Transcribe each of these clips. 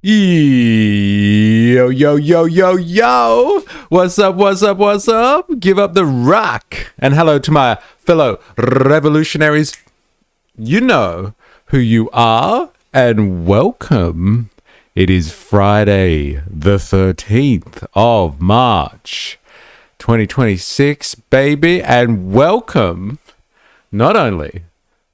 Yo, yo, yo, yo, yo. What's up, what's up, what's up? Give up the rock. And hello to my fellow revolutionaries. You know who you are, and welcome. It is Friday, the 13th of March, 2026, baby, and welcome not only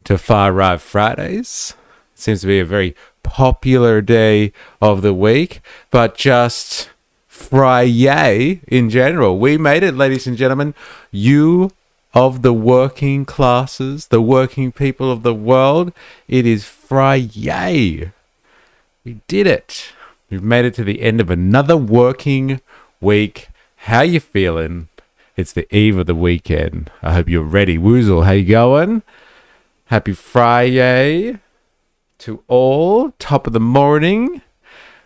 to Far Right Fridays, it seems to be a very popular day of the week, but just Friday in general. We made it, ladies and gentlemen. You of the working classes, the working people of the world, it is Friday. We did it. We've made it to the end of another working week. How you feeling? It's the eve of the weekend. I hope you're ready. Woozle, how you going? Happy Friday to all. Top of the morning.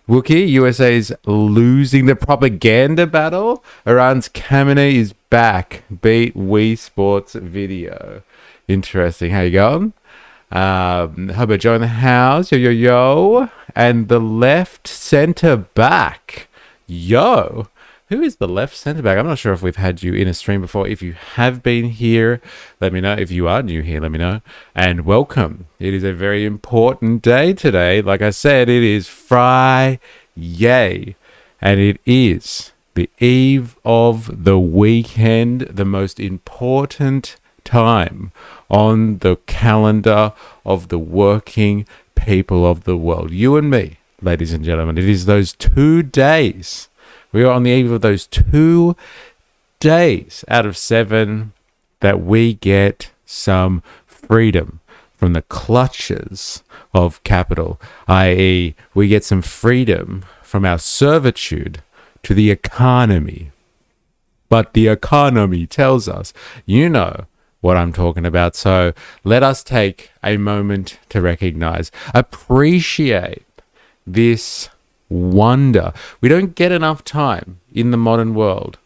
Wookie, USA's losing the propaganda battle. Iran's Khamenei is back. Beat Wii Sports video. Interesting. How you going? How about Joe in the house? Yo, yo, yo. And the left centre back. Yo. Who is the left centre back? I'm not sure if we've had you in a stream before. If you have been here, let me know. If you are new here, let me know. And welcome. It is a very important day today. Like I said, it is Friday. And it is the eve of the weekend, the most important time on the calendar of the working people of the world. You and me, ladies and gentlemen. It is those 2 days. We are on the eve of those 2 days out of 7 that we get some freedom from the clutches of capital, i.e., we get some freedom from our servitude to the economy. But the economy tells us, you know what I'm talking about. So let us take a moment to recognize, appreciate this wonder. We don't get enough time in the modern world,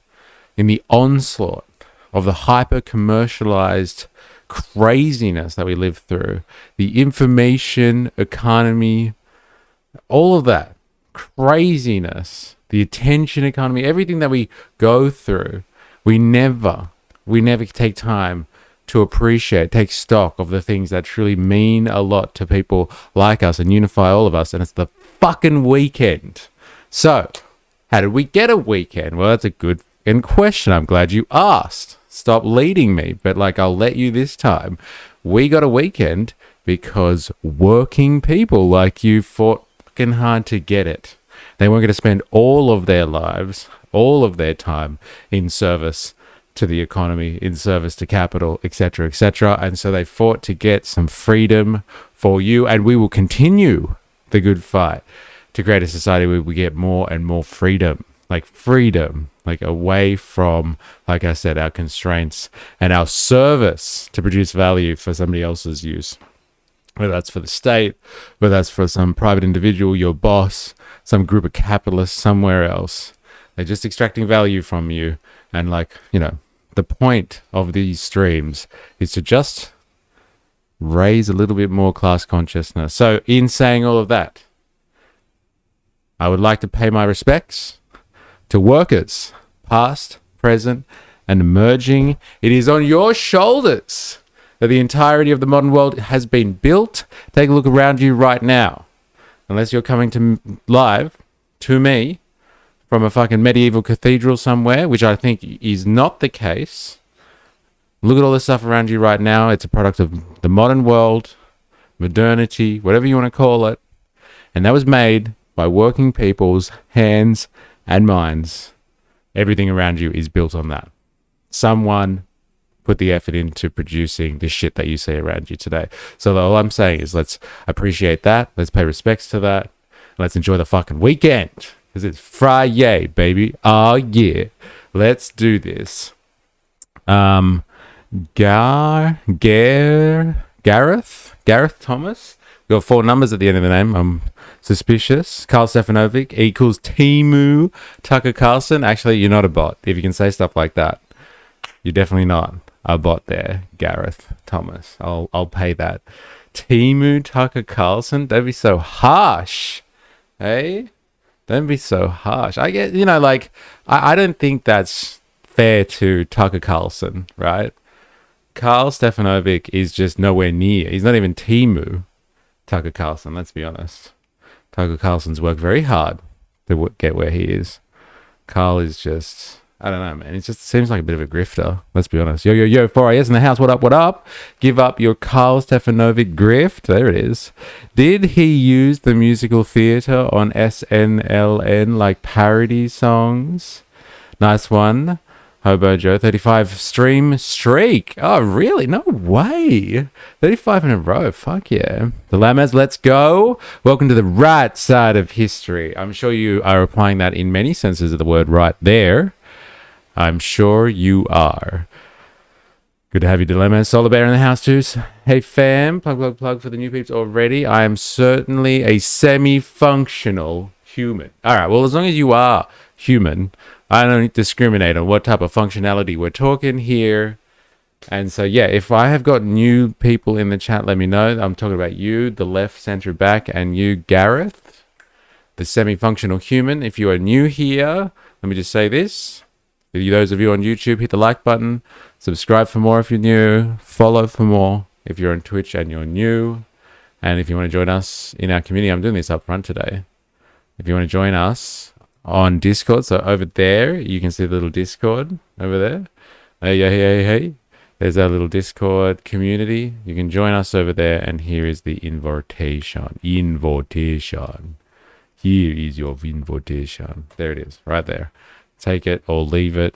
in the onslaught of the hyper-commercialized craziness that we live through, the information economy, all of that craziness, the attention economy, everything that we go through, we never take time to appreciate, take stock of the things that truly mean a lot to people like us and unify all of us, and it's the fucking weekend. So, how did we get a weekend? Well, that's a good question. I'm glad you asked. Stop leading me, but I'll let you this time. We got a weekend because working people like you fought fucking hard to get it. They weren't going to spend all of their lives, all of their time in service to the economy, in service to capital, etc., etc. And so they fought to get some freedom for you, and we will continue the good fight to create a society where we get more and more freedom, away from, like I said, our constraints and our service to produce value for somebody else's use. Whether that's for the state, whether that's for some private individual, your boss, some group of capitalists somewhere else. They're just extracting value from you. And the point of these streams is to just raise a little bit more class consciousness. So in saying all of that, I would like to pay my respects to workers, past, present, and emerging. It is on your shoulders that the entirety of the modern world has been built. Take a look around you right now. Unless you're coming to live to me from a fucking medieval cathedral somewhere, which I think is not the case. Look at all the stuff around you right now. It's a product of the modern world, modernity, whatever you want to call it. And that was made by working people's hands and minds. Everything around you is built on that. Someone put the effort into producing the shit that you see around you today. So all I'm saying is let's appreciate that. Let's pay respects to that. Let's enjoy the fucking weekend. Because it's Friday, baby. Oh, yeah. Let's do this. Gareth Thomas. Got 4 numbers at the end of the name. I'm suspicious. Carl Stefanovic equals Timu Tucker Carlson. Actually, you're not a bot. If you can say stuff like that, you're definitely not a bot there, Gareth Thomas. I'll pay that. Timu Tucker Carlson? That'd be so harsh. Hey, don't be so harsh. I get, like, I don't think that's fair to Tucker Carlson, right? Karl Stefanovic is just nowhere near. He's not even Timu Tucker Carlson, let's be honest. Tucker Carlson's worked very hard to get where he is. Karl is just, I don't know, man. It just seems like a bit of a grifter, let's be honest. Yo, 4IS in the house. What up, what up? Give up your Karl Stefanovic grift. There it is. Did he use the musical theatre on SNLN like parody songs? Nice one. Hobo Joe, 35 stream streak. Oh, really? No way. 35 in a row. Fuck yeah. The Lamas, let's go. Welcome to the right side of history. I'm sure you are applying that in many senses of the word right there. I'm sure you are. Good to have you, Dilemma. Solar Bear in the house too. Hey fam, plug for the new peeps already. I am certainly a semi-functional human. All right, well, as long as you are human, I don't discriminate on what type of functionality we're talking here. And so, yeah, if I have got new people in the chat, let me know. I'm talking about you, the left center back, and you, Gareth, the semi-functional human. If you are new here, let me just say this. For those of you on YouTube, hit the like button. Subscribe for more if you're new. Follow for more if you're on Twitch and you're new. And if you want to join us in our community, I'm doing this up front today. If you want to join us on Discord, so over there, you can see the little Discord over there. Hey. There's our little Discord community. You can join us over there, and here is the invitation. Here is your invitation. There it is, right there. Take it or leave it.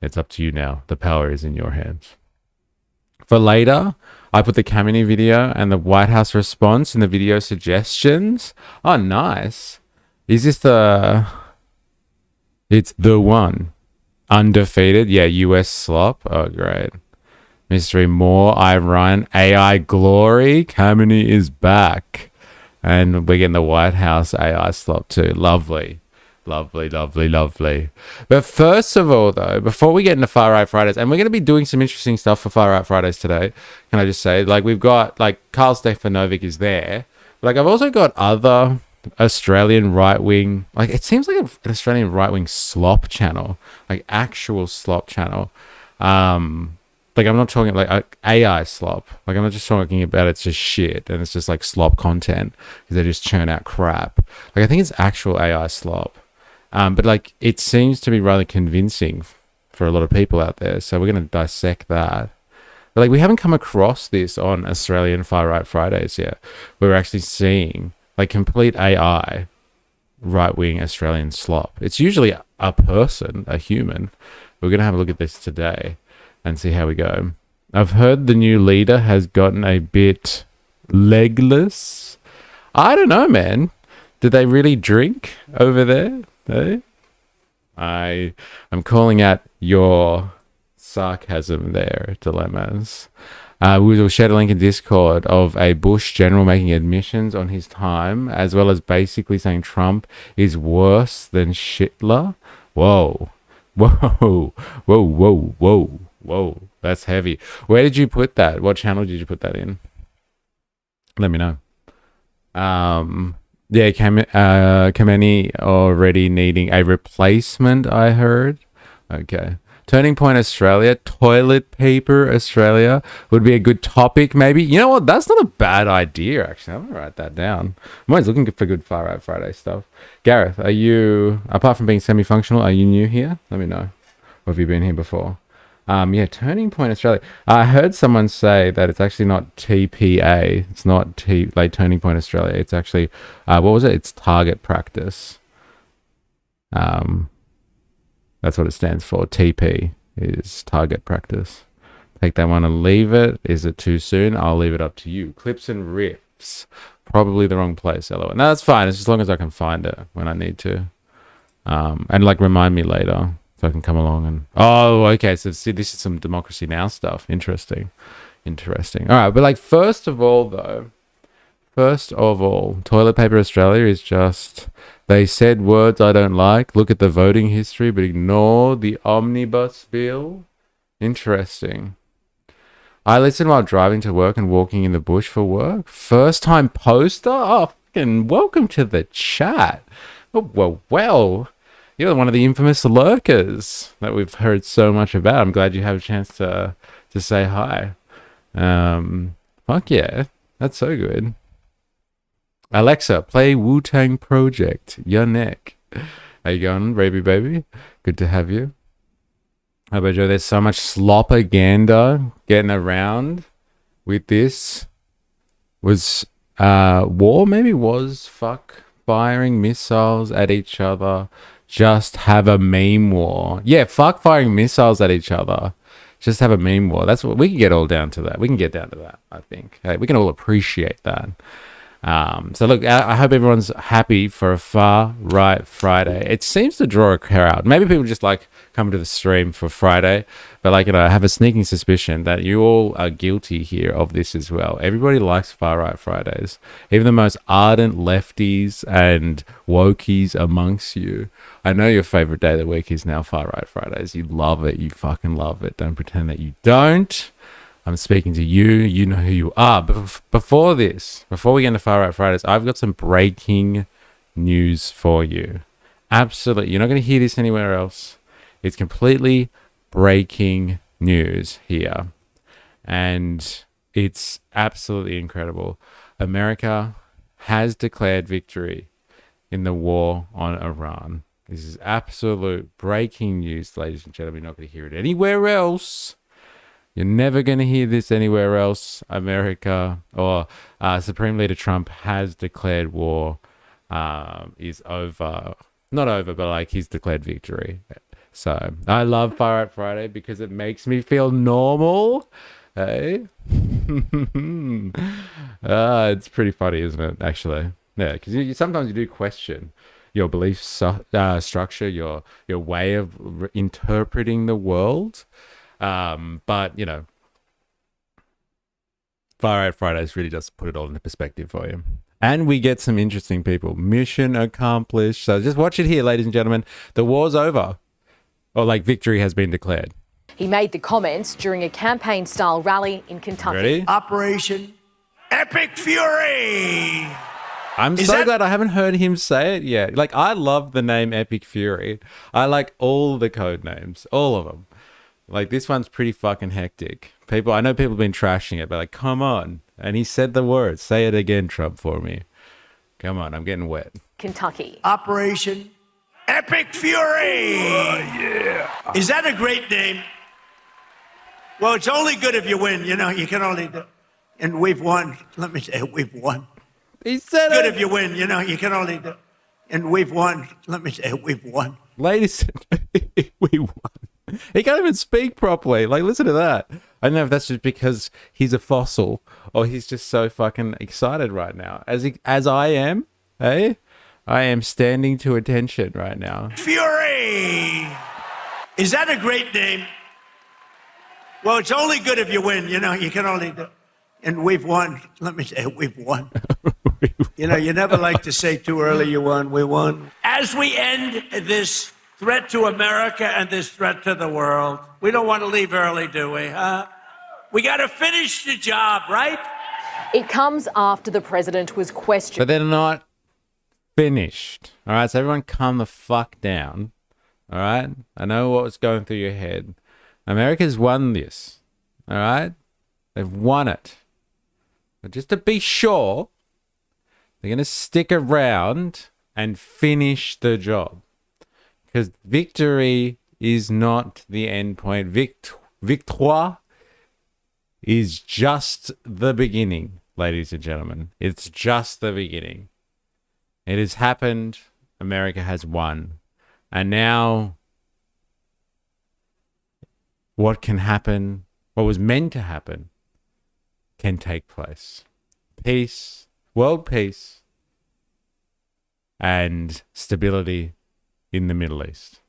It's up to you now. The power is in your hands. For later, I put the Kamini video and the White House response in the video suggestions. Oh, nice. Is this the... It's the one. Undefeated. Yeah, US slop. Oh, great. Mystery more. Iran. AI glory. Kamini is back. And we're getting the White House AI slop too. Lovely. Lovely. But first of all, though, before we get into Far Right Fridays, and we're going to be doing some interesting stuff for Far Right Fridays today, can I just say, like, we've got, like, Karl Stefanovic is there. Like, I've also got other Australian right-wing, like, it seems like an Australian right-wing slop channel, like, actual slop channel. Like, I'm not talking, like, AI slop. Like, I'm not just talking about it's just shit, and it's just, like, slop content, because they just churn out crap. Like, I think it's actual AI slop. But like it seems to be rather convincing for a lot of people out there. So we're going to dissect that. But like we haven't come across this on Australian Far Right Fridays yet. We're actually seeing like complete AI right-wing Australian slop. It's usually a person, a human. We're going to have a look at this today and see how we go. I've heard the new leader has gotten a bit legless. I don't know, man. Did they really drink over there? Hey? I'm calling out your sarcasm there, Dilemmas. We will share a link in Discord of a Bush general making admissions on his time, as well as basically saying Trump is worse than Hitler. Whoa. That's heavy. Where did you put that? What channel did you put that in? Let me know. Yeah, Kameni already needing a replacement, I heard. Okay. Turning Point Australia, toilet paper Australia would be a good topic, maybe. You know what? That's not a bad idea, actually. I'm going to write that down. I'm always looking for good Far Right Friday stuff. Gareth, are you, apart from being semi-functional, are you new here? Let me know. Or have you been here before? Yeah, Turning Point Australia. I heard someone say that it's actually not TPA. It's not Turning Point Australia. It's actually, what was it? It's target practice. That's what it stands for. TP is target practice. Take that one and leave it. Is it too soon? I'll leave it up to you. Clips and riffs. Probably the wrong place, LOL. No, that's fine. It's as long as I can find it when I need to. And like remind me later. So I can come along and... Oh, okay. So see, this is some Democracy Now! Stuff. Interesting. All right. But like, first of all, Toilet Paper Australia is just... They said words I don't like. Look at the voting history, but ignore the omnibus bill. Interesting. I listen while driving to work and walking in the bush for work. First time poster? Oh, And welcome to the chat. Oh, well. You're one of the infamous lurkers that we've heard so much about. I'm glad you have a chance to say hi. Fuck yeah. That's so good. Alexa, play Wu-Tang Project. Your neck. How you going, baby? Good to have you. How about Joe? There's so much slopaganda getting around with this. Was war? Maybe was fuck firing missiles at each other. Just have a meme war. Yeah, fuck firing missiles at each other. Just have a meme war. That's what we can get all down to that. We can get down to that, I think. Hey, we can all appreciate that. So look, I hope everyone's happy for a Far Right Friday. It seems to draw a crowd. Maybe people just like coming to the stream for Friday, but like, I have a sneaking suspicion that you all are guilty here of this as well. Everybody likes Far Right Fridays. Even the most ardent lefties and wokies amongst you. I know your favorite day of the week is now Far Right Fridays. You love it. You fucking love it. Don't pretend that you don't. I'm speaking to you. You know who you are. But before we get into Far Right Fridays, I've got some breaking news for you. Absolutely. You're not going to hear this anywhere else. It's completely breaking news here. And it's absolutely incredible. America has declared victory in the war on Iran. This is absolute breaking news, ladies and gentlemen. You're not going to hear it anywhere else. You're never going to hear this anywhere else. America or Supreme Leader Trump has declared war is over. Not over, but like he's declared victory. So I love Far Right Friday because it makes me feel normal. Hey? It's pretty funny, isn't it, actually? Yeah, because sometimes you do question your belief structure, your way of interpreting the world. But Far Right Fridays really does put it all into perspective for you. And we get some interesting people. Mission accomplished. So just watch it here, ladies and gentlemen. The war's over. Or like victory has been declared. He made the comments during a campaign-style rally in Kentucky. Ready? Operation Epic Fury. I'm so glad I haven't heard him say it yet. Like, I love the name Epic Fury. I like all the code names. All of them. Like, this one's pretty fucking hectic. I know people have been trashing it, but like, come on. And he said the words. Say it again, Trump, for me. Come on, I'm getting wet. Kentucky. Operation Epic Fury. Yeah. Is that a great name? Well, it's only good if you win. You can only do. And we've won. Let me say, we've won. He said good it. if you win. You can only do. And we've won. Let me say, we've won. Ladies, we won. He can't even speak properly. Like, listen to that. I don't know if that's just because he's a fossil or he's just so fucking excited right now. As I am, hey? I am standing to attention right now. Fury! Is that a great name? Well, it's only good if you win. You can only do. And we've won. Let me say, we've won. You never like to say too early you won. We won. As we end this threat to America and this threat to the world, we don't want to leave early, do we? We got to finish the job, right? It comes after the president was questioned. But they're not finished. All right, so everyone calm the fuck down. All right? I know what was going through your head. America's won this. All right? They've won it. But just to be sure, they're going to stick around and finish the job. Because victory is not the end point. Victoire is just the beginning, ladies and gentlemen. It's just the beginning. It has happened. America has won. And now, what can happen, what was meant to happen, can take place. Peace, world peace, and stability in the Middle East.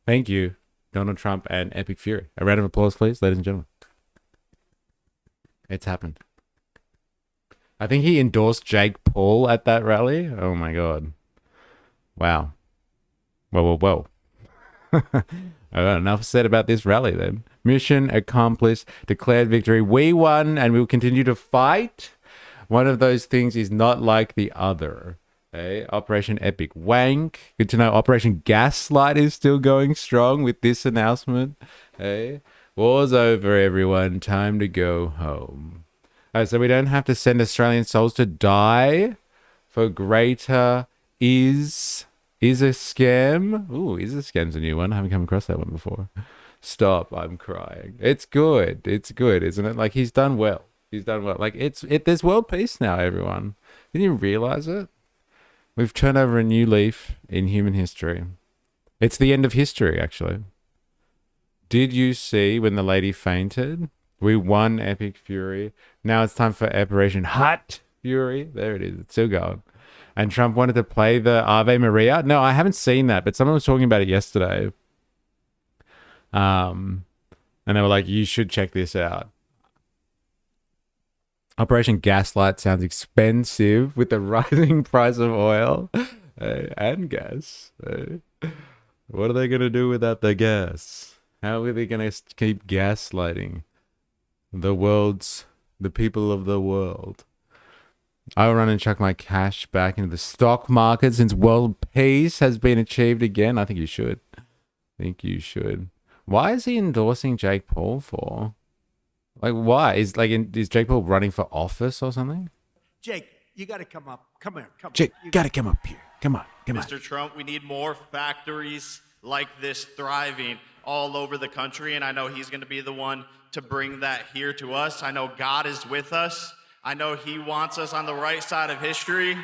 Thank you, Donald Trump and Epic Fury. A round of applause, please, ladies and gentlemen. It's happened. I think he endorsed Jake Paul at that rally. Oh my God. Wow. Well. Enough said about this rally then. Mission accomplished, declared victory. We won and we will continue to fight. One of those things is not like the other. Okay? Operation Epic Wank. Good to know Operation Gaslight is still going strong with this announcement. Okay? War's over, everyone. Time to go home. So we don't have to send Australian souls to die for greater is a scam. Ooh, is a scam's a new one. I haven't come across that one before. Stop, I'm crying. It's good. It's good, isn't it? Like, he's done well. He's done well. Like, there's world peace now, everyone. Didn't you realize it? We've turned over a new leaf in human history. It's the end of history, actually. Did you see when the lady fainted? We won Epic Fury. Now it's time for Operation Hot Fury. There it is. It's still going. And Trump wanted to play the Ave Maria. No, I haven't seen that, but someone was talking about it yesterday. And they were like, you should check this out. Operation Gaslight sounds expensive with the rising price of oil and gas. What are they going to do without the gas? How are they going to keep gaslighting the people of the world? I'll run and chuck my cash back into the stock market since world peace has been achieved again. I think you should. Why is he endorsing Jake Paul for? Like, why? Is Jake Paul running for office or something? Jake, you got to come up. Come here. Jake, you got to come up here. Come on. Mr. Trump, we need more factories like this thriving all over the country, and I know he's going to be the one to bring that here to us. I know God is with us. I know he wants us on the right side of history,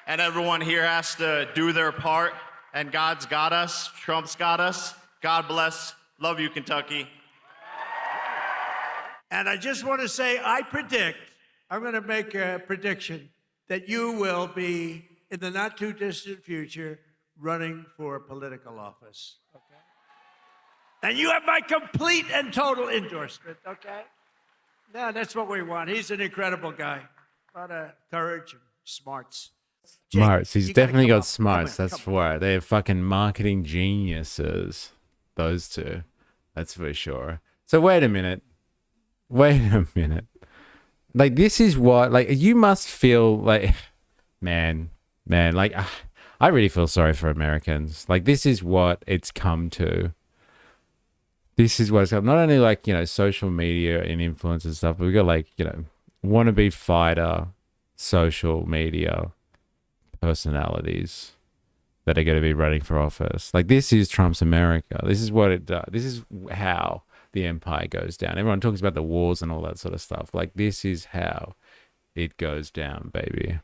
and everyone here has to do their part, and God's got us. Trump's got us. God bless. Love you, Kentucky. And I just want to say, I'm going to make a prediction that you will be, in the not too distant future, running for political office. Okay? And you have my complete and total endorsement, okay? No, that's what we want. He's an incredible guy. A lot of courage and smarts. Smarts. He's definitely got smarts. Come That's why. They're fucking marketing geniuses. Those two. That's for sure. So wait a minute. Like, this is what, like, you must feel like, man, like, I really feel sorry for Americans. Like, this is what it's come to. This is what it's come. Not only, like, you know, social media and influence and stuff, but we got, like, you know, wannabe fighter social media personalities that are going to be running for office. Like, this is Trump's America. This is what it does. This is how the empire goes down. Everyone talks about the wars and all that sort of stuff. Like, this is how it goes down, baby.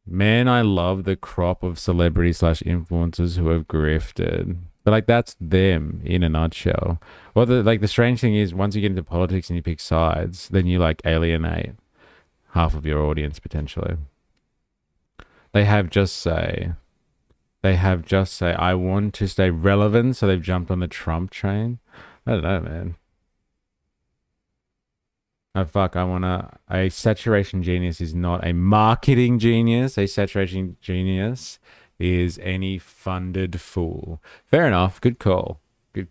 Man, I love the crop of celebrities / influencers who have grifted. But, like, that's them in a nutshell. Well, the strange thing is, once you get into politics and you pick sides, then you, like, alienate half of your audience, potentially. They have just say, I want to stay relevant, so they've jumped on the Trump train. I don't know, man. Oh, fuck, a saturation genius is not a marketing genius. A saturation genius is any funded fool. Fair enough. Good call. I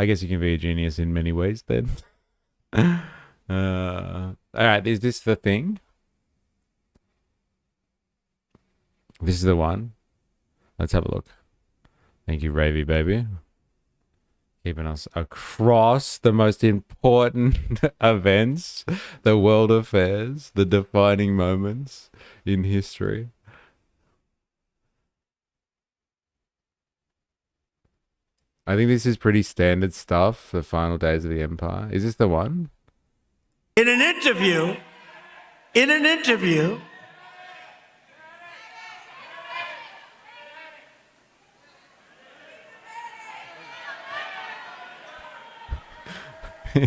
guess you can be a genius in many ways then. All right, is this the thing? This is the one. Let's have a look. Thank you, Ravy baby. Keeping us across the most important events, the world affairs, the defining moments in history. I think this is pretty standard stuff, the final days of the empire. Is this the one? In an interview,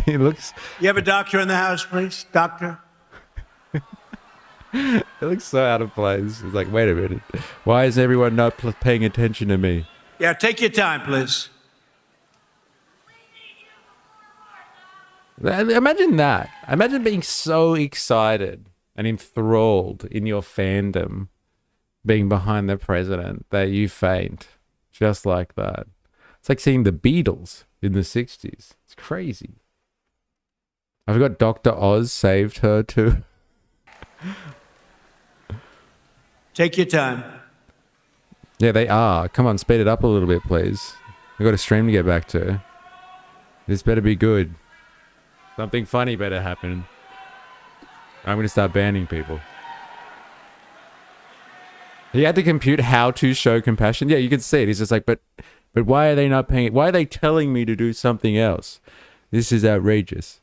He looks... You have a doctor in the house, please? Doctor? It looks so out of place. It's like, wait a minute. Why is everyone not paying attention to me? Yeah, take your time, please. Imagine that. Imagine being so excited and enthralled in your fandom, being behind the president, that you faint just like that. It's like seeing the Beatles in the 60s. It's crazy. I forgot Dr. Oz saved her too. Take your time. Yeah, they are. Come on, speed it up a little bit, please. We've got a stream to get back to. This better be good. Something funny better happen. I'm going to start banning people. He had to compute how to show compassion. Yeah, you can see it. He's just like, but why are they not paying it? Why are they telling me to do something else? This is outrageous.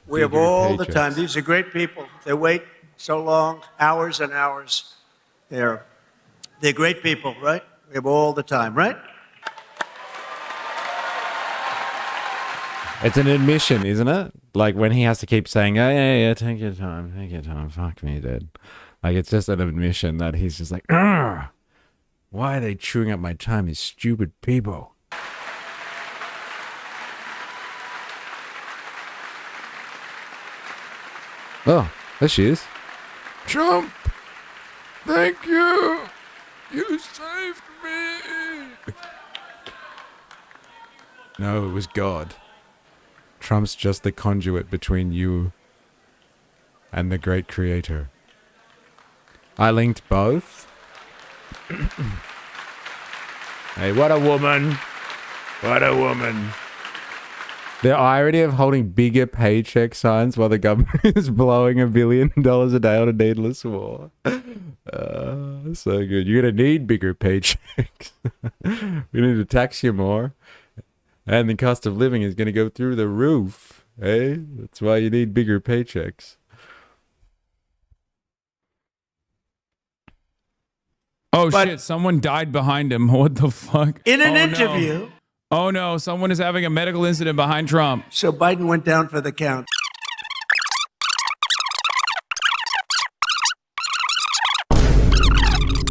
We have all the time. These are great people. They wait so long, hours and hours. They're great people, right? We have all the time, right? It's an admission, isn't it? Like when he has to keep saying, oh, yeah, take your time, fuck me, dude. Like it's just an admission that he's just like, ugh, why are they chewing up my time, these stupid people? Oh, there she is. Trump, thank you. You saved me. No, it was God. Trump's just the conduit between you and the great creator. I linked both. Hey, what a woman. What a woman. The irony of holding bigger paycheck signs while the government is blowing $1 billion a day on a needless war. So good. You're going to need bigger paychecks. We need to tax you more. And the cost of living is going to go through the roof. Eh? That's why you need bigger paychecks. Oh, shit. Someone died behind him. What the fuck? In an Oh, interview. No. Oh, no. Someone is having a medical incident behind Trump. So Biden went down for the count.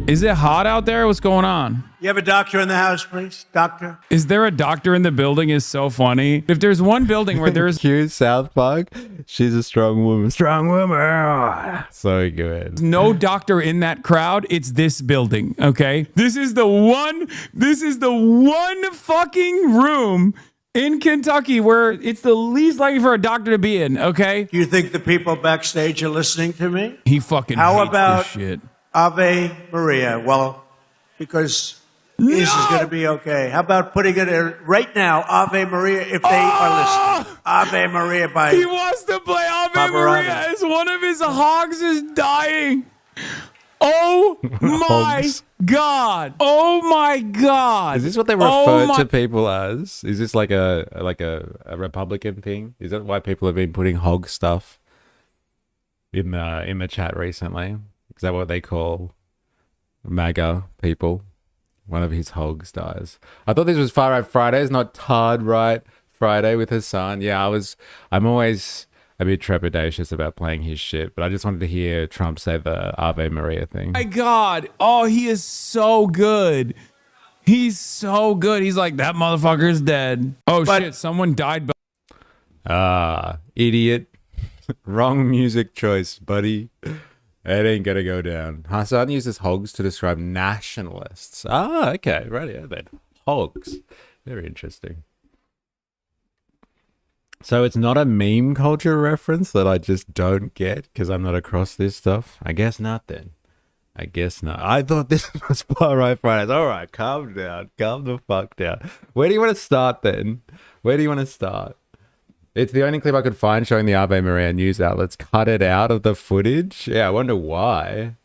Is it hot out there? What's going on? You have a doctor in the house, please? Doctor? Is there a doctor in the building? Is so funny. If there's one building where there's Cute South Park. She's a strong woman. Strong woman. So good. no doctor in that crowd, it's this building, okay? This is the one fucking room in Kentucky where it's the least likely for a doctor to be in, okay? Do you think the people backstage are listening to me? He fucking How hates about this shit. Ave Maria? Well, because this is going to be okay. How about putting it in right now, Ave Maria, if they are listening? Ave Maria by... He wants to play Ave Barbarado. Maria as one of his hogs is dying. Oh my Hogs. God. Oh my God. Is this what they refer to people as? Is this like a Republican thing? Is that why people have been putting hog stuff in the chat recently? Is that what they call MAGA people? One of his hogs dies. I thought this was Far Right Fridays, not Tard Right Friday with Hassan. Yeah, I'm always a bit trepidatious about playing his shit, but I just wanted to hear Trump say the Ave Maria thing. My God. Oh, he is so good. He's so good. He's like, that motherfucker's dead. Oh, shit. Someone died. Idiot. Wrong music choice, buddy. It ain't gonna go down. Hassan uses hogs to describe nationalists. Ah, okay. Right, yeah, then. Hogs. Very interesting. So it's not a meme culture reference that I just don't get because I'm not across this stuff? I guess not then. I guess not. I thought this was Far Right Fridays. All right, calm down. Calm the fuck down. Where do you want to start then? Where do you want to start? It's the only clip I could find showing the Ave Maria news outlets cut it out of the footage. Yeah, I wonder why.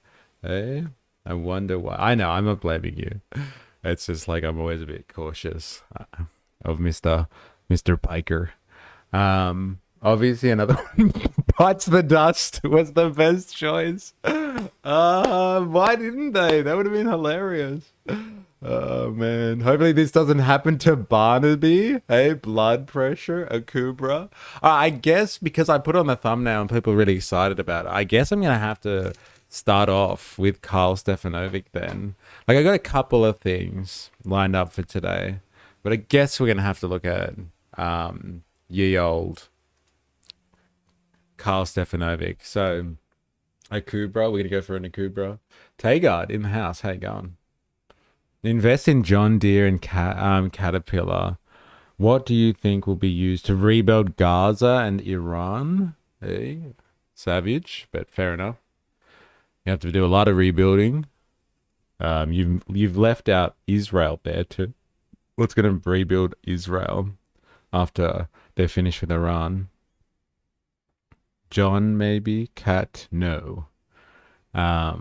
Eh? I wonder why. I know, I'm not blaming you. It's just like I'm always a bit cautious of Mr. Piker. Obviously another one bites the dust was the best choice. Why didn't they? That would have been hilarious. Oh man, hopefully this doesn't happen to Barnaby. Hey, blood pressure, a Kubra. I guess because I put on the thumbnail and people are really excited about it, I guess I'm gonna have to start off with Karl Stefanovic then. Like I got a couple of things lined up for today, but I guess we're gonna have to look at ye old Karl Stefanovic. So a Kubra, we're gonna go for an Akubra. Tagard in the house, how you going? Invest in John Deere and Caterpillar. What do you think will be used to rebuild Gaza and Iran? Hey, savage, but fair enough. You have to do a lot of rebuilding. You've left out Israel there too. What's going to rebuild Israel after they're finished with Iran? John, maybe. Cat, no. Yeah,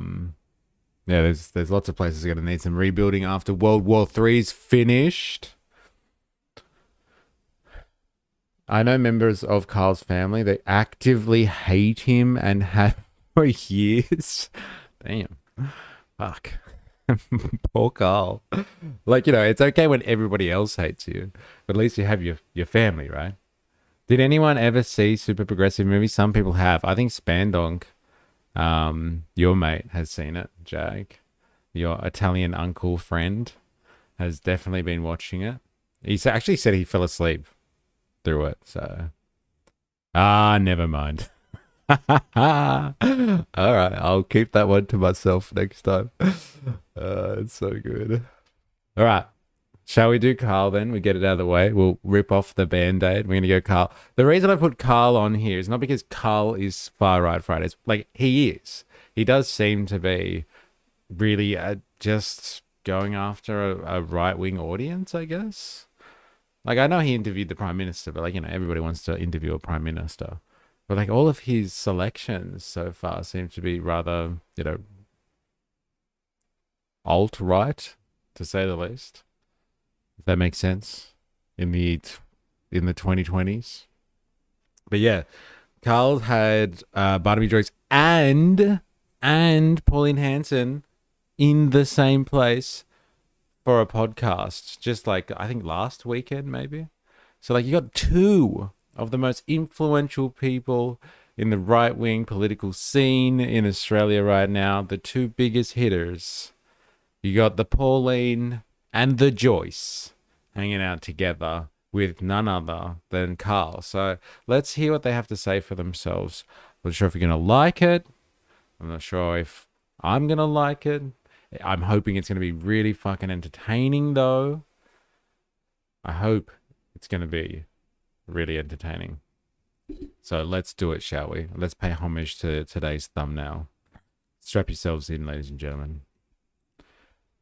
there's lots of places that are going to need some rebuilding after World War III's finished. I know members of Carl's family, they actively hate him and have for years. Damn. Fuck. Poor Carl. Like, it's okay when everybody else hates you, but at least you have your family, right? Did anyone ever see super progressive movies? Some people have. I think Spandonk, your mate, has seen it. Jag, your Italian uncle friend, has definitely been watching it. He actually said he fell asleep through it. So, never mind. All right, I'll keep that one to myself next time. It's so good. All right, shall we do Carl then? We get it out of the way. We'll rip off the band-aid. We're gonna go Carl. The reason I put Carl on here is not because Carl is far right Fridays. Like, he is. He does seem to be really just going after a right-wing audience, I guess. Like, I know he interviewed the Prime Minister, but like, everybody wants to interview a Prime Minister. But like, all of his selections so far seem to be rather, alt-right, to say the least. If that makes sense in the 2020s. But yeah, Carl had Barnaby Joyce and Pauline Hanson in the same place for a podcast, just like I think last weekend maybe. So like, you got two of the most influential people in the right-wing political scene in Australia right now, the two biggest hitters. You got the Pauline and the Joyce hanging out together with none other than Carl. So let's hear what they have to say for themselves. I'm not sure if you're going to like it. I'm not sure if I'm going to like it. I'm hoping it's going to be really fucking entertaining, though. I hope it's going to be really entertaining. So let's do it, shall we? Let's pay homage to today's thumbnail. Strap yourselves in, ladies and gentlemen.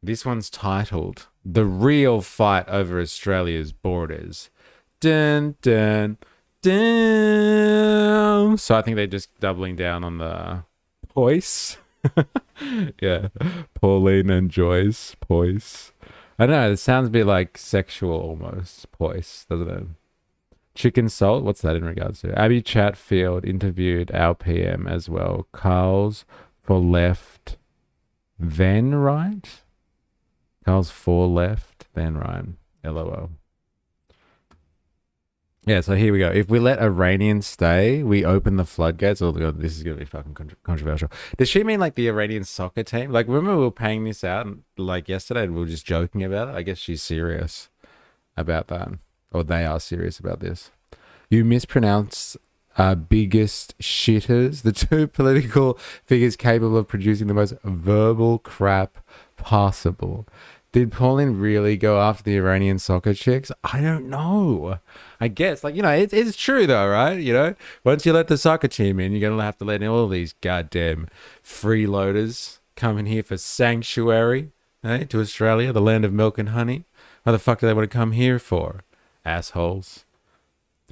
This one's titled "The Real Fight Over Australia's Borders." Dun, dun, dun. So I think they're just doubling down on the voice. Yeah, Pauline and Joyce, poise. I don't know, it sounds a bit like sexual almost, poise, doesn't it? Chicken salt, what's that in regards to? Abby Chatfield interviewed our PM as well. Carl's for left, then right? Carl's for left, then right. LOL. Yeah, so here we go. If we let Iranians stay, we open the floodgates. Oh, God, this is going to be fucking controversial. Does she mean like the Iranian soccer team? Like, remember we were paying this out like yesterday and we were just joking about it? I guess she's serious about that. Or they are serious about this. You mispronounce biggest shitters. The two political figures capable of producing the most verbal crap possible. Did Pauline really go after the Iranian soccer chicks? I don't know. I guess, like, it's true though, right? Once you let the soccer team in, you're going to have to let in all these goddamn freeloaders come in here for sanctuary, to Australia, the land of milk and honey. What the fuck do they want to come here for? Assholes.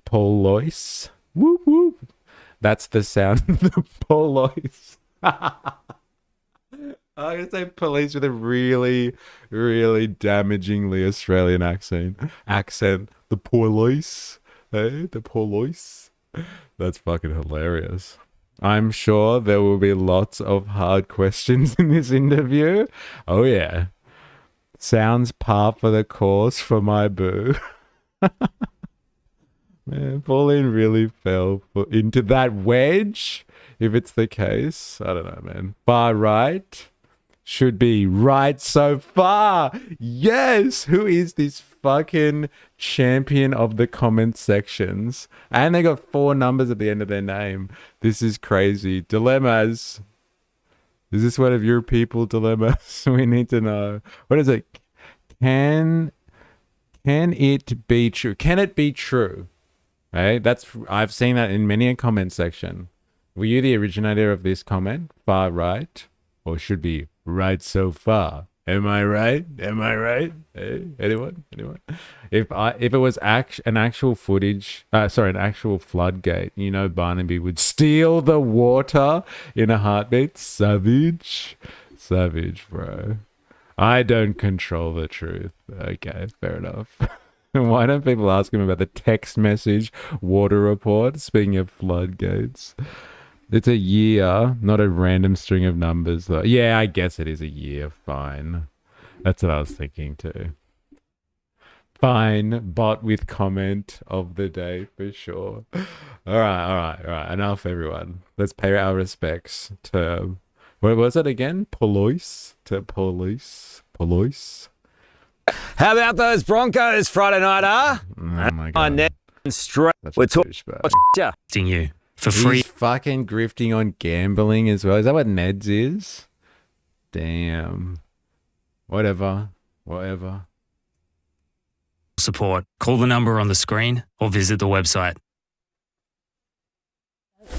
Paul Loyce. Whoop, whoop. That's the sound of the Paul Loyce. I'm going to say police with a really, really damagingly Australian accent. The police. Hey, the police. That's fucking hilarious. I'm sure there will be lots of hard questions in this interview. Oh, yeah. Sounds par for the course for my boo. Man, Pauline really fell into that wedge, if it's the case. I don't know, man. Far right should be right so far. Yes! Who is this fucking champion of the comment sections? And they got 4 numbers at the end of their name. This is crazy. Dilemmas. Is this one of your people dilemmas? We need to know. What is it? Can it be true? Can it be true? Right? I've seen that in many a comment section. Were you the originator of this comment? Far right? Or should be right so far? Am I right? Am I right? Hey, anyone? If it was an actual floodgate, you know Barnaby would steal the water in a heartbeat. Savage, bro. I don't control the truth. Okay, fair enough. Why don't people ask him about the text message water report? Speaking of floodgates. It's a year, not a random string of numbers, though. Yeah, I guess it is a year. Fine. That's what I was thinking, too. Fine. Bot with comment of the day, for sure. All right. Enough, everyone. Let's pay our respects to... What was it again? Police? How about those Broncos Friday night, huh? Oh, my God. Straight. That's We're a talking douchebag. you for free. He's fucking grifting on gambling as well. Is that what Ned's is? Damn. Whatever. Support. Call the number on the screen or visit the website.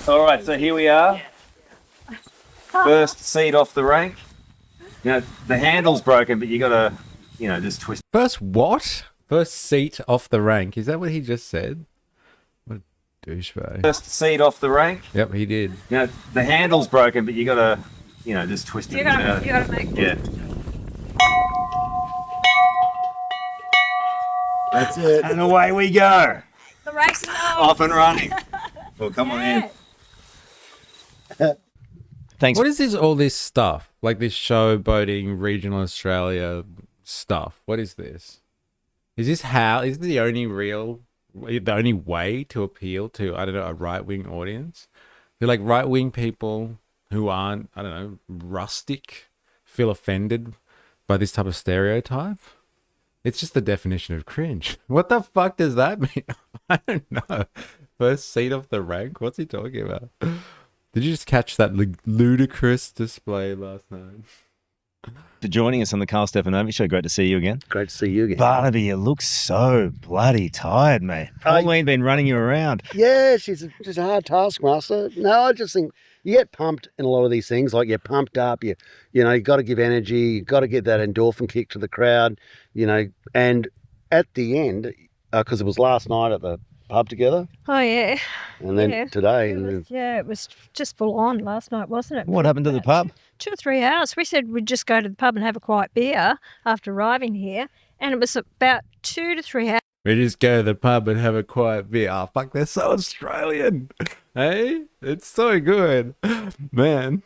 All right, so here we are. First seat off the rank. You know, the handle's broken, but you gotta, just twist. First what? First seat off the rank. Is that what he just said? What a douchebag. First seat off the rank. Yep, he did. You know, the handle's broken, but you gotta, just twist it. You gotta make. Yeah. That's it. And away we go. The race is on. Off and running. Well, come on in. Thanks. What is all this stuff? Like this showboating regional Australia stuff. What is this? Is this the only way to appeal to, I don't know, a right-wing audience? They're like right-wing people who aren't, I don't know, rustic, feel offended by this type of stereotype? It's just the definition of cringe. What the fuck does that mean? I don't know. First seat off the rank? What's he talking about? Did you just catch that ludicrous display last night? For joining us on the Carl Stefanovic Show. Great to see you again. Great to see you again. Barnaby, you look so bloody tired, mate. Pauline been running you around. Yeah, she's a hard taskmaster. No, I just think you get pumped in a lot of these things. Like you're pumped up. You got to give energy. You got to get that endorphin kick to the crowd. And at the end, because it was last night at the pub together. Oh yeah. And then today. It was just full on last night, wasn't it? What happened to the pub? 2 or 3 hours. We said we'd just go to the pub and have a quiet beer after arriving here, and it was about 2 to 3 hours. We just go to the pub and have a quiet beer. Oh, fuck, they're so Australian. Hey? It's so good. Man,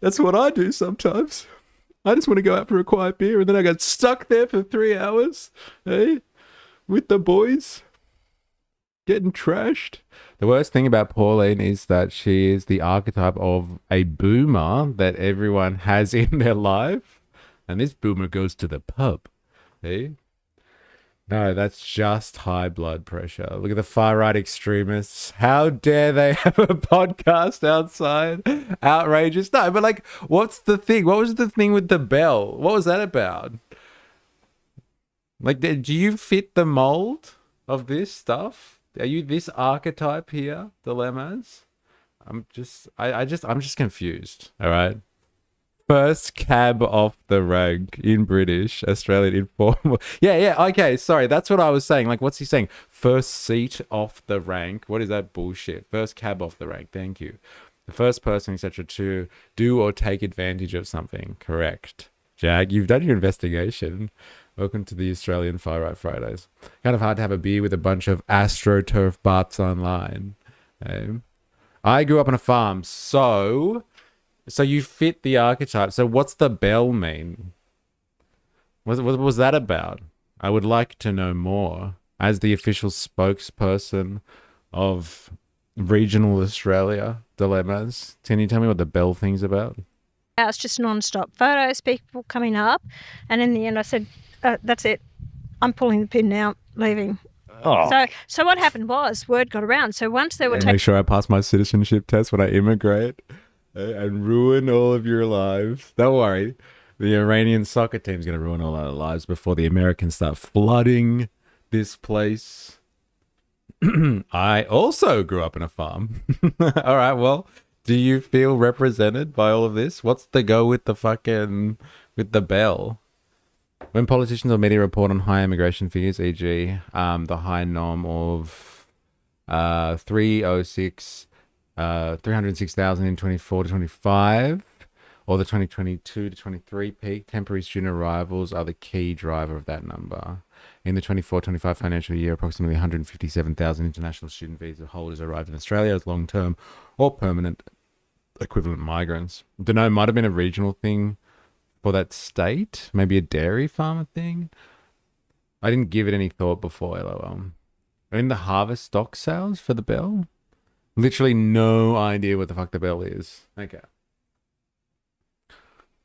that's what I do sometimes. I just want to go out for a quiet beer, and then I get stuck there for 3 hours. Hey? With the boys. Getting trashed. The worst thing about Pauline is that she is the archetype of a boomer that everyone has in their life. And this boomer goes to the pub. Hey? No, that's just high blood pressure. Look at the far-right extremists. How dare they have a podcast outside? Outrageous. No, but like, what's the thing? What was the thing with the bell? What was that about? Like, do you fit the mold of this stuff? Are you this archetype here, dilemmas? I'm just confused. All right. First cab off the rank in British, Australian informal. Yeah. Okay, sorry. That's what I was saying. Like, what's he saying? First seat off the rank. What is that bullshit? First cab off the rank. Thank you. The first person, etc., to do or take advantage of something. Correct. Jag, you've done your investigation. Welcome to the Australian Far Right Fridays. Kind of hard to have a beer with a bunch of AstroTurf butts online. I grew up on a farm, so you fit the archetype. So what's the bell mean? What was that about? I would like to know more. As the official spokesperson of regional Australia dilemmas, can you tell me what the bell thing's about? It's just non-stop photos, people coming up, and in the end I said, that's it. I'm pulling the pin now, leaving. Oh. So what happened was word got around. So once they were Make sure I pass my citizenship test when I immigrate and ruin all of your lives. Don't worry. The Iranian soccer team's going to ruin all our lives before the Americans start flooding this place. I also grew up in a farm. All right, well, do you feel represented by all of this? What's the go with the bell? When politicians or media report on high immigration figures, e.g., the high norm of 306,000 in 24 to 25, or the 2022 to 23 peak, temporary student arrivals are the key driver of that number. In the 24-25 financial year, approximately 157,000 international student visa holders arrived in Australia as long-term or permanent equivalent migrants. Don't know, might have been a regional thing for that state, maybe a dairy farmer thing. I didn't give it any thought before, lol. In the harvest stock sales for the bell? Literally no idea what the fuck the bell is. Okay.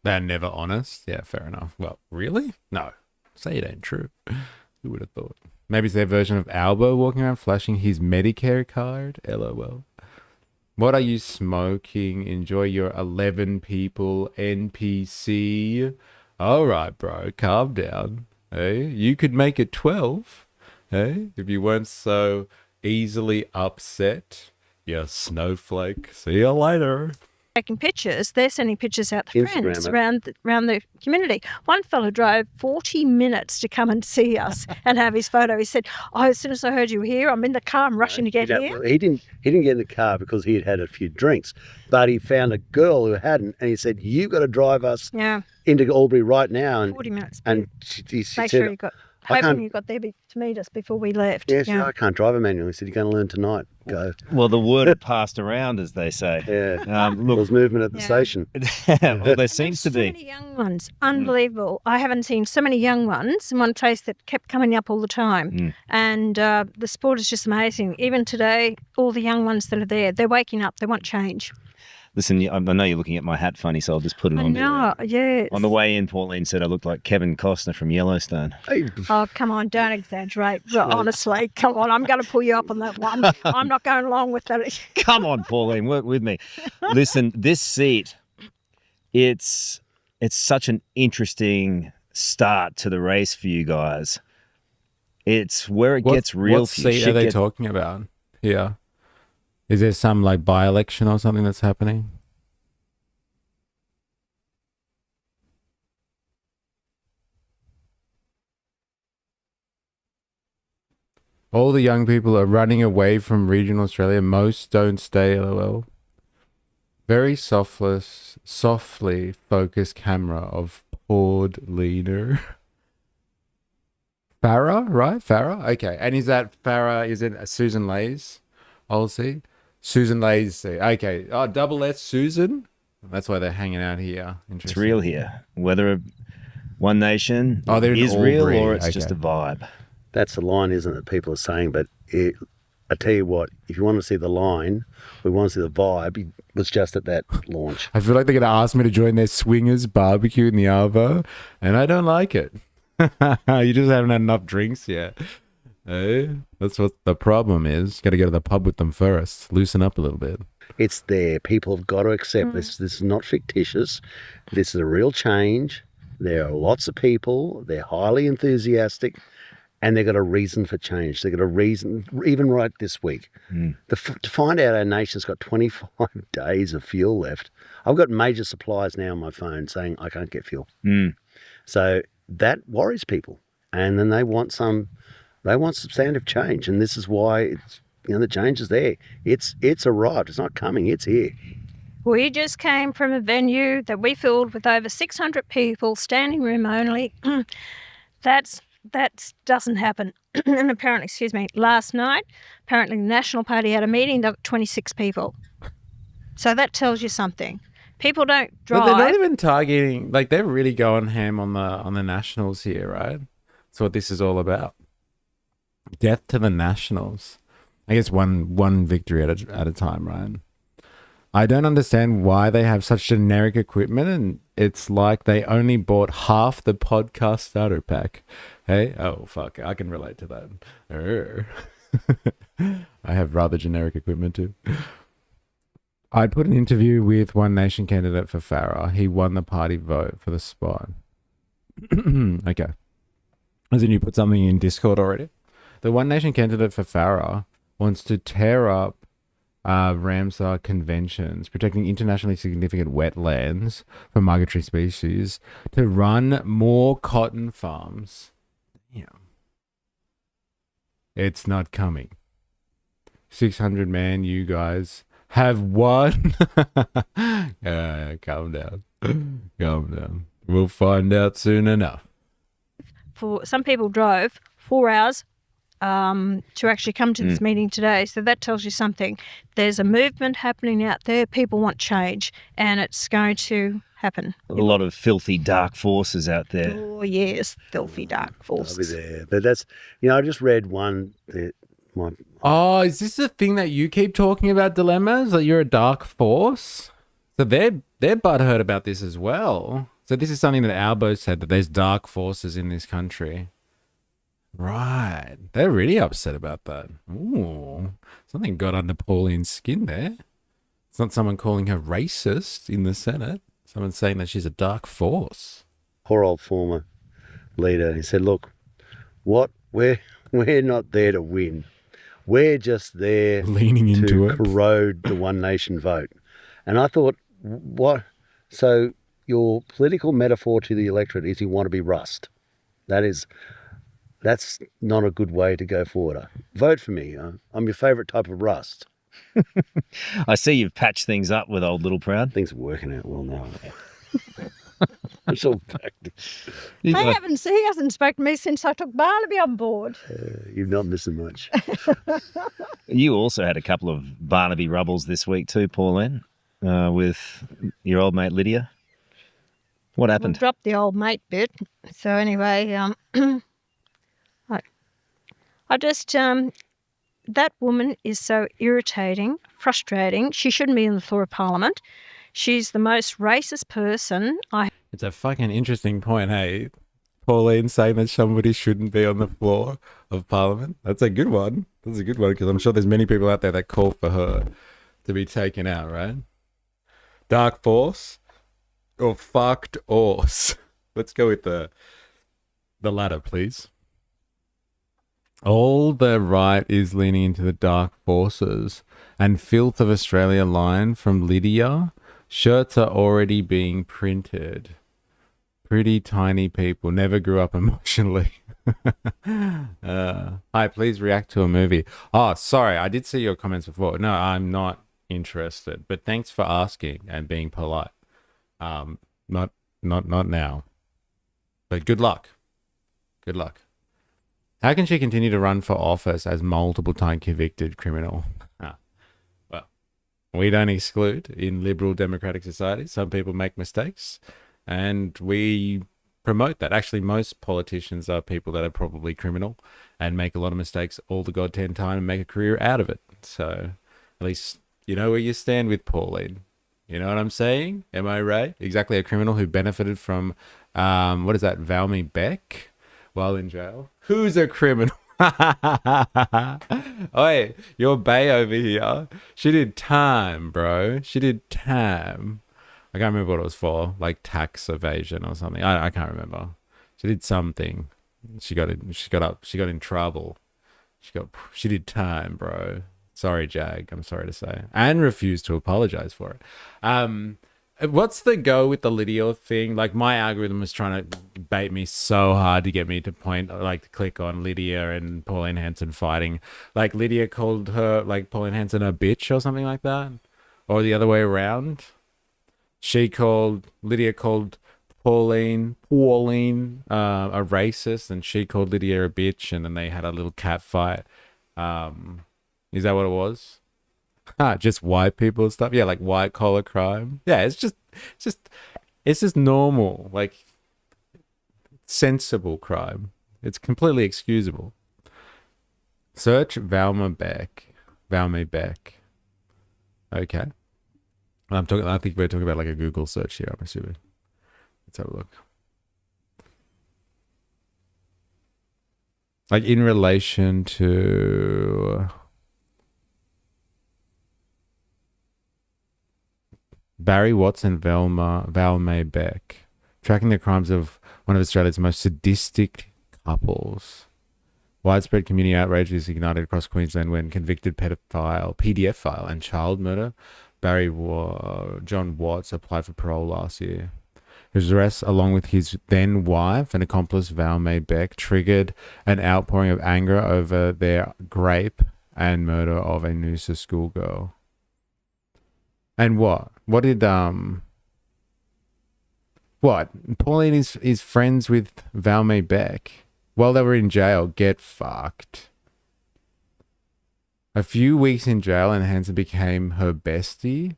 They're never honest. Yeah, fair enough. Well, really? No. Say it ain't true. Who would have thought? Maybe it's their version of Albo walking around flashing his Medicare card. LOL. What are you smoking? Enjoy your 11 people NPC. All right, bro. Calm down. Hey, you could make it 12. Hey, if you weren't so easily upset. You snowflake. See you later. Taking pictures, they're sending pictures out to Instagram friends it. around the community. One fellow drove 40 minutes to come and see us and have his photo. He said, as soon as I heard you were here, I'm in the car, I'm rushing to get here. Well, he didn't get in the car because he had had a few drinks, but he found a girl who hadn't, and he said, "You got to drive us into Albury right now." And 40 minutes. And she Make said, sure you got, I hoping can't- you got there to meet us before we left. "Yes, I can't drive a manual." He said, "You're going to learn tonight." Go. Well, the word had passed around, as they say. Yeah. There Look, was movement at the station. well, there seems to So be. many young ones, unbelievable. I haven't seen so many young ones in one place that kept coming up all the time. And the sport is just amazing. Even today, all the young ones that are there, they're waking up. They want change. Listen, I know you're looking at my hat funny, so I'll just put it I on. know, yes. On the way in, Pauline said I looked like Kevin Costner from Yellowstone. Hey, Oh, come on, don't exaggerate. Well, honestly, come on, I'm going to pull you up on that one. I'm not going along with that. Come on, Pauline, work with me. Listen, this seat, it's such an interesting start to the race for you guys. It's where it gets real What for you. seat Shit are they gets- talking about here? Is there some like by-election or something that's happening? All the young people are running away from regional Australia. Most don't stay, lol. Very softly focused camera of poured leader. Farah, right? Farah? Okay. And is that Farah, is it Susan Lay's old seat? Susan Lay's seat. Okay. Oh, double S Susan? That's why they're hanging out here. It's Interesting. real here. Whether One Nation Oh, they're in is real Albury. or it's Okay. just a vibe. that's the line, isn't it? People are saying, but I tell you what, if you want to see the line, we want to see the vibe. It was just at that launch. I feel like they're going to ask me to join their swingers barbecue in the Arvo, and I don't like it. You just haven't had enough drinks yet. Eh? That's what the problem is. Got to go to the pub with them first. Loosen up a little bit. It's there. People have got to accept this. This is not fictitious. This is a real change. There are lots of people. They're highly enthusiastic, and they've got a reason for change. They've got a reason, even right this week. To find out our nation's got 25 days of fuel left. I've got major suppliers now on my phone saying I can't get fuel. So that worries people, and then they want substantive change, and this is why it's, the change is there. It's arrived. It's not coming. It's here. We just came from a venue that we filled with over 600 people, standing room only. That doesn't happen. And apparently, last night, apparently the National Party had a meeting, they got 26 people. So that tells you something. People don't drive. But they're not even targeting, like they're really going ham on the Nationals here, right? That's what this is all about. Death to the Nationals. I guess one victory at a time, right? I don't understand why they have such generic equipment, and it's like they only bought half the podcast starter pack. Hey, oh fuck, I can relate to that. I have rather generic equipment too. I'd put an interview with One Nation candidate for Farah. He won the party vote for the spot. Okay. As in you put something in Discord already? The One Nation candidate for Farah wants to tear up Ramsar conventions, protecting internationally significant wetlands for migratory species, to run more cotton farms. Yeah. It's not coming. 600 man, you guys have won. Calm down. Calm down. We'll find out soon enough. For some people drove 4 hours to actually come to this meeting today. So that tells you something. There's a movement happening out there. People want change, and it's going to happen. A lot of filthy dark forces out there. Oh, yes, filthy dark forces. I'll be there. But that's, I just read one that Oh, is this the thing that you keep talking about, dilemmas? That you're a dark force? So they're butthurt about this as well. So this is something that Albo said, that there's dark forces in this country. Right. They're really upset about that. Ooh. Something got under Pauline's skin there. It's not someone calling her racist in the Senate. Someone saying that she's a dark force. poor old former leader, he said, look, we're not there to win. We're just there leaning into to corrode the One Nation vote. And I thought, what? So your political metaphor to the electorate is you want to be rust. That's not a good way to go forward. Vote for me. I'm your favourite type of rust. I see you've patched things up with old Little Proud. Things are working out well now. It's all back. He hasn't spoken to me since I took Barnaby on board. You're not missing much. You also had a couple of Barnaby rubbles this week too, Pauline, with your old mate Lydia. What happened? We'll drop the old mate bit. So anyway, I just that woman is so irritating, frustrating. She shouldn't be in the floor of Parliament. She's the most racist person It's a fucking interesting point, hey? Pauline saying that somebody shouldn't be on the floor of Parliament. That's a good one. That's a good one, because I'm sure there's many people out there that call for her to be taken out, right? Dark force or fucked horse? Let's go with the latter, please. All the right is leaning into the dark forces and filth of Australia line from Lydia. Shirts are already being printed. Pretty tiny people. Never grew up emotionally. Hi, please react to a movie. Oh, sorry. I did see your comments before. No, I'm not interested. But thanks for asking and being polite. Not now. But good luck. Good luck. How can she continue to run for office as multiple time convicted criminal? Well, we don't exclude in liberal democratic society. Some people make mistakes and we promote that. Actually, most politicians are people that are probably criminal and make a lot of mistakes all the goddamn time and make a career out of it. So at least you know where you stand with Pauline. You know what I'm saying? Am I right? Exactly, a criminal who benefited from, what is that, Valmy Beck while in jail? Who's a criminal? Oi, your bae over here. She did time, bro. She did time. I can't remember what it was for, like tax evasion or something. I can't remember. She did something. She got in trouble. She did time, bro. Sorry, Jag. I'm sorry to say. And refused to apologize for it. What's the go with the Lydia thing? Like, my algorithm was trying to bait me so hard to get me to click on Lydia and Pauline Hanson fighting. Like, Lydia called her, like, Pauline Hanson a bitch or something like that. Or the other way around. Lydia called Pauline a racist, and she called Lydia a bitch, and then they had a little cat fight. Is that what it was? Just white people stuff. Yeah, like white collar crime. Yeah, it's just normal, like sensible crime. It's completely excusable. Search Valmy Beck. Okay. I think we're talking about like a Google search here, I'm assuming. Let's have a look. Like in relation to Barry Watts and Val May Beck, tracking the crimes of one of Australia's most sadistic couples. Widespread community outrage is ignited across Queensland when convicted pedophile, PDF file, and child murder John Watts applied for parole last year. His arrest, along with his then wife and accomplice Val May Beck, triggered an outpouring of anger over their rape and murder of a Noosa schoolgirl. And what? What did Pauline is friends with Val May Beck while they were in jail. Get fucked. A few weeks in jail and Hanson became her bestie.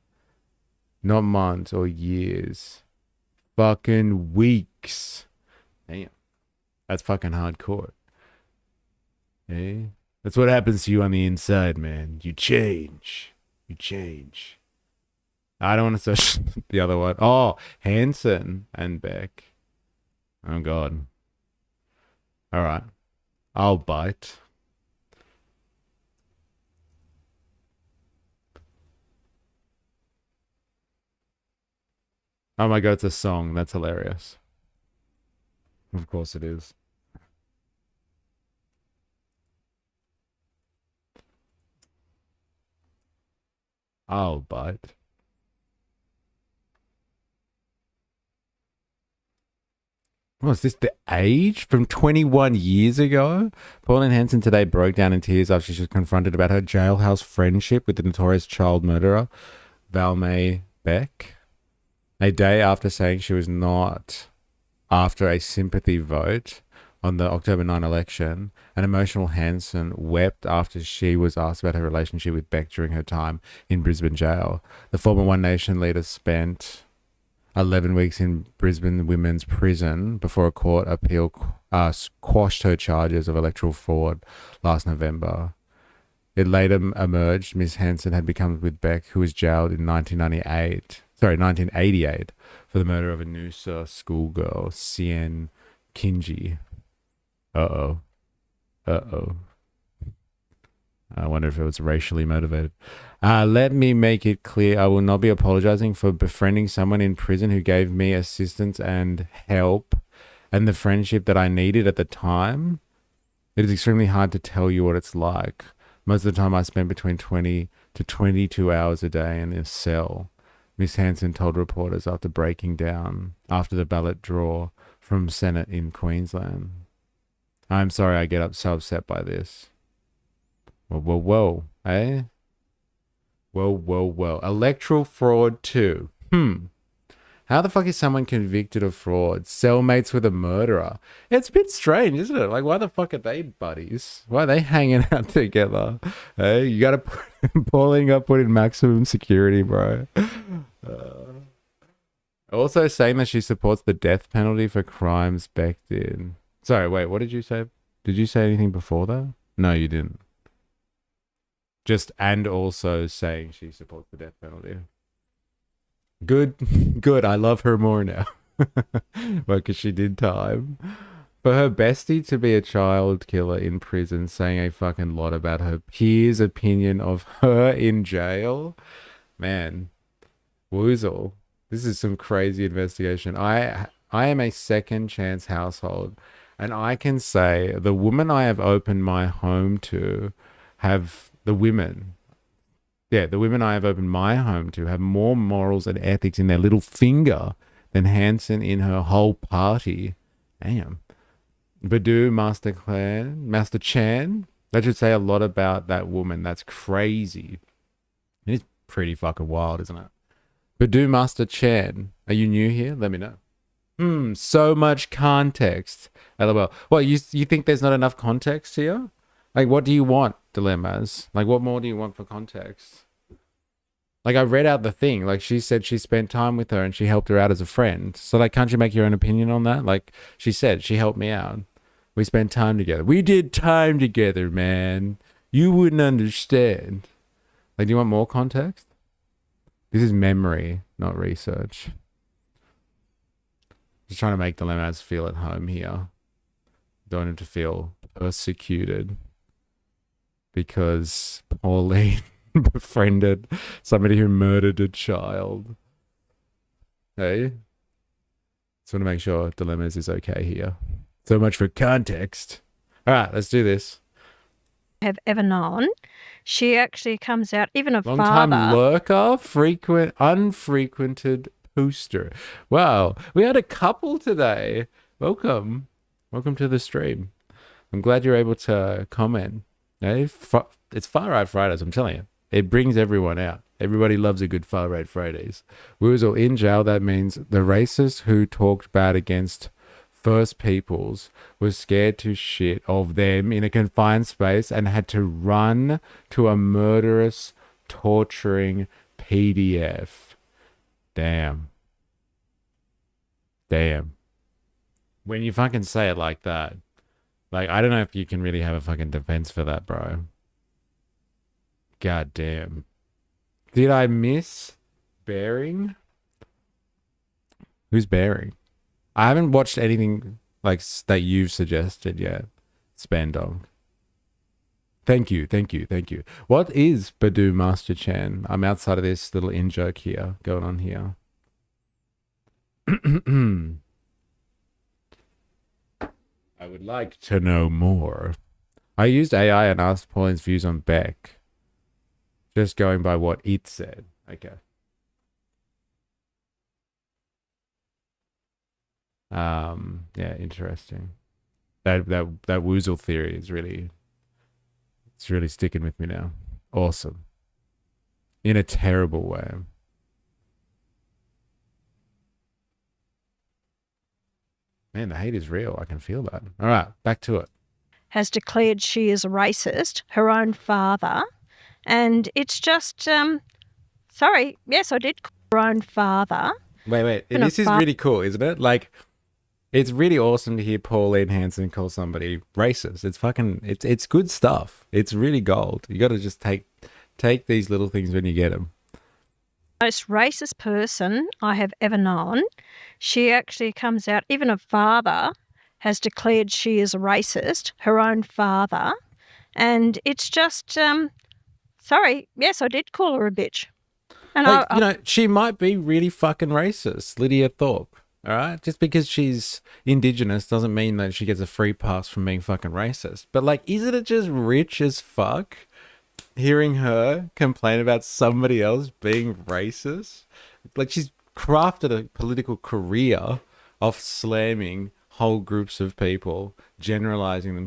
Not months or years. Fucking weeks. Damn. That's fucking hardcore. Eh? That's what happens to you on the inside, man. You change. You change. I don't want to search the other one. Oh, Hanson and Beck. Oh, God. All right. I'll bite. Oh my God, it's a song. That's hilarious. Of course it is. I'll bite. Was this the age from 21 years ago? Pauline Hanson today broke down in tears after she was confronted about her jailhouse friendship with the notorious child murderer, Val May Beck. A day after saying she was not after a sympathy vote on the October 9 election, an emotional Hanson wept after she was asked about her relationship with Beck during her time in Brisbane jail. The former One Nation leader spent 11 weeks in Brisbane women's prison before a court appeal quashed her charges of electoral fraud last November. It later emerged Miss Hanson had become with Beck, who was jailed in 1988 for the murder of a Noosa schoolgirl, Sien Kinji. Uh-oh. I wonder if it was racially motivated. Let me make it clear, I will not be apologizing for befriending someone in prison who gave me assistance and help and the friendship that I needed at the time. It is extremely hard to tell you what it's like. Most of the time I spent between 20 to 22 hours a day in a cell, Miss Hanson told reporters after breaking down after the ballot draw from Senate in Queensland. I'm sorry I get so upset by this. Whoa, eh? Whoa. Electoral fraud too. How the fuck is someone convicted of fraud? Cellmates with a murderer. It's a bit strange, isn't it? Like, why the fuck are they buddies? Why are they hanging out together? Hey, you gotta Pauline got put in maximum security, bro. Also saying that she supports the death penalty for crimes Beck did. Sorry, wait, what did you say? Did you say anything before that? No, you didn't. Just, and also saying she supports the death penalty. Good. I love her more now. Because she did time. For her bestie to be a child killer in prison, saying a fucking lot about her peers' opinion of her in jail. Man, woozle. This is some crazy investigation. I am a second chance household. And I can say the woman I have opened my home to the women I have opened my home to have more morals and ethics in their little finger than Hanson in her whole party. Damn. Badu, Master Chan, that should say a lot about that woman. That's crazy. It is pretty fucking wild, isn't it? Badu, Master Chan, are you new here? Let me know. So much context. LOL. Well, you think there's not enough context here? Like, what do you want, Dilemmas? Like, what more do you want for context? Like, I read out the thing. Like, she said she spent time with her and she helped her out as a friend. So, like, can't you make your own opinion on that? Like, she said she helped me out. We spent time together. We did time together, man. You wouldn't understand. Like, do you want more context? This is memory, not research. Just trying to make Dilemmas feel at home here. Don't want him to feel persecuted because Pauline befriended somebody who murdered a child. Hey? Just want to make sure Dilemmas is okay here. So much for context. All right, let's do this. Have ever known. She actually comes out, even a Long time father. lurker, unfrequented poster. Wow, we had a couple today. Welcome. Welcome to the stream. I'm glad you're able to comment. It's Far Right Fridays, I'm telling you. It brings everyone out. Everybody loves a good Far Right Fridays. Woozle, in jail, that means the racist who talked bad against First Peoples was scared to shit of them in a confined space and had to run to a murderous, torturing PDF. Damn. Damn. When you fucking say it like that, like, I don't know if you can really have a fucking defense for that, bro. God damn. Did I miss Bearing? Who's Bearing? I haven't watched anything like that you've suggested yet. Spandong. Thank you. What is Badu Master Chan? I'm outside of this little in-joke here, going on here. I would like to know more. I used AI and asked Pauline's views on Beck. Just going by what it said. Okay. Yeah, interesting. That woozle theory is really, it's really sticking with me now. Awesome. In a terrible way. Man, the hate is real. I can feel that. All right, back to it. Has declared she is a racist, her own father, and it's just, sorry, yes, I did call her own father. Wait. This is really cool, isn't it? Like, it's really awesome to hear Pauline Hanson call somebody racist. It's fucking, it's good stuff. It's really gold. You got to just take these little things when you get them. Most racist person I have ever known. She actually comes out, even her father has declared she is a racist, her own father, and it's just, sorry, yes, I did call her a bitch. And like, she might be really fucking racist, Lydia Thorpe. All right, just because she's indigenous doesn't mean that she gets a free pass from being fucking racist. But like, isn't it just rich as fuck hearing her complain about somebody else being racist? Like, she's crafted a political career off slamming whole groups of people, generalizing them,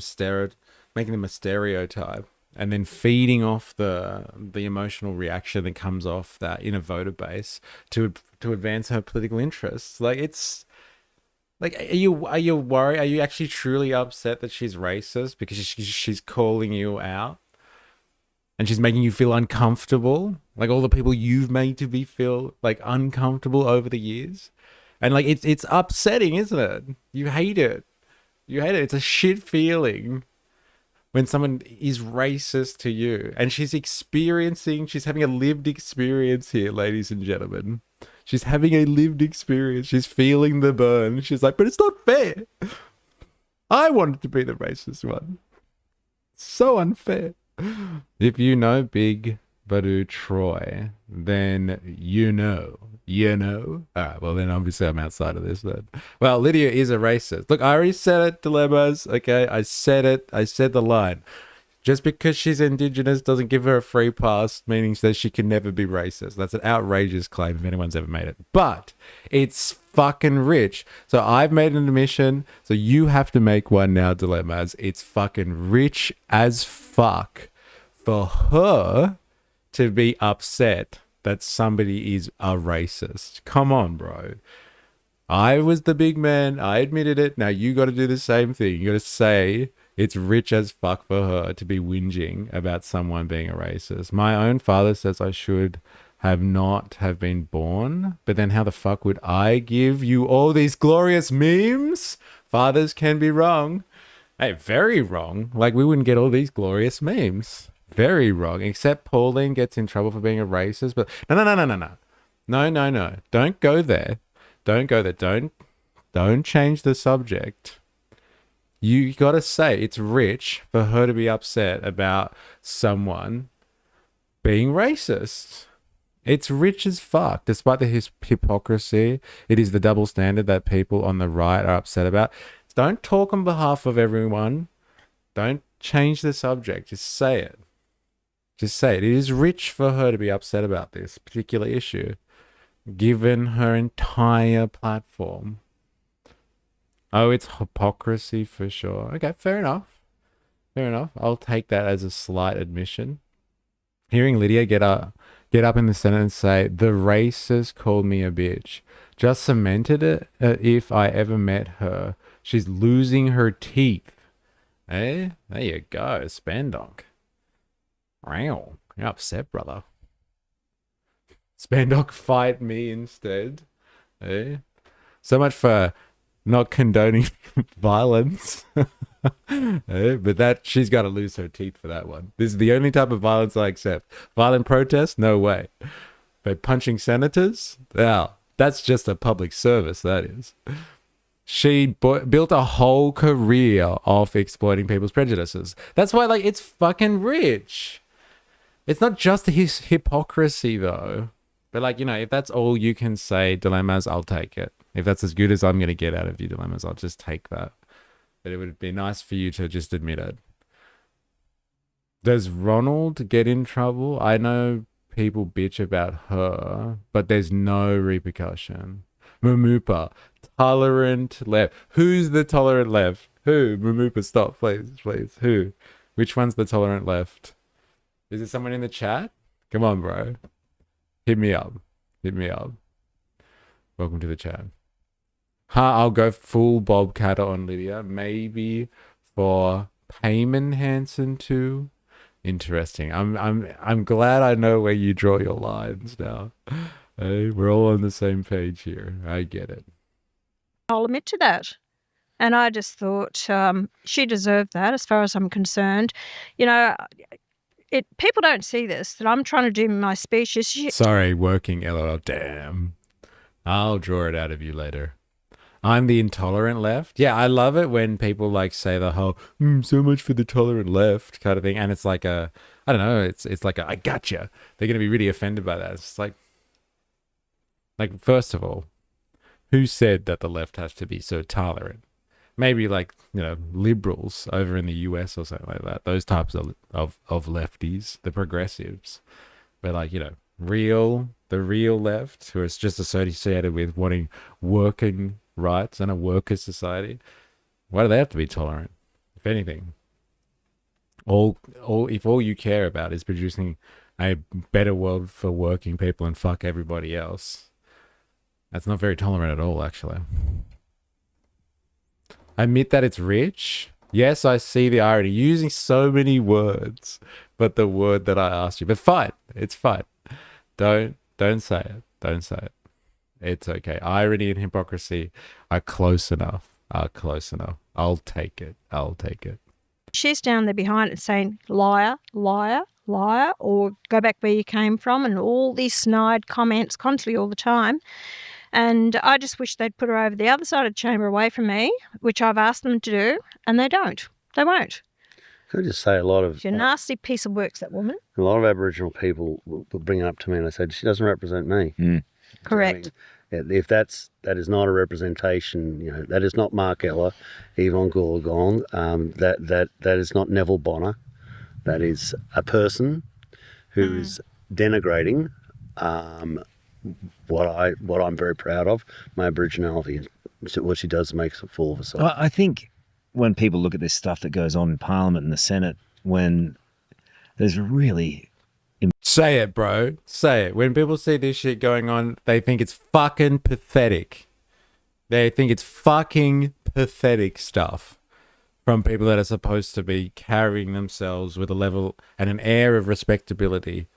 making them a stereotype, and then feeding off the emotional reaction that comes off that in a voter base to advance her political interests. Like, it's like, are you worried? Are you actually truly upset that she's racist because she's calling you out and she's making you feel uncomfortable? Like, all the people you've made to be feel like uncomfortable over the years, and like, it's upsetting, isn't it? You hate it. It's a shit feeling when someone is racist to you, and she's having a lived experience here, ladies and gentlemen. She's having a lived experience. She's feeling the burn. She's like, but it's not fair. I wanted to be the racist one. So unfair. If you know Big Badu Troy, then you know. All right, well, then obviously I'm outside of this then. Well, Lydia is a racist. Look, I already said it, Dilemmas. Okay, I said it. I said the line. Just because she's indigenous doesn't give her a free pass, meaning that she can never be racist. That's an outrageous claim if anyone's ever made it. But it's fucking rich. So I've made an admission, so you have to make one now, Dilemmas. It's fucking rich as fuck for her to be upset that somebody is a racist. Come on, bro. I was the big man. I admitted it. Now you got to do the same thing. You got to say it's rich as fuck for her to be whinging about someone being a racist. My own father says I should not have been born, but then how the fuck would I give you all these glorious memes? Fathers can be wrong. Hey, very wrong. Like, we wouldn't get all these glorious memes. Very wrong. Except Pauline gets in trouble for being a racist. But no. Don't go there. Don't change the subject. You got to say it's rich for her to be upset about someone being racist. It's rich as fuck. Despite the hypocrisy, it is the double standard that people on the right are upset about. Don't talk on behalf of everyone. Don't change the subject. Just say it. Just say it. It is rich for her to be upset about this particular issue, given her entire platform. Oh, it's hypocrisy for sure. Okay, fair enough. Fair enough. I'll take that as a slight admission. Hearing Lydia get up in the Senate and say, the racist called me a bitch, just cemented it. If I ever met her, she's losing her teeth. Eh? There you go, Spandonk. Wow, you're upset, brother. Spandonk, fight me instead. Eh? So much for not condoning violence. But that she's got to lose her teeth for that one. This is the only type of violence I accept. Violent protest? No way. But punching senators? Well, that's just a public service, that is. She built a whole career off exploiting people's prejudices. That's why, like, it's fucking rich. It's not just his hypocrisy, though. But, like, you know, if that's all you can say, dilemmas, I'll take it. If that's as good as I'm going to get out of you, dilemmas, I'll just take that. But it would be nice for you to just admit it. Does Ronald get in trouble? I know people bitch about her, but there's no repercussion. Mumupa, tolerant left. Who's the tolerant left? Who? Mumupa, stop, please, please. Who? Which one's the tolerant left? Is it someone in the chat? Come on, bro. Hit me up. Hit me up. Welcome to the chat. I'll go full Bob Catter on Lydia. Maybe for Payman Hanson too. Interesting. I'm glad I know where you draw your lines now. Hey, we're all on the same page here. I get it. I'll admit to that. And I just thought she deserved that, as far as I'm concerned. You know, people don't see this, that I'm trying to do my speech. Sorry, working LOL. Damn. I'll draw it out of you later. I'm the intolerant left. Yeah, I love it when people like say the whole so much for the tolerant left kind of thing, and it's like I don't know, it's like I gotcha. They're gonna be really offended by that. It's like first of all, who said that the left has to be so tolerant? Maybe like, you know, liberals over in the US or something like that. Those types of lefties, the progressives, but like, you know, the real left, who is just associated with wanting working rights and a worker society. Why do they have to be tolerant? If anything, if all you care about is producing a better world for working people and fuck everybody else, that's not very tolerant at all, actually. I admit that it's rich. Yes, I see the irony. Using so many words, but the word that I asked you. But fine, it's fine. Don't say it. Don't say it. It's okay. Irony and hypocrisy are close enough. I'll take it. She's down there behind it saying, liar, liar, liar, or go back where you came from, and all these snide comments constantly all the time. And I just wish they'd put her over the other side of the chamber away from me, which I've asked them to do, and they don't. They won't. Can I just say a lot of... She's a nasty piece of work, that woman. A lot of Aboriginal people will bring it up to me and they say, she doesn't represent me. Mm. Correct. I mean, if that is not a representation, you know, that is not Mark Ella, Yvonne Goolagong, that is not Neville Bonner. That is a person who's denigrating what I'm very proud of, my Aboriginality. What she does makes a fool of herself. Well, I think when people look at this stuff that goes on in Parliament and the Senate, when there's really... Say it, bro. Say it. When people see this shit going on, they think it's fucking pathetic. They think it's fucking pathetic stuff from people that are supposed to be carrying themselves with a level and an air of respectability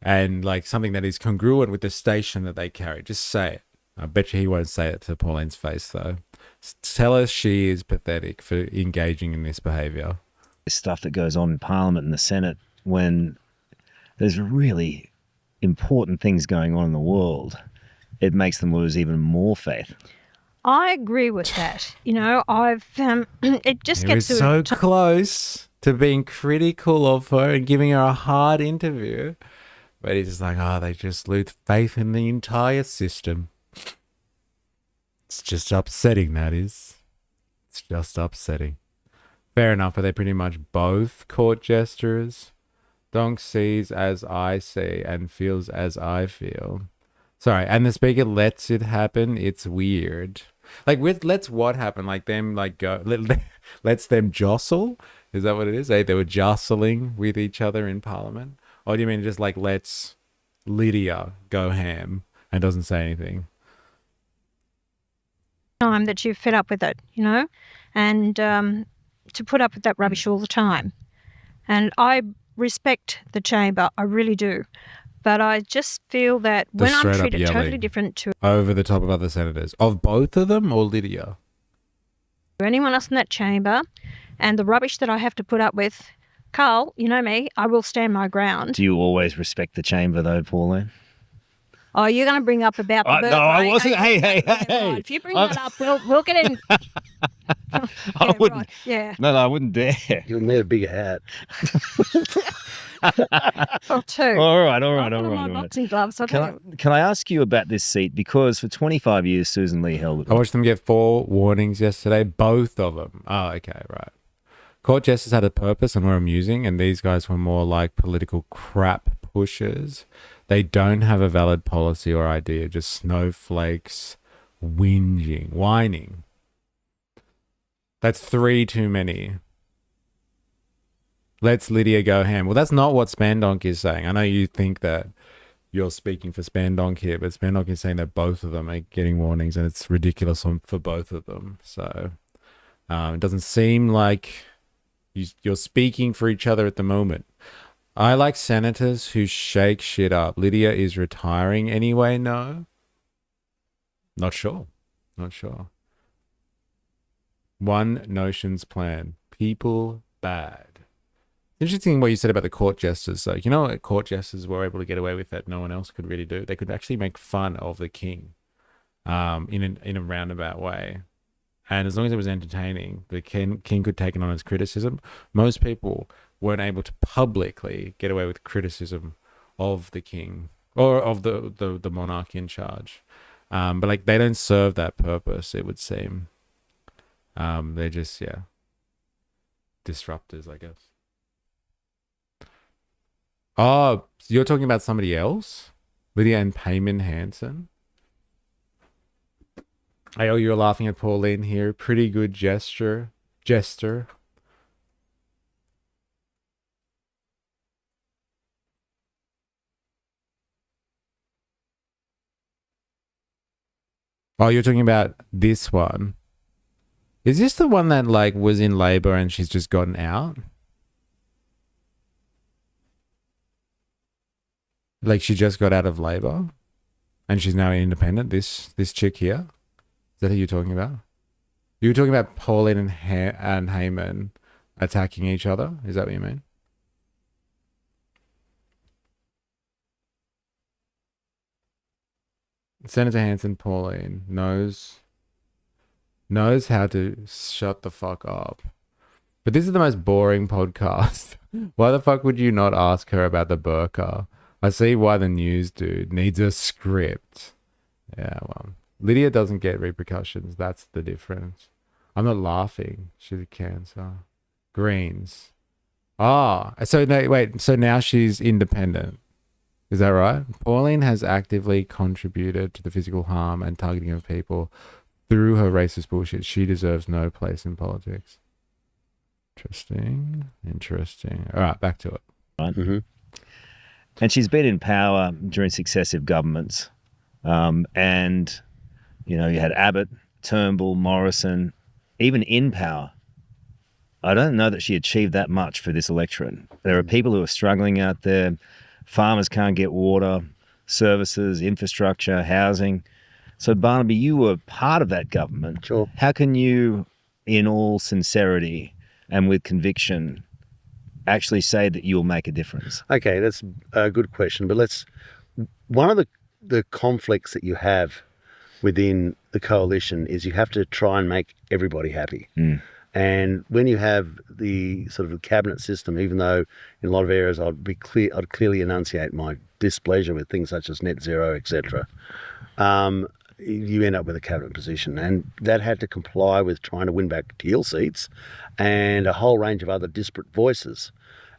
and like something that is congruent with the station that they carry. Just say it. I bet you he won't say it to Pauline's face, though. Tell us she is pathetic for engaging in this behaviour. This stuff that goes on in Parliament and the Senate, when there's really important things going on in the world, it makes them lose even more faith. I agree with that. You know, it just He was gets to so close to being critical of her and giving her a hard interview, But he's just like, oh, they just lose faith in the entire system. It's just upsetting, that is. It's just upsetting. Fair enough, but they're pretty much both court jesters. Donk sees as I see and feels as I feel. Sorry, and the speaker lets it happen. It's weird. Like, lets what happen? Like them, like go, lets them jostle? Is that what it is? They were jostling with each other in Parliament? Or do you mean just like lets Lydia go ham and doesn't say anything? Time that you're fed up with it, you know, and to put up with that rubbish all the time. And I respect the chamber, I really do. But I just feel that when I'm treated totally different to over the top of other senators, of both of them or Lydia? Anyone else in that chamber, and the rubbish that I have to put up with, Carl, you know me, I will stand my ground. Do you always respect the chamber though, Pauline? Oh, you're going to bring up about the birth No, I rate. wasn't. Hey. Right. If you bring that up, we'll get in. I wouldn't. Right. Yeah. No, I wouldn't dare. You'll need a bigger hat. Or two. All right. My boxing gloves. Can I ask you about this seat? Because for 25 years, Susan Lee held it. I watched them get 4 warnings yesterday, both of them. Oh, okay, right. Court jesters had a purpose and were amusing, and these guys were more like political crap pushers. They don't have a valid policy or idea, just snowflakes whining. That's 3 too many. Let's Lydia go ham. Well, that's not what Spandonk is saying. I know you think that you're speaking for Spandonk here, but Spandonk is saying that both of them are getting warnings, and it's ridiculous for both of them. So it doesn't seem like you're speaking for each other at the moment. I like senators who shake shit up. Lydia is retiring anyway, no? Not sure. One Notion's plan. People bad. Interesting what you said about the court jesters. So, you know what court jesters were able to get away with that no one else could really do? They could actually make fun of the king in a roundabout way. And as long as it was entertaining, the king could take it on as criticism. Most people weren't able to publicly get away with criticism of the king or of the monarch in charge. But like they don't serve that purpose, it would seem. They're just, disruptors, I guess. Oh, you're talking about somebody else? Lydia and Payman Hanson? Oh, you're laughing at Pauline here. Pretty good jester. Oh, you're talking about this one. Is this the one that like was in labor and she's just gotten out? Like she just got out of labor and she's now independent, this chick here? Is that who you're talking about? You were talking about Pauline and Heyman attacking each other? Is that what you mean? Senator Hanson, Pauline knows how to shut the fuck up. But this is the most boring podcast. Why the fuck would you not ask her about the burqa? I see why the news dude needs a script. Yeah, well, Lydia doesn't get repercussions. That's the difference. I'm not laughing. She's a cancer. Greens. Ah, so no, wait. So now she's independent. Is that right? Pauline has actively contributed to the physical harm and targeting of people through her racist bullshit. She deserves no place in politics. Interesting. All right, back to it. Right. Mm-hmm. And she's been in power during successive governments. And, you know, you had Abbott, Turnbull, Morrison, even in power. I don't know that she achieved that much for this electorate. There are people who are struggling out there. Farmers can't get water, services, infrastructure, housing. So, Barnaby, you were part of that government. Sure. How can you, in all sincerity and with conviction, actually say that you'll make a difference? Okay, that's a good question. But one of the conflicts that you have within the coalition is you have to try and make everybody happy. Mm. And when you have the sort of cabinet system, even though in a lot of areas I'd clearly enunciate my displeasure with things such as net zero, etc., you end up with a cabinet position, and that had to comply with trying to win back Teal seats and a whole range of other disparate voices.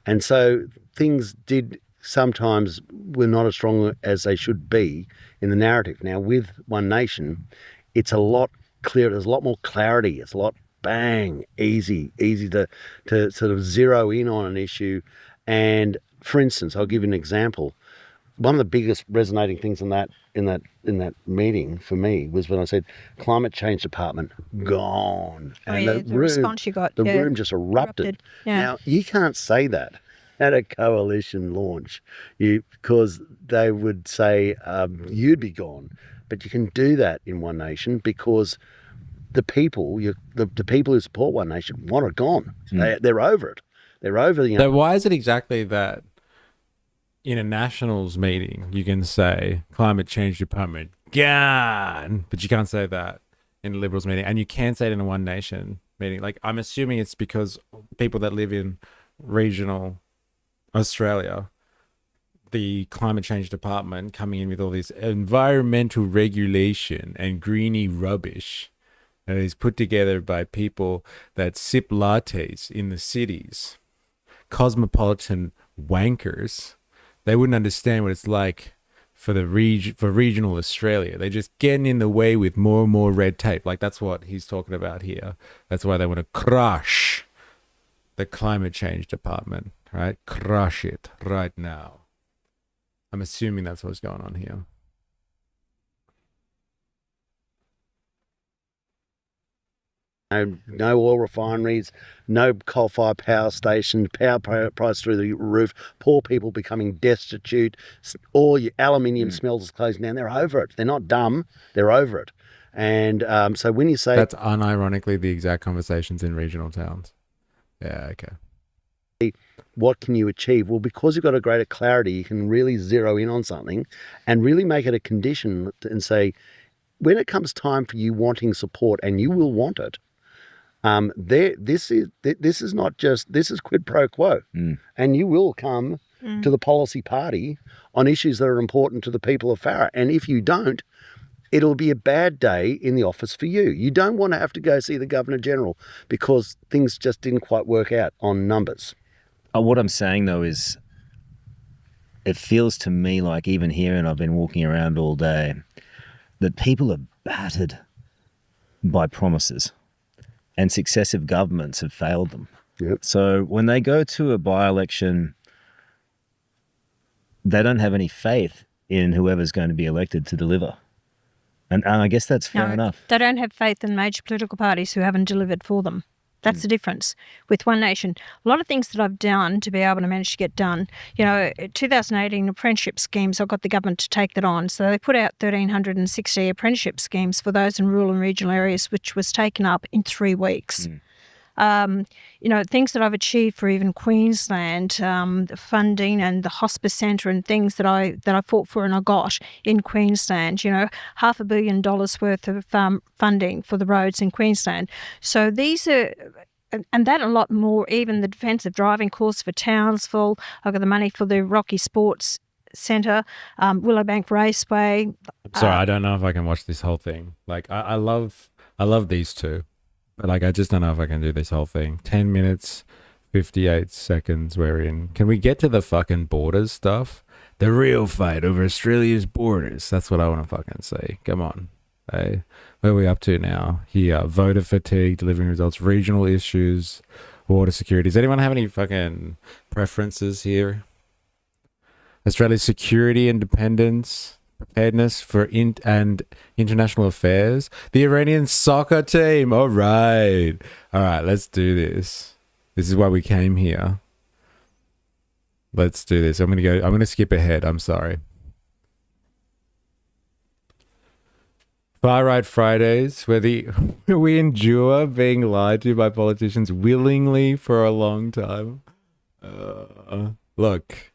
And so things did sometimes were not as strong as they should be in the narrative. Now with One Nation, it's a lot clearer. There's a lot more clarity. It's a lot easy to sort of zero in on an issue. And for instance, I'll give you an example. One of the biggest resonating things in that meeting for me was when I said climate change department gone, and the response you got, the room just erupted. Yeah. Now you can't say that at a coalition launch, because they would say you'd be gone, but you can do that in One Nation because the people, the people who support One Nation want it gone. They're over it. They're over. So why is it exactly that in a Nationals meeting you can say climate change department gone, but you can't say that in a Liberals meeting, and you can say it in a One Nation meeting? Like, I'm assuming it's because people that live in regional Australia, the climate change department coming in with all this environmental regulation and greeny rubbish that is put together by people that sip lattes in the cities, cosmopolitan wankers. They wouldn't understand what it's like for regional Australia. They're just getting in the way with more and more red tape. Like, that's what he's talking about here. That's why they want to crush the climate change department, right? Crush it right now. I'm assuming that's what's going on here. No oil refineries, no coal-fired power stations, power price through the roof, poor people becoming destitute, all your aluminium smelters closing down. They're over it. They're not dumb. They're over it. And so when you say... That's unironically the exact conversations in regional towns. Yeah, okay. What can you achieve? Well, because you've got a greater clarity, you can really zero in on something and really make it a condition and say, when it comes time for you wanting support, and you will want it, this is not just, this is quid pro quo, and you will come to the policy party on issues that are important to the people of Farah. And if you don't, it'll be a bad day in the office for you. You don't want to have to go see the Governor General because things just didn't quite work out on numbers. What I'm saying though is, it feels to me like, even here, and I've been walking around all day, that people are battered by promises. And successive governments have failed them. Yep. So when they go to a by-election, they don't have any faith in whoever's going to be elected to deliver. And I guess that's fair enough. They don't have faith in major political parties who haven't delivered for them. That's the difference with One Nation. A lot of things that I've done to be able to manage to get done, 2018 apprenticeship schemes, I got the government to take that on. So they put out 1,360 apprenticeship schemes for those in rural and regional areas, which was taken up in 3 weeks. Things that I've achieved for even Queensland, the funding and the hospice centre and things that I fought for and I got in Queensland, $500 million worth of funding for the roads in Queensland. So these are, and that a lot more, even the defensive driving course for Townsville. I got the money for the Rocky Sports Centre, Willowbank Raceway. Sorry, I don't know if I can watch this whole thing. Like, I love these two. Like, I just don't know if I can do this whole thing. 10 minutes, 58 seconds we're in. Can we get to the fucking borders stuff? The real fight over Australia's borders. That's what I want to fucking see. Come on. Hey, where are we up to now? Here, voter fatigue, delivering results, regional issues, water security. Does anyone have any fucking preferences here? Australia's security, independence, preparedness for and international affairs. The Iranian soccer team. All right, let's do this. This is why we came here. Let's do this. I'm gonna skip ahead. I'm sorry. Far right Fridays, where we endure being lied to by politicians willingly for a long time. Look.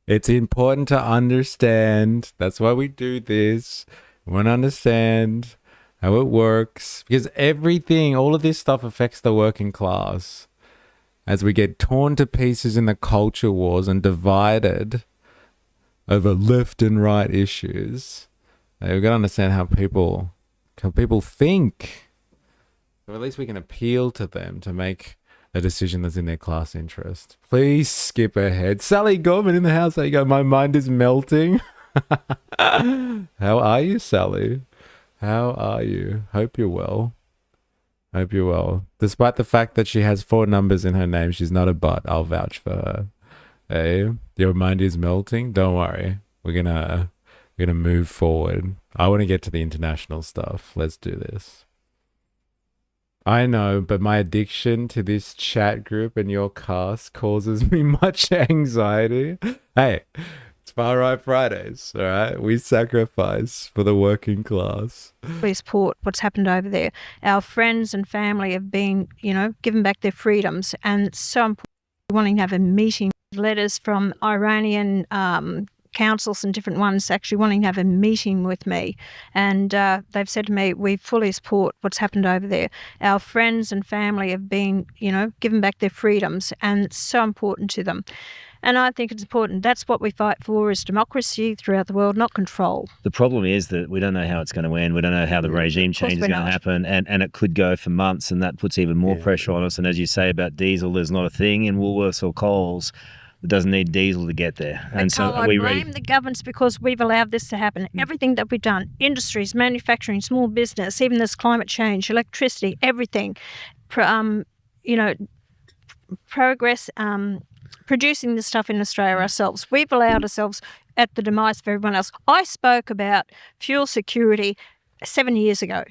It's important to understand. That's why we do this. We want to understand how it works. Because all of this stuff affects the working class. As we get torn to pieces in the culture wars and divided, over left and right issues. We've got to understand how people think. So at least we can appeal to them to make a decision that's in their class interest. Please skip ahead. Sally Gorman in the house. There you go. My mind is melting. How are you, Sally? How are you? Hope you're well. Hope you're well. Despite the fact that she has 4 numbers in her name, she's not a butt. I'll vouch for her. Hey, your mind is melting? Don't worry. We're gonna move forward. I want to get to the international stuff. Let's do this. I know, but my addiction to this chat group and your cast causes me much anxiety. Hey, it's Far Right Fridays, all right? We sacrifice for the working class. We support what's happened over there. Our friends and family have been, given back their freedoms, and it's so important. Wanting to have a meeting. Letters from Iranian councils and different ones actually wanting to have a meeting with me, and they've said to me, we fully support what's happened over there. Our friends and family have been, given back their freedoms, and it's so important to them. And I think it's important. That's what we fight for, is democracy throughout the world, not control. The problem is that we don't know how it's going to end. We don't know how the regime change is going to happen, and it could go for months, and that puts even more pressure on us. And as you say about diesel, there's not a thing in Woolworths or Coles that doesn't need diesel to get there. And so I blame the governments because we've allowed this to happen. Everything that we've done, industries, manufacturing, small business, even this climate change, electricity, everything, progress, producing this stuff in Australia ourselves. We've allowed ourselves at the demise of everyone else. I spoke about fuel security 7 years ago.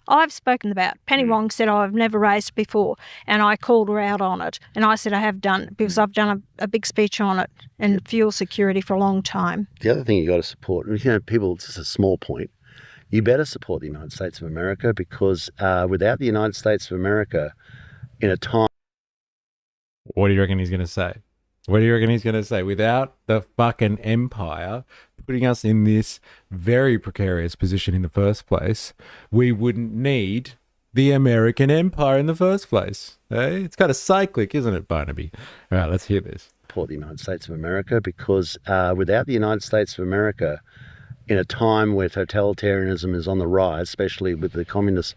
I've spoken about. Penny Wong said, I've never raised it before, and I called her out on it. And I said I have done, because I've done a big speech on it and fuel security for a long time. The other thing you got to support, people, it's just a small point, you better support the United States of America, because without the United States of America, in a time... What do you reckon he's going to say? What do you reckon he's going to say? Without the fucking empire putting us in this very precarious position in the first place, we wouldn't need the American empire in the first place. Hey? It's kind of cyclic, isn't it, Barnaby? All right, let's hear this. Support the United States of America, because without the United States of America, in a time where totalitarianism is on the rise, especially with the Chinese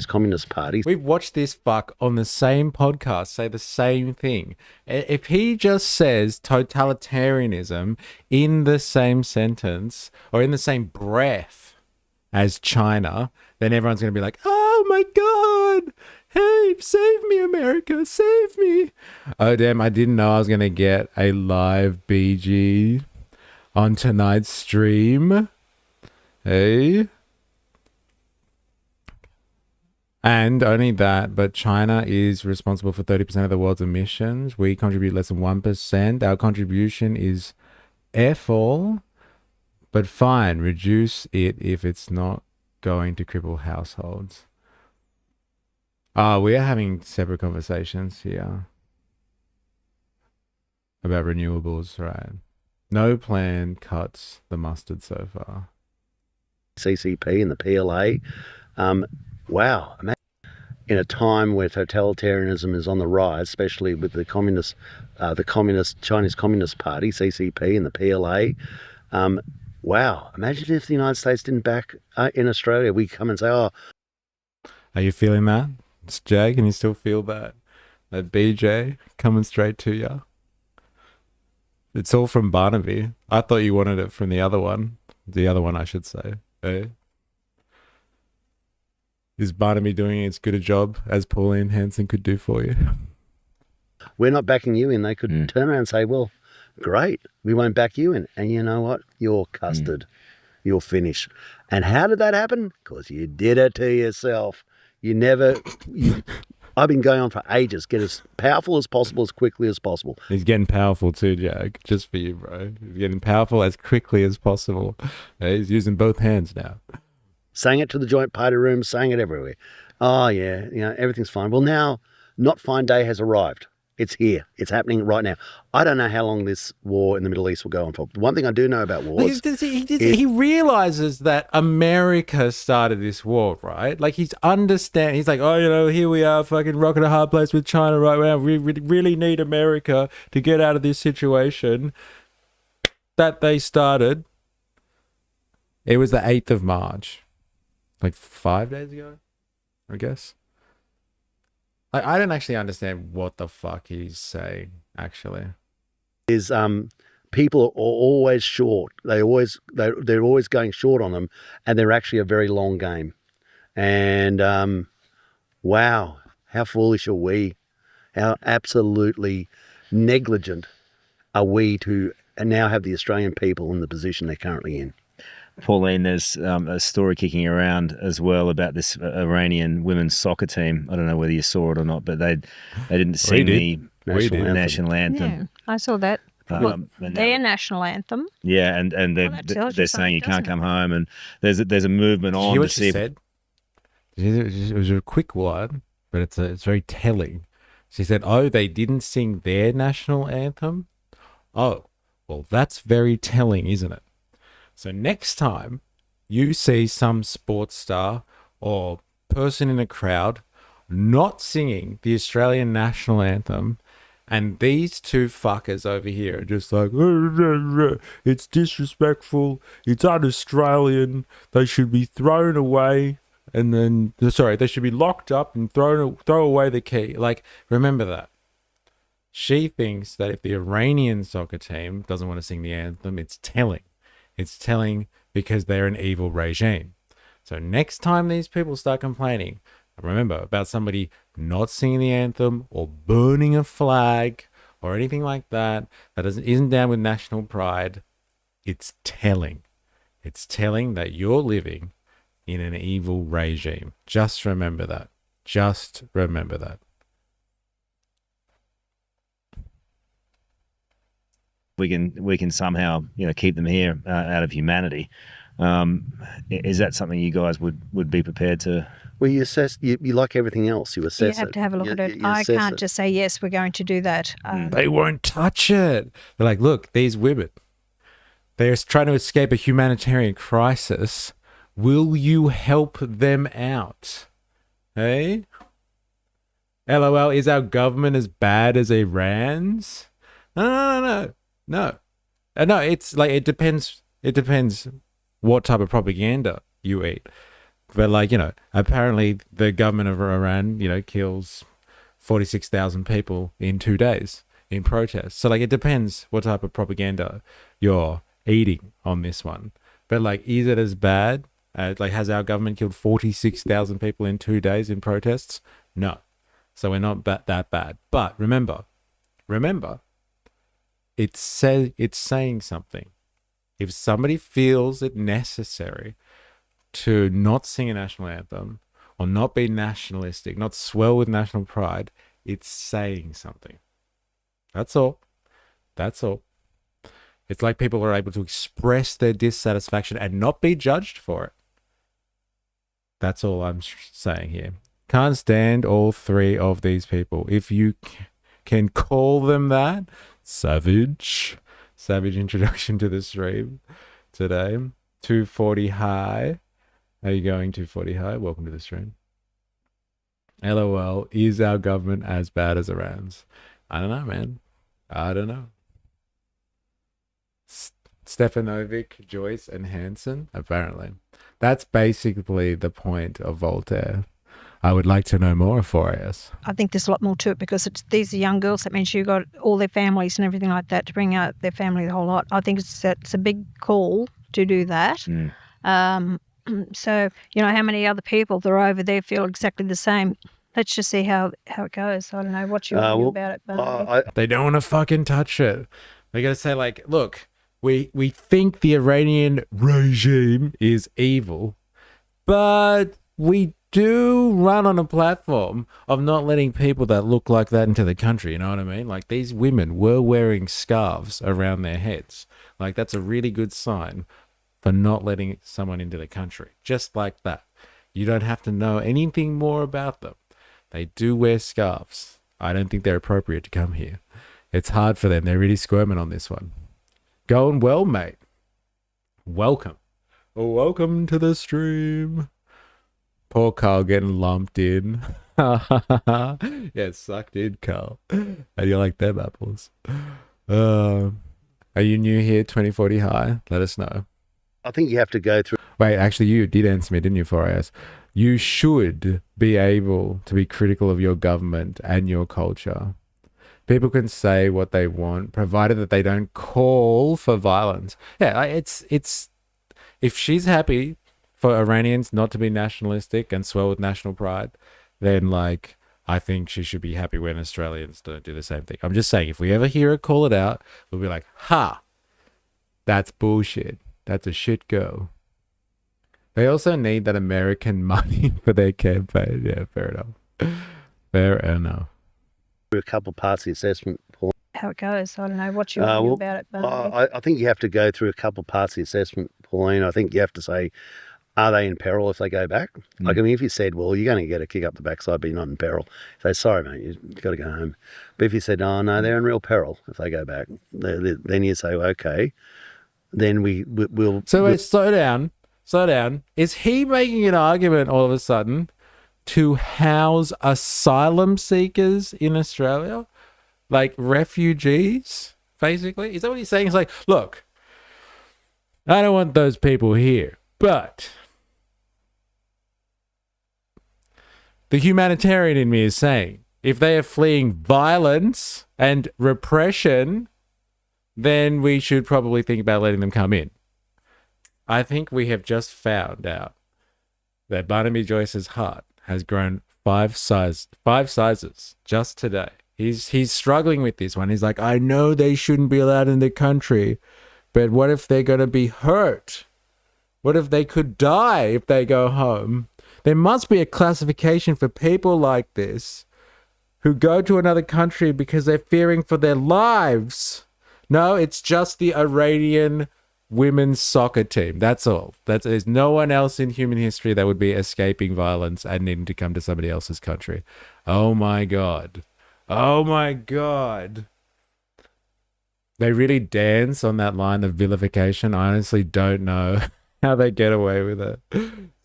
Communist Party. We've watched this fuck on the same podcast say the same thing. If he just says totalitarianism in the same sentence or in the same breath as China, then everyone's going to be like, oh my God, hey, save me, America, save me. Oh, damn, I didn't know I was going to get a live BG on tonight's stream. Hey. And only that, but China is responsible for 30% of the world's emissions. We contribute less than 1%. Our contribution is F all, but fine, reduce it if it's not going to cripple households. We are having separate conversations here about renewables, right? No plan cuts the mustard so far. CCP and the PLA. Wow. Imagine in a time where totalitarianism is on the rise, especially with the Chinese Communist Party, CCP and the PLA. Wow. Imagine if the United States didn't back in Australia. We come and say, oh. Are you feeling that? It's Jay, can you still feel that? That BJ coming straight to you? It's all from Barnaby. I thought you wanted it from the other one. The other one, I should say. Eh? Is Barnaby doing as good a job as Pauline Hanson could do for you? We're not backing you in. They could turn around and say, well, great, we won't back you in. And you know what? You're custard. You're finished. And how did that happen? Because you did it to yourself. I've been going on for ages. Get as powerful as possible, as quickly as possible. He's getting powerful too, Jack. Just for you, bro. He's getting powerful as quickly as possible. He's using both hands now. Saying it to the joint party room, saying it everywhere. Oh, yeah, everything's fine. Well, now, not fine day has arrived. It's here. It's happening right now. I don't know how long this war in the Middle East will go on for. The one thing I do know about wars... He realizes that America started this war, right? Like, he's like, oh, here we are, fucking rocking a hard place with China right now. We really need America to get out of this situation. that they started, it was the 8th of March. Like 5 days ago, I guess. Like, I don't actually understand what the fuck he's saying, actually. Is people are always short. They're always going short on them, and they're actually a very long game. And wow, how foolish are we? How absolutely negligent are we to now have the Australian people in the position they're currently in? Pauline, there's a story kicking around as well about this Iranian women's soccer team. I don't know whether you saw it or not, but they didn't sing the national anthem. Yeah, I saw that. And Their national anthem. Yeah, and they're saying you can't come home, and there's a movement on to see. Said? It was a quick one, but it's very telling. She said, "Oh, they didn't sing their national anthem. Oh, well, that's very telling, isn't it? So next time you see some sports star or person in a crowd not singing the Australian national anthem, and these two fuckers over here are just like, it's disrespectful, it's un-Australian, they should be thrown away, and then, sorry, they should be locked up and throw away the key." Like, remember that. She thinks that if the Iranian soccer team doesn't want to sing the anthem, it's telling. It's telling because they're an evil regime. So next time these people start complaining, remember, about somebody not singing the anthem or burning a flag or anything like that, that isn't down with national pride, it's telling. It's telling that you're living in an evil regime. Just remember that. Just remember that. We can somehow keep them here out of humanity. Is that something you guys would be prepared to? Well, you assess. You like everything else. You assess. You have to have a look at it. I can't just say yes, we're going to do that. They won't touch it. They're like, look, these women, they're trying to escape a humanitarian crisis. Will you help them out? Hey? LOL, is our government as bad as Iran's? No. No, it's like, it depends what type of propaganda you eat. But like, apparently the government of Iran, kills 46,000 people in 2 days in protest. So like, it depends what type of propaganda you're eating on this one. But like, is it as bad? Like, has our government killed 46,000 people in 2 days in protests? No. So we're not that bad. But remember, it's saying something. If somebody feels it necessary to not sing a national anthem or not be nationalistic, not swell with national pride, it's saying something. That's all. It's like people are able to express their dissatisfaction and not be judged for it. That's all I'm saying here. Can't stand all three of these people. If you can call them that, savage introduction to the stream today. 240 high. How you going, 240 high? Welcome to the stream. LOL, is our government as bad as Iran's? I don't know, man. I don't know. Stefanovic, Joyce, and Hanson, apparently. That's basically the point of Voltaire. I would like to know more, 4AS. I think there's a lot more to it because these are young girls. That means you've got all their families and everything like that to bring out their family, the whole lot. I think it's a big call to do that. So, how many other people that are over there feel exactly the same. Let's just see how it goes. I don't know what you feel about it. But they don't want to fucking touch it. They got to say, like, look, we think the Iranian regime is evil, but we do run on a platform of not letting people that look like that into the country. You know what I mean? Like, these women were wearing scarves around their heads. Like, that's a really good sign for not letting someone into the country. Just like that. You don't have to know anything more about them. They do wear scarves. I don't think they're appropriate to come here. It's hard for them. They're really squirming on this one. Going well, mate. Welcome. Welcome to the stream. Poor Carl getting lumped in. Yeah, sucked in, Carl. How do you like them apples? Are you new here, 2040 high? Let us know. I think you have to go through. Wait, actually, you did answer me, didn't you, 4AS? You should be able to be critical of your government and your culture. People can say what they want, provided that they don't call for violence. Yeah, it's if she's happy for Iranians not to be nationalistic and swell with national pride, then like I think she should be happy when Australians don't do the same thing. I'm just saying, if we ever hear her call it out, we'll be like, ha, that's bullshit. That's a shit girl. They also need that American money for their campaign. Yeah, fair enough. Fair enough. A couple of parts of the assessment, Paul. How it goes. I don't know what you argue about it, but I think you have to go through a couple of parts of the assessment, Pauline. I think you have to say, are they in peril if they go back? Like, I mean, if you said, well, you're going to get a kick up the backside, but you're not in peril. Say, sorry, mate, you've got to go home. But if you said, oh, no, they're in real peril if they go back, then you say, well, okay, then we'll... So wait, slow down. Is he making an argument all of a sudden to house asylum seekers in Australia? Like refugees, basically? Is that what he's saying? He's like, look, I don't want those people here, but the humanitarian in me is saying if they are fleeing violence and repression, then we should probably think about letting them come in. I think we have just found out that Barnaby Joyce's heart has grown five sizes just today. He's struggling with this one. He's like, I know they shouldn't be allowed in the country, but what if they're going to be hurt? What if they could die if they go home? There must be a classification for people like this who go to another country because they're fearing for their lives. No, it's just the Iranian women's soccer team. That's all. There's no one else in human history that would be escaping violence and needing to come to somebody else's country. Oh my God. Oh my God. They really dance on that line of vilification. I honestly don't know how they get away with it.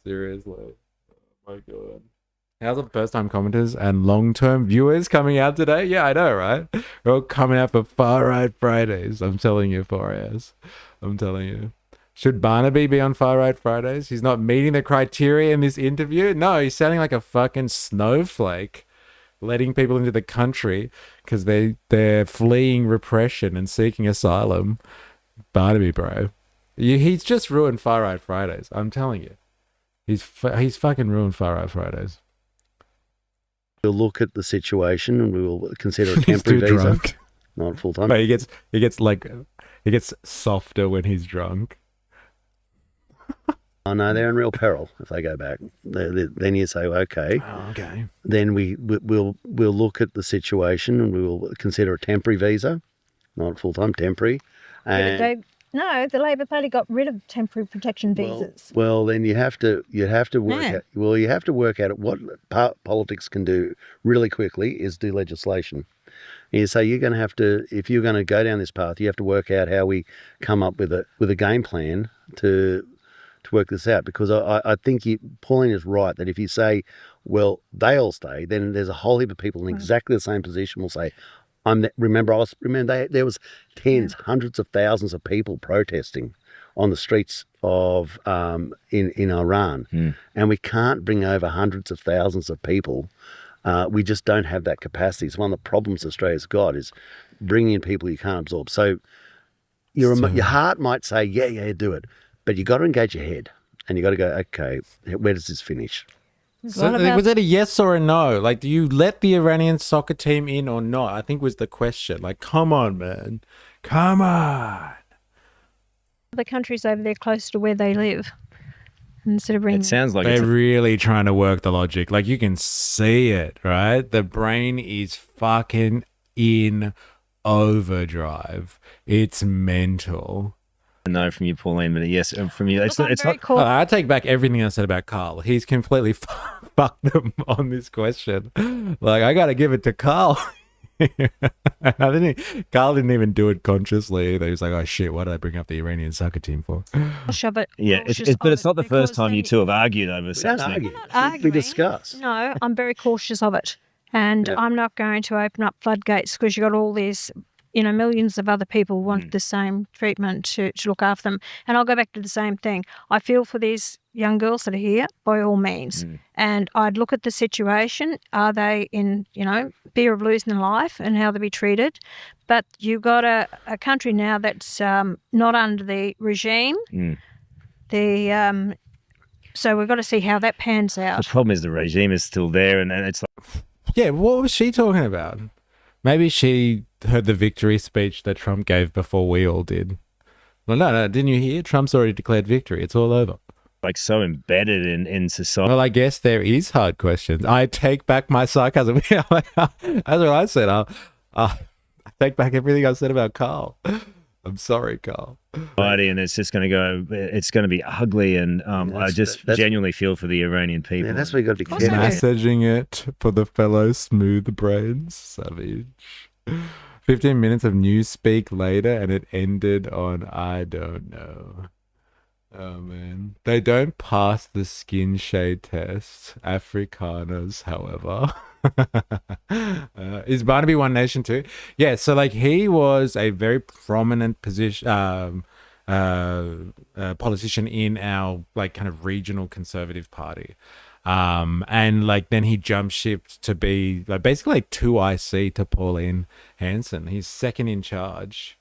Seriously. Oh my God. How's the first-time commenters and long-term viewers coming out today? Yeah, I know, right? We're all coming out for Far-Right Fridays. I'm telling you, 4AS. I'm telling you. Should Barnaby be on Far-Right Fridays? He's not meeting the criteria in this interview? No, he's sounding like a fucking snowflake, letting people into the country because they're fleeing repression and seeking asylum. Barnaby, bro. He's just ruined Far-Right Fridays. I'm telling you. He's fucking ruined Far-Right Fridays. We'll look at the situation and we will consider a temporary visa. Drunk. Not full time. But he gets softer when he's drunk. Oh no, they're in real peril if they go back. Then you say, okay. Oh, okay. Then we'll look at the situation and we will consider a temporary visa, not full time, temporary. And the Labor Party got rid of temporary protection visas. Well, then you have to work out. Well, you have to work out what politics can do really quickly is do legislation. And you say you're going to have to, if you're going to go down this path, you have to work out how we come up with a game plan to work this out. Because I think Pauline is right that if you say, well, they all stay, then there's a whole heap of people in exactly the same position will say, remember there was hundreds of thousands of people protesting on the streets of in Iran, and we can't bring over hundreds of thousands of people. We just don't have that capacity. It's one of the problems Australia's got is bringing in people you can't absorb. So your heart might say, yeah, do it, but you got to engage your head, and you got to go, okay, where does this finish? So was it a yes or a no? Like, do you let the Iranian soccer team in or not? I think was the question. Like, come on, man. Come on. The countries over there close to where they live. Instead of bringing... It sounds like they're really trying to work the logic. Like, you can see it, right? The brain is fucking in overdrive. It's mental. No from you, Pauline, but a yes from you. It's not. Cool. I take back everything I said about Carl. He's completely fucked them on this question. Like, I got to give it to Carl. Carl didn't even do it consciously either. He was like, oh shit, what did I bring up the Iranian soccer team for? Shove it. Yeah, but it's not the first time you two have argued over something. We discuss. No, I'm very cautious of it. And I'm not going to open up floodgates because you've got all these millions of other people want the same treatment to look after them. And I'll go back to the same thing. I feel for these young girls that are here, by all means. And I'd look at the situation. Are they in, fear of losing their life and how they'll be treated? But you've got a country now that's not under the regime. So we've got to see how that pans out. The problem is the regime is still there, and it's like, Yeah, what was she talking about? Maybe she heard the victory speech that Trump gave before we all did. Well, no, didn't you hear? Trump's already declared victory. It's all over. so embedded in society. Well, I guess there is hard questions. I take back my sarcasm. That's what I said. I take back everything I said about Carl. I'm sorry, Carl. And it's just going to go. It's going to be ugly, and I just genuinely feel for the Iranian people. Yeah, that's where you got to be careful. Messaging it for the fellow smooth brains, savage. 15 minutes of newspeak later, and it ended on I don't know. Oh man, they don't pass the skin shade test. Afrikaners, however. Is Barnaby One Nation too? Yeah, so like he was a very prominent position, politician in our like kind of regional conservative party, and like then he jumped ship to be like basically like 2IC to Pauline Hanson. He's second in charge,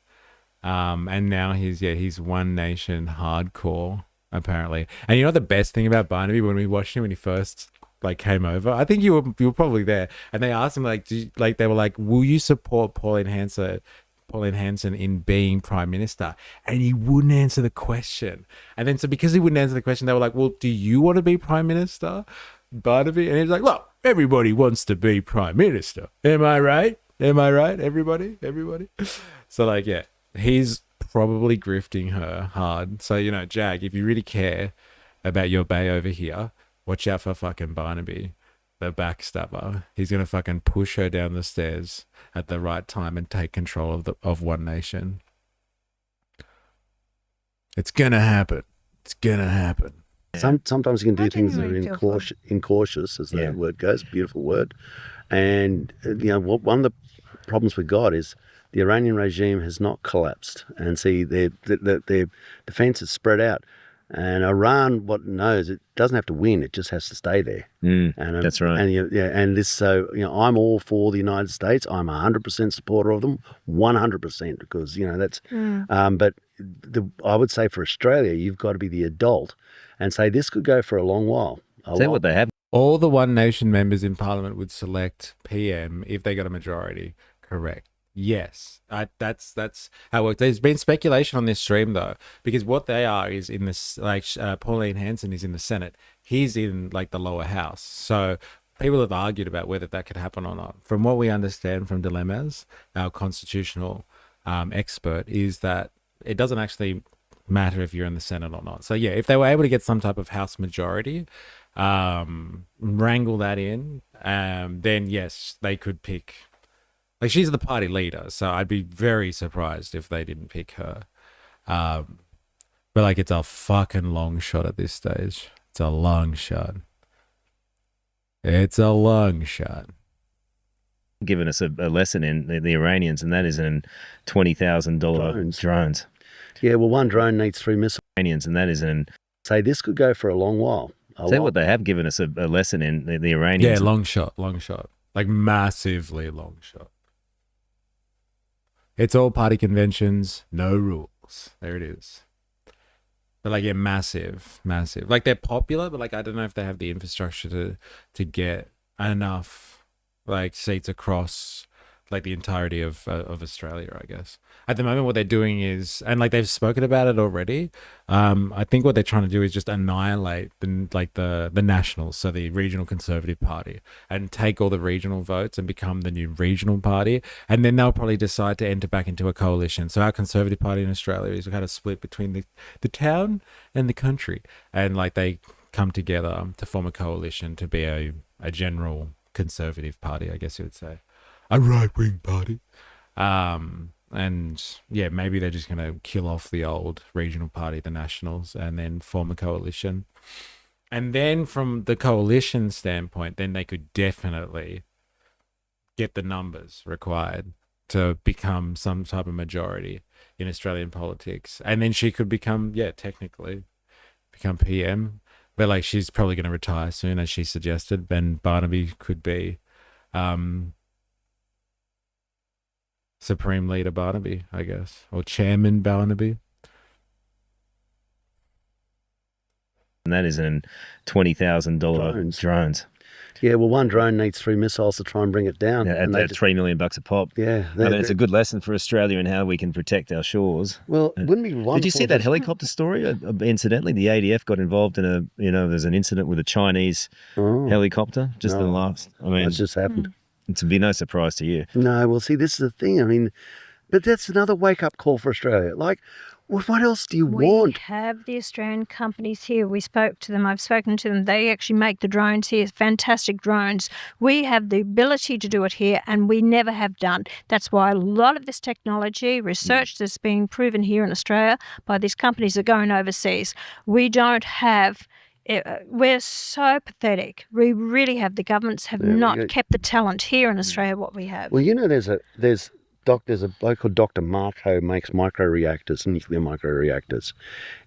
and now he's One Nation hardcore apparently. And you know the best thing about Barnaby, when we watched him when he first like came over, I think you were probably there, and they asked him like, they were like, will you support Pauline Hanson in being prime minister? And he wouldn't answer the question. And then so because he wouldn't answer the question, they were like, well, do you want to be prime minister, Barnaby? And he was like, look, everybody wants to be prime minister. Am I right? Everybody. So like, yeah, he's probably grifting her hard. So, Jag, if you really care about your bae over here, watch out for fucking Barnaby, the backstabber. He's going to fucking push her down the stairs at the right time and take control of One Nation. It's going to happen. Sometimes you can do things that are incautious, as the word goes. Beautiful word. And, one of the problems we got is the Iranian regime has not collapsed. And see, their defense is spread out. And Iran, what it knows, it doesn't have to win; it just has to stay there. And that's right. And and this, so I'm all for the United States. I'm 100% supporter of them, 100%, because that's. But I would say for Australia, you've got to be the adult, and say this could go for a long while. What they have. All the One Nation members in Parliament would select PM if they got a majority. Correct. Yes, that's how it works. There's been speculation on this stream though, because what they are is in this, like Pauline Hanson is in the Senate, he's in like the lower house. So people have argued about whether that could happen or not. From what we understand from Dilemmas, our constitutional expert, is that it doesn't actually matter if you're in the Senate or not. So yeah, if they were able to get some type of House majority, wrangle that in, then yes, they could pick. Like, she's the party leader, so I'd be very surprised if they didn't pick her. But, like, it's a fucking long shot at this stage. It's a long shot. Given us a lesson in the Iranians, and that is in $20,000 drones. Yeah, well, one drone needs 3 missiles. Iranians, and that is in. Say this could go for a long while. What they have given us a lesson in the Iranians. Yeah, long shot. Like, massively long shot. It's all party conventions, no rules. There it is. But like, yeah, massive. Like, they're popular, but like, I don't know if they have the infrastructure to get enough like seats across like the entirety of Australia, I guess. At the moment, what they're doing is, and like they've spoken about it already. I think what they're trying to do is just annihilate the Nationals, so the regional Conservative Party, and take all the regional votes and become the new regional party. And then they'll probably decide to enter back into a coalition. So our Conservative Party in Australia is kind of split between the town and the country, and like they come together to form a coalition to be a general Conservative Party, I guess you would say. A right-wing party. And yeah, maybe they're just going to kill off the old regional party, the Nationals, and then form a coalition. And then from the coalition standpoint, then they could definitely get the numbers required to become some type of majority in Australian politics. And then she could become, technically become PM. But like she's probably going to retire soon, as she suggested. Ben Barnaby could be Supreme Leader Barnaby, I guess, or Chairman Barnaby. And that is in $20,000 drones. Yeah, well, one drone needs 3 missiles to try and bring it down. Yeah, at $3 million a pop. Yeah. I mean, it's a good lesson for Australia in how we can protect our shores. Well, wouldn't it be wonderful? Did you see that helicopter story? Incidentally, the ADF got involved in there's an incident with a Chinese helicopter just in the last. I mean, that's just happened. It's be no surprise to you. No, well, see, this is the thing. I mean, but that's another wake-up call for Australia. Like, what else do you want? We have the Australian companies here. We spoke to them. I've spoken to them. They actually make the drones here, fantastic drones. We have the ability to do it here, and we never have done. That's why a lot of this technology, research that's being proven here in Australia by these companies are going overseas. We don't have... We're so pathetic. We really have. The governments have not kept the talent here in Australia what we have. Well, you know, there's a bloke called Dr. Marco makes microreactors, nuclear microreactors.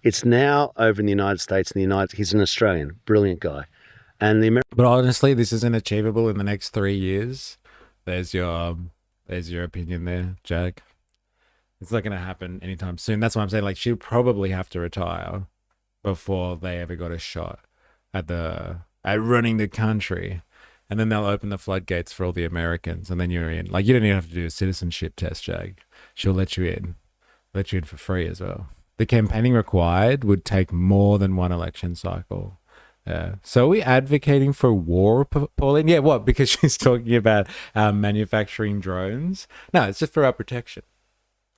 It's now over in the United States. He's an Australian, brilliant guy, and But honestly, this isn't achievable in the next 3 years. There's your opinion there, Jag. It's not going to happen anytime soon. That's why I'm saying, like, she'll probably have to retire before they ever got a shot at running the country. And then they'll open the floodgates for all the Americans, and then you're in. Like, you don't even have to do a citizenship test, Jag. She'll let you in for free as well. The campaigning required would take more than one election cycle. So are we advocating for war, Pauline? Yeah, what? Because she's talking about manufacturing drones? No, it's just for our protection.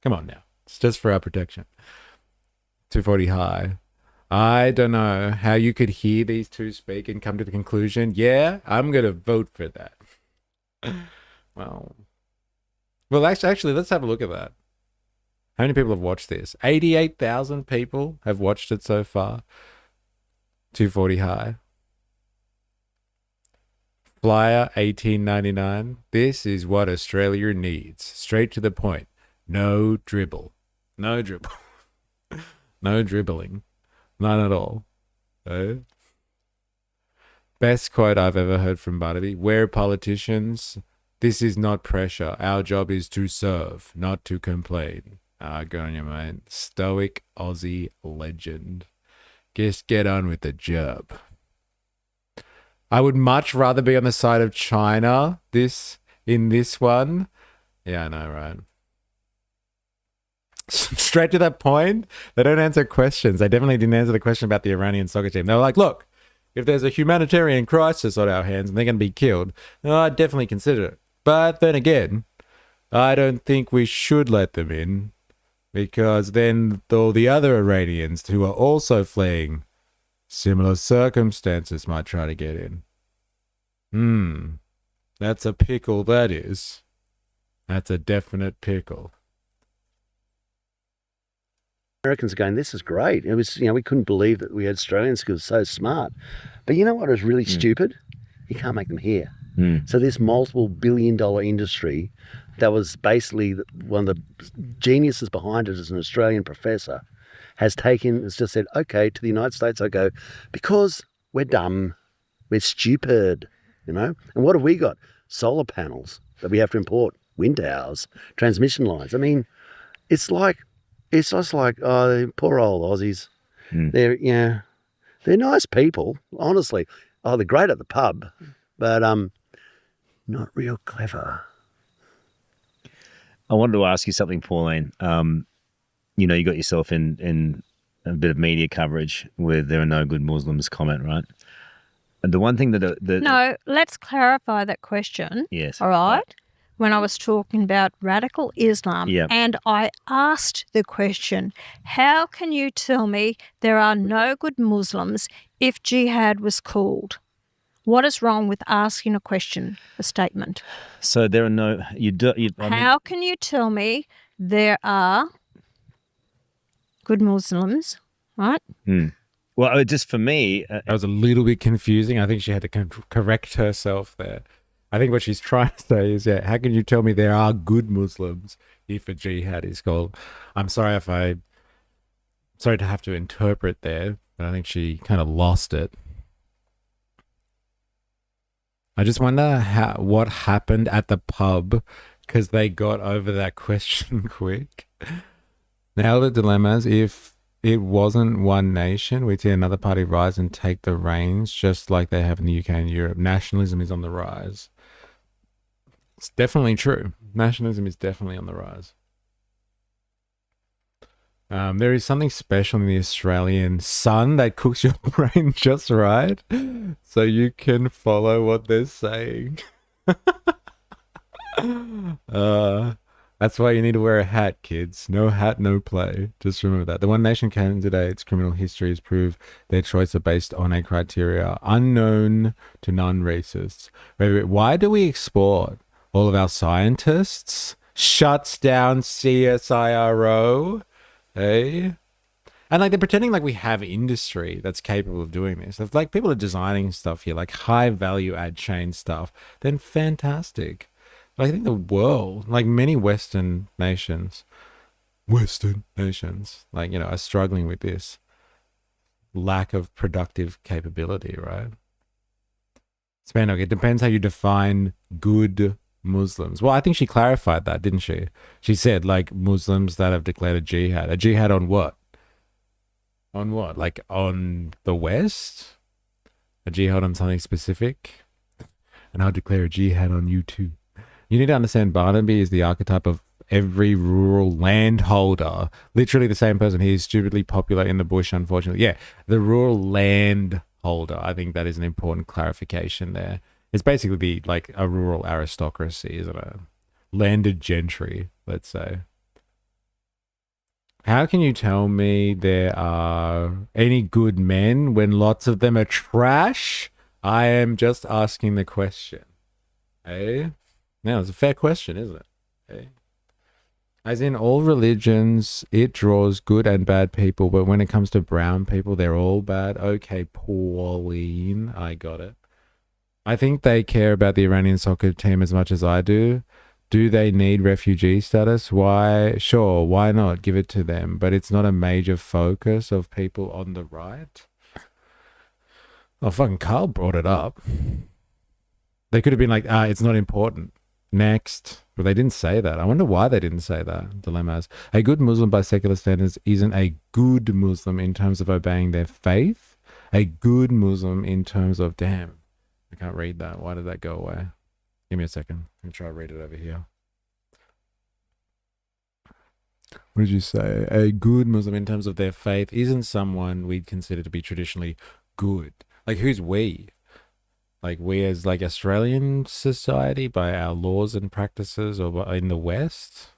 Come on now. It's just for our protection. 240 high. I don't know how you could hear these two speak and come to the conclusion, yeah, I'm going to vote for that. Well, actually, let's have a look at that. How many people have watched this? 88,000 people have watched it so far. 240 high. Flyer, 18.99. This is what Australia needs. Straight to the point. No dribble. No dribble. No dribbling. None at all. Best quote I've ever heard from Barnaby. We're politicians. This is not pressure. Our job is to serve, not to complain. Good on you, mate. Stoic Aussie legend. Just get on with the job. I would much rather be on the side of China in this one. Yeah, I know, right? Straight to that point, they don't answer questions. They definitely didn't answer the question about the Iranian soccer team. They were like, look, if there's a humanitarian crisis on our hands and they're going to be killed, I'd definitely consider it. But then again, I don't think we should let them in, because then all the other Iranians who are also fleeing similar circumstances might try to get in. That's a pickle, that is. That's a definite pickle. Americans are going, this is great. It was, we couldn't believe that we had Australians who were so smart. But you know what was really stupid? You can't make them here. So this multiple billion-dollar industry that was basically one of the geniuses behind it as an Australian professor has just said, okay, to the United States I go, because we're dumb, we're stupid, And what have we got? Solar panels that we have to import, wind towers, transmission lines. I mean, it's just like, oh, poor old Aussies. They're nice people, honestly. Oh, they're great at the pub, but not real clever. I wanted to ask you something, Pauline. You got yourself in a bit of media coverage with "there are no good Muslims" comment, right? And the one thing No, let's clarify that question. Yes. All right. When I was talking about radical Islam, and I asked the question, how can you tell me there are no good Muslims if jihad was called? What is wrong with asking a statement? So there are no... How can you tell me there are good Muslims, right? Well, just for me... that was a little bit confusing. I think she had to correct herself there. I think what she's trying to say is, yeah, how can you tell me there are good Muslims if a jihad is called? I'm sorry sorry to have to interpret there, but I think she kind of lost it. I just wonder what happened at the pub because they got over that question quick. Now the dilemmas, if it wasn't one nation, we'd see another party rise and take the reins, just like they have in the UK and Europe. Nationalism is on the rise. It's definitely true. Nationalism is definitely on the rise. There is something special in the Australian sun that cooks your brain just right, so you can follow what they're saying. That's why you need to wear a hat, kids. No hat, no play. Just remember that. The One Nation candidates' criminal histories prove their choice are based on a criteria unknown to non-racists. Why do we export all of our scientists? Shuts down CSIRO. Hey? And like they're pretending like we have industry that's capable of doing this. If like people are designing stuff here, like high value add chain stuff, then fantastic. But I think the world, like many Western nations, like, you know, are struggling with this lack of productive capability, right? Spanok, it depends how you define good Muslims. Well, I think she clarified that, didn't she? She said, like, Muslims that have declared a jihad. A jihad on what? On what? Like, on the West? A jihad on something specific? And I'll declare a jihad on you too. You need to understand Barnaby is the archetype of every rural landholder. Literally the same person. He is stupidly popular in the bush, unfortunately. Yeah, the rural landholder. I think that is an important clarification there. It's basically like a rural aristocracy, isn't it? Landed gentry, let's say. How can you tell me there are any good men when lots of them are trash? I am just asking the question. Eh? Now, it's a fair question, isn't it? Eh? As in all religions, it draws good and bad people, but when it comes to brown people, they're all bad. Okay, Pauline, I got it. I think they care about the Iranian soccer team as much as I do. Do they need refugee status? Why? Sure, why not? Give it to them. But it's not a major focus of people on the right. Oh, fucking Carl brought it up. They could have been like, it's not important. Next. But they didn't say that. I wonder why they didn't say that. Dilemmas. A good Muslim by secular standards isn't a good Muslim in terms of obeying their faith. A good Muslim in terms of, damn, I can't read that. Why did that go away? Give me a second. Let me try to read it over here. What did you say? A good Muslim in terms of their faith isn't someone we'd consider to be traditionally good. Like, who's we? Like, we as, like, Australian society by our laws and practices, or in the West?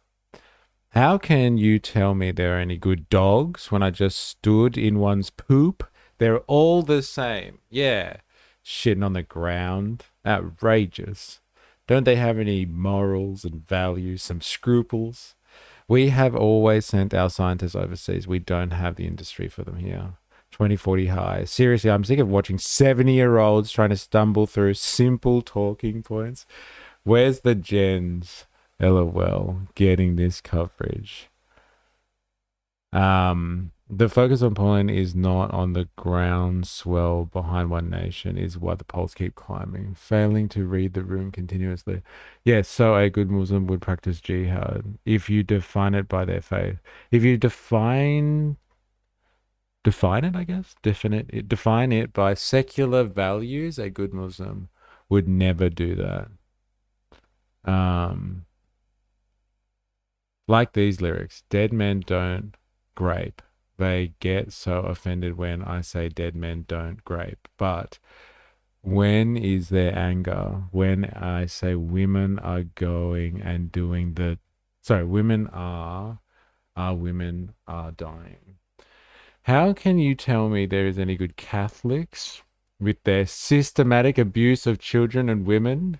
How can you tell me there are any good dogs when I just stood in one's poop? They're all the same. Yeah. Shitting on the ground. Outrageous. Don't they have any morals and values, some scruples? We have always sent our scientists overseas. We don't have the industry for them here. 2040 high. Seriously, I'm sick of watching 70-year-olds trying to stumble through simple talking points. Where's the gens? LOL. Getting this coverage. The focus on Poland is not on the groundswell behind One Nation is why the polls keep climbing. Failing to read the room continuously. Yes, so a good Muslim would practice jihad if you define it by their faith. If you define it, I guess? Define it by secular values, a good Muslim would never do that. Like these lyrics, dead men don't grape. They get so offended when I say dead men don't grape. But when is their anger? When I say women are going and doing the... Sorry, women are dying. How can you tell me there is any good Catholics with their systematic abuse of children and women?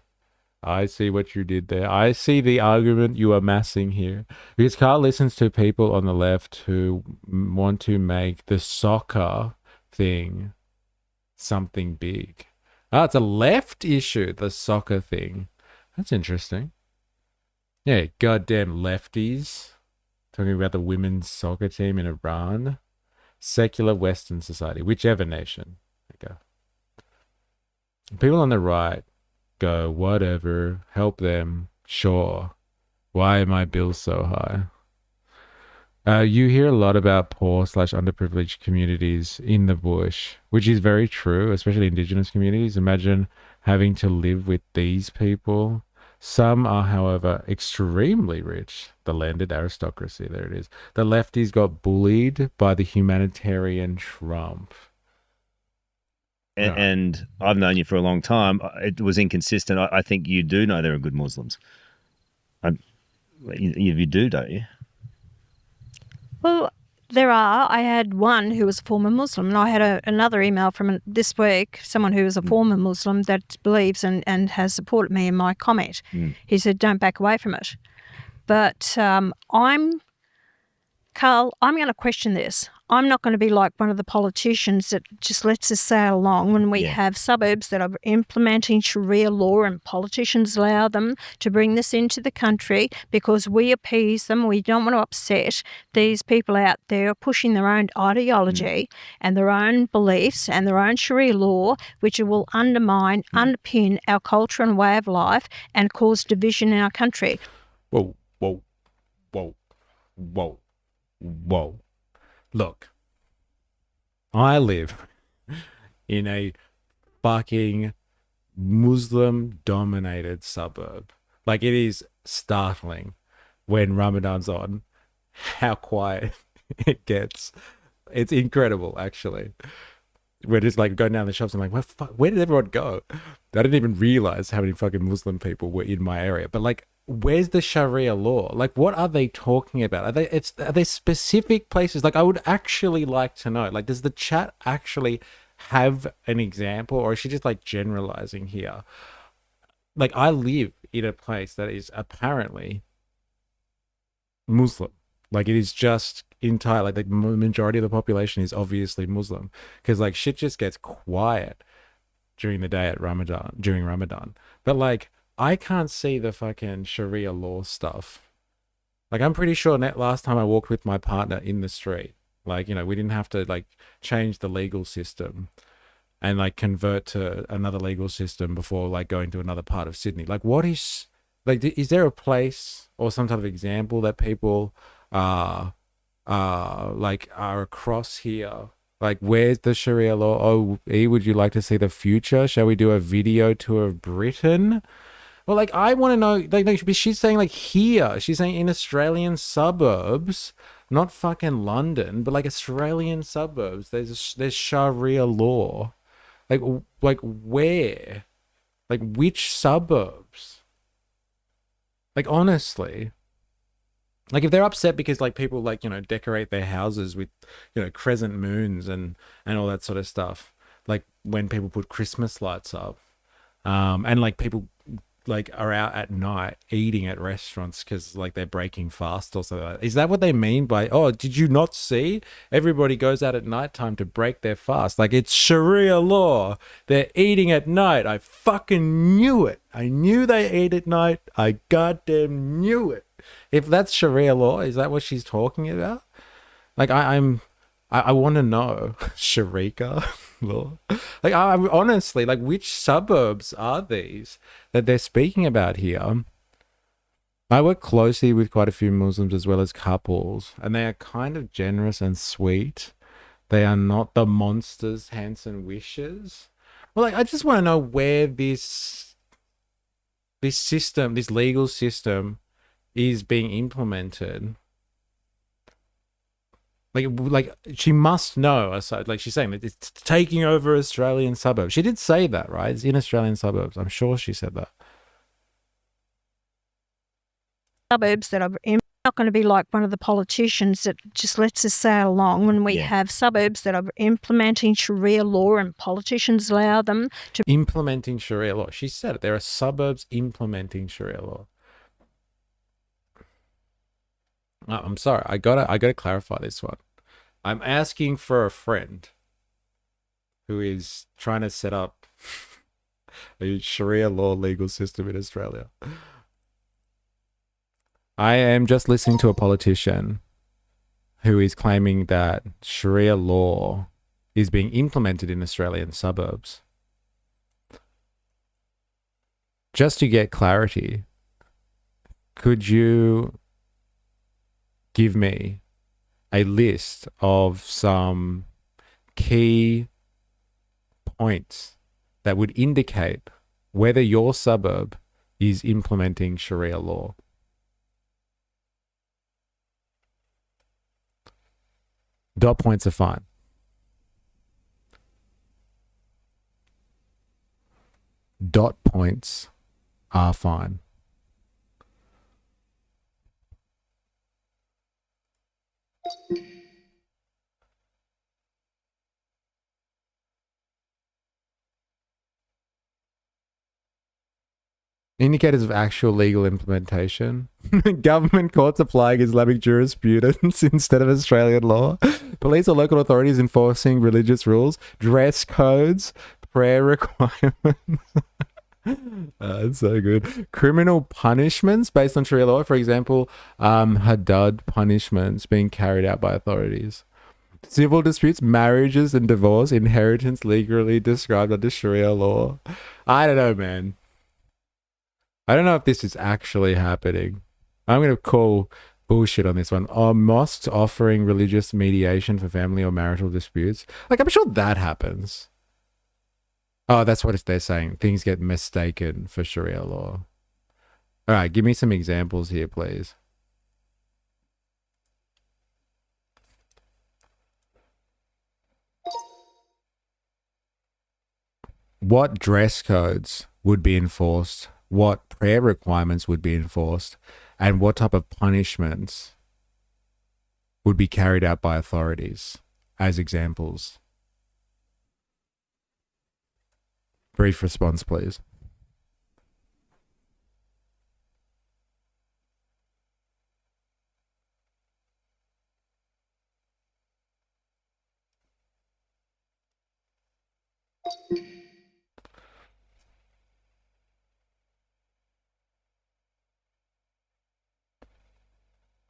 I see what you did there. I see the argument you are massing here. Because Carl listens to people on the left who want to make the soccer thing something big. Oh, it's a left issue, the soccer thing. That's interesting. Yeah, goddamn lefties. Talking about the women's soccer team in Iran. Secular Western society, whichever nation. Okay. People on the right go, whatever, help them, sure. Why are my bills so high? You hear a lot about poor/underprivileged communities in the bush, which is very true, especially Indigenous communities. Imagine having to live with these people. Some are, however, extremely rich. The landed aristocracy, there it is. The lefties got bullied by the humanitarian Trump. And I've known you for a long time. It was inconsistent. I think you do know there are good Muslims. You do, don't you? Well, there are. I had one who was a former Muslim, and I had another email from this week, someone who was a former Muslim that believes and has supported me in my comment. He said, don't back away from it. But Carl, I'm going to question this. I'm not going to be like one of the politicians that just lets us sail along when we have suburbs that are implementing Sharia law and politicians allow them to bring this into the country because we appease them. We don't want to upset these people out there pushing their own ideology and their own beliefs and their own Sharia law, which will underpin our culture and way of life and cause division in our country. Whoa, whoa, whoa, whoa, whoa. Look, I live in a fucking Muslim-dominated suburb. Like, it is startling when Ramadan's on how quiet it gets. It's incredible, actually. We're just like going down the shops and like, where did everyone go? I didn't even realize how many fucking Muslim people were in my area. But like, where's the Sharia law? Like, what are they talking about? Are they specific places? Like, I would actually like to know. Like, does the chat actually have an example, or is she just like generalizing here? Like, I live in a place that is apparently Muslim. Like, it is just entire, like the majority of the population is obviously Muslim, because like shit just gets quiet during the day at during Ramadan. But like, I can't see the fucking Sharia law stuff. Like, I'm pretty sure last time I walked with my partner in the street, like, you know, we didn't have to like change the legal system and like convert to another legal system before like going to another part of Sydney. Like, what is, like, is there a place or some type of example that people are across here? Like, where's the Sharia law? Oh, E, would you like to see the future? Shall we do a video tour of Britain? Well, like, I want to know, like, she's saying, like, here. She's saying in Australian suburbs, not fucking London, but, like, Australian suburbs, there's Sharia law. Like, where? Like, which suburbs? Like, honestly. Like, if they're upset because, like, people, like, you know, decorate their houses with, you know, crescent moons and all that sort of stuff. Like, when people put Christmas lights up. And, like, people like are out at night eating at restaurants because like they're breaking fast or something like that. Is that what they mean by, oh, did you not see everybody goes out at nighttime to break their fast? Like, it's Sharia law, they're eating at night. I fucking knew it. I knew they ate at night. I goddamn knew it. If that's Sharia law, is that what she's talking about? Like, I want to know. Sharika law. Like, I honestly, like, which suburbs are these that they're speaking about here? I work closely with quite a few Muslims as well as couples, and they are kind of generous and sweet. They are not the monsters Hanson wishes. Well, like, I just want to know where this system, this legal system, is being implemented. Like she must know. Like, she's saying that it's taking over Australian suburbs. She did say that, right? It's in Australian suburbs. I'm sure she said that. Suburbs that are not going to be like one of the politicians that just lets us sail along when we have suburbs that are implementing Sharia law and politicians allow them to. Implementing Sharia law. She said it. There are suburbs implementing Sharia law. Oh, I'm sorry. I gotta clarify this one. I'm asking for a friend who is trying to set up a Sharia law legal system in Australia. I am just listening to a politician who is claiming that Sharia law is being implemented in Australian suburbs. Just to get clarity, could you give me a list of some key points that would indicate whether your suburb is implementing Sharia law? Dot points are fine. Dot points are fine. Indicators of actual legal implementation. Government courts applying Islamic jurisprudence instead of Australian law. Police or local authorities enforcing religious rules. Dress codes. Prayer requirements. It's so good. Criminal punishments based on Sharia law. For example, Haddad punishments being carried out by authorities. Civil disputes, marriages and divorce, inheritance legally described under Sharia law. I don't know, man. I don't know if this is actually happening. I'm going to call bullshit on this one. Are mosques offering religious mediation for family or marital disputes? Like, I'm sure that happens. Oh, that's what they're saying. Things get mistaken for Sharia law. All right, give me some examples here, please. What dress codes would be enforced? What prayer requirements would be enforced? And what type of punishments would be carried out by authorities as examples? Brief response, please.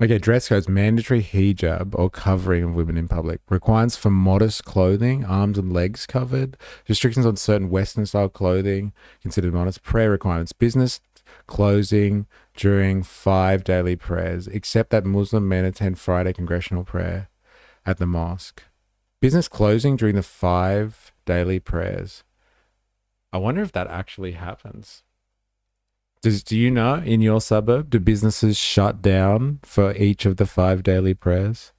Okay, dress codes, mandatory hijab or covering of women in public. Requirements for modest clothing, arms and legs covered. Restrictions on certain Western style clothing considered modest. Prayer requirements, business closing during 5 daily prayers, except that Muslim men attend Friday congressional prayer at the mosque. Business closing during the 5 daily prayers. I wonder if that actually happens. Do you know, in your suburb, do businesses shut down for each of the 5 daily prayers?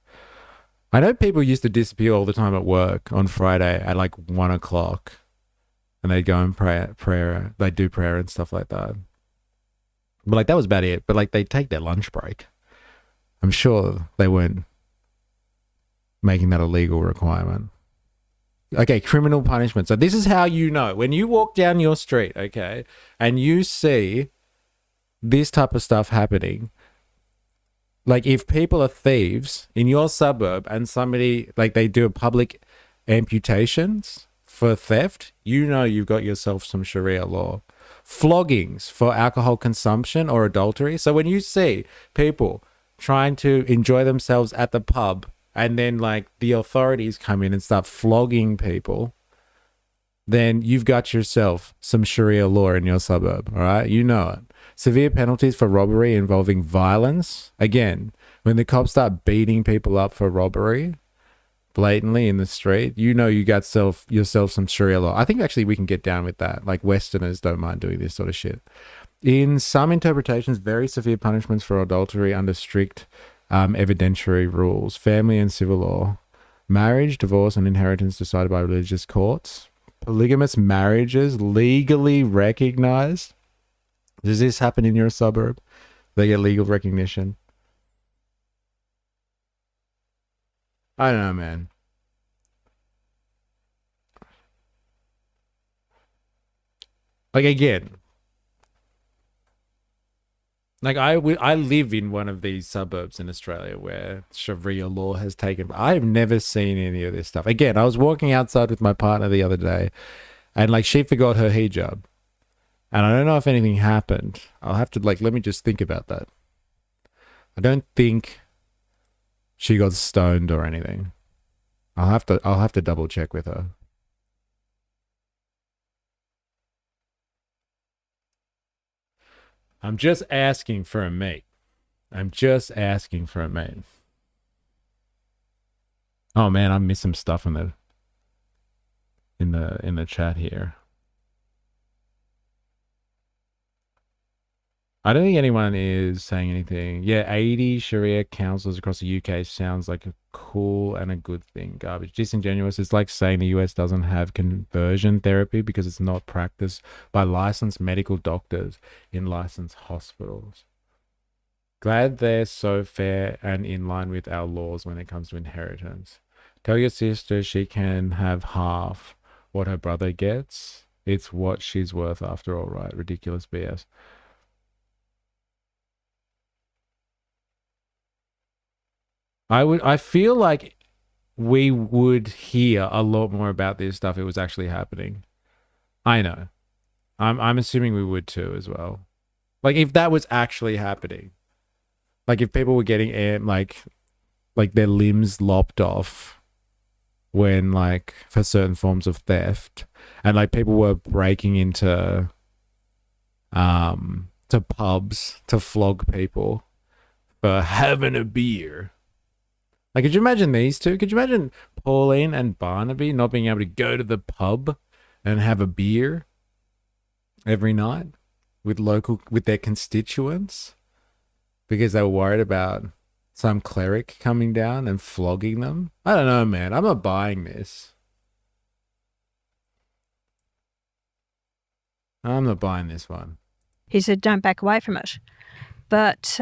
I know people used to disappear all the time at work on Friday at like 1 o'clock, and they'd go and prayer. They'd do prayer and stuff like that. But like, that was about it. But like, they'd take their lunch break. I'm sure they weren't making that a legal requirement. Okay, criminal punishment. So this is how you know. When you walk down your street, okay, and you see this type of stuff happening, like if people are thieves in your suburb and somebody, like they do a public amputations for theft, you know you've got yourself some Sharia law. Floggings for alcohol consumption or adultery. So when you see people trying to enjoy themselves at the pub and then like the authorities come in and start flogging people, then you've got yourself some Sharia law in your suburb, all right? You know it. Severe penalties for robbery involving violence. Again, when the cops start beating people up for robbery blatantly in the street, you know you got yourself some Sharia law. I think actually we can get down with that. Like Westerners don't mind doing this sort of shit. In some interpretations, very severe punishments for adultery under strict evidentiary rules. Family and civil law. Marriage, divorce, and inheritance decided by religious courts. Polygamous marriages legally recognized. Does this happen in your suburb? They get legal recognition. I don't know, man. Like again, like I live in one of these suburbs in Australia where Sharia law has taken. I have never seen any of this stuff. Again, I was walking outside with my partner the other day, and like she forgot her hijab. And I don't know if anything happened. I'll have to let me just think about that. I don't think she got stoned or anything. I'll have to double check with her. I'm just asking for a mate. I'm just asking for a mate. Oh man, I missed some stuff in the chat here. I don't think anyone is saying anything. Yeah, 80 Sharia councils across the UK sounds like a cool and a good thing. Garbage. Disingenuous. It's like saying the US doesn't have conversion therapy because it's not practiced by licensed medical doctors in licensed hospitals. Glad they're so fair and in line with our laws when it comes to inheritance. Tell your sister she can have half what her brother gets. It's what she's worth after all, right? Ridiculous BS. I feel like we would hear a lot more about this stuff if it was actually happening. I know. I'm assuming we would too as well. Like if that was actually happening. Like if people were getting like their limbs lopped off when for certain forms of theft, and like people were breaking into to pubs to flog people for having a beer. Like, could you imagine these two? Could you imagine Pauline and Barnaby not being able to go to the pub and have a beer every night with their constituents because they were worried about some cleric coming down and flogging them? I don't know, man. I'm not buying this. I'm not buying this one. He said, don't back away from it. But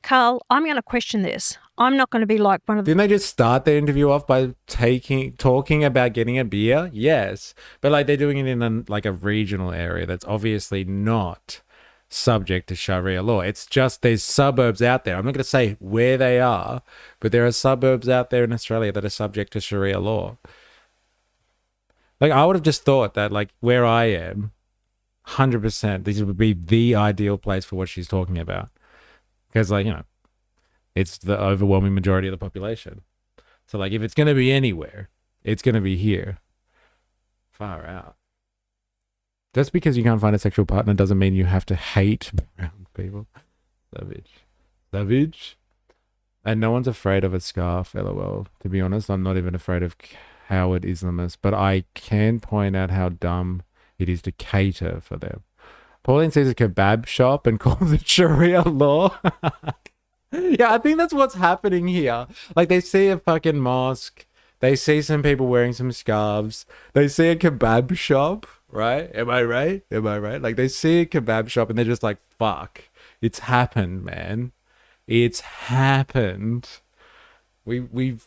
Carl, I'm going to question this. I'm not going to be like one of the... Didn't they just start their interview off by talking about getting a beer? Yes. But they're doing it in a regional area that's obviously not subject to Sharia law. It's just there's suburbs out there. I'm not going to say where they are, but there are suburbs out there in Australia that are subject to Sharia law. I would have just thought that where I am, 100%, this would be the ideal place for what she's talking about. Because, it's the overwhelming majority of the population. So, if it's going to be anywhere, it's going to be here. Far out. Just because you can't find a sexual partner doesn't mean you have to hate brown people. Savage. And no one's afraid of a scarf, LOL. To be honest, I'm not even afraid of coward Islamists. But I can point out how dumb it is to cater for them. Pauline sees a kebab shop and calls it Sharia law. Yeah, I think that's what's happening here. They see a fucking mosque. They see some people wearing some scarves. They see a kebab shop, right? Am I right? They see a kebab shop and they're just like, fuck. It's happened, man. It's happened. We've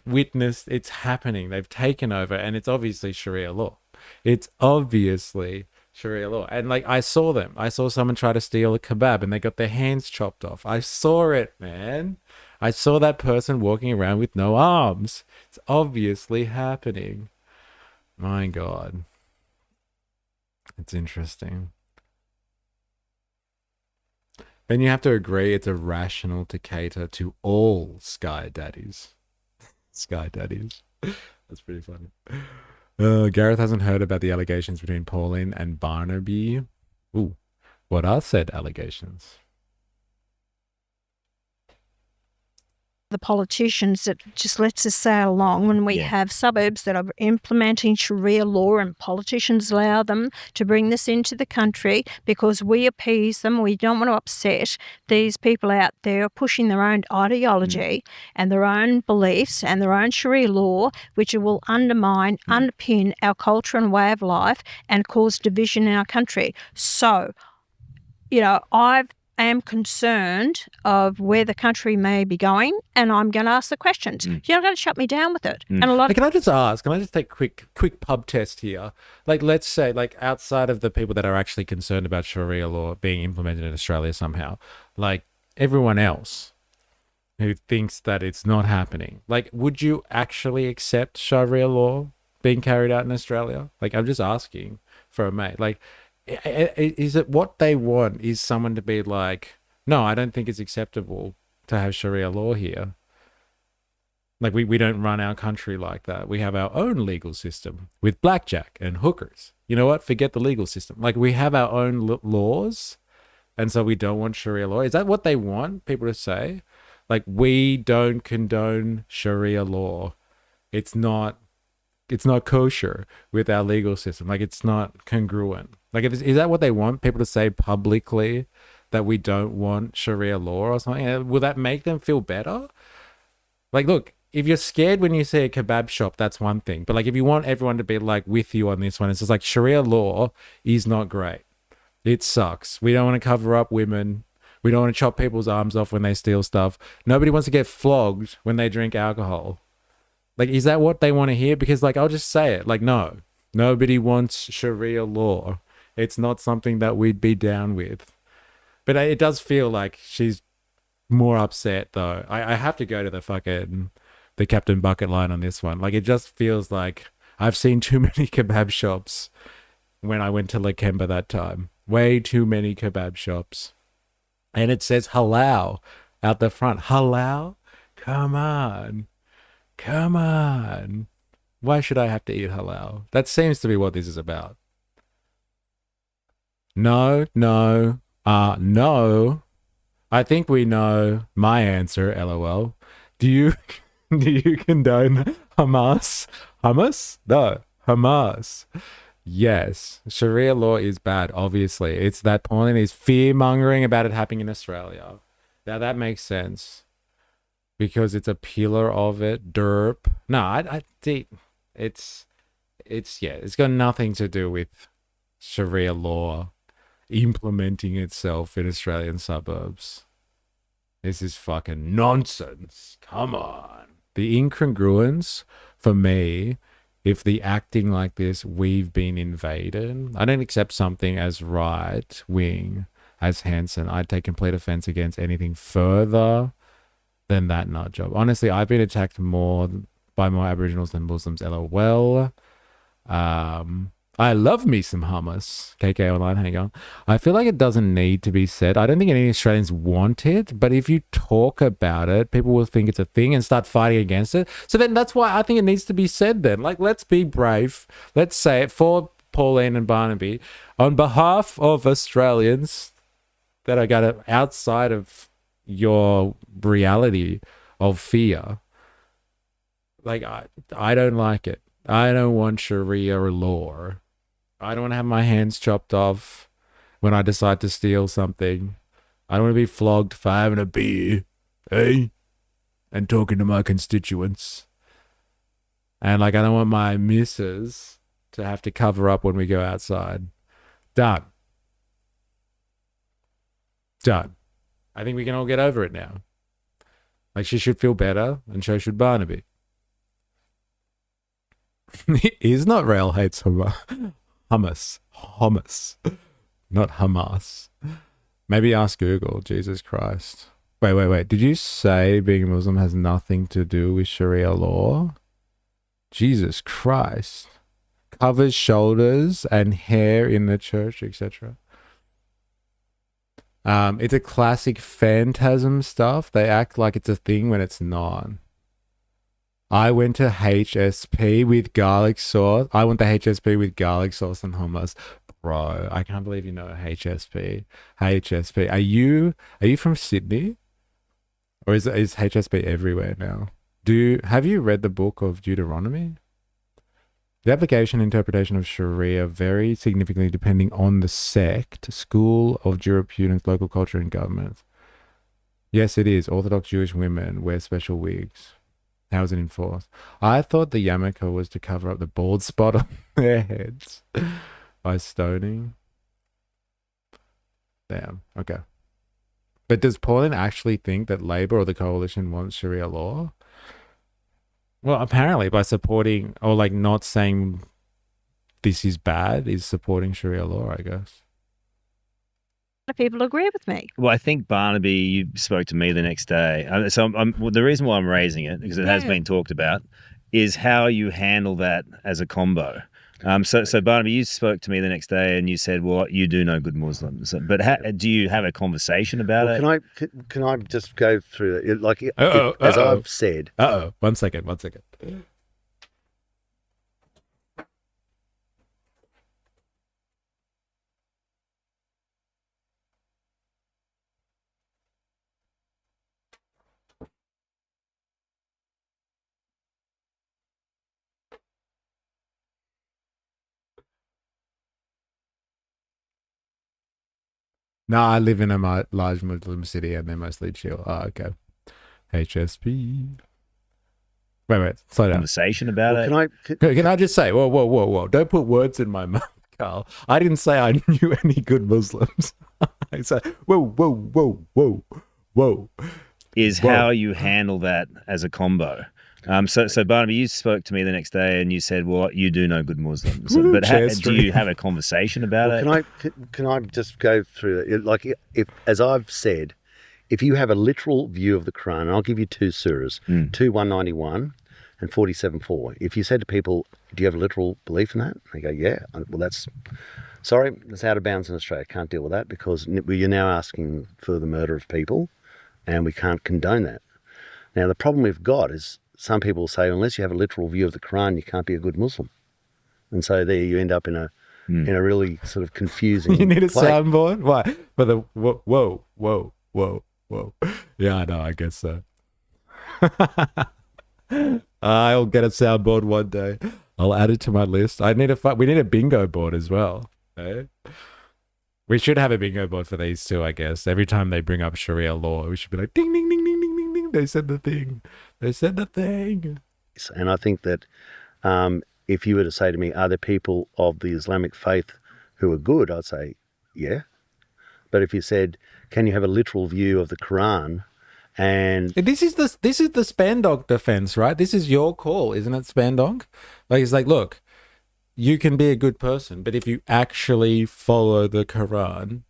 witnessed it's happening. They've taken over and it's obviously Sharia law. It's obviously Sharia law. And I saw them. I saw someone try to steal a kebab and they got their hands chopped off. I saw it, man. I saw that person walking around with no arms. It's obviously happening. My God. It's interesting. Then you have to agree it's irrational to cater to all sky daddies. Sky daddies. That's pretty funny. Gareth hasn't heard about the allegations between Pauline and Barnaby. Ooh, what are said allegations? The politicians that just lets us sail along when we have suburbs that are implementing Sharia law and politicians allow them to bring this into the country because we appease them. We don't want to upset these people out there pushing their own ideology and their own beliefs and their own Sharia law, which will underpin our culture and way of life and cause division in our country. So, I am concerned of where the country may be going, and I'm going to ask the questions. You're not going to shut me down with it. And Can I just take a quick pub test here? Let's say, outside of the people that are actually concerned about Sharia law being implemented in Australia somehow, everyone else who thinks that it's not happening, would you actually accept Sharia law being carried out in Australia? I'm just asking for a mate. Like, is it what they want is someone to be like, no, I don't think it's acceptable to have Sharia law here. Like, we don't run our country like that. We have our own legal system with blackjack and hookers. You know what? Forget the legal system. Like, we have our own laws, and so we don't want Sharia law. Is that what they want people to say? Like, we don't condone Sharia law. It's not kosher with our legal system. Like, it's not congruent. Like, is that what they want people to say publicly, that we don't want Sharia law or something? Will that make them feel better? Like, look, if you're scared when you see a kebab shop, that's one thing. But like, if you want everyone to be like with you on this one, it's just like Sharia law is not great. It sucks. We don't want to cover up women. We don't want to chop people's arms off when they steal stuff. Nobody wants to get flogged when they drink alcohol. Like, is that what they want to hear? Because like, I'll just say it. Like, no, nobody wants Sharia law. It's not something that we'd be down with. But it does feel like she's more upset though. I have to go to the Captain Bucket line on this one. Like, it just feels like I've seen too many kebab shops when I went to Lakemba that time. Way too many kebab shops. And it says halal out the front. Halal? Come on. Come on. Why should I have to eat halal? That seems to be what this is about. No. I think we know my answer, LOL. Do you condone Hamas? Hamas? No, Hamas. Yes, Sharia law is bad, obviously. It's that point is fear-mongering about it happening in Australia. Now that makes sense. Because it's a pillar of it, derp. No, I think it's got nothing to do with Sharia law implementing itself in Australian suburbs. This is fucking nonsense. Come on. The incongruence for me, if the acting like this, we've been invaded. I don't accept something as right wing as Hanson. I take complete offense against anything further than that nut job. Honestly, I've been attacked more by more Aboriginals than Muslims. LOL. I love me some hummus. KK Online, hang on. I feel like it doesn't need to be said. I don't think any Australians want it, but if you talk about it, people will think it's a thing and start fighting against it. So then that's why I think it needs to be said then. Like, let's be brave. Let's say it for Pauline and Barnaby. On behalf of Australians that are going to outside of your reality of fear, like, I don't like it. I don't want Sharia law. I don't want to have my hands chopped off when I decide to steal something. I don't want to be flogged for having a beer, eh? And talking to my constituents. And like, I don't want my missus to have to cover up when we go outside. Done. I think we can all get over it now. Like, she should feel better, and so should Barnaby. He's not real hates hummus, not Hamas. Maybe ask Google. Jesus Christ. Wait. Did you say being a Muslim has nothing to do with Sharia law? Jesus Christ. Covers shoulders and hair in the church, etc. It's a classic phantasm stuff. They act like it's a thing when it's not. I went to HSP with garlic sauce. I want the HSP with garlic sauce and hummus. Bro, I can't believe you know HSP. HSP. Are you from Sydney? Or is HSP everywhere now? Have you read the book of Deuteronomy? The application and interpretation of Sharia vary significantly depending on the sect, school of jurisprudence, local culture, and government. Yes, it is. Orthodox Jewish women wear special wigs. How is it enforced? I thought the yarmulke was to cover up the bald spot on their heads by stoning. Damn. Okay. But does Pauline actually think that Labor or the coalition wants Sharia law? Well, apparently by supporting or like not saying this is bad is supporting Sharia law, I guess. People agree with me. Well, I think Barnaby, you spoke to me the next day. Well, the reason why I'm raising it, because it has been talked about, is how you handle that as a combo. So Barnaby, you spoke to me the next day and you said, "Well, you do know good Muslims, but do you have a conversation about it?" Can I just go through it? Like, Uh-oh, as uh-oh. I've said, One second. No, I live in a large Muslim city and they're mostly chill. Oh, okay. HSP. Wait, slow down. Conversation about it. Can I just say, whoa. Don't put words in my mouth, Carl. I didn't say I knew any good Muslims. I said, whoa. Is how you handle that as a combo. So Barnaby, you spoke to me the next day and you said, "Well, you do know good Muslims, but do you have a conversation about it?" Can I just go through it? Like, as I've said, if you have a literal view of the Quran, and I'll give you two surahs, 2:191 and 47:4. If you said to people, "Do you have a literal belief in that?" They go, "Yeah." Well, that's out of bounds in Australia. Can't deal with that because you're now asking for the murder of people, and we can't condone that. Now, the problem we've got is some people say, unless you have a literal view of the Quran, you can't be a good Muslim. And so there you end up in a really sort of confusing You need a place. soundboard? Why? For the whoa. Yeah, I know, I guess so. I'll get a soundboard one day. I'll add it to my list. We need a bingo board as well. Eh? We should have a bingo board for these two, I guess. Every time they bring up Sharia law, we should be like, ding, ding, ding, ding, ding, ding, ding. They said the thing. And I think that if you were to say to me, are there people of the Islamic faith who are good? I'd say, yeah. But if you said, can you have a literal view of the Quran? And this is the Spandog defense, right? This is your call, isn't it, Spandog? Like, it's like, look, you can be a good person, but if you actually follow the Quran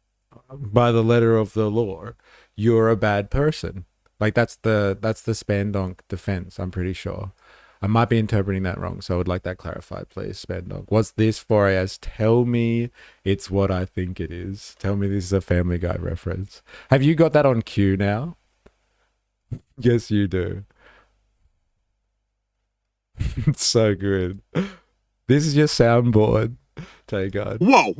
by the letter of the law, you're a bad person. Like, that's the Spandog defense, I'm pretty sure. I might be interpreting that wrong, so I would like that clarified, please, Spandog. What's this for as tell me it's what I think it is? Tell me this is a Family Guy reference. Have you got that on cue now? Yes, you do. It's so good. This is your soundboard. Take God. Whoa.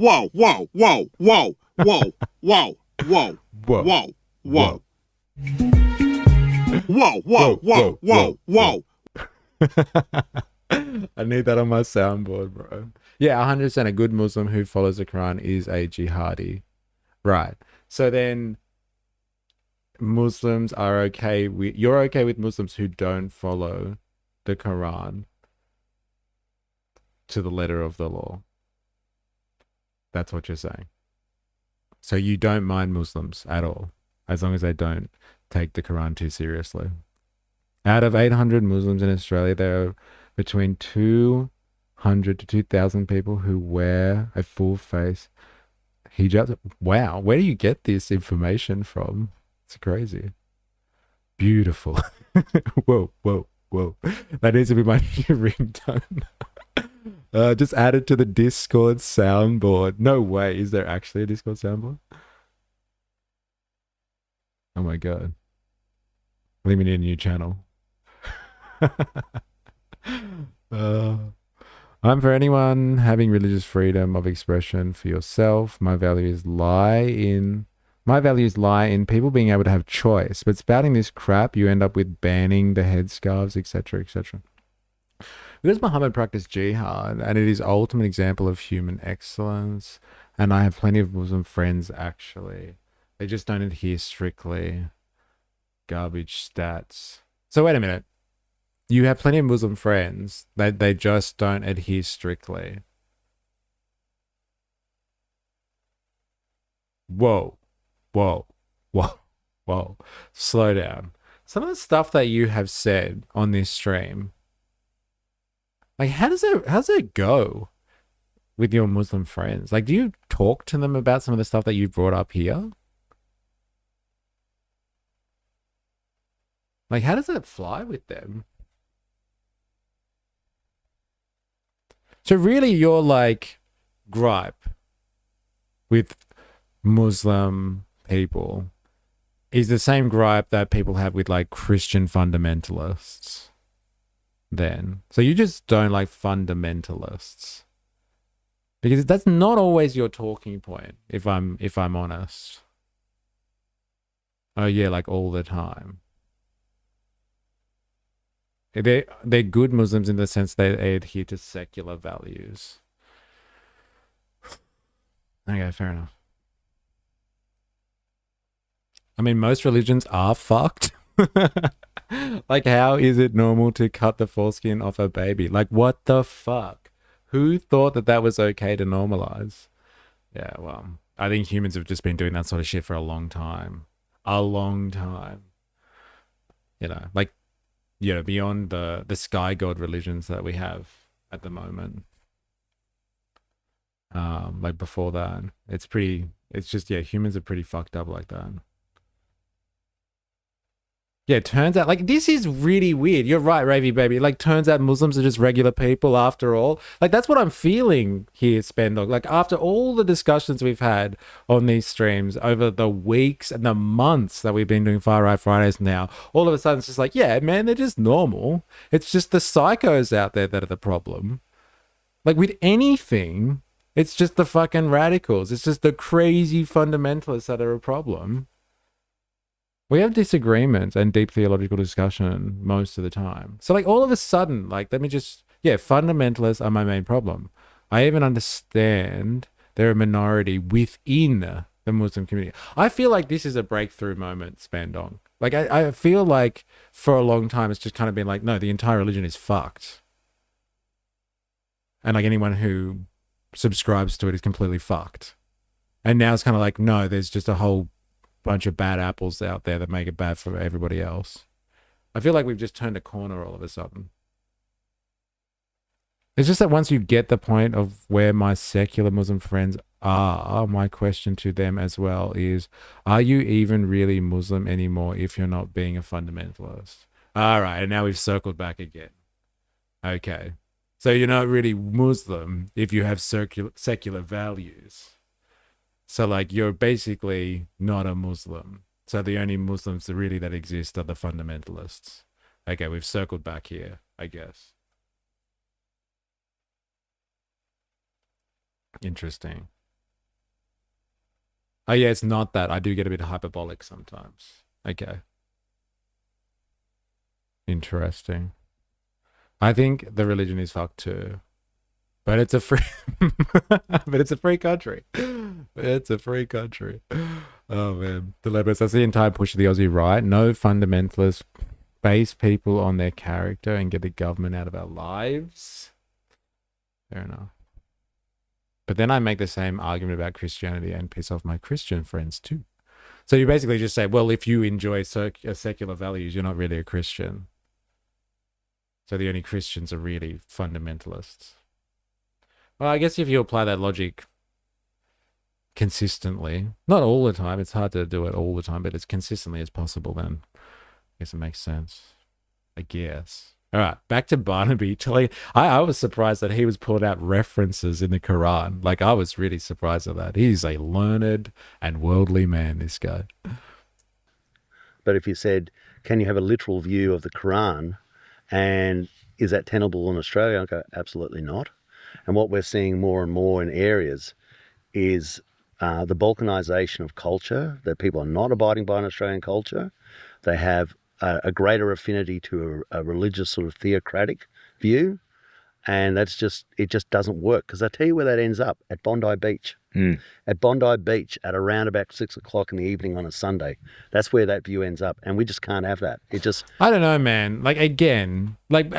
I need that on my soundboard, bro. Yeah, 100% a good Muslim who follows the Quran is a jihadi. Right. So then Muslims are okay with, you're okay with Muslims who don't follow the Quran to the letter of the law. That's what you're saying. So you don't mind Muslims at all, as long as they don't take the Quran too seriously. Out of 800 Muslims in Australia, there are between 200 to 2,000 people who wear a full face hijab. Wow, where do you get this information from? It's crazy. Beautiful. Whoa. That needs to be my new ringtone. Just add it to the Discord soundboard. No way. Is there actually a Discord soundboard? Oh my God. I think we need a new channel. I'm for anyone having religious freedom of expression for yourself. My values lie in people being able to have choice. But spouting this crap, you end up with banning the headscarves, etc., etc. Because Muhammad practiced jihad, and it is ultimate example of human excellence. And I have plenty of Muslim friends, actually. They just don't adhere strictly. Garbage stats. So wait a minute. You have plenty of Muslim friends that they just don't adhere strictly. Whoa. Slow down. Some of the stuff that you have said on this stream, like, how's it go with your Muslim friends? Like, do you talk to them about some of the stuff that you brought up here? Like, how does that fly with them? So really your like gripe with Muslim people is the same gripe that people have with like Christian fundamentalists then. So you just don't like fundamentalists. Because that's not always your talking point, if I'm honest. Oh yeah, like all the time. They're good Muslims in the sense they adhere to secular values. Okay, fair enough. I mean, most religions are fucked. Like, how is it normal to cut the foreskin off a baby? Like, what the fuck? Who thought that that was okay to normalize? Yeah, well, I think humans have just been doing that sort of shit for a long time. A long time. You know, like, you know, beyond the sky god religions that we have at the moment. Like before that, it's just, yeah, humans are pretty fucked up like that. Yeah, it turns out, like, this is really weird. You're right, Ravy baby. Like, turns out Muslims are just regular people after all. Like, that's what I'm feeling here, Spendog. Like, after all the discussions we've had on these streams over the weeks and the months that we've been doing Far Right Fridays now, all of a sudden it's just like, yeah, man, they're just normal. It's just the psychos out there that are the problem. Like, with anything, it's just the fucking radicals. It's just the crazy fundamentalists that are a problem. We have disagreements and deep theological discussion most of the time. So like all of a sudden, like, let me just, yeah, fundamentalists are my main problem. I even understand they're a minority within the Muslim community. I feel like this is a breakthrough moment, Spandong. Like I feel like for a long time it's just kind of been like, no, the entire religion is fucked. And like anyone who subscribes to it is completely fucked. And now it's kind of like, no, there's just a whole bunch of bad apples out there that make it bad for everybody else. I feel like we've just turned a corner all of a sudden. It's just that once you get the point of where my secular Muslim friends are, my question to them as well is, are you even really Muslim anymore if you're not being a fundamentalist? All right, and now we've circled back again. Okay, so you're not really Muslim if you have secular values. So, like, you're basically not a Muslim. So the only Muslims really that exist are the fundamentalists. Okay, we've circled back here, I guess. Interesting. Oh, yeah, it's not that. I do get a bit hyperbolic sometimes. Okay. Interesting. I think the religion is fucked too. But it's a free but it's a free country. It's a free country. Oh man. Dilemmas. That's the entire push of the Aussie right. No fundamentalists base people on their character and get the government out of our lives. Fair enough. But then I make the same argument about Christianity and piss off my Christian friends too. So you basically just say, well, if you enjoy secular values, you're not really a Christian. So the only Christians are really fundamentalists. Well, I guess if you apply that logic consistently, not all the time, it's hard to do it all the time, but as consistently as possible, then I guess it makes sense. I guess. All right, back to Barnaby. I was surprised that he was pulling out references in the Quran. Like, I was really surprised at that. He's a learned and worldly man, this guy. But if you said, can you have a literal view of the Quran, and is that tenable in Australia? I go, absolutely not. And what we're seeing more and more in areas is the balkanisation of culture, that people are not abiding by an Australian culture. They have a greater affinity to a religious sort of theocratic view. And it just doesn't work. Because I tell you where that ends up, at Bondi Beach. At Bondi Beach at around about 6 o'clock in the evening on a Sunday. That's where that view ends up. And we just can't have that. I don't know, man. Like, again, like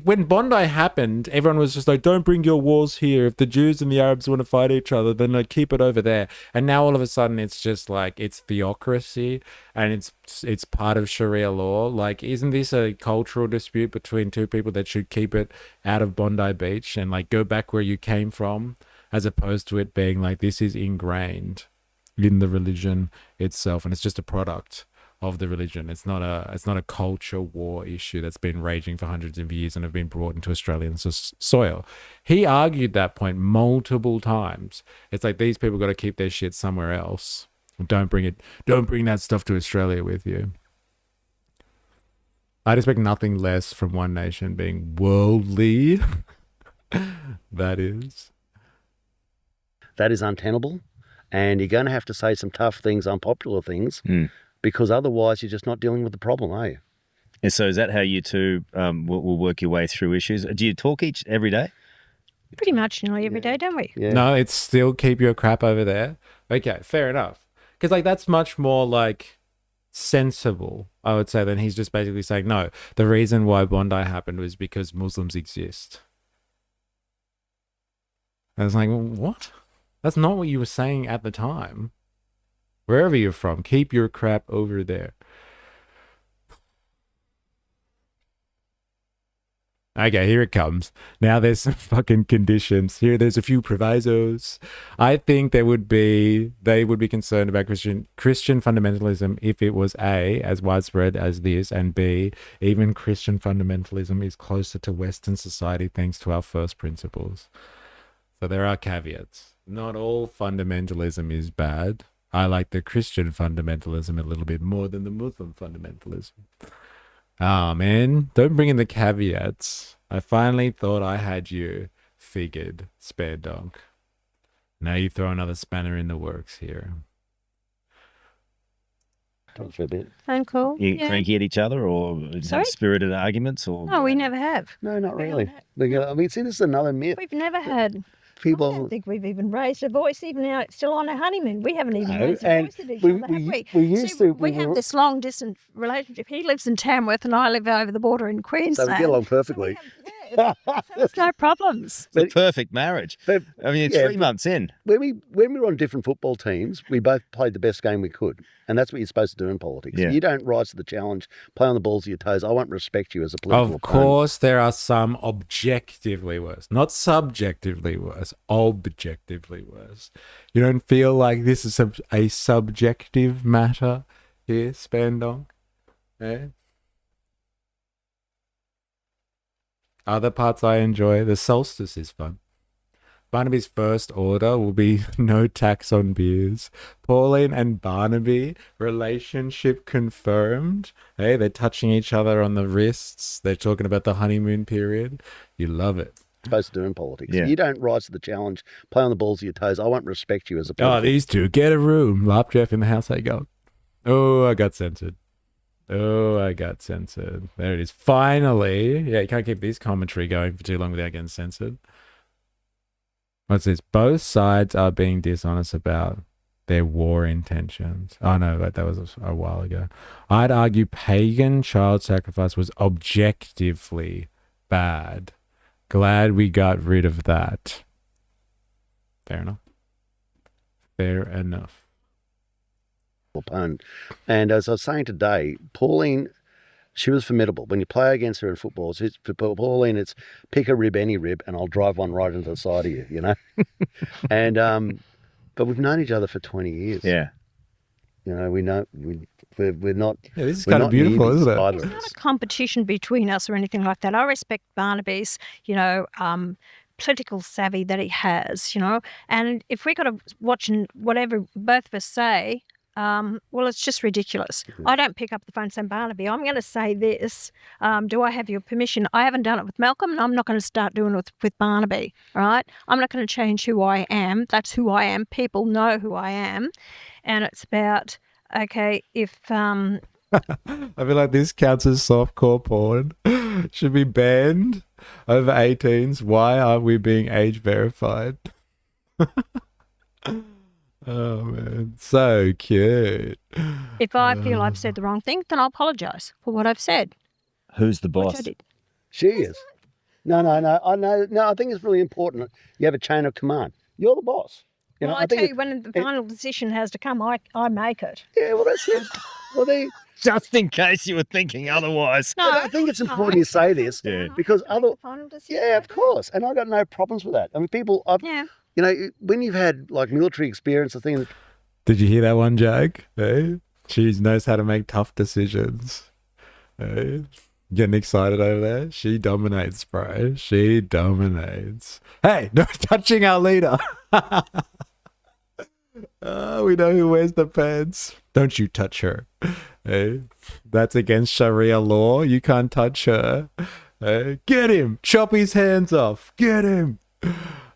when Bondi happened, everyone was just like, don't bring your wars here. If the Jews and the Arabs want to fight each other, then like keep it over there. And now all of a sudden it's just like, it's theocracy and it's part of Sharia law. Like, isn't this a cultural dispute between two people that should keep it out of Bondi Beach and like go back where you came from? As opposed to it being like, this is ingrained in the religion itself and it's just a product of the religion. It's not a culture war issue that's been raging for hundreds of years and have been brought into Australian soil. He argued that point multiple times. It's like these people got to keep their shit somewhere else. Don't bring that stuff to Australia with you. I'd expect nothing less from One Nation being worldly. That is untenable, and you're going to have to say some tough things, unpopular things, because otherwise you're just not dealing with the problem, are you? And so is that how you two will work your way through issues? Do you talk every day? Pretty much nearly every day, don't we? Yeah. No, it's still keep your crap over there. Okay, fair enough. Because like that's much more like sensible, I would say, than he's just basically saying, no, the reason why Bondi happened was because Muslims exist. I was like, well, what? That's not what you were saying at the time. Wherever you're from, keep your crap over there. Okay, here it comes. Now there's some fucking conditions. There's a few provisos. I think they would be concerned about Christian fundamentalism if it was A, as widespread as this, and B, even Christian fundamentalism is closer to Western society thanks to our first principles. So there are caveats. Not all fundamentalism is bad. I like the Christian fundamentalism a little bit more than the Muslim fundamentalism. Oh, man. Don't bring in the caveats. I finally thought I had you figured, spare dog. Now you throw another spanner in the works here. Talk for a bit. Phone call. You cranky at each other or Sorry? spirited arguments? Or No, we never have. No, not really. I mean, see, this is another myth. We've never had. I People. don't think we've even raised a voice, even now it's still on our honeymoon. We haven't even raised a and voice at each we- other, have we? we used See, to- We we have were- this long distance relationship. He lives in Tamworth and I live over the border in So Queensland. we get along perfectly. There's no problems. it's a perfect marriage. But, I mean, it's yeah, 3 months in. when we were on different football teams, we both played the best game we could. And that's what you're supposed to do in politics. Yeah. You don't rise to the challenge, play on the balls of your toes. I won't respect you as a political Of opponent. course, there are some objectively worse, not subjectively worse, objectively worse. You don't feel like this is a subjective matter here, Spandong? Eh? Other parts I enjoy. The solstice is fun. Barnaby's first order will be no tax on beers. Pauline and Barnaby, relationship confirmed. Hey, they're touching each other on the wrists. They're talking about the honeymoon period. You love it. Supposed to do in politics. Yeah. You don't rise to the challenge, play on the balls of your toes. I won't respect you as a political Oh, these two, get a room. Lap Jeff in the house I go. Oh, I got censored. There it is. Finally. Yeah, you can't keep this commentary going for too long without getting censored. What's this? Both sides are being dishonest about their war intentions. Oh, no, that was a while ago. I'd argue pagan child sacrifice was objectively bad. Glad we got rid of that. Fair enough. opponent. And as I was saying today, Pauline, she was formidable. When you play against her in football, for Pauline, it's pick a rib, any rib, and I'll drive one right into the side of you, you know? And, but we've known each other for 20 years. Yeah. You know, we're not. Yeah, this is we're kind of not beautiful, newbies isn't it? either of It's not us. a competition between us or anything like that. I respect Barnaby's, political savvy that he has, and if we got to watch whatever both of us say, well, it's just ridiculous. I don't pick up the phone and say, Barnaby, I'm going to say this. Do I have your permission? I haven't done it with Malcolm, and I'm not going to start doing it with Barnaby, all right? I'm not going to change who I am. That's who I am. People know who I am. And it's about, okay, if... I feel like this counts as softcore porn. Should be banned over 18s. Why aren't we being age verified? Oh, man. So cute. if I feel I've said the wrong thing, then I'll apologise for what I've said. Who's the Which boss? I did. She is. No. I think it's really important. You have a chain of command. You're the boss. You know, Well, I think tell you, when the final decision has to come, I make it. Yeah, well, that's it. Well, Just in case you were thinking otherwise. No, I think it's important you say this Yeah. because other. the final decision. Yeah, of course. And I got no problems with that. I mean, people. Yeah. You know, when you've had like military experience, I think. Did you hear that one, Jag? Hey? She knows how to make tough decisions. Hey, getting excited over there? She dominates, bro. She dominates. Hey, no touching our leader. We know who wears the pants. Don't you touch her. Hey, that's against Sharia law. You can't touch her. Hey, get him. Chop his hands off. Get him.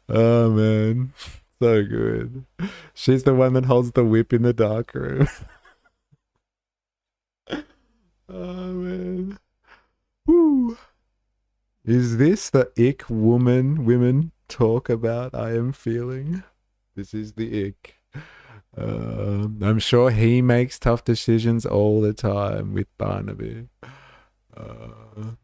Oh, man. So good. She's the one that holds the whip in the dark room. Oh, man. Woo. Is this the ick women talk about I am feeling? This is the ick. I'm sure he makes tough decisions all the time with Barnaby.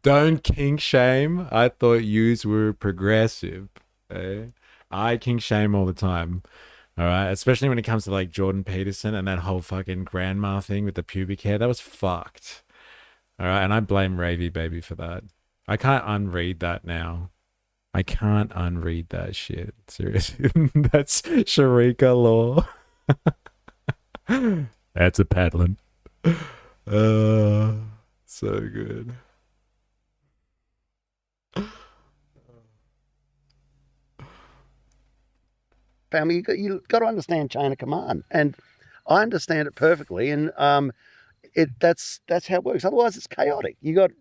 Don't kink shame. I thought yous were progressive. Eh? I kink shame all the time. All right, especially when it comes to like Jordan Peterson and that whole fucking grandma thing with the pubic hair. That was fucked. All right, and I blame Ravy Baby for that. I can't unread that now. I can't unread that shit. Seriously, that's Sharia law. That's a paddling. So good. Family, you got to understand chain of command, and I understand it perfectly. And that's how it works. Otherwise, it's chaotic. You've got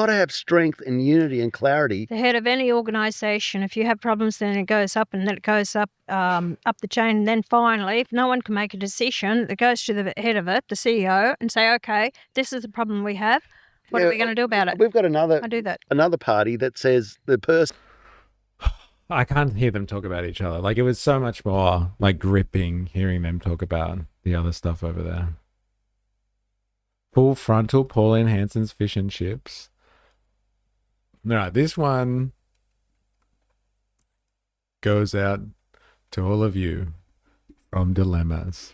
to have strength and unity and clarity. The head of any organisation, if you have problems, then it goes up and then it goes up the chain. And then finally, if no one can make a decision, it goes to the head of it, the CEO, and say, okay, this is the problem we have. What are we going to do about it? We've got another party that says the person. I can't hear them talk about each other. Like, it was so much more like gripping hearing them talk about the other stuff over there. Full frontal Pauline Hanson's fish and chips. All right, this one goes out to all of you from Dilemmas.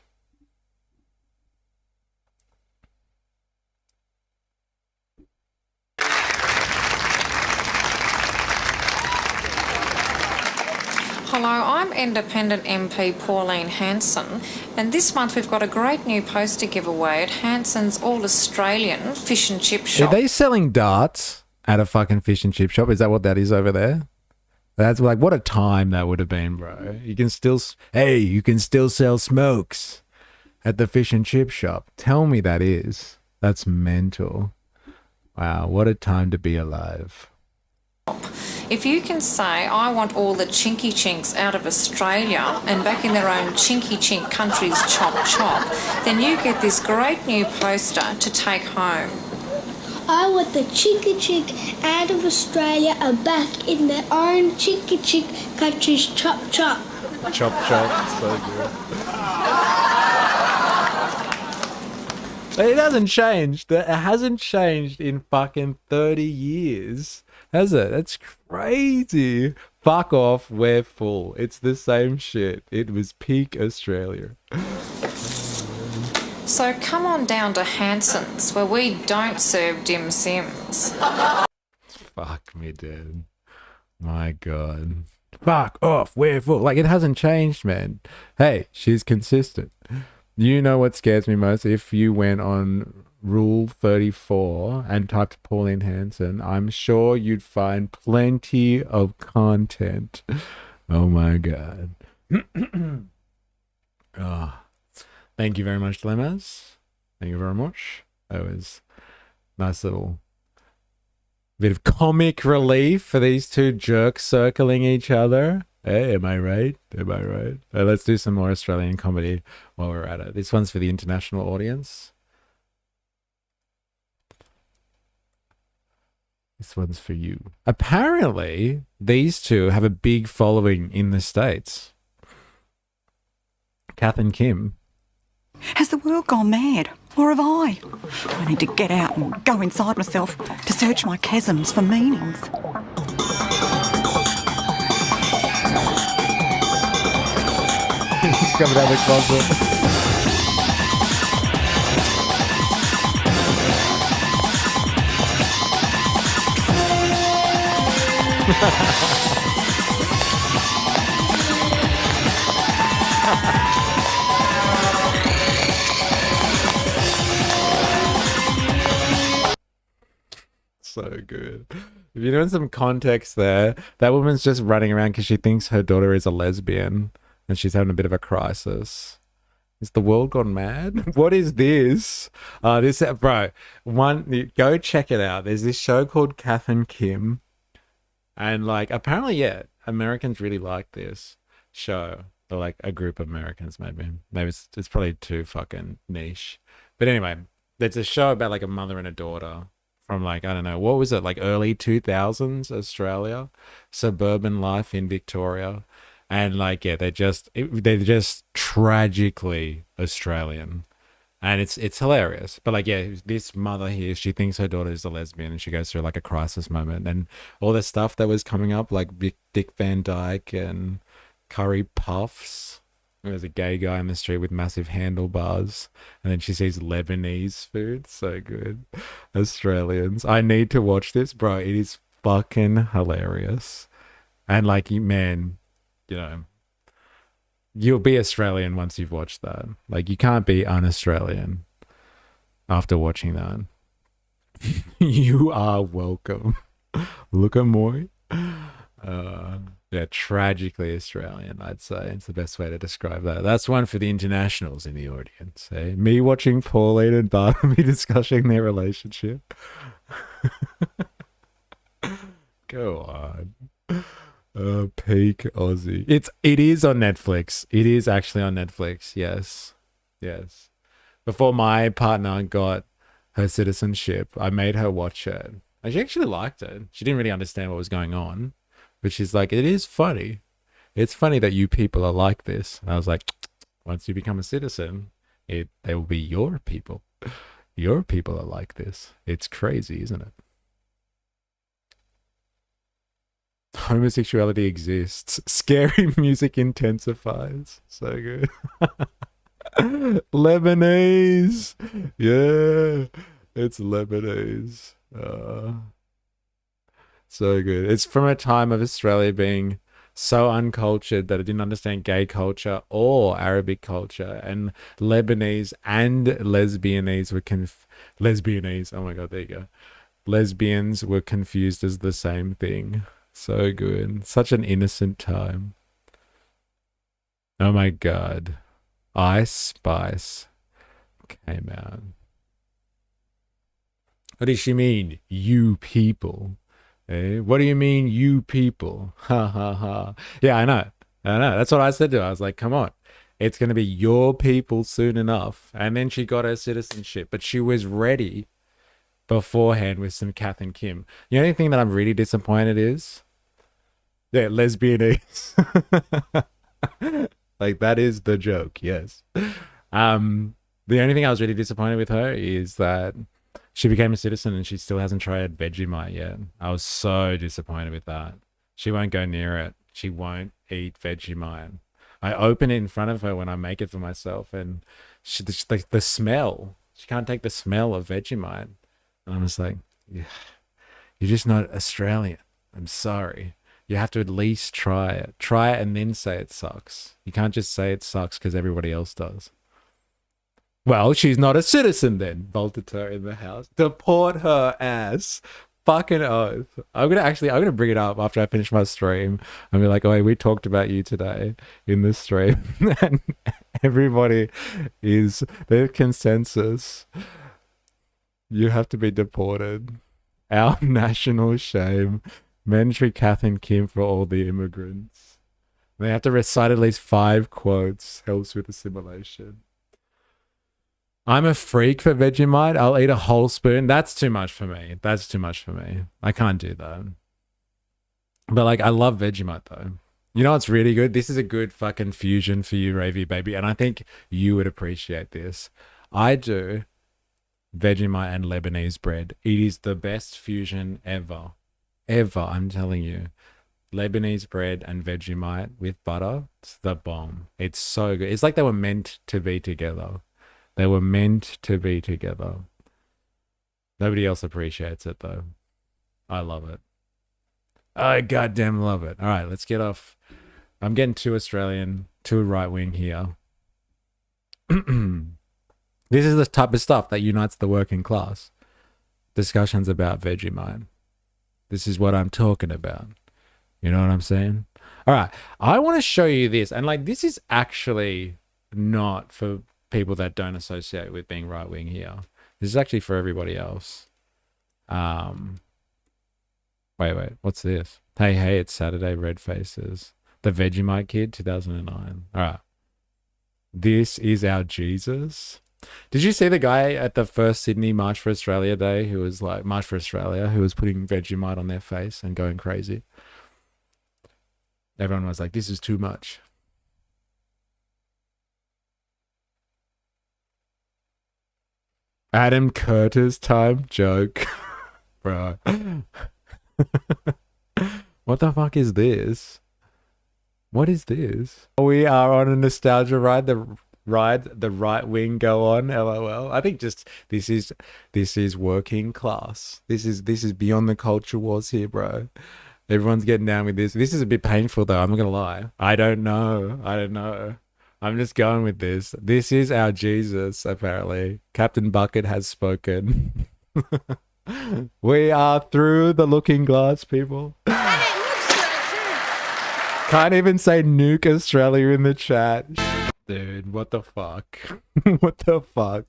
Hello, I'm Independent MP Pauline Hanson, and this month we've got a great new poster giveaway at Hanson's All-Australian Fish and Chip Shop. Are they selling darts at a fucking fish and chip shop? Is that what that is over there? That's like, what a time that would have been, bro. You can still sell smokes at the fish and chip shop. Tell me that is. That's mental. Wow, what a time to be alive. If you can say, I want all the chinky chinks out of Australia and back in their own chinky chink countries, chop chop, then you get this great new poster to take home. I want the chinky chink out of Australia and back in their own chinky chink countries, chop chop. Chop chop, so good. It hasn't changed. It hasn't changed in fucking 30 years. Has it? That's crazy. Fuck off, we're full. It's the same shit. It was peak Australia. So come on down to Hanson's, where we don't serve dim sims. Fuck me, dude. My God. Fuck off, we're full. Like, it hasn't changed, man. Hey, she's consistent. You know what scares me most? If you went on Rule 34 and typed Pauline Hanson, I'm sure you'd find plenty of content. Oh my God. Thank you very much, Dilemmas. Thank you very much. That was a nice little bit of comic relief for these two jerks circling each other. Hey, am I right? Am I right? Let's do some more Australian comedy while we're at it. This one's for the international audience. This one's for you. Apparently, these two have a big following in the States. Kath and Kim. Has the world gone mad? Or have I? I need to get out and go inside myself to search my chasms for meanings. He's coming out of the closet. So good. If you're doing some context there, that woman's just running around because she thinks her daughter is a lesbian and she's having a bit of a crisis. Is the world gone mad? What is this? Bro, go check it out. There's this show called Kath and Kim. And like, apparently, yeah, Americans really like this show. Or like a group of Americans, maybe. Maybe it's probably too fucking niche. But anyway, there's a show about like a mother and a daughter from like, I don't know, what was it? Like early 2000s Australia, suburban life in Victoria. And like, yeah, they're just tragically Australian. And it's hilarious. But like, yeah, this mother here, she thinks her daughter is a lesbian and she goes through like a crisis moment. And all the stuff that was coming up, like Dick Van Dyke and curry puffs. There's a gay guy in the street with massive handlebars. And then she sees Lebanese food. So good. Australians. I need to watch this, bro. It is fucking hilarious. And like, man, you know, you'll be Australian once you've watched that. Like, you can't be un-Australian after watching that. You are welcome. Look at Moy. Yeah, tragically Australian, I'd say. It's the best way to describe that. That's one for the internationals in the audience. Eh? Me watching Pauline and Barnaby discussing their relationship. Go on. Peak Aussie. It is on Netflix. It is actually on Netflix. Yes. Before my partner got her citizenship, I made her watch it. And she actually liked it. She didn't really understand what was going on. But she's like, it is funny. It's funny that you people are like this. And I was like, once you become a citizen, they will be your people. Your people are like this. It's crazy, isn't it? Homosexuality exists. Scary music intensifies. So good. Lebanese. Yeah. It's Lebanese. So good. It's from a time of Australia being so uncultured that it didn't understand gay culture or Arabic culture, and Lebanese and lesbianese were lesbianese. Oh my god, there you go. Lesbians were confused as the same thing. So good. Such an innocent time. Oh my god. Ice Spice came out. What does she mean? You people. Eh? What do you mean, you people? Ha ha ha. Yeah, I know. That's what I said to her. I was like, come on. It's going to be your people soon enough. And then she got her citizenship. But she was ready beforehand with some Kath and Kim. The only thing that I'm really disappointed is, yeah, lesbianese. Like, that is the joke, yes. The only thing I was really disappointed with her is that she became a citizen and she still hasn't tried Vegemite yet. I was so disappointed with that. She won't go near it. She won't eat Vegemite. I open it in front of her when I make it for myself, and the smell. She can't take the smell of Vegemite. And I'm just like, yeah, you're just not Australian. I'm sorry. You have to at least try it. Try it and then say it sucks. You can't just say it sucks because everybody else does. Well, she's not a citizen then. Bolted her in the house. Deport her ass. Fucking oath. I'm gonna bring it up after I finish my stream. I'm be like, oh, we talked about you today in this stream. And everybody is their consensus. You have to be deported. Our national shame. Mandatory Kath and Kim for all the immigrants. They have to recite at least 5 quotes. Helps with assimilation. I'm a freak for Vegemite. I'll eat a whole spoon. That's too much for me. I can't do that. But like, I love Vegemite though. You know what's really good? This is a good fucking fusion for you, Ravy baby. And I think you would appreciate this. I do Vegemite and Lebanese bread. It is the best fusion ever. Ever, I'm telling you. Lebanese bread and Vegemite with butter. It's the bomb. It's so good. It's like they were meant to be together. They were meant to be together. Nobody else appreciates it though. I love it. I goddamn love it. All right, let's get off. I'm getting too Australian, too right wing here. This is the type of stuff that unites the working class. discussions about Vegemite. This is what I'm talking about. You know what I'm saying? All right. I want to show you this. And like, this is actually not for people that don't associate with being right wing here. This is actually for everybody else. Wait. What's this? Hey, it's Saturday, Red Faces. The Vegemite Kid, 2009. All right. This is our Jesus. Did you see the guy at the first Sydney March for Australia Day who was like, March for Australia, who was putting Vegemite on their face and going crazy? Everyone was like, this is too much. Adam Curtis time joke. Bro. What the fuck is this? What is this? We are on a nostalgia ride. The right wing go on. LOL. I think just this is working class. This is beyond the culture wars here, bro. Everyone's getting down with this. This is a bit painful though. I'm not gonna lie. I don't know. I'm just going with this. This is our Jesus, apparently. Captain Bucket has spoken. We are through the looking glass, people. Can't even say nuke Australia in the chat. Dude, what the fuck? What the fuck?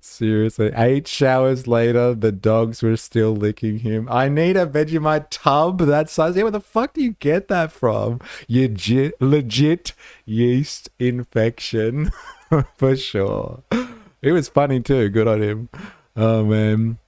Seriously. 8 showers later, the dogs were still licking him. I need a Vegemite tub that size. Yeah, where the fuck do you get that from? Legit yeast infection. For sure. It was funny too. Good on him. Oh, man.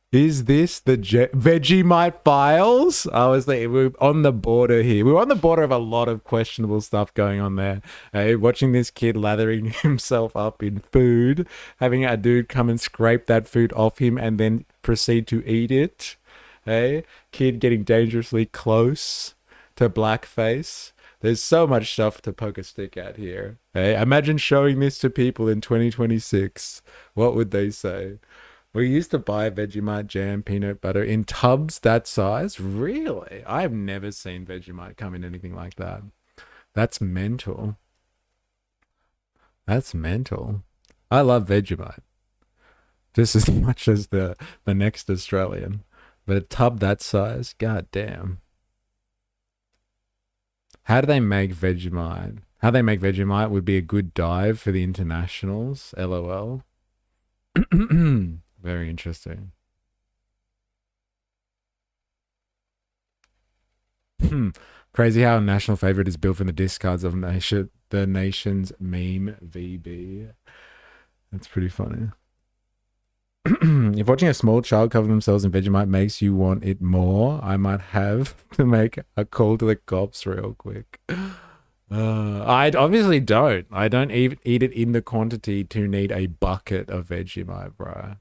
Is this the Vegemite files? I was like, we're on the border here. We're on the border of a lot of questionable stuff going on there. Hey, watching this kid lathering himself up in food, having a dude come and scrape that food off him and then proceed to eat it. Hey, kid getting dangerously close to blackface. There's so much stuff to poke a stick at here. Hey, imagine showing this to people in 2026. What would they say? We used to buy Vegemite jam, peanut butter in tubs that size. Really? I've never seen Vegemite come in anything like that. That's mental. That's mental. I love Vegemite. Just as much as the next Australian. But a tub that size? God damn. How do they make Vegemite? How they make Vegemite would be a good dive for the internationals. LOL. Very interesting. Crazy how a national favorite is built from the discards of the nation's meme VB. That's pretty funny. If watching a small child cover themselves in Vegemite makes you want it more, I might have to make a call to the cops real quick. I obviously don't. I don't even eat it in the quantity to need a bucket of Vegemite, bro.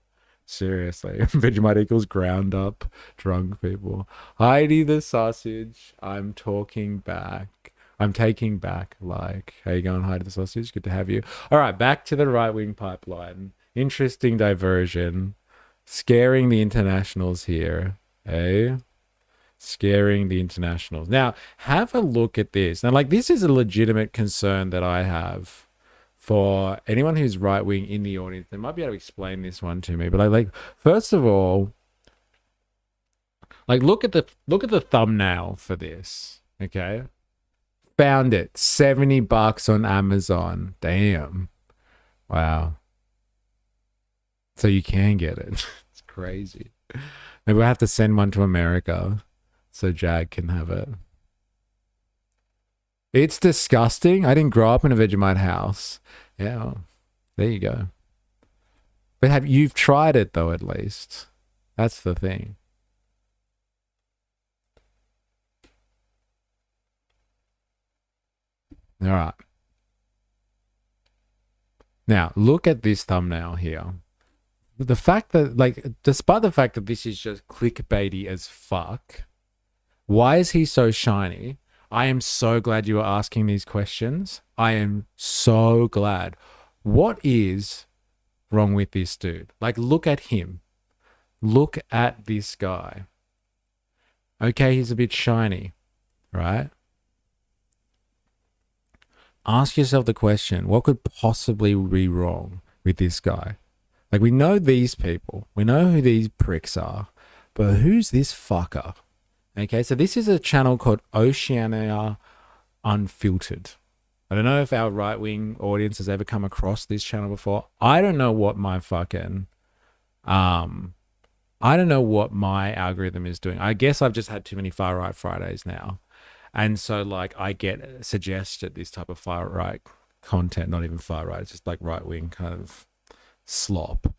Seriously. Vegemite equals ground up drunk people. Heidi the sausage. I'm taking back. Like, how you going, Heidi the sausage? Good to have you. All right, back to the right-wing pipeline. Interesting diversion. Scaring the internationals here. Eh? Scaring the internationals. Now, have a look at this. Now, like, this is a legitimate concern that I have. For anyone who's right wing in the audience, they might be able to explain this one to me. But like first of all, like look at the thumbnail for this. Okay, found it, $70 on Amazon. Damn, wow. So you can get it. It's crazy. Maybe we'll have to send one to America so Jag can have it. It's disgusting. I didn't grow up in a Vegemite house. Yeah, well, there you go. But you've tried it though, at least. That's the thing. All right. Now, look at this thumbnail here. The fact that, like, despite the fact that this is just clickbaity as fuck, why is he so shiny? I am so glad you are asking these questions. I am so glad. What is wrong with this dude? Like, look at him. Look at this guy. Okay, he's a bit shiny, right? Ask yourself the question, what could possibly be wrong with this guy? Like, we know these people. We know who these pricks are. But who's this fucker? Okay, so this is a channel called Oceania Unfiltered. I don't know if our right-wing audience has ever come across this channel before. I don't know what my fucking... I don't know what my algorithm is doing. I guess I've just had too many far-right Fridays now. And so, like, I get suggested this type of far-right content, not even far-right. It's just, like, right-wing kind of slop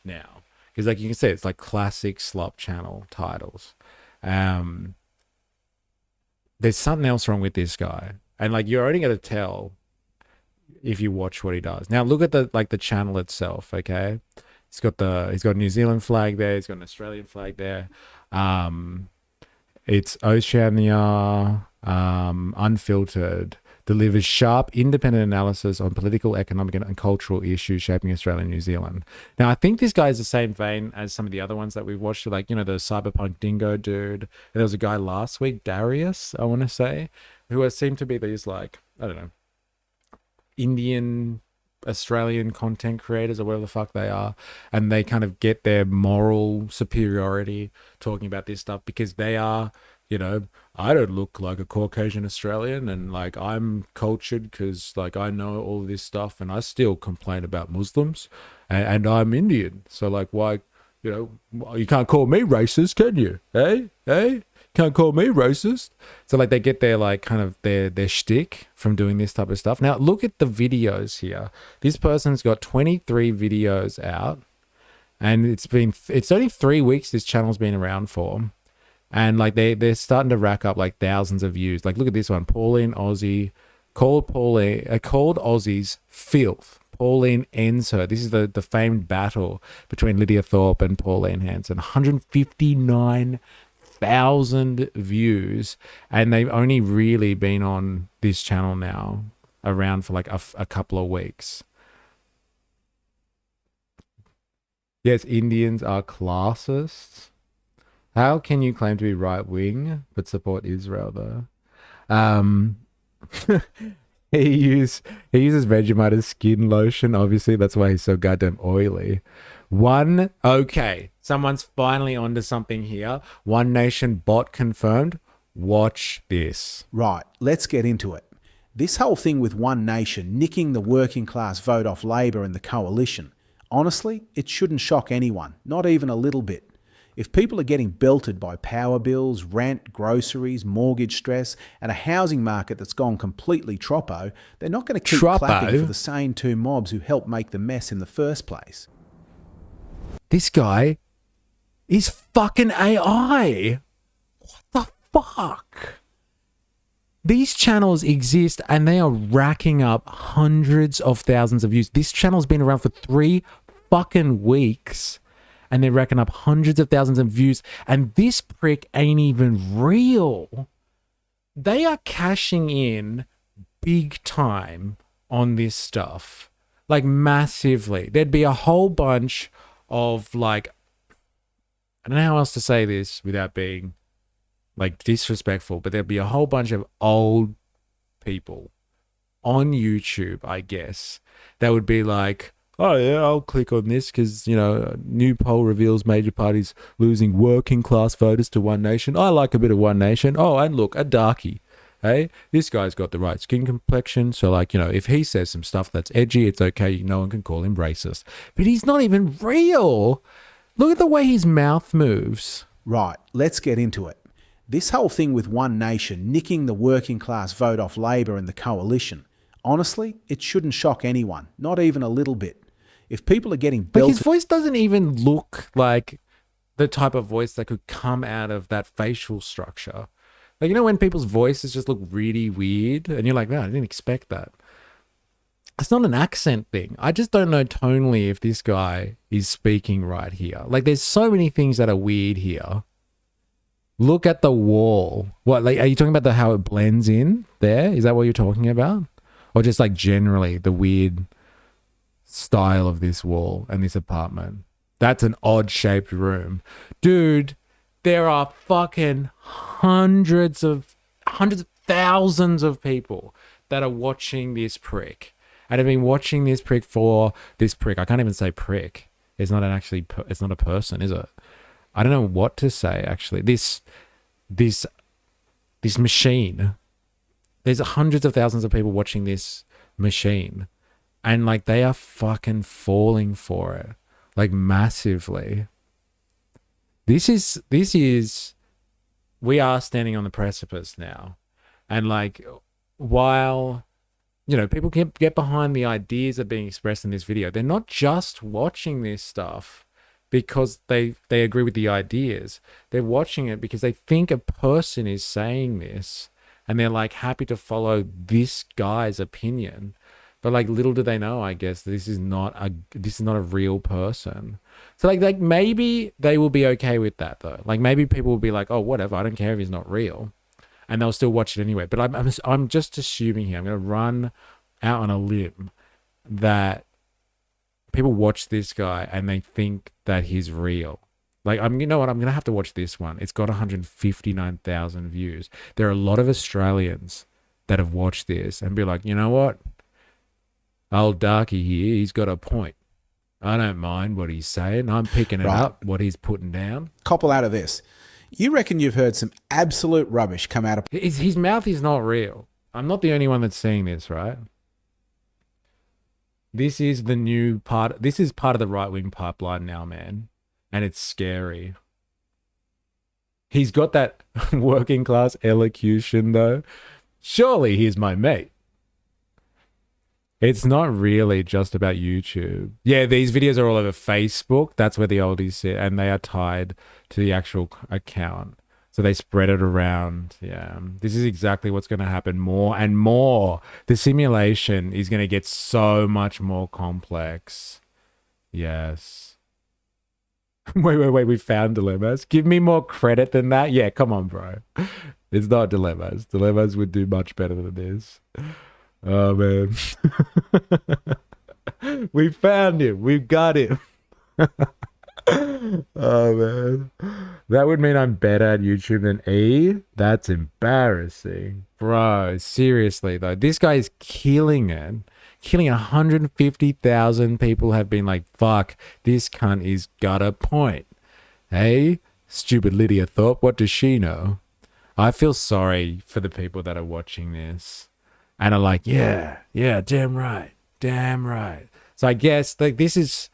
now. Because, like, you can see, it's, like, classic slop channel titles. There's something else wrong with this guy. And, like, you're only going to tell if you watch what he does. Now, look at the channel itself, okay? He's got a New Zealand flag there. He's got an Australian flag there. It's Oceania Unfiltered, delivers sharp, independent analysis on political, economic, and cultural issues shaping Australia and New Zealand. Now, I think this guy is the same vein as some of the other ones that we've watched, like, you know, the cyberpunk dingo dude. And there was a guy last week, Darius, I want to say, who seemed to be these, like, I don't know, Indian Australian content creators or whatever the fuck they are, and they kind of get their moral superiority talking about this stuff because they are, you know, I don't look like a Caucasian Australian, and like I'm cultured because like I know all this stuff, and I still complain about Muslims, and I'm Indian, so like why, you know, you can't call me racist, can you? Hey, can't call me racist. So like they get their like kind of their shtick from doing this type of stuff. Now look at the videos here. This person's got 23 videos out, and it's only 3 weeks this channel's been around for, and like they're starting to rack up like thousands of views. Like look at this one, Pauline Aussie, called Aussies filth. Pauline ends her. This is the famed battle between Lydia Thorpe and Pauline Hanson. 159,000 views, and they've only really been on this channel now around for like a couple of weeks. Yes, Indians are classists. How can you claim to be right wing but support Israel though? He uses Vegemite as skin lotion. Obviously, that's why he's so goddamn oily. Okay, someone's finally onto something here. One Nation bot confirmed. Watch this. Right, let's get into it. This whole thing with One Nation nicking the working class vote off Labor and the coalition, honestly, it shouldn't shock anyone, not even a little bit. If people are getting belted by power bills, rent, groceries, mortgage stress, and a housing market that's gone completely troppo, they're not going to keep clapping for the same two mobs who helped make the mess in the first place. This guy is fucking AI. What the fuck? These channels exist and they are racking up hundreds of thousands of views. This channel's been around for 3 fucking weeks. And they're racking up hundreds of thousands of views. And this prick ain't even real. They are cashing in big time on this stuff. Like massively. There'd be a whole bunch of like, I don't know how else to say this without being like disrespectful, but there'd be a whole bunch of old people on YouTube, I guess, that would be like, oh yeah, I'll click on this because, you know, new poll reveals major parties losing working class voters to One Nation. I like a bit of One Nation. Oh, and look, a darkie. Hey, this guy's got the right skin complexion. So like, you know, if he says some stuff that's edgy, it's okay. No one can call him racist. But he's not even real. Look at the way his mouth moves. Right, let's get into it. This whole thing with One Nation nicking the working class vote off Labor and the coalition, honestly, it shouldn't shock anyone, not even a little bit. If people are getting belted... Like his voice doesn't even look like the type of voice that could come out of that facial structure. Like, you know when people's voices just look really weird and you're like, man, I didn't expect that. It's not an accent thing. I just don't know tonally if this guy is speaking right here. Like there's so many things that are weird here. Look at the wall. What, like, are you talking about how it blends in there? Is that what you're talking about? Or just like generally the weird style of this wall and this apartment? That's an odd shaped room. Dude, there are fucking hundreds of thousands of people that are watching this prick and have been watching this prick for this prick. I can't even say prick. It's not it's not a person, is it? I don't know what to say, actually. This machine, there's hundreds of thousands of people watching this machine, and like they are fucking falling for it, like massively. This is we are standing on the precipice now. And like, while, you know, people can get behind the ideas that are being expressed in this video, they're not just watching this stuff because they agree with the ideas. They're watching it because they think a person is saying this, and they're like happy to follow this guy's opinion. But like, little do they know, I guess, this is not a real person. So like maybe they will be okay with that though. Like maybe people will be like, oh, whatever, I don't care if he's not real, and they'll still watch it anyway. But I'm just assuming here, I'm going to run out on a limb that people watch this guy and they think that he's real. Like, you know what? I'm going to have to watch this one. It's got 159,000 views. There are a lot of Australians that have watched this and be like, you know what? Old Darky here, he's got a point. I don't mind what he's saying. I'm picking it up, what he's putting down. Couple out of this. You reckon you've heard some absolute rubbish come out of... His mouth is not real. I'm not the only one that's seeing this, right? This is the new part. This is part of the right-wing pipeline now, man. And it's scary. He's got that working class elocution, though. Surely he's my mate. It's not really just about YouTube. Yeah, these videos are all over Facebook. That's where the oldies sit, and they are tied to the actual account. So they spread it around. Yeah, this is exactly what's going to happen more and more. The simulation is going to get so much more complex. Yes. Wait, we found dilemmas. Give me more credit than that. Yeah, come on, bro. It's not dilemmas. Dilemmas would do much better than this. Oh, man. We found him. We've got him. Oh, man. That would mean I'm better at YouTube than E? That's embarrassing. Bro, seriously, though. This guy is killing it. Killing 150,000 people have been like, fuck, this cunt is got a point. Hey, stupid Lydia Thorpe, what does she know? I feel sorry for the people that are watching this and are like, yeah, damn right. So I guess like this is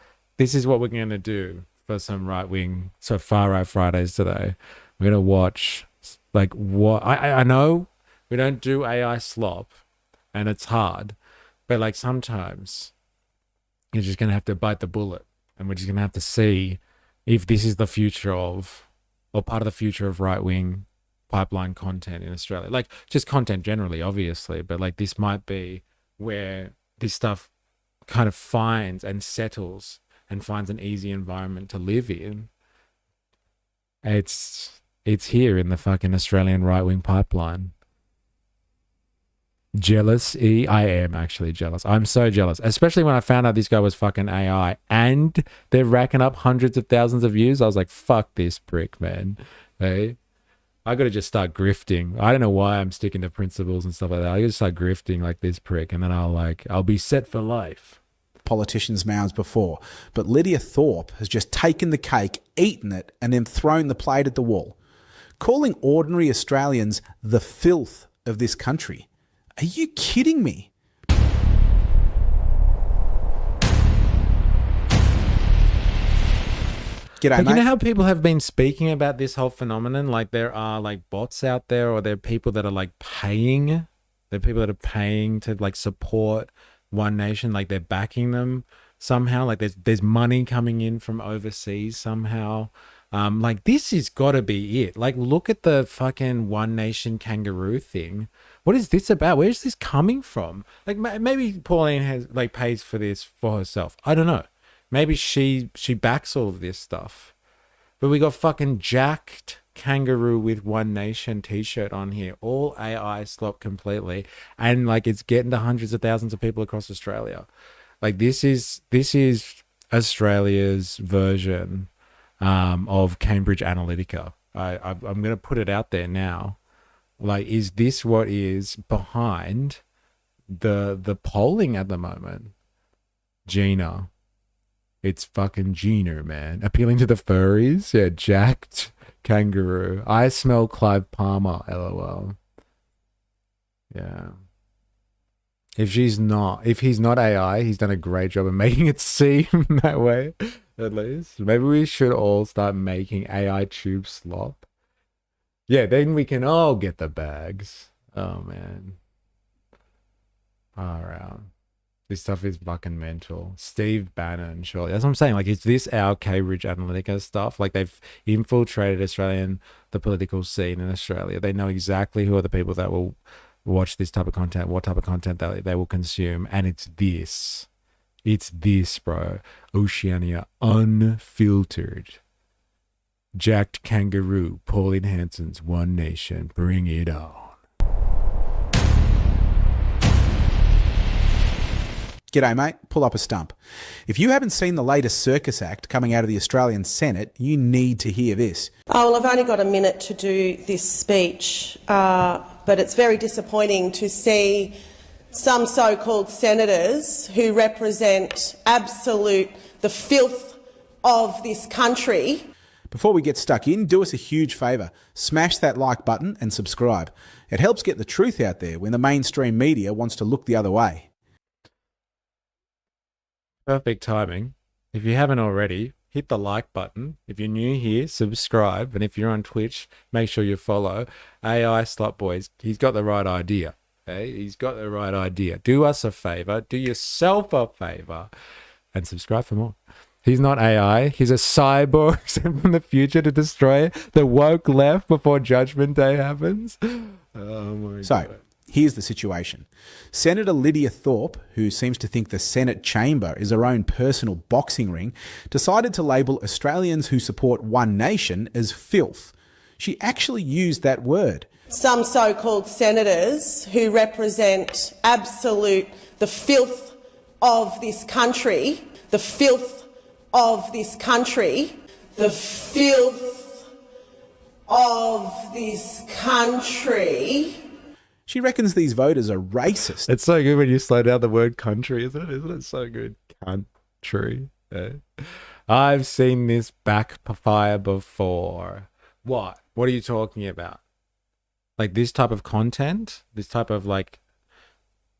what we're going to do for some right-wing, so far-right Fridays today. We're going to watch like what, I know we don't do AI slop and it's hard, but like sometimes you're just going to have to bite the bullet, and we're just going to have to see if this is the future of, or part of the future of right-wing pipeline content in Australia. Like just content generally, obviously, but like this might be where this stuff kind of finds and settles and finds an easy environment to live in. It's here in the fucking Australian right-wing pipeline. Jealous? I am actually jealous. I'm so jealous, especially when I found out this guy was fucking AI and they're racking up hundreds of thousands of views. I was like, fuck this prick, man. Hey, I gotta just start grifting. I don't know why I'm sticking to principles and stuff like that. I gotta start grifting like this prick, and then I'll be set for life. Politicians' mouths before, but Lydia Thorpe has just taken the cake, eaten it, and then thrown the plate at the wall, calling ordinary Australians the filth of this country. Are you kidding me? G'day, mate. You know how people have been speaking about this whole phenomenon? Like there are like bots out there, or there are people that are like paying. There are people that are paying to like support One Nation, like they're backing them somehow. Like there's money coming in from overseas somehow. Like this has got to be it. Like look at the fucking One Nation kangaroo thing. What is this about? Where's this coming from? Like maybe Pauline has like pays for this for herself. I don't know. Maybe she backs all of this stuff. But we got fucking jacked kangaroo with One Nation t-shirt on here. All AI slop completely. And like it's getting to hundreds of thousands of people across Australia. Like this is Australia's version of Cambridge Analytica. I'm going to put it out there now. Like, is this what is behind the polling at the moment? Gina, It's fucking Gina, man. Appealing to the furries? Yeah, jacked kangaroo. I smell Clive Palmer, lol. Yeah. If he's not AI, he's done a great job of making it seem that way, at least. Maybe we should all start making AI tube slop. Yeah, then we can all get the bags. Oh, man. All right. This stuff is fucking mental. Steve Bannon, surely. That's what I'm saying. Like, is this our Cambridge Analytica stuff? Like, they've infiltrated the political scene in Australia. They know exactly who are the people that will watch this type of content, what type of content they will consume. And it's this. It's this, bro. Oceania unfiltered. Jacked kangaroo, Pauline Hanson's One Nation. Bring it on. G'day, mate. Pull up a stump. If you haven't seen the latest circus act coming out of the Australian Senate, you need to hear this. Oh, well, I've only got a minute to do this speech, but it's very disappointing to see some so-called senators who represent the filth of this country. Before we get stuck in, do us a huge favour. Smash that like button and subscribe. It helps get the truth out there when the mainstream media wants to look the other way. Perfect timing. If you haven't already, hit the like button. If you're new here, subscribe. And if you're on Twitch, make sure you follow AI Slut Boys. He's got the right idea. Okay? He's got the right idea. Do us a favor. Do yourself a favor. And subscribe for more. He's not AI. He's a cyborg sent from the future to destroy the woke left before Judgment Day happens. Oh my God. Here's the situation. Senator Lydia Thorpe, who seems to think the Senate chamber is her own personal boxing ring, decided to label Australians who support One Nation as filth. She actually used that word. Some so-called senators who represent the filth of this country, the filth of this country, the filth of this country. She reckons these voters are racist. It's so good when you slow down the word country, isn't it? Isn't it so good? Country. Yeah. I've seen this backfire before. What? What are you talking about? Like this type of content? This type of like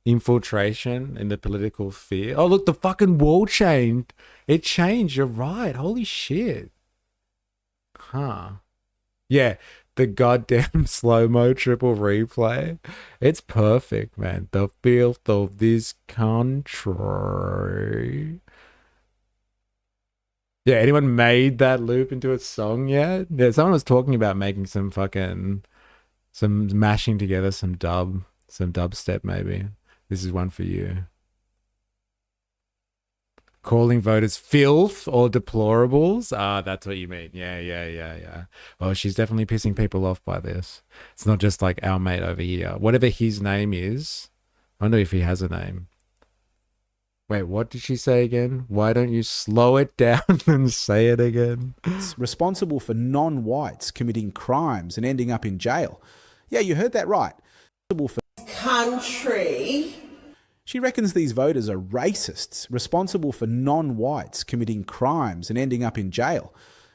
infiltration in the political sphere? Oh, look, the fucking wall changed. It changed. You're right. Holy shit. Huh. Yeah. The goddamn slow-mo triple replay. It's perfect, man. The filth of this country. Yeah, anyone made that loop into a song yet? Yeah, someone was talking about making some mashing together some dubstep maybe. This is one for you. Calling voters filth or deplorables. Ah, that's what you mean. Yeah. Well, she's definitely pissing people off by this. It's not just like our mate over here. Whatever his name is. I wonder if he has a name. Wait, what did she say again? Why don't you slow it down and say it again? It's responsible for non-whites committing crimes and ending up in jail. Yeah, you heard that right. Country. She reckons these voters are racists, responsible for non-whites committing crimes and ending up in jail.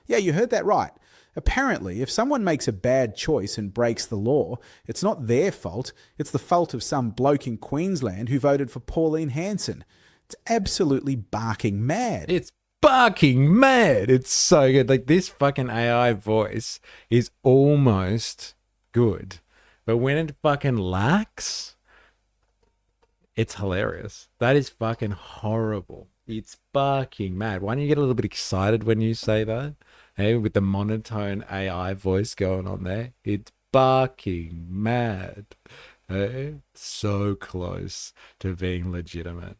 Yeah, you heard that right. Apparently, if someone makes a bad choice and breaks the law, it's not their fault. It's the fault of some bloke in Queensland who voted for Pauline Hanson. It's absolutely barking mad. It's barking mad. It's so good. Like this fucking AI voice is almost good. But when it fucking lacks, it's hilarious. That is fucking horrible. It's barking mad. Why don't you get a little bit excited when you say that? Hey, with the monotone AI voice going on there. It's barking mad. Hey, so close to being legitimate.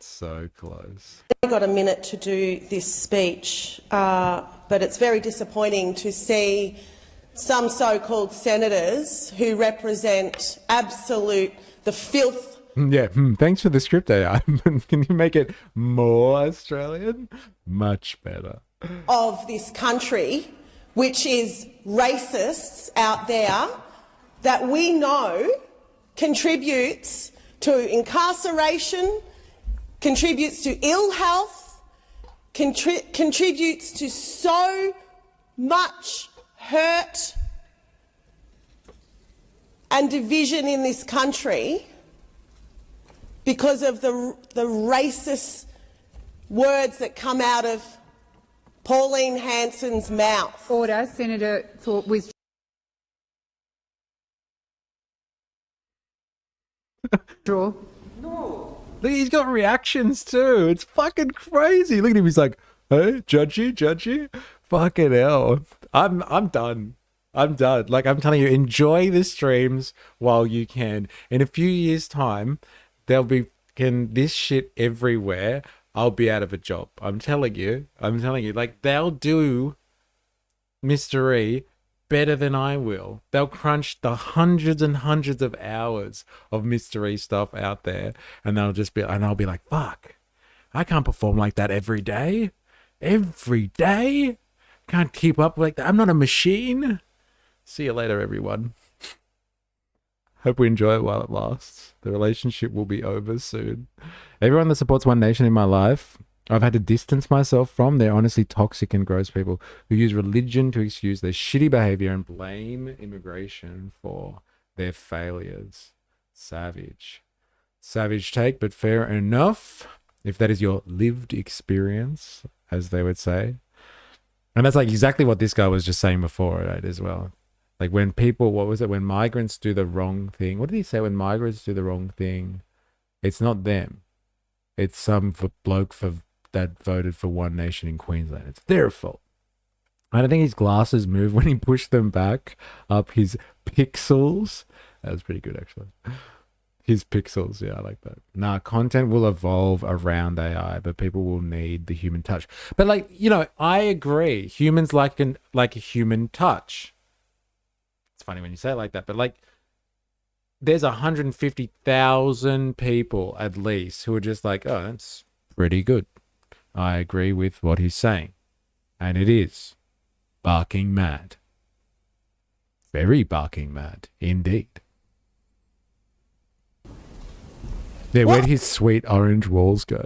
So close. I've got a minute to do this speech, but it's very disappointing to see some so-called senators who represent the filth. Yeah, thanks for the script, AI. Can you make it more Australian? Much better. Of this country, which is racists out there, that we know contributes to incarceration, contributes to ill health, contributes to so much hurt and division in this country because of the racist words that come out of Pauline Hanson's mouth. Order. Senator Thorpe withdraw. Look, he's got reactions too. It's fucking crazy. Look at him. He's like, "Hey, judgy." Fucking hell. I'm done. I'm done. Like, I'm telling you, enjoy the streams while you can. In a few years' time, there'll be this shit everywhere. I'll be out of a job. I'm telling you. Like, they'll do Mr. E better than I will. They'll crunch the hundreds and hundreds of hours of Mr. E stuff out there, and I'll be like, fuck, I can't perform like that every day. Can't keep up like that. I'm not a machine. See you later, everyone. Hope we enjoy it while it lasts. The relationship will be over soon. Everyone that supports One Nation in my life, I've had to distance myself from. They're honestly toxic and gross people who use religion to excuse their shitty behavior and blame immigration for their failures. Savage take, but fair enough, if that is your lived experience, as they would say. And that's like exactly what this guy was just saying before, right, as well. Like when people, when migrants do the wrong thing, what did he say? When migrants do the wrong thing, it's not them. It's some bloke that voted for One Nation in Queensland. It's their fault. I don't think his glasses moved when he pushed them back up his pixels. That was pretty good, actually. His pixels, yeah, I like that. Nah, content will evolve around AI, but people will need the human touch. But like, I agree. Humans like a human touch. It's funny when you say it like that, but like, there's 150,000 people at least who are just like, oh, that's pretty good. I agree with what he's saying. And it is barking mad. Very barking mad, indeed. Yeah, where'd his sweet orange walls go?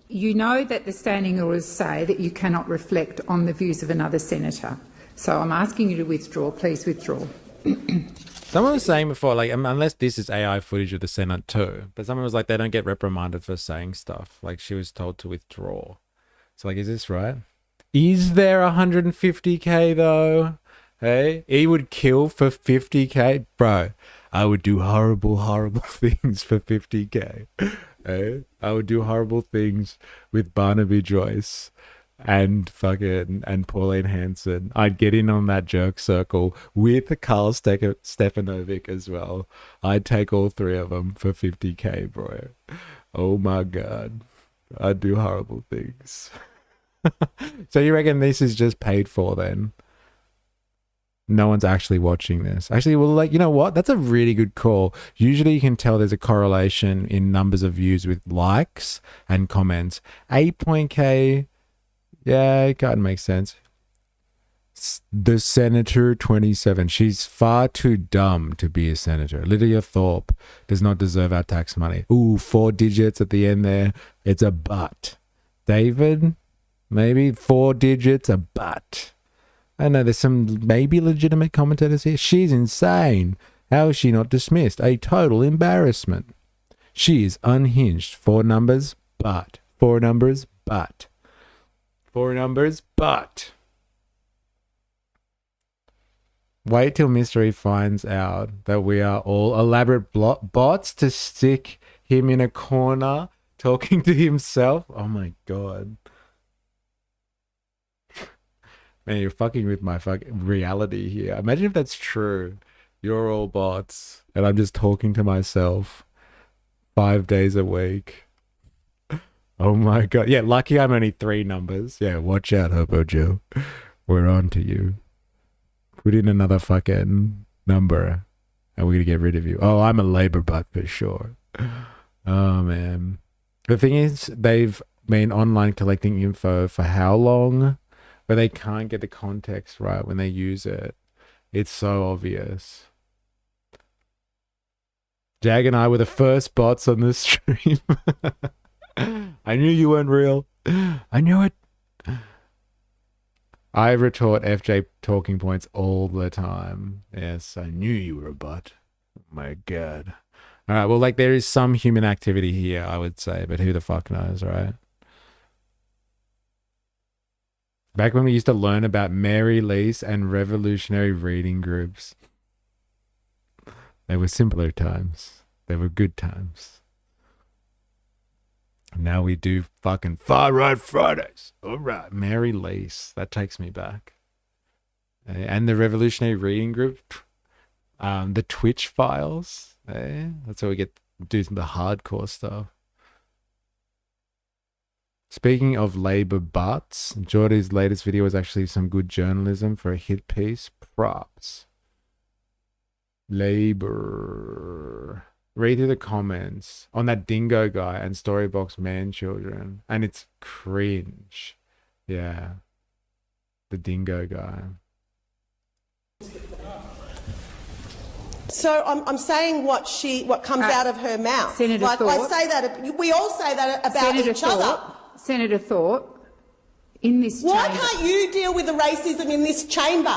You know that the standing orders say that you cannot reflect on the views of another senator. So I'm asking you to withdraw. Please withdraw. Someone was saying before, like, unless this is AI footage of the Senate too, but someone was like, they don't get reprimanded for saying stuff. Like, she was told to withdraw. So, like, is this right? Is there 150K though? Hey, he would kill for 50K? Bro, I would do horrible, horrible things for 50K. Hey, I would do horrible things with Barnaby Joyce and Pauline Hanson. I'd get in on that jerk circle with Carl Stefanovic as well. I'd take all three of them for 50K, bro. Oh my God. I'd do horrible things. So you reckon this is just paid for then? No one's actually watching this. Actually, well, like, you know what? That's a really good call. Usually you can tell there's a correlation in numbers of views with likes and comments. 8.K, yeah, it kind of makes sense. The Senator 27. She's far too dumb to be a senator. Lydia Thorpe does not deserve our tax money. Ooh, 4 digits at the end there. It's a but. David, maybe 4 digits, a but. I know there's some maybe legitimate commentators here. She's insane. How is she not dismissed? A total embarrassment. She is unhinged. 4 numbers, but. 4 numbers, but. 4 numbers, but. Wait till Mystery finds out that we are all elaborate bots to stick him in a corner talking to himself. Oh my God. Man, you're fucking with my fucking reality here. Imagine if that's true. You're all bots and I'm just talking to myself 5 days a week. Oh my God. Yeah, lucky I'm only 3 numbers. Yeah, watch out, Hobo Joe. We're on to you. Put in another fucking number and we're going to get rid of you. Oh, I'm a labor butt for sure. Oh, man. The thing is, they've been online collecting info for how long? But they can't get the context right when they use it. It's so obvious. Jag and I were the first bots on this stream. I knew you weren't real. I knew it. I retort FJ talking points all the time. Yes, I knew you were a butt. Oh my God. All right, well, like, there is some human activity here, I would say, but who the fuck knows, right? Back when we used to learn about Mary Lease and revolutionary reading groups. They were simpler times. They were good times. Now we do fucking Far Right Fridays. All right, Mary Lease. That takes me back. And the revolutionary reading group. The Twitch files. That's how we do the hardcore stuff. Speaking of Labour butts, Jordy's latest video was actually some good journalism for a hit piece. Props. Labour. Read through the comments on that dingo guy and Storybox man children. And it's cringe. Yeah. The dingo guy. So I'm saying what comes out of her mouth. Senator like Thorpe, I say that we all say that about Senator each Thorpe, other. Senator Thorpe, in this Why chamber, can't you deal with the racism in this chamber?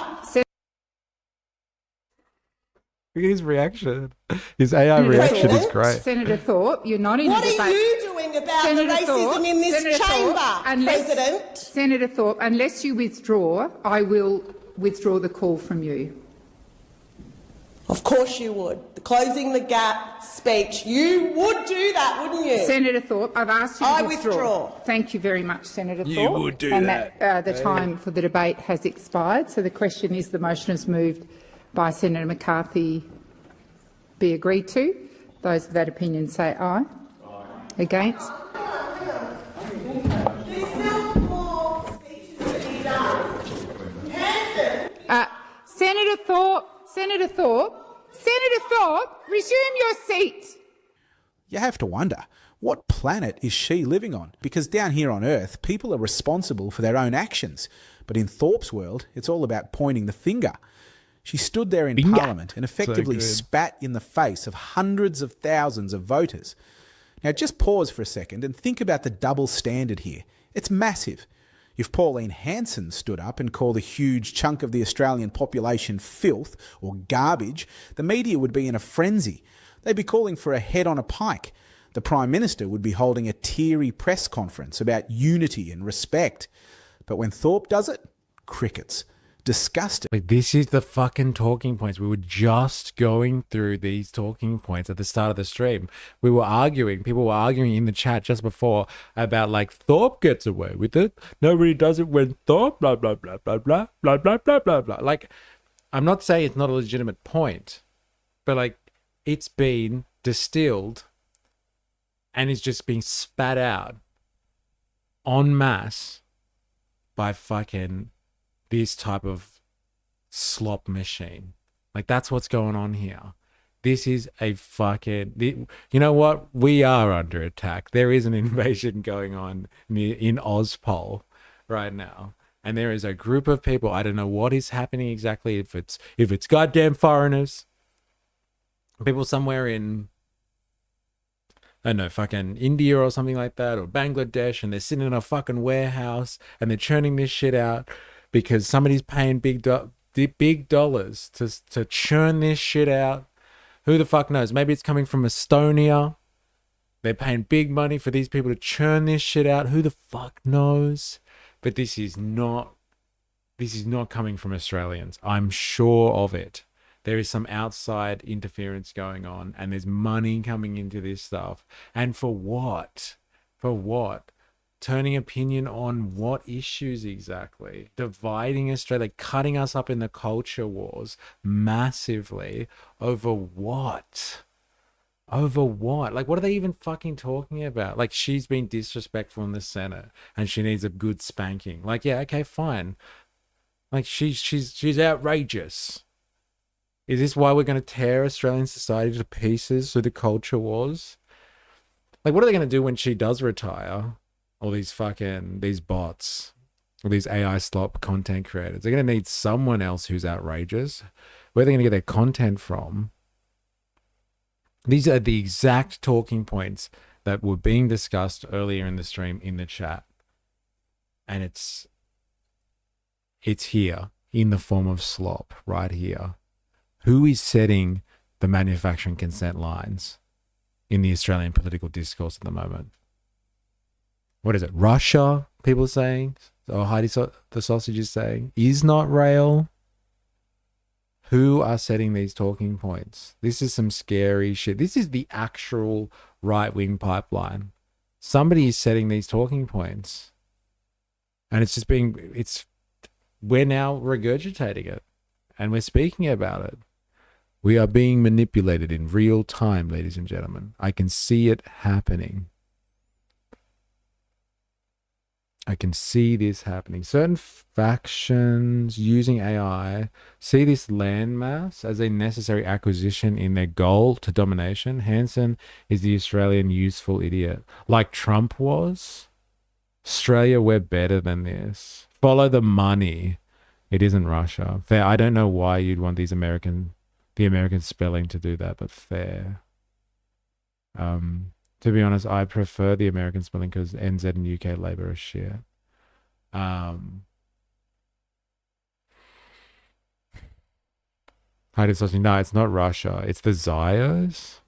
Look at his reaction. His AI reaction is great. Senator Thorpe, you're not in What a debate. are you doing about Senator the racism Thorpe, in this Senator chamber, Thorpe, President? Senator Thorpe, unless you withdraw, I will withdraw the call from you. Of course you would. The closing the gap speech. You would do that, wouldn't you? Senator Thorpe, I've asked you to I withdraw. Thank you very much, Senator You Thorpe. would do and that. The time for the debate has expired. So the question is, the motion is moved by Senator McCarthy be agreed to. Those of that opinion say aye. Aye. Against? Senator Thorpe, resume your seat. You have to wonder, what planet is she living on? Because down here on Earth, people are responsible for their own actions. But in Thorpe's world, it's all about pointing the finger. She stood there in Parliament and effectively spat in the face of hundreds of thousands of voters. Now, just pause for a second and think about the double standard here. It's massive. If Pauline Hanson stood up and called a huge chunk of the Australian population filth or garbage, the media would be in a frenzy. They'd be calling for a head on a pike. The Prime Minister would be holding a teary press conference about unity and respect. But when Thorpe does it, crickets. Disgusting. Like, this is the fucking talking points. We were just going through these talking points at the start of the stream. We were arguing, people were arguing in the chat just before about, like, Thorpe gets away with it. Nobody does it when Thorpe, blah, blah, blah, blah, blah, blah, blah, blah, blah, blah. Like, I'm not saying it's not a legitimate point, but, like, it's been distilled and it's just being spat out en masse by fucking this type of slop machine. Like, that's what's going on here. This is a fucking... You know what? We are under attack. There is an invasion going on in Ozpol right now. And there is a group of people, I don't know what is happening exactly, if it's goddamn foreigners, people somewhere in, I don't know, fucking India or something like that, or Bangladesh, and they're sitting in a fucking warehouse and they're churning this shit out because somebody's paying big dollars to churn this shit out. Who the fuck knows? Maybe it's coming from Estonia. They're paying big money for these people to churn this shit out. Who the fuck knows? But this is not coming from Australians. I'm sure of it. There is some outside interference going on, and there's money coming into this stuff. And for what? For what? Turning opinion on what issues exactly? Dividing Australia, cutting us up in the culture wars massively over what? Over what? Like, what are they even fucking talking about? Like, she's been disrespectful in the Senate and she needs a good spanking. Like, yeah, okay, fine. Like, she's outrageous. Is this why we're going to tear Australian society to pieces through the culture wars? Like, what are they going to do when she does retire? All these bots, all these AI slop content creators. They're going to need someone else who's outrageous. Where are they going to get their content from? These are the exact talking points that were being discussed earlier in the stream in the chat. And it's here in the form of slop right here. Who is setting the manufacturing consent lines in the Australian political discourse at the moment? What is it? Russia, people are saying? Or Heidi the sausage is saying? Is not rail? Who are setting these talking points? This is some scary shit. This is the actual right-wing pipeline. Somebody is setting these talking points. And it's just we're now regurgitating it. And we're speaking about it. We are being manipulated in real time, ladies and gentlemen. I can see it happening. I can see this happening. Certain factions using AI see this landmass as a necessary acquisition in their goal to domination. Hanson is the Australian useful idiot. Like Trump was. Australia, we're better than this. Follow the money. It isn't Russia. Fair. I don't know why you'd want the American spelling to do that, but fair. To be honest, I prefer the American spelling because NZ and UK Labour are shit. How did something? No, it's not Russia. It's the Zios.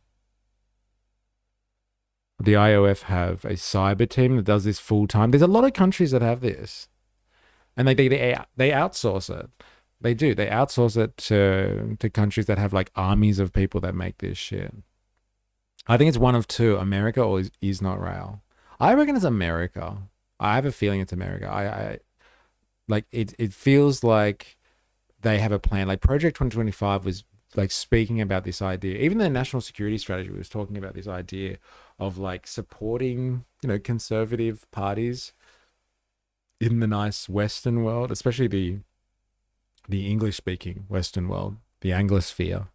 The IOF have a cyber team that does this full time. There's a lot of countries that have this, and they outsource it. They do. They outsource it to countries that have like armies of people that make this shit. I think it's one of two, America or is not rail. I reckon it's America. I have a feeling it's America. I like it. It feels like they have a plan. Like Project 2025 was like speaking about this idea. Even the national security strategy was talking about this idea of like supporting, conservative parties in the nice Western world, especially the English-speaking Western world, the Anglosphere.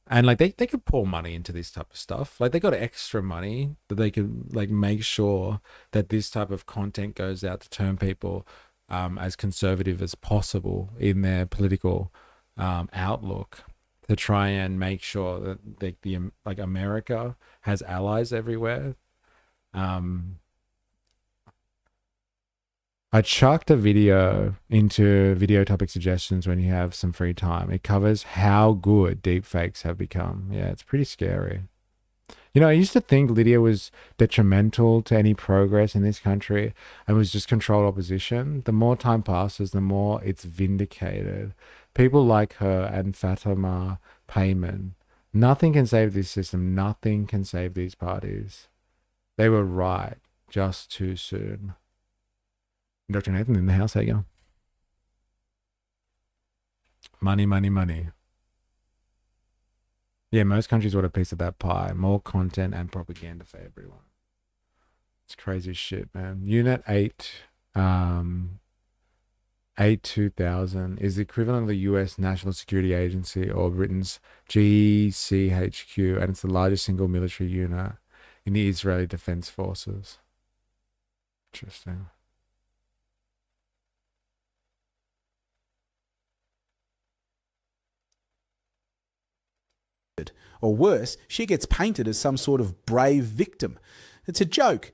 And like they could pour money into this type of stuff. Like they got extra money that they could like make sure that this type of content goes out to turn people as conservative as possible in their political outlook, to try and make sure that the America has allies everywhere. I chucked a video into video topic suggestions when you have some free time. It covers how good deepfakes have become. Yeah, it's pretty scary. I used to think Lydia was detrimental to any progress in this country and was just controlled opposition. The more time passes, the more it's vindicated. People like her and Fatima Payman. Nothing can save this system. Nothing can save these parties. They were right just too soon. Dr. Nathan in the house, how you going? Money, money, money. Yeah, most countries want a piece of that pie. More content and propaganda for everyone. It's crazy shit, man. Unit 8, 82000 is the equivalent of the US National Security Agency, or Britain's GCHQ, and it's the largest single military unit in the Israeli Defense Forces. Interesting. Or worse, she gets painted as some sort of brave victim. It's a joke.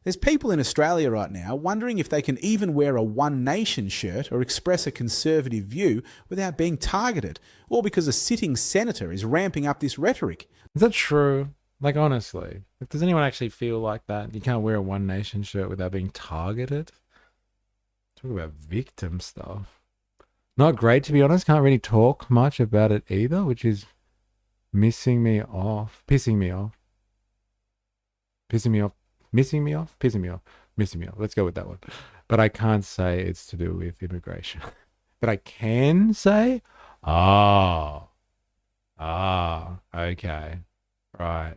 There's people in Australia right now wondering if they can even wear a One Nation shirt or express a conservative view without being targeted, all because a sitting senator is ramping up this rhetoric. Is that true? Like, honestly, does anyone actually feel like that? You can't wear a One Nation shirt without being targeted? Talk about victim stuff. Not great, to be honest. Can't really talk much about it either, which is pissing me off. Let's go with that one. But I can't say it's to do with immigration. But I can say, okay, right.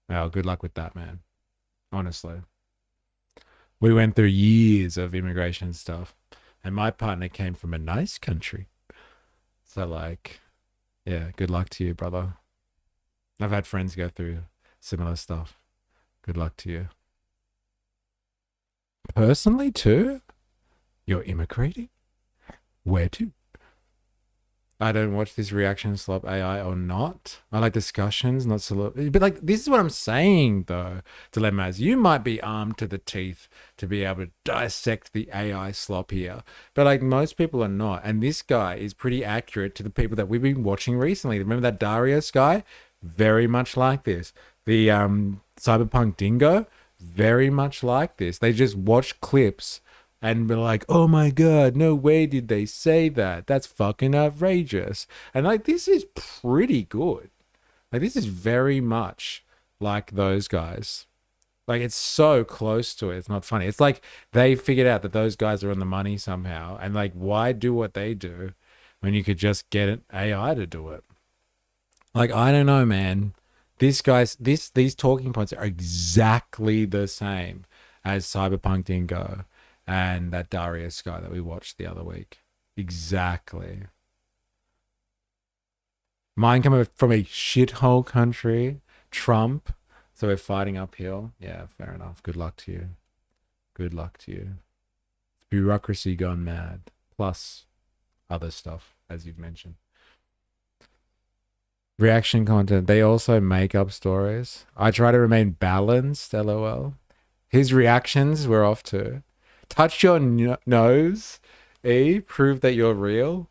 Well, good luck with that, man. Honestly. We went through years of immigration stuff, and my partner came from a nice country. So, like, yeah, good luck to you, brother. I've had friends go through similar stuff. Good luck to you. Personally, too? You're immigrating? Where to? I don't watch this reaction slop AI or not. I like discussions, not solo. But like, this is what I'm saying though, Dilemmas. You might be armed to the teeth to be able to dissect the AI slop here, but like most people are not. And this guy is pretty accurate to the people that we've been watching recently. Remember that Darius guy? Very much like this. The Cyberpunk Dingo? Very much like this. They just watch clips and be like, oh my God, no way did they say that. That's fucking outrageous. And like, this is pretty good. Like, this is very much like those guys. Like, it's so close to it. It's not funny. It's like they figured out that those guys are on the money somehow. And like, why do what they do when you could just get an AI to do it? Like, I don't know, man. These talking points are exactly the same as Cyberpunk Dingo and that Darius guy that we watched the other week. Exactly. Mine coming from a shithole country, Trump. So we're fighting uphill. Yeah, fair enough. Good luck to you. Good luck to you. Bureaucracy gone mad. Plus other stuff, as you've mentioned. Reaction content. They also make up stories. I try to remain balanced, LOL. His reactions were off too. Touch your nose, E. Prove that you're real.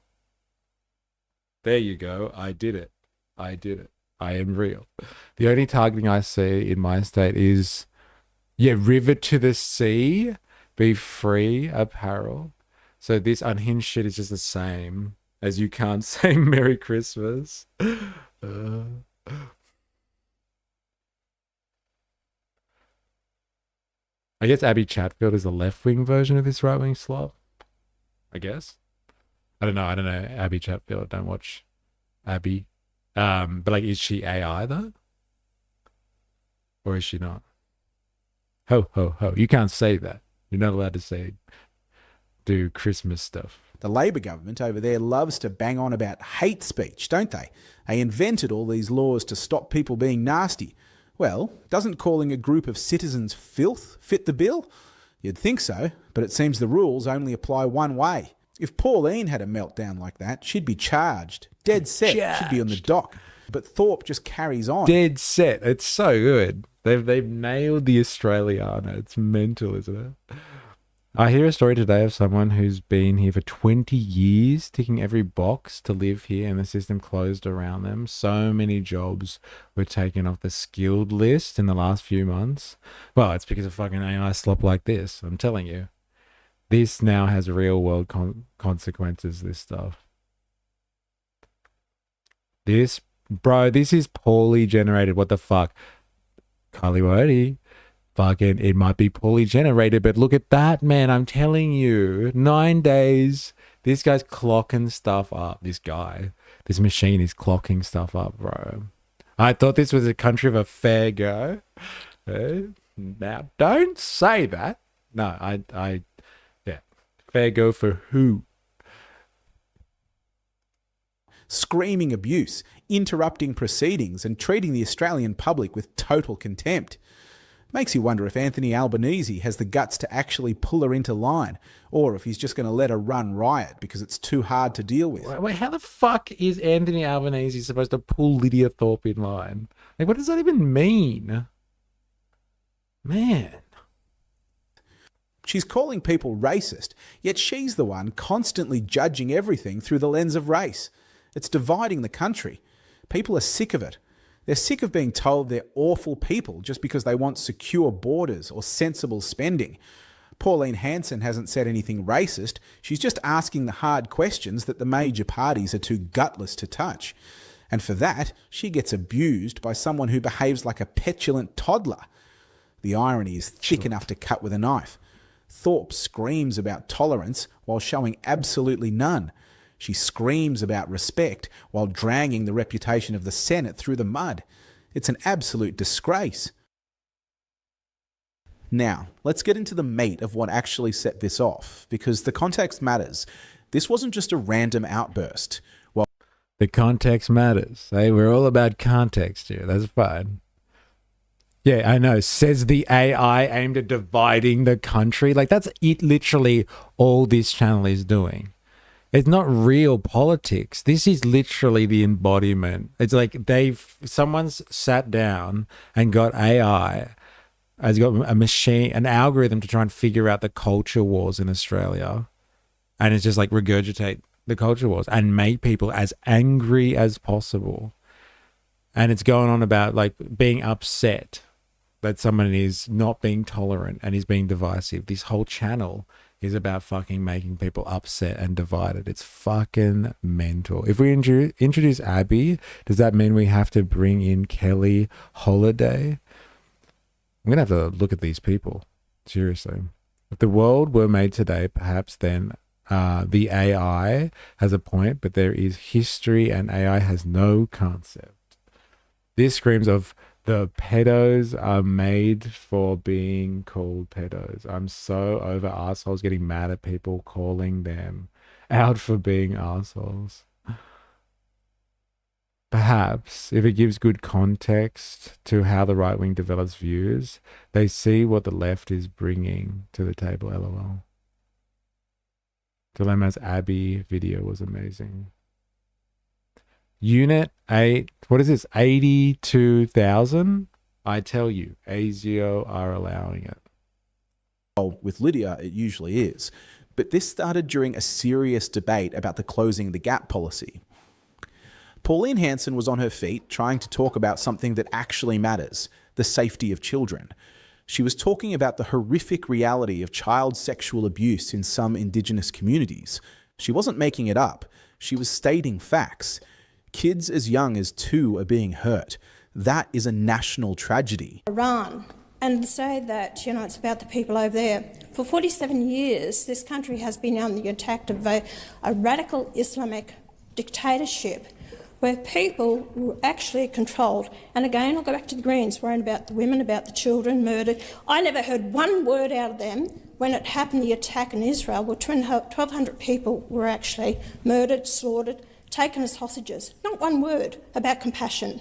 There you go. I did it. I did it. I am real. The only targeting I see in my state is, yeah, river to the sea, be free apparel. So this unhinged shit is just the same as you can't say Merry Christmas. I guess Abby Chatfield is a left-wing version of this right-wing slop. I guess. I don't know Abby Chatfield. Don't watch Abby. But like, is she AI though? Or is she not? Ho, ho, ho. You can't say that. You're not allowed to do Christmas stuff. The Labor government over there loves to bang on about hate speech, don't they? They invented all these laws to stop people being nasty. Well, doesn't calling a group of citizens filth fit the bill? You'd think so, but it seems the rules only apply one way. If Pauline had a meltdown like that, she'd be charged. Dead set. She'd be on the dock. But Thorpe just carries on. Dead set. It's so good. They've nailed the Australiana. It's mental, isn't it? I hear a story today of someone who's been here for 20 years, ticking every box to live here, and the system closed around them. So many jobs were taken off the skilled list in the last few months. Well, it's because of fucking AI slop like this. I'm telling you. This now has real world consequences, this stuff. This is poorly generated. What the fuck? Carly Woody. Fucking, it might be poorly generated, but look at that, man. I'm telling you, 9 days. This guy's clocking stuff up. This machine is clocking stuff up, bro. I thought this was a country of a fair go. Now, don't say that. No, yeah. Fair go for who? Screaming abuse, interrupting proceedings, and treating the Australian public with total contempt. Makes you wonder if Anthony Albanese has the guts to actually pull her into line, or if he's just going to let her run riot because it's too hard to deal with. Wait, how the fuck is Anthony Albanese supposed to pull Lydia Thorpe in line? Like, what does that even mean? Man. She's calling people racist, yet she's the one constantly judging everything through the lens of race. It's dividing the country. People are sick of it. They're sick of being told they're awful people just because they want secure borders or sensible spending. Pauline Hanson hasn't said anything racist. She's just asking the hard questions that the major parties are too gutless to touch. And for that, she gets abused by someone who behaves like a petulant toddler. The irony is thick enough to cut with a knife. Thorpe screams about tolerance while showing absolutely none. She screams about respect while dragging the reputation of the Senate through the mud. It's an absolute disgrace. Now, let's get into the meat of what actually set this off, because the context matters. This wasn't just a random outburst. Well, the context matters. Hey, we're all about context here. That's fine. Yeah, I know. Says the AI aimed at dividing the country. Like, that's it. Literally all this channel is doing. It's not real politics. This is literally the embodiment. It's like someone's sat down and got AI, has got a machine, an algorithm to try and figure out the culture wars in Australia. And it's just like regurgitate the culture wars and make people as angry as possible. And it's going on about like being upset that someone is not being tolerant and is being divisive. This whole channel is about fucking making people upset and divided. It's fucking mental. If we introduce Abby, does that mean we have to bring in Kelly Holiday? I'm going to have to look at these people. Seriously. If the world were made today, perhaps then the AI has a point, but there is history and AI has no concept. This screams of the pedos are made for being called pedos. I'm so over assholes getting mad at people calling them out for being assholes. Perhaps, if it gives good context to how the right wing develops views, they see what the left is bringing to the table, lol. Dilemma's Abby video was amazing. Unit 8, what is this, 82,000? I tell you, ASIO are allowing it. Oh, with Lydia, it usually is. But this started during a serious debate about the closing the gap policy. Pauline Hanson was on her feet trying to talk about something that actually matters, the safety of children. She was talking about the horrific reality of child sexual abuse in some Indigenous communities. She wasn't making it up. She was stating facts. Kids as young as 2 are being hurt. That is a national tragedy. Iran, and say that, it's about the people over there. For 47 years, this country has been under the attack of a radical Islamic dictatorship where people were actually controlled. And again, I'll go back to the Greens, worrying about the women, about the children murdered. I never heard one word out of them when it happened, the attack in Israel, where 1,200 people were actually murdered, slaughtered, taken as hostages. Not one word about compassion.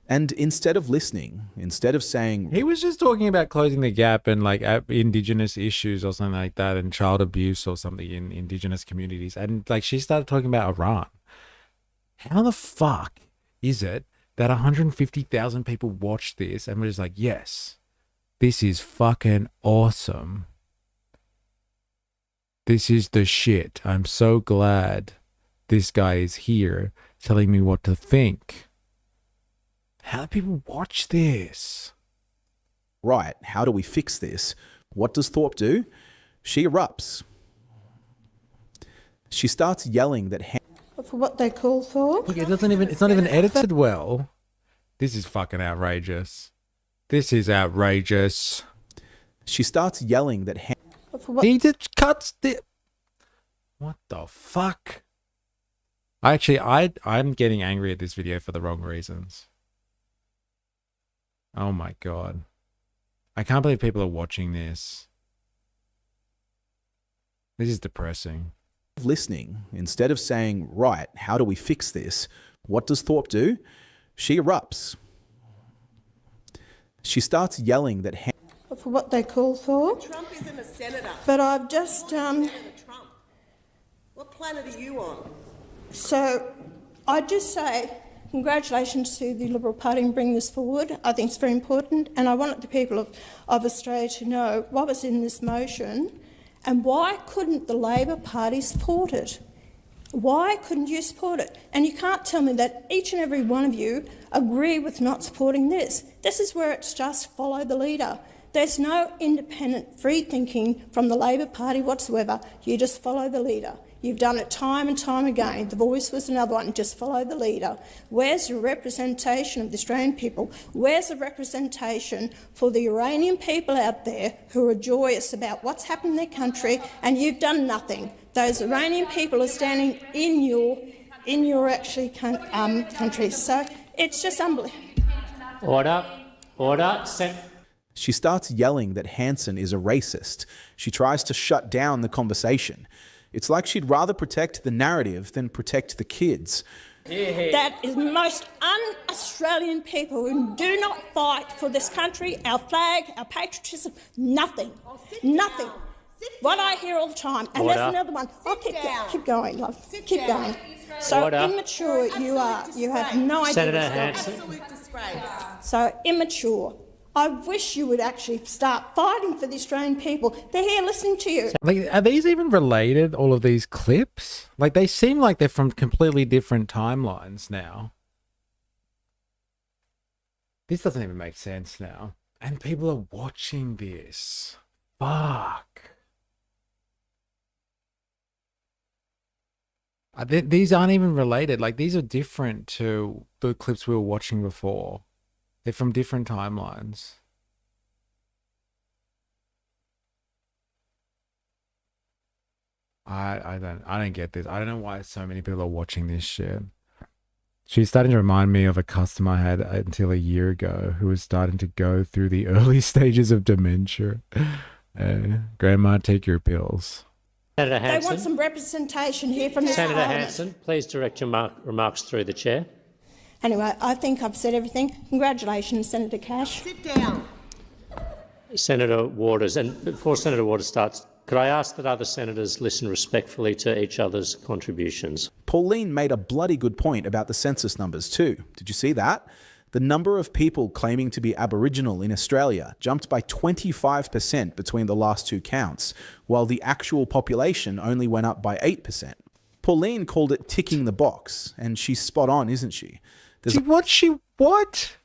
And instead of listening, instead of saying... He was just talking about closing the gap and like Indigenous issues or something like that and child abuse or something in Indigenous communities. And like she started talking about Iran. How the fuck is it that 150,000 people watched this and were just like, yes, this is fucking awesome. This is the shit. I'm so glad this guy is here telling me what to think. How do people watch this? Right, how do we fix this? What does Thorpe do? She erupts. She starts yelling that... For what they call for. Look, it's not even edited well. This is fucking outrageous. This is outrageous. She starts yelling that... He just cuts the... What the fuck? I'm getting angry at this video for the wrong reasons. Oh my God. I can't believe people are watching this. This is depressing. Listening, instead of saying, right, how do we fix this? What does Thorpe do? She erupts. She starts yelling that... For what they call for. Trump isn't a senator. But I've just... What planet are you on? So I'd just say congratulations to the Liberal Party in bringing this forward. I think it's very important, and I wanted the people of Australia to know what was in this motion and why couldn't the Labor Party support it? Why couldn't you support it? And you can't tell me that each and every one of you agree with not supporting this. This is where it's just follow the leader. There's no independent free thinking from the Labor Party whatsoever. You just follow the leader. You've done it time and time again. The Voice was another one. Just follow the leader. Where's the representation of the Australian people? Where's the representation for the Iranian people out there who are joyous about what's happened in their country, and you've done nothing? Those Iranian people are standing in your actually country. So it's just unbelievable. Order. She starts yelling that Hanson is a racist. She tries to shut down the conversation. It's like she'd rather protect the narrative than protect the kids. That is most un-Australian people who do not fight for this country, our flag, our patriotism, nothing. Nothing. What I hear all the time, and Order. there's another one. Oh, keep going, love. Keep going. So Order. immature you are. You have no idea. Senator what's Hanson. going on. So immature. I wish you would actually start fighting for the Australian people. They're here listening to you. Like, are these even related, all of these clips? Like, they seem like they're from completely different timelines now. This doesn't even make sense now. And people are watching this. Fuck. These aren't even related. Like, these are different to the clips we were watching before. They're from different timelines. I don't get this. I don't know why so many people are watching this shit. She's starting to remind me of a customer I had until a year ago who was starting to go through the early stages of dementia. Grandma, take your pills. Senator They want Hanson. some representation here from this Senator Parliament. Hanson, please direct your remarks through the chair. Anyway, I think I've said everything. Congratulations, Senator Cash. Sit down. Senator Waters, and before Senator Waters starts, could I ask that other senators listen respectfully to each other's contributions? Pauline made a bloody good point about the census numbers too. Did you see that? The number of people claiming to be Aboriginal in Australia jumped by 25% between the last two counts, while the actual population only went up by 8%. Pauline called it ticking the box, and she's spot on, isn't she? What?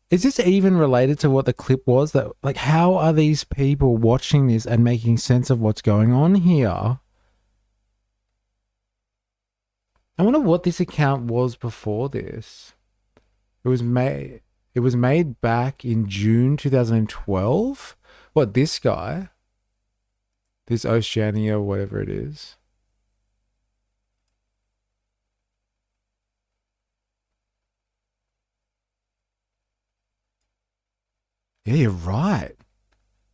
Is this even related to what the clip was? That, like, how are these people watching this and making sense of what's going on here? I wonder what this account was before this. It was made back in June 2012. What, this guy? This Oceania, whatever it is. Yeah, you're right.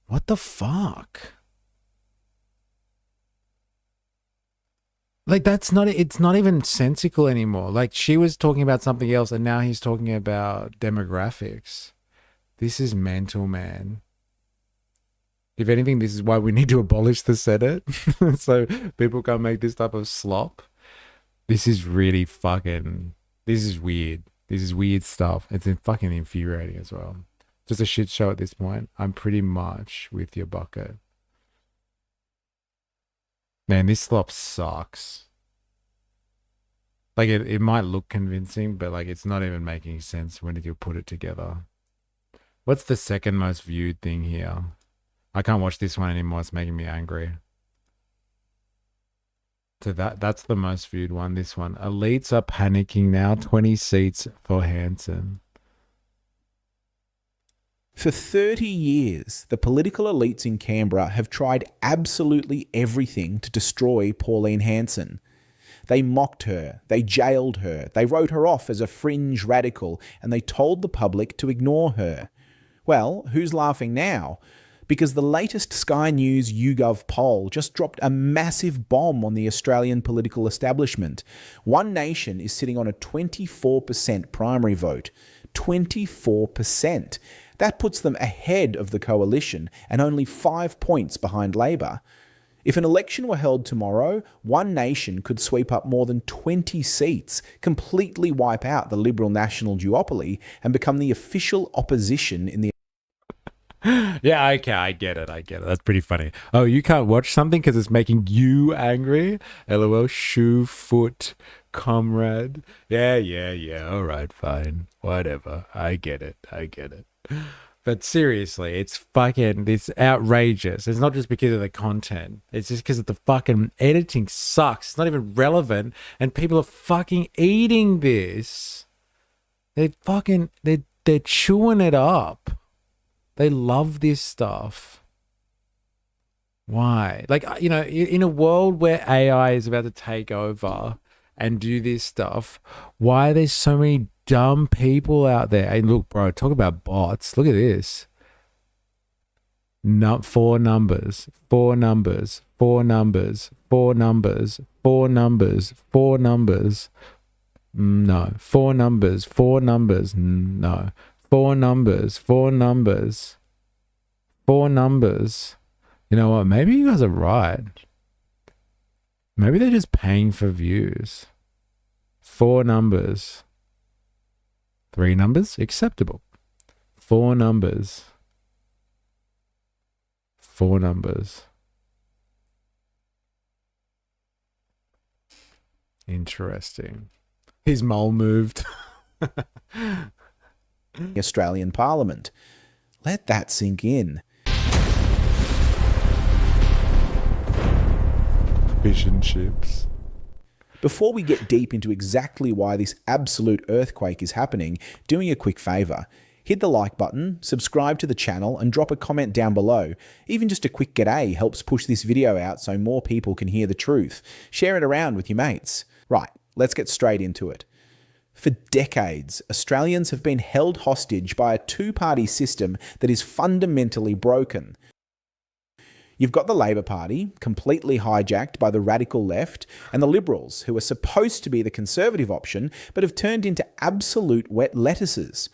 What the fuck? Like, it's not even sensical anymore. Like, she was talking about something else and now he's talking about demographics. This is mental, man. If anything, this is why we need to abolish the Senate. So people can't make this type of slop. This is really fucking, this is weird. This is weird stuff. It's fucking infuriating as well. Just a shit show at this point. I'm pretty much with your bucket. Man, this slop sucks. Like, it might look convincing, but like, it's not even making sense when you put it together. What's the second most viewed thing here? I can't watch this one anymore. It's making me angry. So that's the most viewed one, this one. Elites are panicking now. 20 seats for Hanson. For 30 years, the political elites in Canberra have tried absolutely everything to destroy Pauline Hanson. They mocked her, they jailed her, they wrote her off as a fringe radical, and they told the public to ignore her. Well, who's laughing now? Because the latest Sky News YouGov poll just dropped a massive bomb on the Australian political establishment. One Nation is sitting on a 24% primary vote. 24%. That puts them ahead of the coalition and only 5 points behind Labor. If an election were held tomorrow, One Nation could sweep up more than 20 seats, completely wipe out the Liberal National duopoly, and become the official opposition in the... Yeah, okay, I get it. That's pretty funny. Oh, you can't watch something because it's making you angry? LOL, shoe, foot, comrade. Yeah. All right, fine. Whatever. I get it. But seriously, it's outrageous. It's not just because of the content. It's just because of the fucking editing sucks. It's not even relevant. And people are fucking eating this. They're chewing it up. They love this stuff. Why? Like, you know, in a world where AI is about to take over and do this stuff, why are there so many dumb people out there? Hey, look, bro, talk about bots. Look at this. Four numbers. No. 4 numbers. 4 numbers. 4 numbers. 4 numbers. No. 4 numbers. 4 numbers. 4 You know what? Maybe you guys are right. Maybe they're just paying for views. 4 numbers. 3 numbers? Acceptable. 4 numbers. 4 numbers. Interesting. His mole moved. Australian Parliament. Let that sink in. Fish and chips. Before we get deep into exactly why this absolute earthquake is happening, do me a quick favour. Hit the like button, subscribe to the channel, and drop a comment down below. Even just a quick g'day helps push this video out so more people can hear the truth. Share it around with your mates. Right, let's get straight into it. For decades, Australians have been held hostage by a two-party system that is fundamentally broken. You've got the Labor Party, completely hijacked by the radical left, and the Liberals, who are supposed to be the conservative option, but have turned into absolute wet lettuces.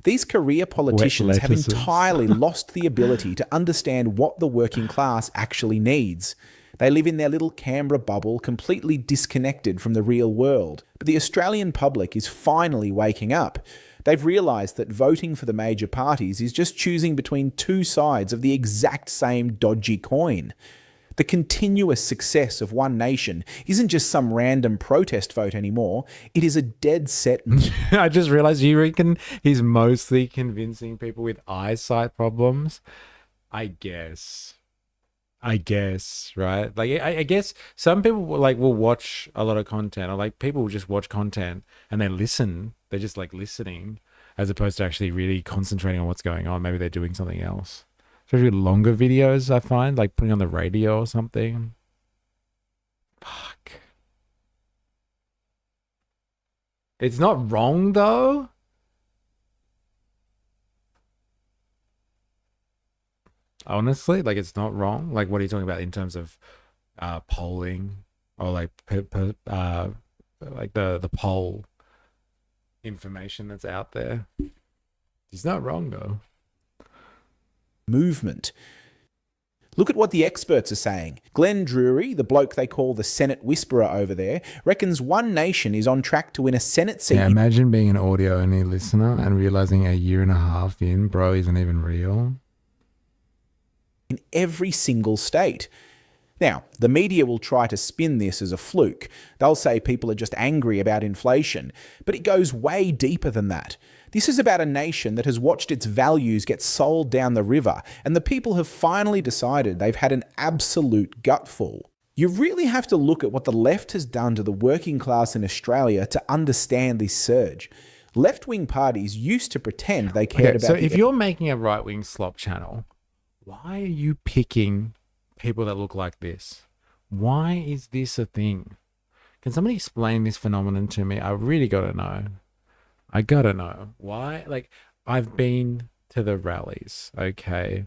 These career politicians have entirely lost the ability to understand what the working class actually needs. They live in their little Canberra bubble, completely disconnected from the real world. But the Australian public is finally waking up. They've realised that voting for the major parties is just choosing between two sides of the exact same dodgy coin. The continuous success of One Nation isn't just some random protest vote anymore. It is a dead set... I just realised you reckon he's mostly convincing people with eyesight problems. I guess, right? Like, I guess some people will watch a lot of content, or like people will just watch content and they listen. They're just like listening as opposed to actually really concentrating on what's going on. Maybe they're doing something else. Especially longer videos, I find, like putting on the radio or something. Fuck. It's not wrong though. Honestly, like it's not wrong. Like, what are you talking about in terms of polling or like the poll information that's out there? He's not wrong though. Movement. Look at what the experts are saying. Glenn Drury, the bloke they call the Senate Whisperer over there, reckons One Nation is on track to win a Senate seat. Yeah, imagine being an audio-only listener and realizing a year and a half in, bro, isn't even real. In every single state. Now, the media will try to spin this as a fluke. They'll say people are just angry about inflation, but it goes way deeper than that. This is about a nation that has watched its values get sold down the river, and the people have finally decided they've had an absolute gutful. You really have to look at what the left has done to the working class in Australia to understand this surge. Left-wing parties used to pretend they cared about... So if you're making a right-wing slop channel, why are you picking people that look like this? Why is this a thing? Can somebody explain this phenomenon to me? I really gotta know. I gotta know. Why? Like, I've been to the rallies, okay?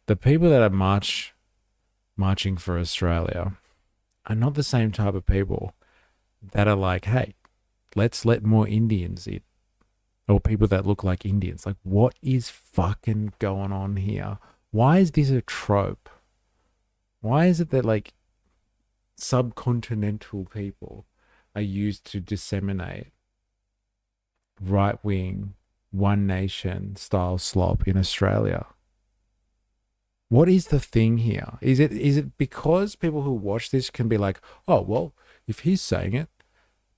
The people that are marching for Australia are not the same type of people that are like, hey, let's let more Indians in. Or people that look like Indians. Like, what is fucking going on here? Why is this a trope? Why is it that, like, subcontinental people are used to disseminate right-wing, One Nation style slop in Australia? What is the thing here? Is it because people who watch this can be like, oh, well, if he's saying it,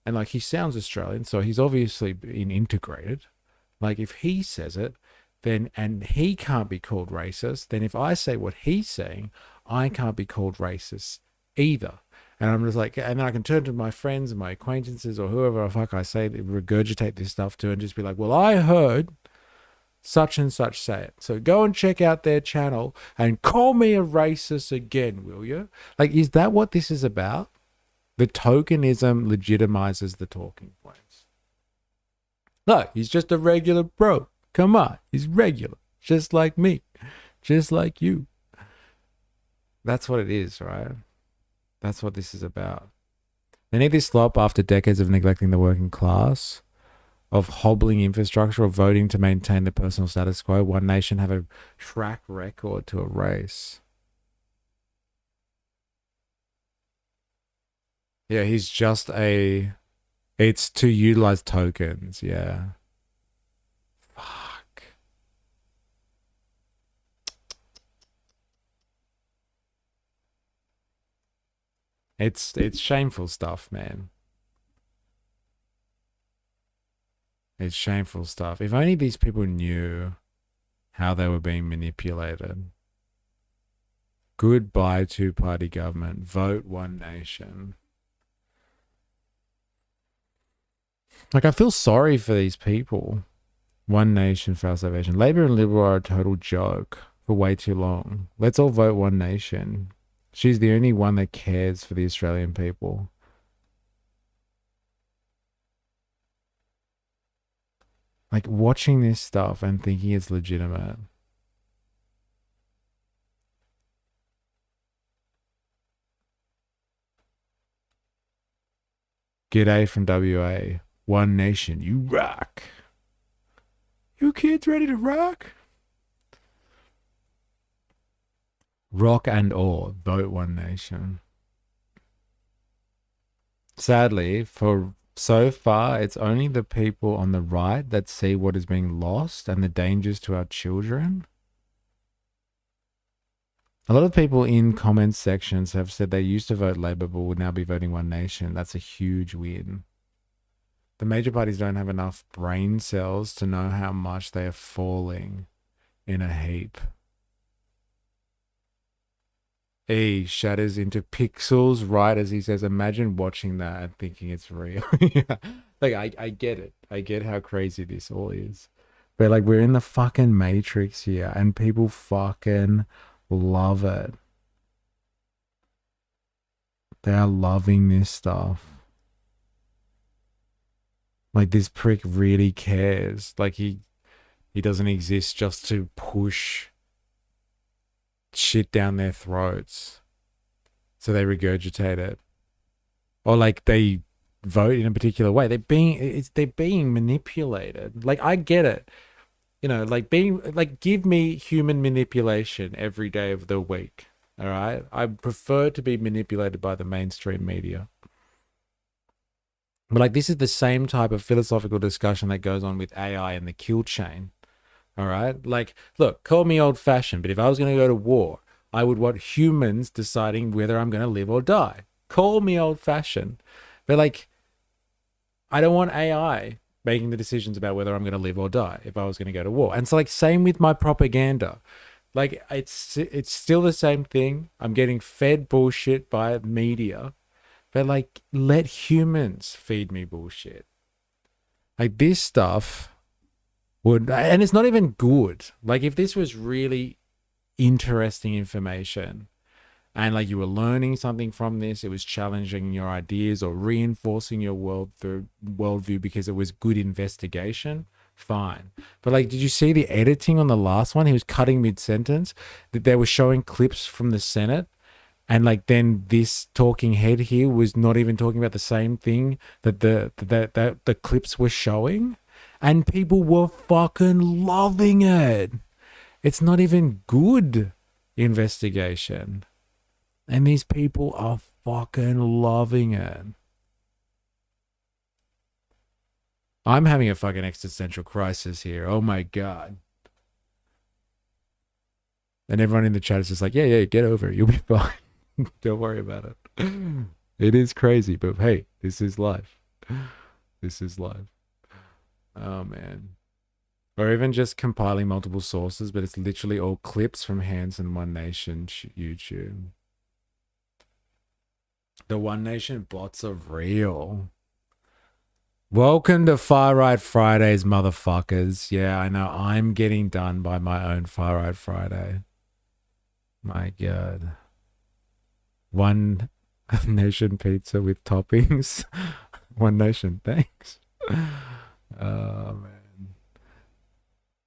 and like he sounds Australian, so he's obviously been integrated. Like, if he says it, then, and he can't be called racist, then if I say what he's saying, I can't be called racist either. And I'm just like, and then I can turn to my friends and my acquaintances or whoever the fuck I say, regurgitate this stuff to, and just be like, well, I heard such and such say it. So go and check out their channel and call me a racist again, will you? Like, is that what this is about? The tokenism legitimizes the talking points. Look, he's just a regular bro. Come on, he's regular. Just like me. Just like you. That's what it is, right? That's what this is about. They need this slop after decades of neglecting the working class, of hobbling infrastructure, of voting to maintain the personal status quo. One Nation have a track record to erase. Yeah, he's just a... It's to utilize tokens, yeah. Fuck. It's shameful stuff, man. It's shameful stuff. If only these people knew how they were being manipulated. Goodbye two-party government. Vote one nation. Like, I feel sorry for these people. One nation for our salvation. Labour and Liberal are a total joke for way too long. Let's all vote one nation. She's the only one that cares for the Australian people. Like, watching this stuff and thinking it's legitimate. G'day from WA. One nation, you rock. You kids ready to rock? Rock and all, vote one nation. Sadly, for so far, it's only the people on the right that see what is being lost and the dangers to our children. A lot of people in comment sections have said they used to vote Labour but would now be voting One Nation. That's a huge win. The major parties don't have enough brain cells to know how much they are falling in a heap. E shatters into pixels right as he says, imagine watching that and thinking it's real. Yeah. Like, I get it. I get how crazy this all is. But like, we're in the fucking Matrix here and people fucking love it. They are loving this stuff. Like, this prick really cares. Like, he doesn't exist just to push shit down their throats so they regurgitate it, or like they vote in a particular way. They're being manipulated. Like, I get it, you know, like give me human manipulation every day of the week. All right, I prefer to be manipulated by the mainstream media. But like, this is the same type of philosophical discussion that goes on with AI and the kill chain. All right. Like, look, call me old fashioned, but if I was going to go to war, I would want humans deciding whether I'm going to live or die. Call me old fashioned. But like, I don't want AI making the decisions about whether I'm going to live or die if I was going to go to war. And so like, same with my propaganda. Like, it's still the same thing. I'm getting fed bullshit by media, but like, let humans feed me bullshit. Like, this stuff would, and it's not even good. Like, if this was really interesting information and like you were learning something from this, it was challenging your ideas or reinforcing your worldview because it was good investigation, fine. But like, did you see the editing on the last one? He was cutting mid-sentence. That they were showing clips from the Senate, and like, then this talking head here was not even talking about the same thing that the clips were showing. And people were fucking loving it. It's not even good investigation. And these people are fucking loving it. I'm having a fucking existential crisis here. Oh my God. And everyone in the chat is just like, yeah, get over it. You'll be fine. Don't worry about it. It is crazy, but hey, this is life. This is life. Oh man. Or even just compiling multiple sources, but it's literally all clips from Hanson and One Nation YouTube. The One Nation bots are real. Welcome to Far Right Fridays, motherfuckers. Yeah, I know, I'm getting done by my own Far Right Friday. My God. One Nation pizza with toppings. One Nation, thanks. Oh man.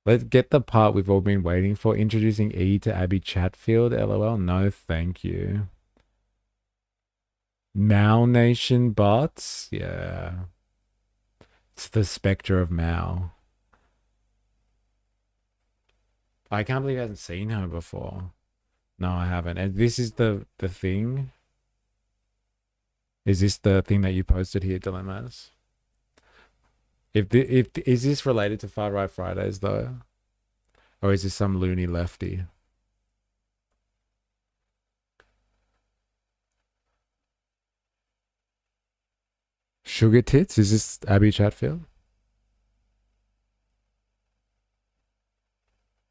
Let's get the part we've all been waiting for. Introducing E to Abby Chatfield. LOL. No, thank you. Mao Nation bots. Yeah. It's the spectre of Mao. I can't believe I haven't seen her before. No, I haven't. And this is the thing. Is this the thing that you posted here, Dilemmas? Is this related to Far Right Fridays though? Or is this some loony lefty? Sugar tits? Is this Abby Chatfield?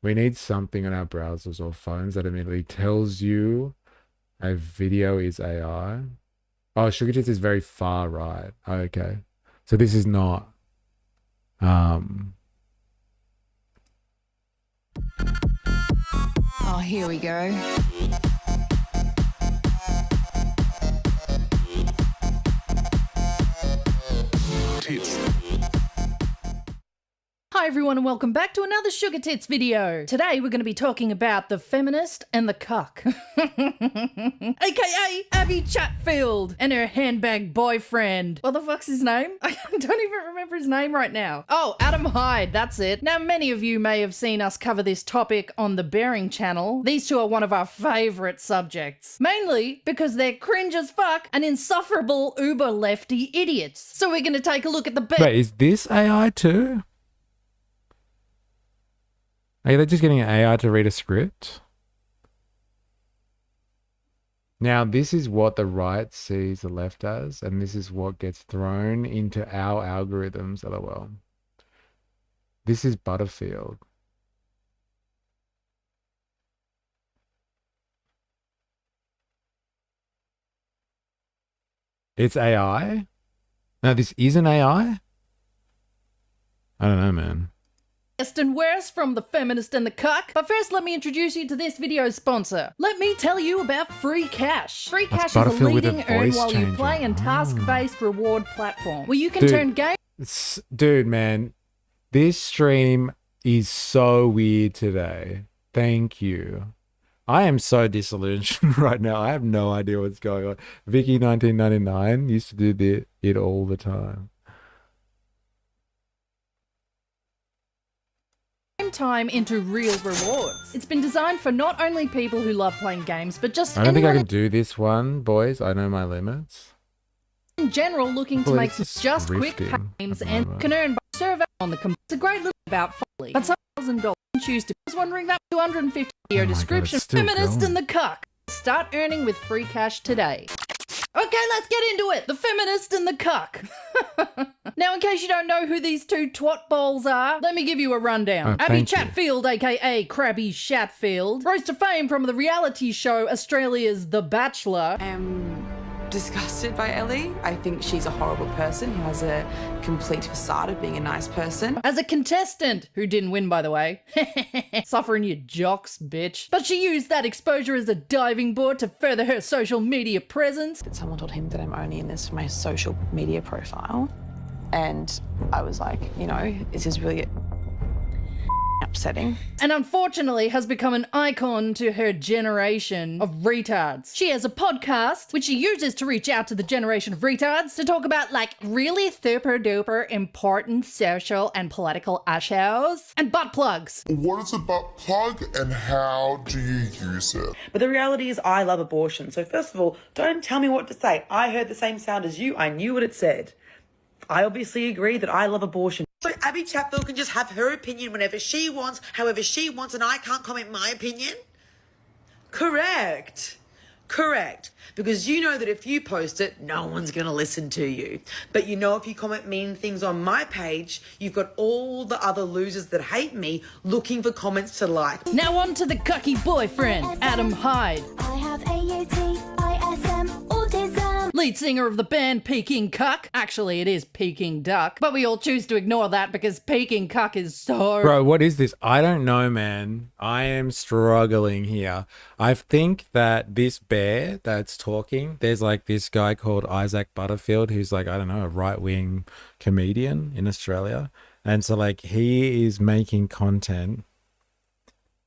We need something on our browsers or phones that immediately tells you a video is AI. Oh, Sugar Tits is very far right. Okay. So this is not. Oh, here we go. Tits. Hi everyone and welcome back to another Sugar Tits video. Today we're going to be talking about the feminist and the cuck. AKA Abby Chatfield and her handbag boyfriend. What the fuck's his name? I don't even remember his name right now. Oh, Adam Hyde, that's it. Now many of you may have seen us cover this topic on the Bearing channel. These two are one of our favourite subjects. Mainly because they're cringe as fuck and insufferable uber lefty idiots. So we're going to take a look at the Wait, is this AI too? Are they just getting an AI to read a script? Now, this is what the right sees the left as, and this is what gets thrown into our algorithms, lol. This is Butterfield. It's AI? No, this isn't AI? I don't know, man. And worse from the feminist and the cuck. But first, let me introduce you to this video's sponsor. Let me tell you about Free Cash. Free Cash is a leading earn while you play and task-based reward platform where you can turn games. Dude, man, this stream is so weird today. Thank you. I am so disillusioned right now. I have no idea what's going on. Vicky 1999 used to do it all the time. Time into real rewards. It's been designed for not only people who love playing games, but just I don't think I can do this one, boys. I know my limits. In general, looking to make just quick games and can earn by survey on the It's a great little about folly. But some $1,000 choose to. I was wondering that 250 video description. Feminist and the cuck. Start earning with Free Cash today. Okay, let's get into it. The feminist and the cuck. Now, in case you don't know who these two twat balls are, let me give you a rundown. Abby Chatfield, aka Krabby Shatfield, rose to fame from the reality show Australia's The Bachelor. Disgusted by Ellie. I think she's a horrible person who has a complete facade of being a nice person. As a contestant, who didn't win, by the way. Suffering your jocks, bitch. But she used that exposure as a diving board to further her social media presence. Someone told him that I'm only in this for my social media profile. And I was like, you know, this is really upsetting. And unfortunately has become an icon to her generation of retards. She has a podcast which she uses to reach out to the generation of retards to talk about like really super duper important social and political issues and butt plugs. What is a butt plug and how do you use it? But the reality is I love abortion. So first of all, don't tell me what to say. I heard the same sound as you. I knew what it said. I obviously agree that I love abortion. So Abby Chatfield can just have her opinion whenever she wants, however she wants, and I can't comment my opinion? Correct. Correct. Because you know that if you post it, no one's going to listen to you. But you know if you comment mean things on my page, you've got all the other losers that hate me looking for comments to like. Now on to the cucky boyfriend, Adam Hyde. I have AUTISM, autism. Lead singer of the band Peking Cuck. Actually, it is Peking Duck, but we all choose to ignore that because Peking Cuck is so... Bro, what is this? I don't know, man. I am struggling here. I think that this bear that's talking, there's like this guy called Isaac Butterfield who's like, I don't know, a right-wing comedian in Australia. And so like he is making content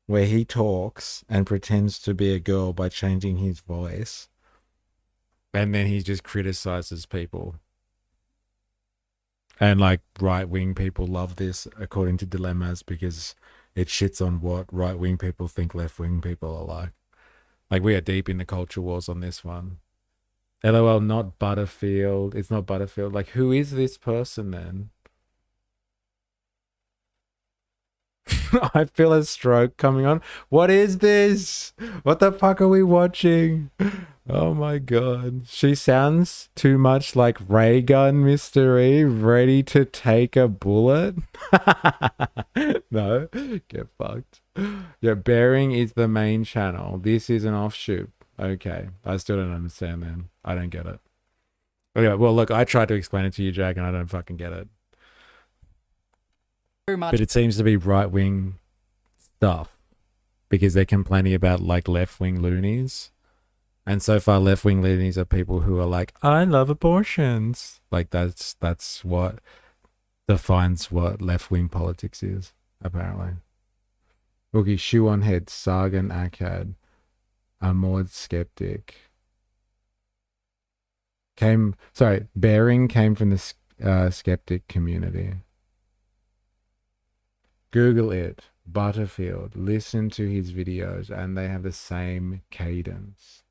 where he talks and pretends to be a girl by changing his voice. And then he just criticizes people. And like right-wing people love this, according to Dilemmas, because it shits on what right-wing people think left-wing people are like. Like we are deep in the culture wars on this one. LOL, not Butterfield. It's not Butterfield. Like, who is this person then? I feel a stroke coming on. What is this? What the fuck are we watching? Oh my god. She sounds too much like Ray Gun Mystery, ready to take a bullet. No, get fucked. Yeah, Bearing is the main channel. This is an offshoot. Okay, I still don't understand, man. I don't get it. Okay, well, look, I tried to explain it to you, Jack, and I don't fucking get it. But it seems to be right-wing stuff because they're complaining about like left-wing loonies. And so far left-wing loonies are people who are like, I love abortions. Like that's what defines what left-wing politics is, apparently. Okay, Shoe on Head, Sargon Akkad, Amord Skeptic. Bearing came from the skeptic community. Google it, Butterfield, listen to his videos, and they have the same cadence.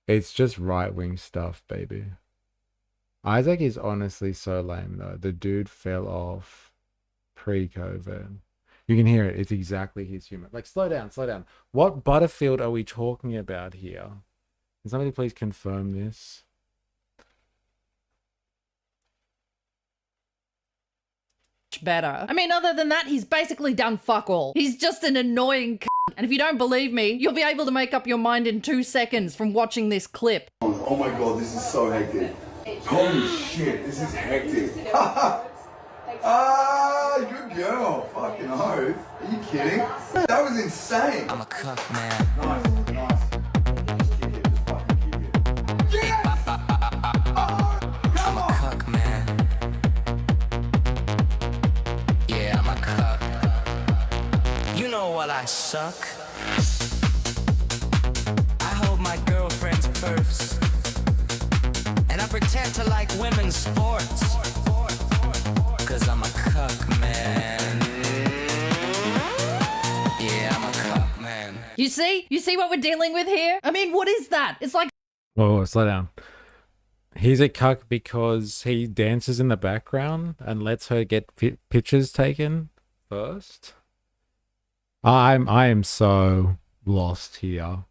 It's just right-wing stuff, baby. Isaac is honestly so lame, though. The dude fell off pre-COVID. You can hear it. It's exactly his humor. Like, slow down, slow down. What Butterfield are we talking about here? Can somebody please confirm this? Better. I mean, other than that, he's basically done fuck all. He's just an annoying c***. And if you don't believe me, you'll be able to make up your mind in 2 seconds from watching this clip. Oh my god, this is so hectic. Holy shit, this is hectic. Good girl. Fucking oath. Are you kidding? That was insane. I'm a cuck, man. Nice, nice. I'm a cuck, man. Yeah, I'm a cuck. You know what I suck? I hold my girlfriends first. And I pretend to like women's sports. Cause I'm a cuck, man. Yeah, I'm a cuck, man. You see? You see what we're dealing with here? I mean, what is that? It's like... Whoa, slow down. He's a cuck because he dances in the background and lets her get pictures taken first. I am so lost here.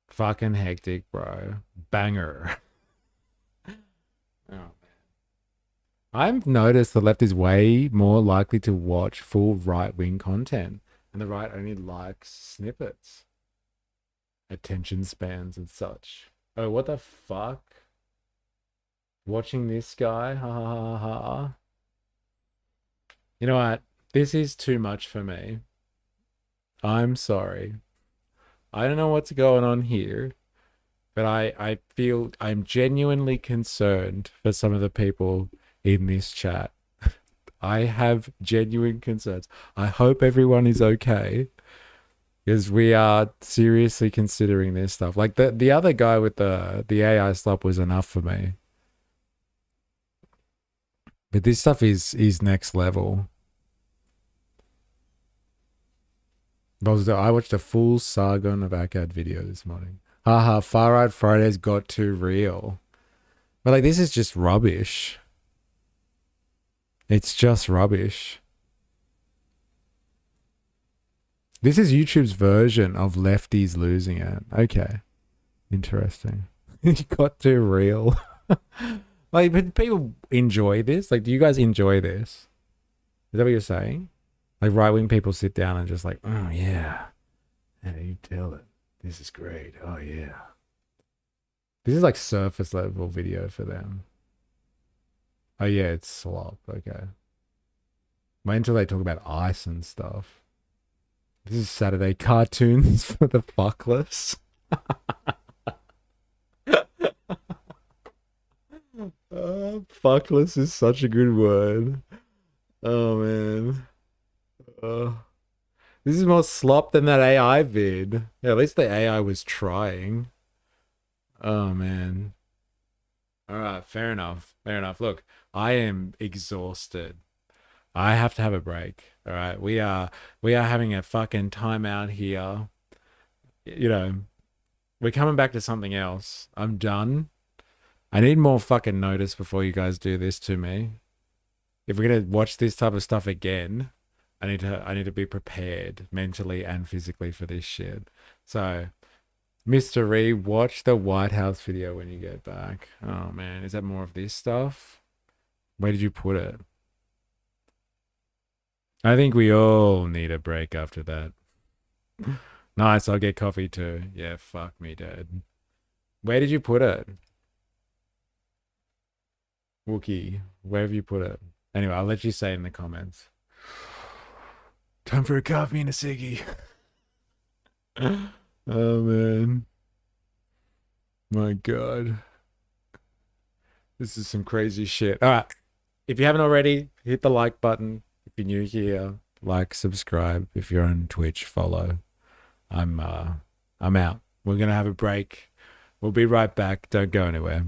Fucking hectic, bro. Banger. Oh. I've noticed the left is way more likely to watch full right-wing content, and the right only likes snippets, attention spans, and such. Oh, what the fuck? Watching this guy? Ha ha ha ha. You know what? This is too much for me. I'm sorry. I don't know what's going on here, but I feel I'm genuinely concerned for some of the people in this chat. I have genuine concerns. I hope everyone is okay, because we are seriously considering this stuff. Like the other guy with the AI slop was enough for me, but this stuff is next level. I watched a full Sargon of Akkad video this morning. Haha, Far Right Fridays got too real. But like, this is just rubbish. It's just rubbish. This is YouTube's version of lefties losing it. Okay. Interesting. It got too real. Like, but people enjoy this? Like, do you guys enjoy this? Is that what you're saying? Like, right-wing people sit down and just like, oh, yeah. Yeah, you tell it. This is great. Oh, yeah. This is like surface level video for them. Oh, yeah, it's slop. Okay. Wait until they talk about ice and stuff. This is Saturday cartoons for the fuckless. Fuckless is such a good word. Oh, man. This is more slop than that AI vid. Yeah, at least the AI was trying. Oh, man. All right, fair enough. Fair enough. Look, I am exhausted. I have to have a break. All right, we are having a fucking timeout here. You know, we're coming back to something else. I'm done. I need more fucking notice before you guys do this to me. If we're gonna watch this type of stuff again, I need to be prepared mentally and physically for this shit. So, Mr. Ree, watch the White House video when you get back. Oh man, is that more of this stuff? Where did you put it? I think we all need a break after that. Nice, I'll get coffee too. Yeah, fuck me, dude. Where did you put it? Wookie, where have you put it? Anyway, I'll let you say in the comments. Time for a coffee and a ciggy. Oh, man. My God. This is some crazy shit. All right. If you haven't already, hit the like button. If you're new here, like, subscribe. If you're on Twitch, follow. I'm out. We're going to have a break. We'll be right back. Don't go anywhere.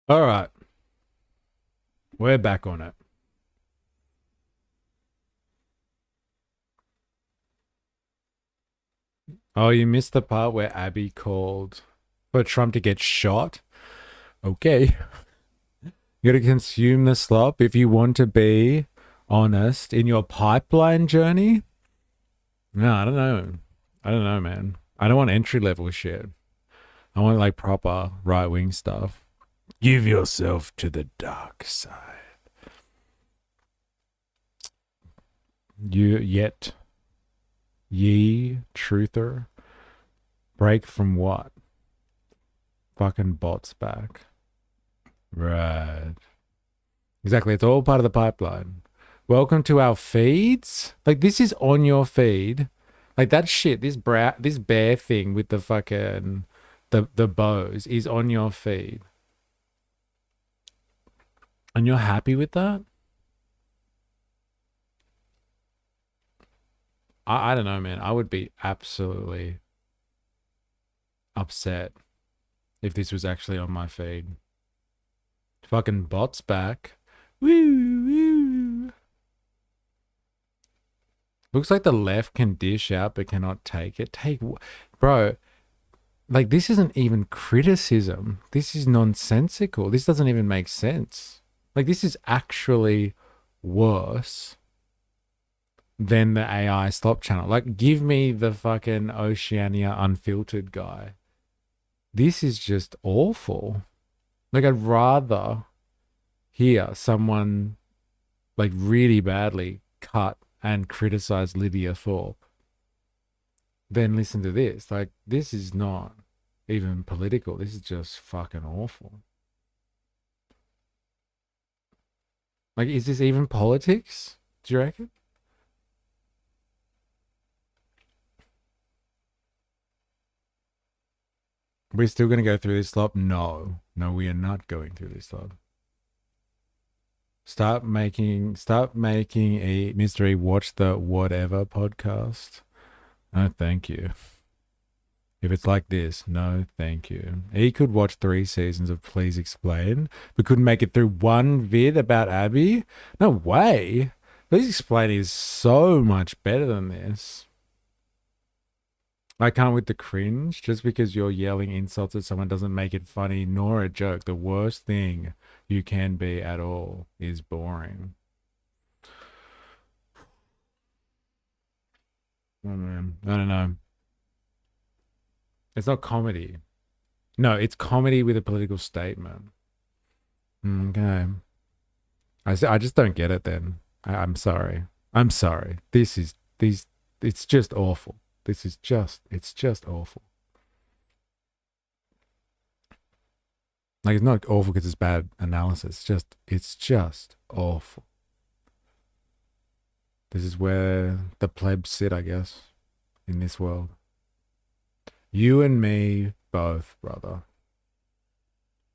All right. We're back on it. Oh, you missed the part where Abby called for Trump to get shot? Okay. You gotta consume the slop if you want to be honest in your pipeline journey. No, I don't know. I don't know, man. I don't want entry level shit. I want like proper right wing stuff. Give yourself to the dark side. Ye truther, break from what? Fucking bots back. Right. Exactly. It's all part of the pipeline. Welcome to our feeds. Like, this is on your feed. Like, that shit, this bear thing with the fucking the bows is on your feed. And you're happy with that? I don't know, man. I would be absolutely upset if this was actually on my feed. Fucking bots back. Woo, woo. Looks like the left can dish out but cannot take it. Bro, like, this isn't even criticism. This is nonsensical. This doesn't even make sense. Like, this is actually worse than the AI slop channel. Like, give me the fucking Oceania Unfiltered guy. This is just awful. Like, I'd rather hear someone, like, really badly cut and criticize Lydia Thorpe than listen to this. Like, this is not even political. This is just fucking awful. Like, is this even politics? Do you reckon? We're still going to go through this slop? No, we are not going through this slop. Start making a mystery watch the whatever podcast. No, thank you. If it's like this, no, thank you. He could watch 3 seasons of Please Explain, but couldn't make it through one vid about Abby? No way. Please Explain is so much better than this. I can't with the cringe. Just because you're yelling insults at someone doesn't make it funny nor a joke. The worst thing you can be at all is boring. Oh man, I don't know. It's not comedy. No, it's comedy with a political statement. Okay. I just don't get it then. I'm sorry. I'm sorry. It's just awful. It's just awful. Like, it's not awful because it's bad analysis. It's just awful. This is where the plebs sit, I guess, in this world. You and me both, brother.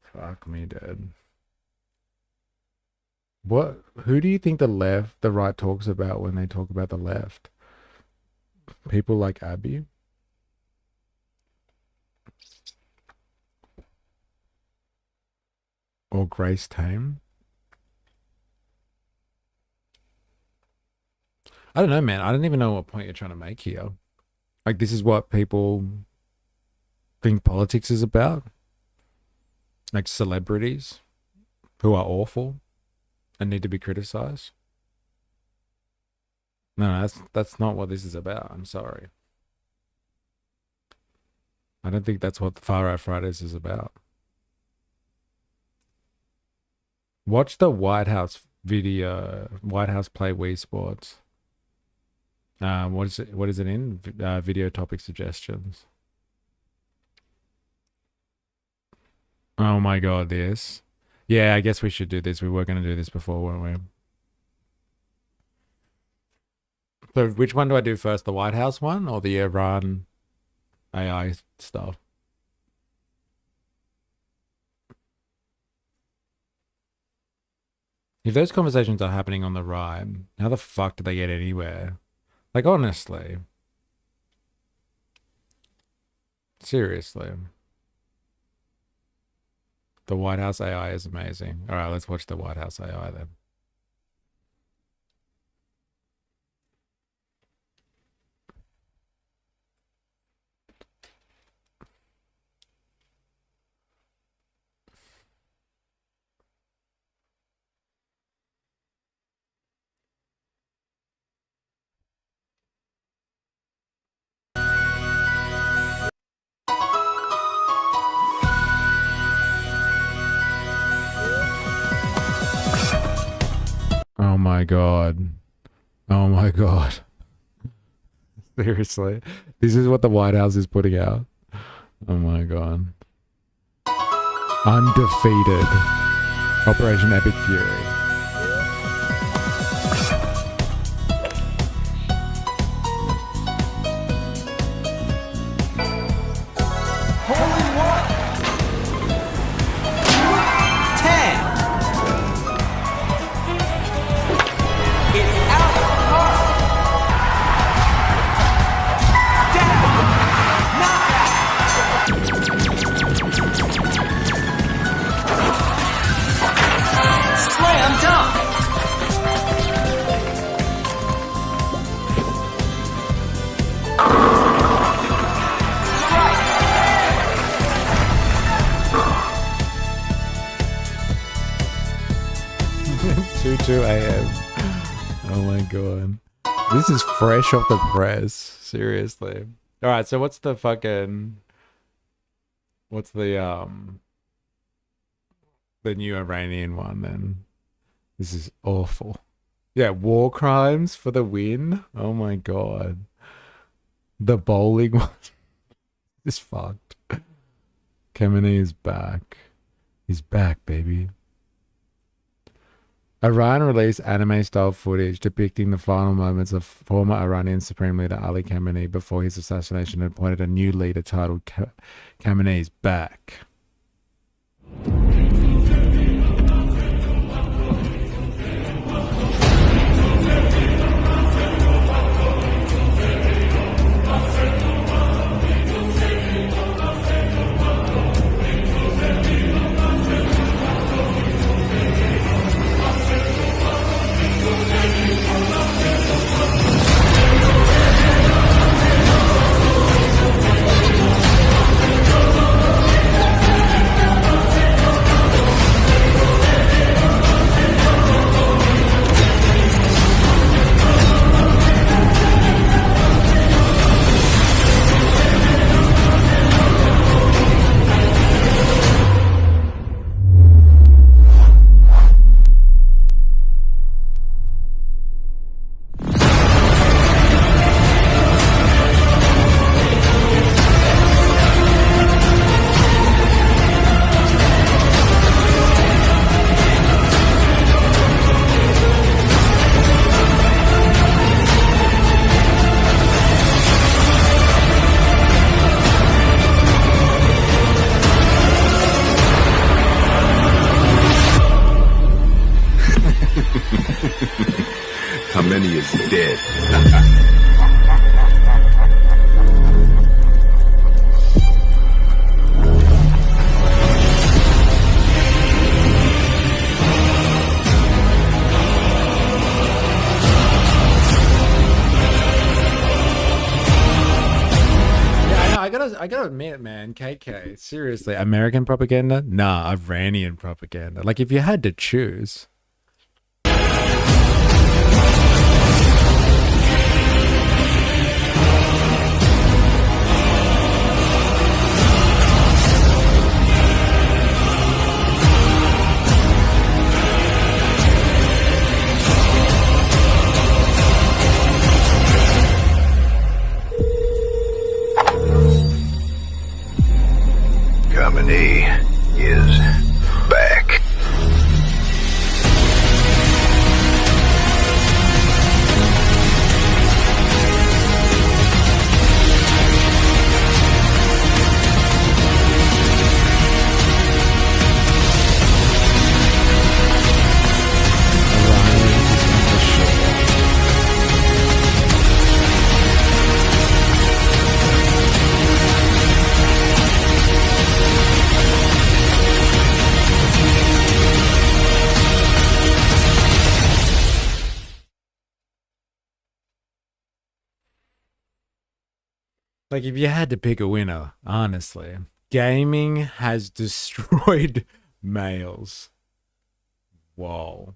Fuck me dead. Who do you think the right talks about when they talk about the left? People like Abby? Or Grace Tame? I don't know, man. I don't even know what point you're trying to make here. Like, this is what people think politics is about? Like, celebrities who are awful and need to be criticized? No, that's not what this is about. I'm sorry. I don't think that's what the Far Right Fridays is about. Watch the White House video. White House play Wii Sports. What is it in? Video topic suggestions. Oh my god, this. Yeah, I guess we should do this. We were going to do this before, weren't we? So which one do I do first? The White House one or the Iran AI stuff? If those conversations are happening on the right, how the fuck do they get anywhere? Like, honestly. Seriously. The White House AI is amazing. All right, let's watch the White House AI then. Oh my god. Oh my god. Seriously. This is what the White House is putting out. Oh my god. Undefeated. Operation Epic Fury. Holy what? 10. It's out of the park. Down. Knockout. Slam dunk. Two a.m. Oh my god. This is fresh off the press. Seriously. Alright, so what's the new Iranian one then? This is awful. Yeah, war crimes for the win. Oh my god. The bowling one is fucked. Khamenei is back. He's back, baby. Iran released anime-style footage depicting the final moments of former Iranian Supreme Leader Ali Khamenei before his assassination and appointed a new leader titled Khamenei's Back. Khamenei is dead. I gotta admit, man, KK, seriously, American propaganda? Nah, Iranian propaganda. Like, if you had to choose. Khamenei is back. Like, if you had to pick a winner, honestly, gaming has destroyed males. Whoa.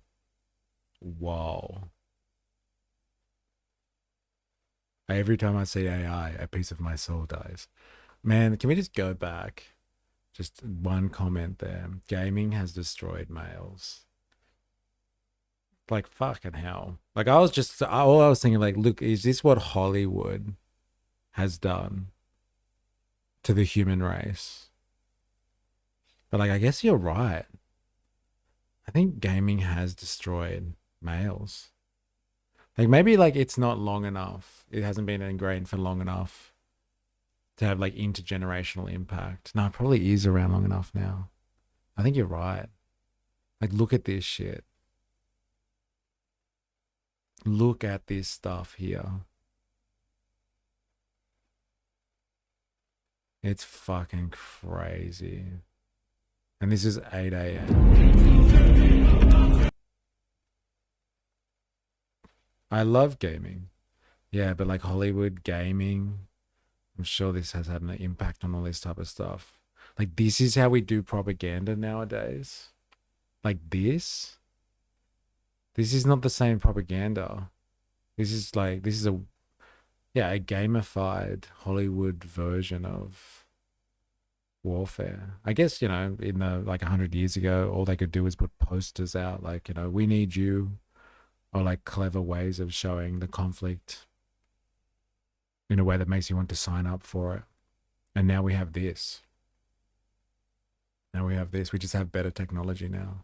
Whoa. Every time I see AI, a piece of my soul dies. Man, can we just go back? Just one comment there. Gaming has destroyed males. Like, fucking hell. Like, all I was thinking, like, look, is this what Hollywood has done to the human race? But, like, I guess you're right. I think gaming has destroyed males. Like, maybe, like, it's not long enough. It hasn't been ingrained for long enough to have, like, intergenerational impact. No, it probably is around long enough now. I think you're right. Like, look at this shit. Look at this stuff here. It's fucking crazy. And this is 8 a.m. I love gaming. Yeah, but like Hollywood gaming, I'm sure this has had an impact on all this type of stuff. Like, this is how we do propaganda nowadays. Like this. This is not the same propaganda. This is a gamified Hollywood version of warfare. I guess, in the 100 years ago, all they could do was put posters out like, we need you, or like clever ways of showing the conflict in a way that makes you want to sign up for it. And now we have this. We just have better technology now.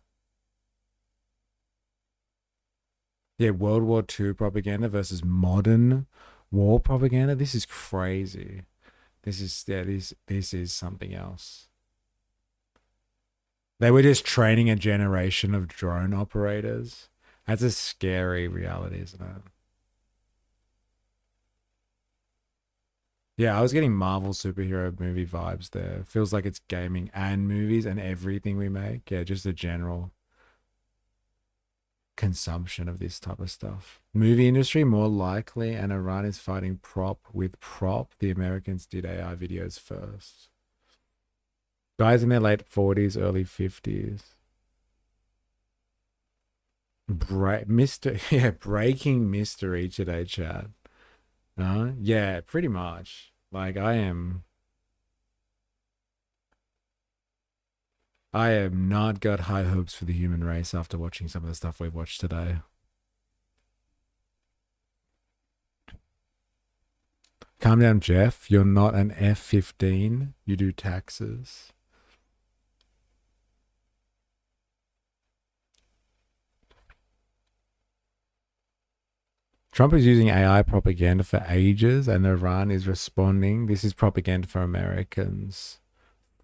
Yeah, World War II propaganda versus modern war propaganda. This is crazy. This is something else. They were just training a generation of drone operators. That's a scary reality, isn't it? Yeah, I was getting Marvel superhero movie vibes there. Feels like it's gaming and movies and everything we make. Yeah, just a general consumption of this type of stuff. Movie industry, more likely, and Iran is fighting prop with prop. The Americans did AI videos first. Guys in their late 40s, early 50s. Breaking mystery today, chat. Yeah, pretty much. Like, I am not got high hopes for the human race after watching some of the stuff we've watched today. Calm down, Jeff. You're not an F-15. You do taxes. Trump is using AI propaganda for ages, and Iran is responding. This is propaganda for Americans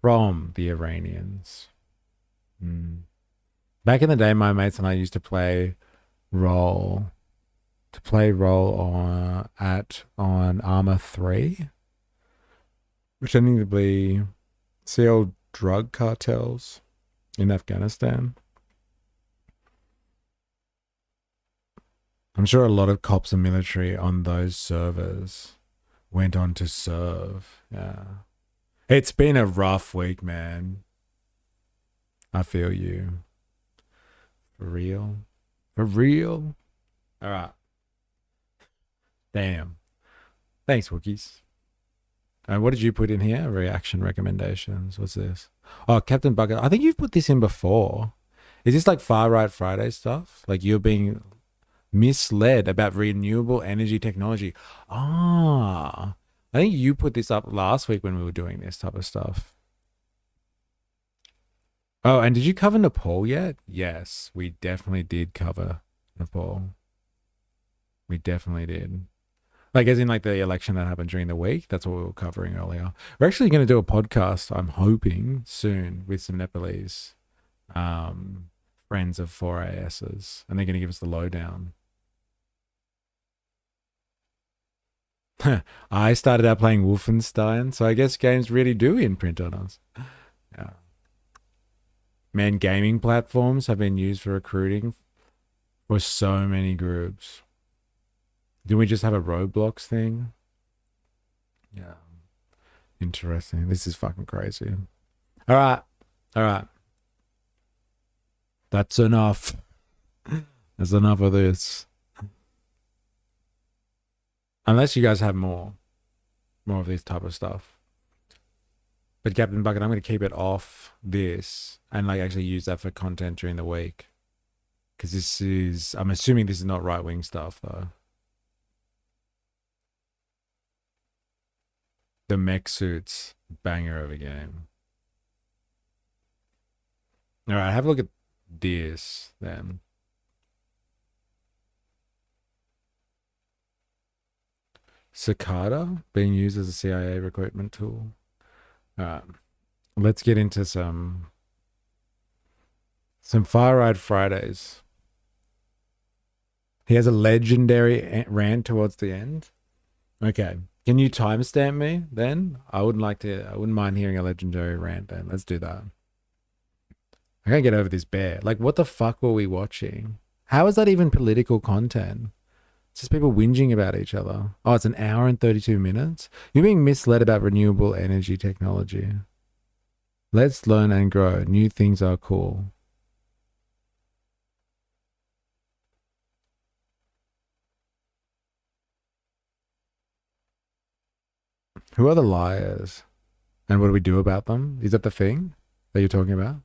from the Iranians. Back in the day, my mates and I used to play role on Arma 3, pretending to be SEAL drug cartels in Afghanistan. I'm sure a lot of cops and military on those servers went on to serve. Yeah. It's been a rough week, man. I feel you. For real. For real. All right. Damn. Thanks, Wookiees. And what did you put in here? Reaction recommendations. What's this? Oh, Captain Bucket. I think you've put this in before. Is this like Far Right Friday stuff? Like you're being misled about renewable energy technology. I think you put this up last week when we were doing this type of stuff. Oh, and did you cover Nepal yet? Yes, we definitely did cover Nepal. We definitely did. Like, as in, like, the election that happened during the week. That's what we were covering earlier. We're actually going to do a podcast, I'm hoping, soon with some Nepalese friends of 4ASs. And they're going to give us the lowdown. I started out playing Wolfenstein, so I guess games really do imprint on us. Yeah. Man, gaming platforms have been used for recruiting for so many groups. Didn't we just have a Roblox thing? Yeah. Interesting. This is fucking crazy. All right. All right. That's enough. There's enough of this. Unless you guys have more of this type of stuff. But Captain Bucket, I'm going to keep it off this and like actually use that for content during the week. Because this is, I'm assuming this is not right-wing stuff though. The mech suits, banger of a game. All right, have a look at this then. Cicada being used as a CIA recruitment tool. Let's get into some Far Right Fridays. He has a legendary rant towards the end. Okay. Can you timestamp me then? I wouldn't mind hearing a legendary rant then. Let's do that. I can't get over this bear. Like, what the fuck were we watching? How is that even political content? It's just people whinging about each other. Oh, it's 1 hour and 32 minutes? You're being misled about renewable energy technology. Let's learn and grow. New things are cool. Who are the liars? And what do we do about them? Is that the thing that you're talking about?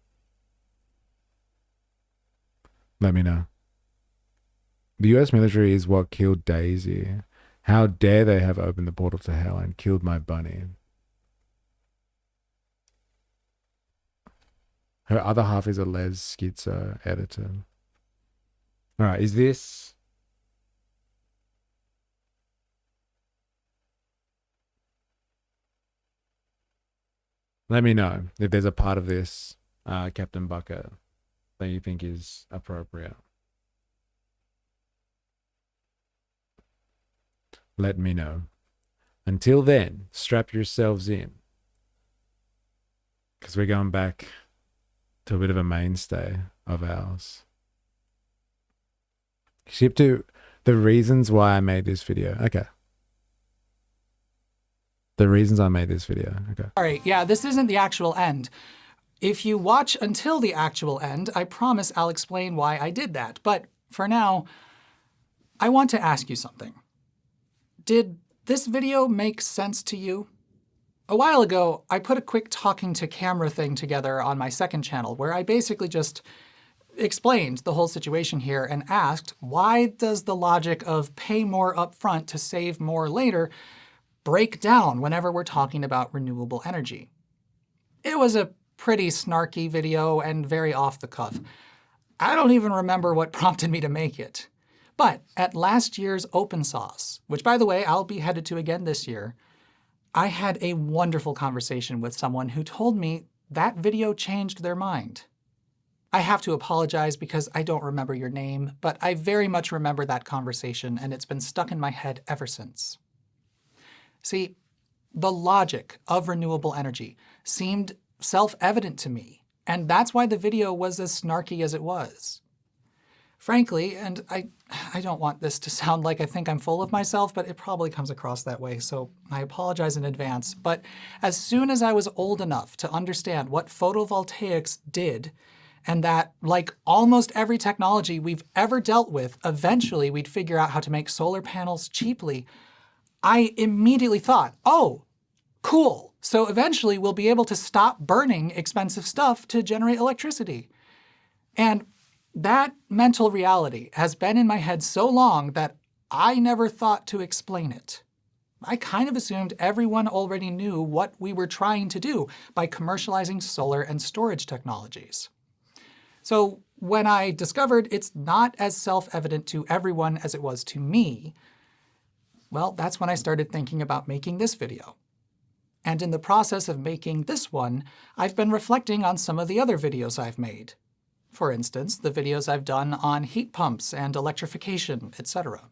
Let me know. The US military is what killed Daisy. How dare they have opened the portal to hell and killed my bunny? Her other half is a Les Schizo editor. All right, is this... Let me know if there's a part of this, Captain Bucket, that you think is appropriate. Let me know. Until then, strap yourselves in. Because we're going back to a bit of a mainstay of ours. Skip to the reasons why I made this video. Okay. The reasons I made this video. Okay. Sorry, yeah, this isn't the actual end. If you watch until the actual end, I promise I'll explain why I did that. But for now, I want to ask you something. Did this video make sense to you? A while ago, I put a quick talking to camera thing together on my second channel where I basically just explained the whole situation here and asked, why does the logic of pay more up front to save more later break down whenever we're talking about renewable energy? It was a pretty snarky video and very off the cuff. I don't even remember what prompted me to make it. But at last year's Open Sauce, which by the way I'll be headed to again this year, I had a wonderful conversation with someone who told me that video changed their mind. I have to apologize because I don't remember your name, but I very much remember that conversation and it's been stuck in my head ever since. See, the logic of renewable energy seemed self-evident to me, and that's why the video was as snarky as it was. Frankly, and I don't want this to sound like I think I'm full of myself, but it probably comes across that way, so I apologize in advance. But as soon as I was old enough to understand what photovoltaics did, and that, like almost every technology we've ever dealt with, eventually we'd figure out how to make solar panels cheaply, I immediately thought, oh, cool. So eventually we'll be able to stop burning expensive stuff to generate electricity. And that mental reality has been in my head so long that I never thought to explain it. I kind of assumed everyone already knew what we were trying to do by commercializing solar and storage technologies. So when I discovered it's not as self-evident to everyone as it was to me, well, that's when I started thinking about making this video. And in the process of making this one, I've been reflecting on some of the other videos I've made. For instance, the videos I've done on heat pumps and electrification, etc.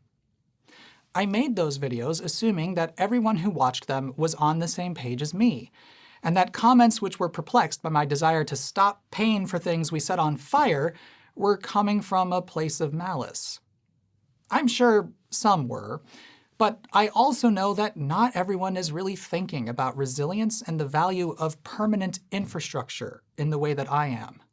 I made those videos assuming that everyone who watched them was on the same page as me, and that comments which were perplexed by my desire to stop paying for things we set on fire were coming from a place of malice. I'm sure some were, But I also know that not everyone is really thinking about resilience and the value of permanent infrastructure in the way that I am.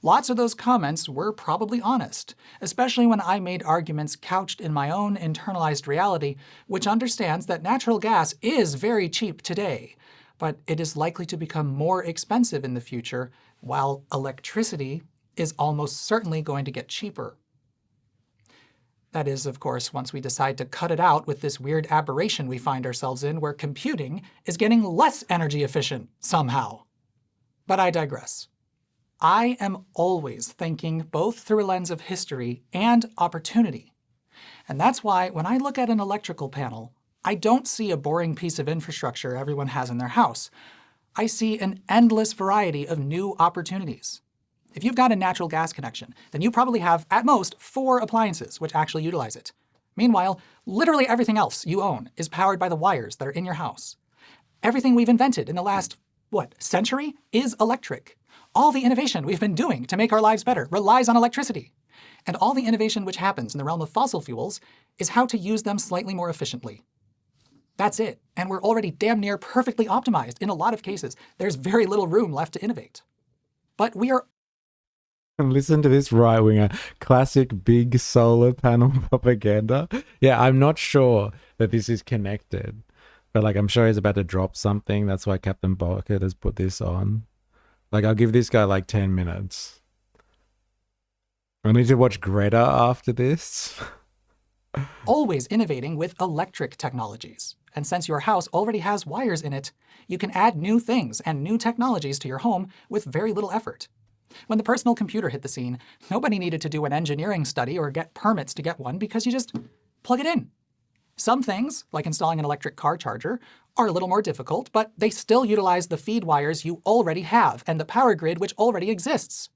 Lots of those comments were probably honest, especially when I made arguments couched in my own internalized reality, which understands that natural gas is very cheap today, but it is likely to become more expensive in the future, while electricity is almost certainly going to get cheaper. That is, of course, once we decide to cut it out with this weird aberration we find ourselves in where computing is getting less energy efficient somehow. But I digress. I am always thinking both through a lens of history and opportunity. And that's why when I look at an electrical panel, I don't see a boring piece of infrastructure everyone has in their house. I see an endless variety of new opportunities. If you've got a natural gas connection, then you probably have, at most, 4 appliances which actually utilize it. Meanwhile, literally everything else you own is powered by the wires that are in your house. Everything we've invented in the last, century is electric. All the innovation we've been doing to make our lives better relies on electricity. And all the innovation which happens in the realm of fossil fuels is how to use them slightly more efficiently. That's it, and we're already damn near perfectly optimized in a lot of cases. There's very little room left to innovate. But we are... Listen to this right-winger. Classic big solar panel propaganda. Yeah, I'm not sure that this is connected. But I'm sure he's about to drop something. That's why Captain Bucket has put this on. I'll give this guy 10 minutes. I need to watch Greta after this. always innovating with electric technologies. And since your house already has wires in it, you can add new things and new technologies to your home with very little effort. When the personal computer hit the scene, nobody needed to do an engineering study or get permits to get one because you just plug it in. Some things, like installing an electric car charger, are a little more difficult, but they still utilize the feed wires you already have and the power grid which already exists.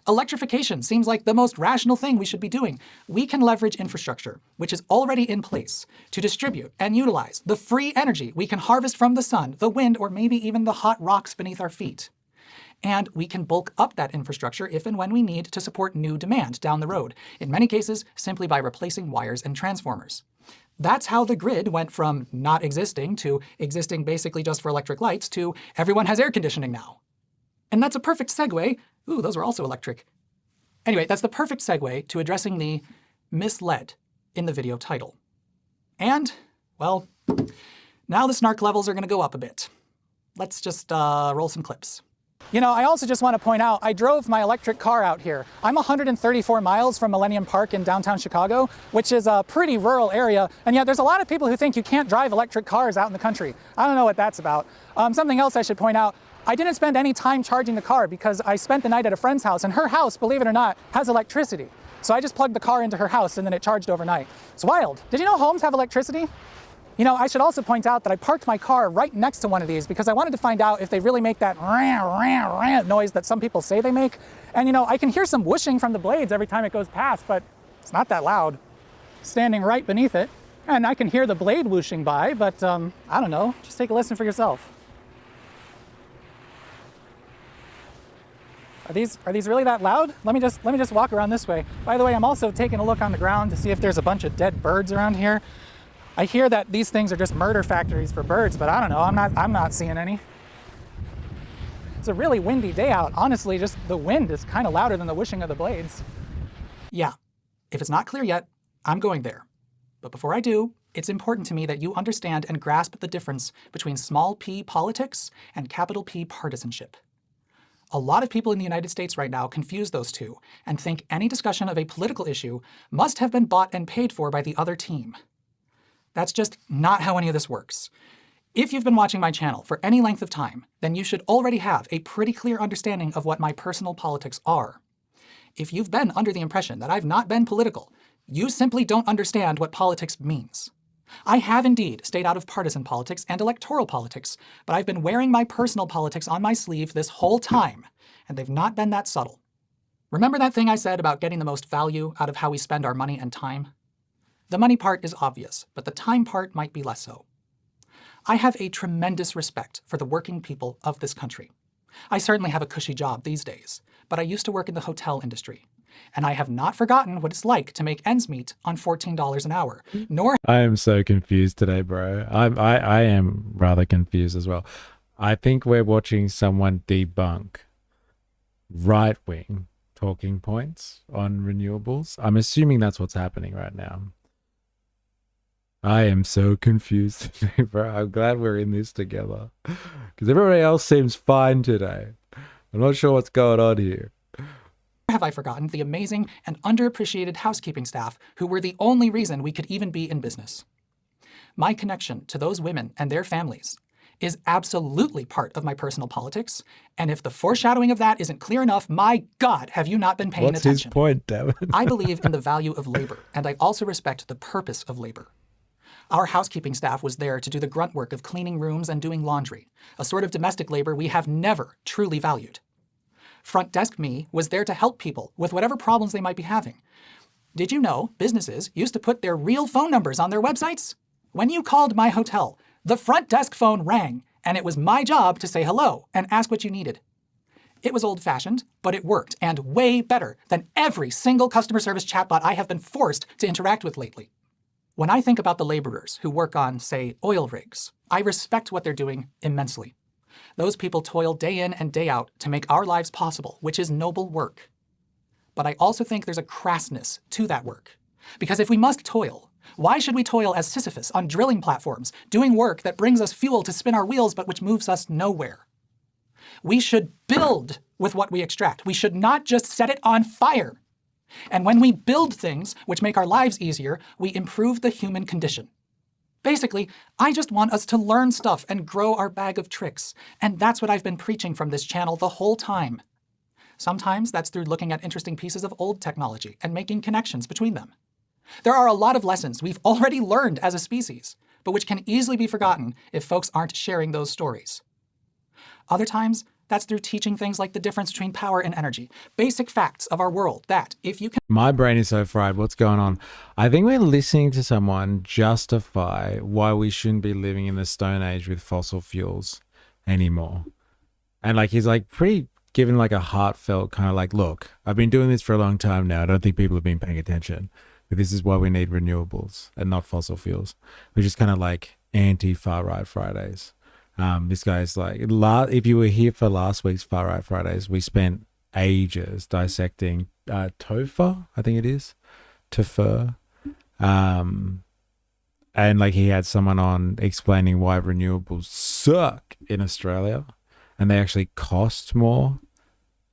Electrification seems like the most rational thing we should be doing. We can leverage infrastructure, which is already in place, to distribute and utilize the free energy we can harvest from the sun, the wind, or maybe even the hot rocks beneath our feet. And we can bulk up that infrastructure if and when we need to support new demand down the road, in many cases simply by replacing wires and transformers. That's how the grid went from not existing to existing basically just for electric lights to everyone has air conditioning now. And that's a perfect segue. Ooh, those were also electric. Anyway, that's the perfect segue to addressing the misled in the video title. And, well, now the snark levels are going to go up a bit. Let's just roll some clips. You know, I also just want to point out, I drove my electric car out here. I'm 134 miles from Millennium Park in downtown Chicago, which is a pretty rural area, and yet there's a lot of people who think you can't drive electric cars out in the country. I don't know what that's about. Something else I should point out, I didn't spend any time charging the car because I spent the night at a friend's house, and her house, believe it or not, has electricity. So I just plugged the car into her house and then it charged overnight. It's wild. Did you know homes have electricity? You know, I should also point out that I parked my car right next to one of these because I wanted to find out if they really make that rah noise that some people say they make. And you know, I can hear some whooshing from the blades every time it goes past, but it's not that loud. Standing right beneath it, and I can hear the blade whooshing by, but I don't know, just take a listen for yourself. Are these really that loud? Let me just walk around this way. By the way, I'm also taking a look on the ground to see if there's a bunch of dead birds around here. I hear that these things are just murder factories for birds, but I don't know, I'm not seeing any. It's a really windy day out. Honestly, just the wind is kind of louder than the whooshing of the blades. Yeah, if it's not clear yet, I'm going there. But before I do, it's important to me that you understand and grasp the difference between small p politics and capital P partisanship. A lot of people in the United States right now confuse those two and think any discussion of a political issue must have been bought and paid for by the other team. That's just not how any of this works. If you've been watching my channel for any length of time, then you should already have a pretty clear understanding of what my personal politics are. If you've been under the impression that I've not been political, you simply don't understand what politics means. I have indeed stayed out of partisan politics and electoral politics, but I've been wearing my personal politics on my sleeve this whole time, and they've not been that subtle. Remember that thing I said about getting the most value out of how we spend our money and time? The money part is obvious, but the time part might be less so. I have a tremendous respect for the working people of this country. I certainly have a cushy job these days, but I used to work in the hotel industry. And I have not forgotten what it's like to make ends meet on $14 an hour, nor I am so confused today, bro. I am rather confused as well. I think we're watching someone debunk right-wing talking points on renewables. I'm assuming that's what's happening right now. I am so confused today, bro. I'm glad we're in this together because everybody else seems fine today. I'm not sure what's going on here. have I forgotten the amazing and underappreciated housekeeping staff who were the only reason we could even be in business. My connection to those women and their families is absolutely part of my personal politics, and if the foreshadowing of that isn't clear enough, my God, have you not been paying attention? What's his point, David? I believe in the value of labor, and I also respect the purpose of labor. Our housekeeping staff was there to do the grunt work of cleaning rooms and doing laundry, a sort of domestic labor we have never truly valued. Front desk me was there to help people with whatever problems they might be having. Did you know businesses used to put their real phone numbers on their websites? When you called my hotel, the front desk phone rang, and it was my job to say hello and ask what you needed. It was old-fashioned, but it worked, and way better than every single customer service chatbot I have been forced to interact with lately. When I think about the laborers who work on, say, oil rigs, I respect what they're doing immensely. Those people toil day in and day out to make our lives possible, which is noble work. But I also think there's a crassness to that work. Because if we must toil, why should we toil as Sisyphus on drilling platforms, doing work that brings us fuel to spin our wheels but which moves us nowhere? We should build with what we extract. We should not just set it on fire. And when we build things which make our lives easier, we improve the human condition. Basically, I just want us to learn stuff and grow our bag of tricks. And that's what I've been preaching from this channel the whole time. Sometimes that's through looking at interesting pieces of old technology and making connections between them. There are a lot of lessons we've already learned as a species, but which can easily be forgotten if folks aren't sharing those stories. Other times, that's through teaching things like the difference between power and energy, basic facts of our world that, if you can— My brain is so fried. What's going on? I think we're listening to someone justify why we shouldn't be living in the Stone Age with fossil fuels anymore. And like he's like pretty given like a heartfelt kind of like, look, I've been doing this for a long time now. I don't think people have been paying attention. But this is why we need renewables and not fossil fuels, which is kind of like anti-Far Right Fridays. This guy's like, if you were here for last week's Far Right Fridays, we spent ages dissecting TOFA, I think it is, TOFA. And like he had someone on explaining why renewables suck in Australia and they actually cost more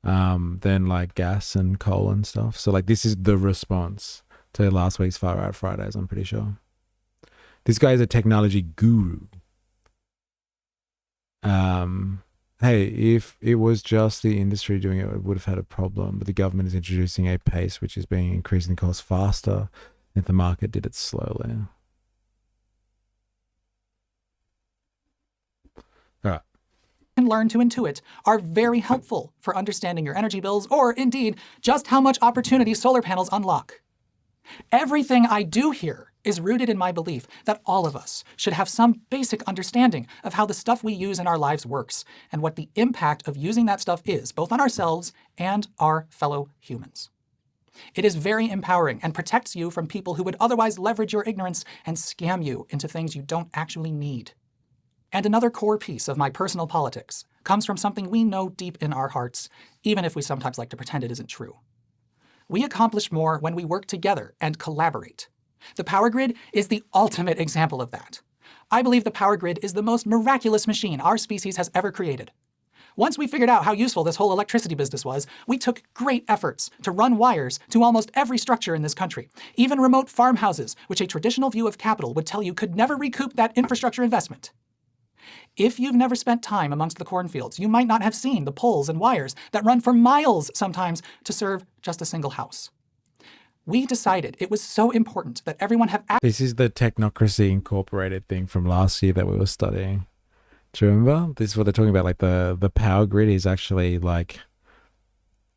than like gas and coal and stuff. So like this is the response to last week's Far Right Fridays, I'm pretty sure. This guy is a technology guru. Hey, if it was just the industry doing it, it would have had a problem. But the government is introducing a pace which is being increasing costs faster if the market did it slowly. All right. Can learn to intuit are very helpful for understanding your energy bills or, indeed, just how much opportunity solar panels unlock. Everything I do here is rooted in my belief that all of us should have some basic understanding of how the stuff we use in our lives works and what the impact of using that stuff is, both on ourselves and our fellow humans. It is very empowering and protects you from people who would otherwise leverage your ignorance and scam you into things you don't actually need. And another core piece of my personal politics comes from something we know deep in our hearts, even if we sometimes like to pretend it isn't true. We accomplish more when we work together and collaborate. The power grid is the ultimate example of that. I believe the power grid is the most miraculous machine our species has ever created. Once we figured out how useful this whole electricity business was, we took great efforts to run wires to almost every structure in this country, even remote farmhouses, which a traditional view of capital would tell you could never recoup that infrastructure investment. If you've never spent time amongst the cornfields, you might not have seen the poles and wires that run for miles sometimes to serve just a single house. We decided it was so important that everyone have access. This is the Technocracy Incorporated thing from last year that we were studying. Do you remember? This is what they're talking about. Like the power grid is actually like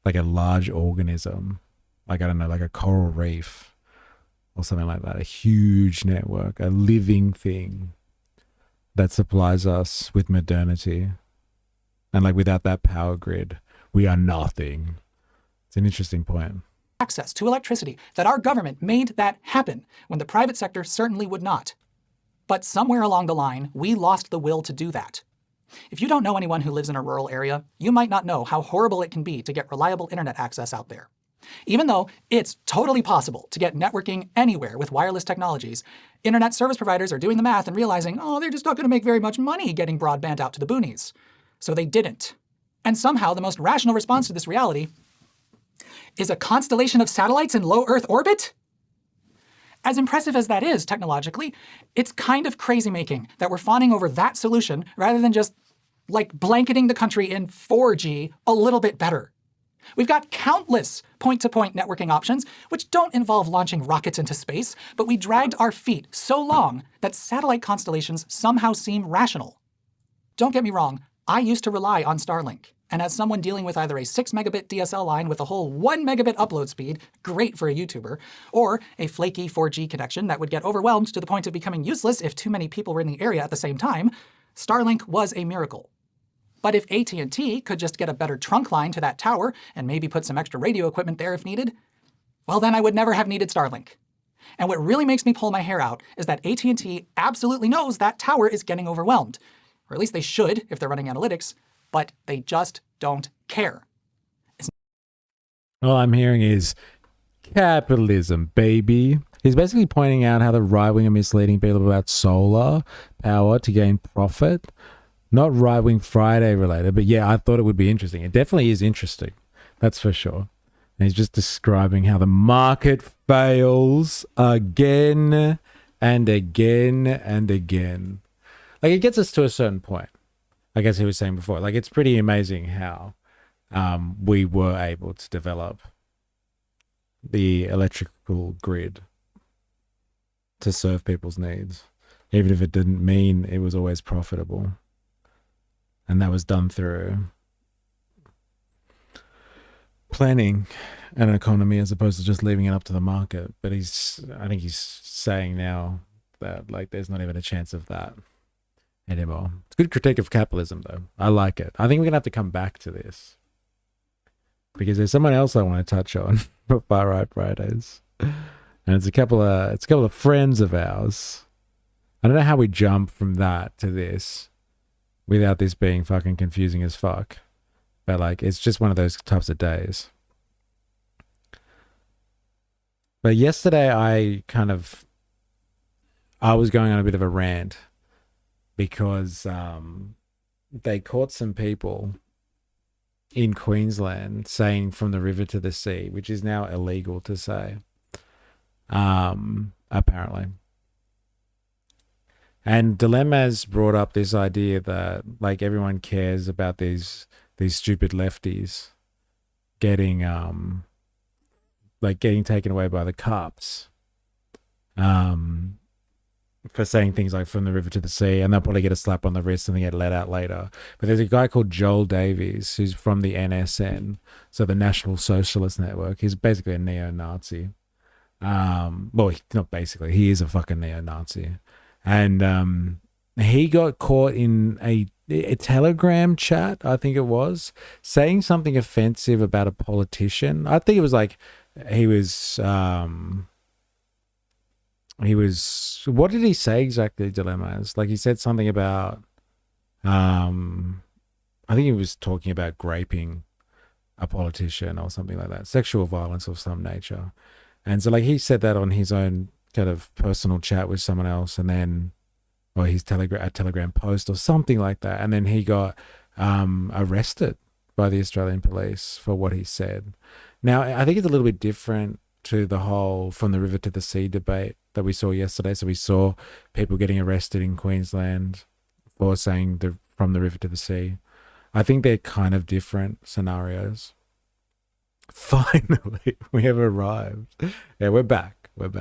a large organism. Like, I don't know, like a coral reef or something like that. A huge network, a living thing that supplies us with modernity. And like without that power grid, we are nothing. It's an interesting point. access to electricity that our government made that happen when the private sector certainly would not. But somewhere along the line, we lost the will to do that. If you don't know anyone who lives in a rural area, you might not know how horrible it can be to get reliable internet access out there. Even though it's totally possible to get networking anywhere with wireless technologies, internet service providers are doing the math and realizing, oh, they're just not going to make very much money getting broadband out to the boonies. So they didn't. And somehow the most rational response to this reality is a constellation of satellites in low Earth orbit? As impressive as that is technologically, it's kind of crazy-making that we're fawning over that solution rather than just, like, blanketing the country in 4G a little bit better. We've got countless point-to-point networking options which don't involve launching rockets into space, but we dragged our feet so long that satellite constellations somehow seem rational. Don't get me wrong, I used to rely on Starlink. And as someone dealing with either a 6 megabit DSL line with a whole 1 megabit upload speed, great for a YouTuber, or a flaky 4G connection that would get overwhelmed to the point of becoming useless if too many people were in the area at the same time, Starlink was a miracle. But if AT&T could just get a better trunk line to that tower and maybe put some extra radio equipment there if needed, well then I would never have needed Starlink. And what really makes me pull my hair out is that AT&T absolutely knows that tower is getting overwhelmed. Or at least they should if they're running analytics. But they just don't care. All I'm hearing is capitalism, baby. He's basically pointing out how the right wing are misleading people about solar power to gain profit. Not right wing Friday related, but yeah, I thought it would be interesting. It definitely is interesting. That's for sure. And he's just describing how the market fails again and again and again. Like, it gets us to a certain point. I guess he was saying before, like, it's pretty amazing how we were able to develop the electrical grid to serve people's needs, even if it didn't mean it was always profitable. And that was done through planning an economy as opposed to just leaving it up to the market. But I think he's saying now that, like, there's not even a chance of that anymore. It's a good critique of capitalism, though. I like it. I think we're going to have to come back to this because there's someone else I want to touch on for Far Right Fridays. And it's a couple of friends of ours. I don't know how we jump from that to this without this being fucking confusing as fuck. But, like, it's just one of those types of days. But yesterday I was going on a bit of a rant because they caught some people in Queensland saying from the river to the sea, which is now illegal to say, apparently. And Dilemma's brought up this idea that, like, everyone cares about these stupid lefties getting taken away by the cops. For saying things like from the river to the sea, and they'll probably get a slap on the wrist and they get let out later. But there's a guy called Joel Davies who's from the NSN, so the National Socialist Network. He's basically a neo-Nazi. Well, not basically, he is a fucking neo-Nazi. And he got caught in a Telegram chat, I think it was, saying something offensive about a politician. I think it was like he was what did he say exactly, Dilemmas? Like, he said something about I think he was talking about raping a politician or something like that, sexual violence of some nature. And so, like, he said that on his own kind of personal chat with someone else, and then or his Telegram post or something like that, and then he got arrested by the Australian police for what he said. Now, I think it's a little bit different to the whole from the river to the sea debate that we saw yesterday. So we saw people getting arrested in Queensland for saying from the river to the sea. I think they're kind of different scenarios. Finally, we have arrived. Yeah, we're back. But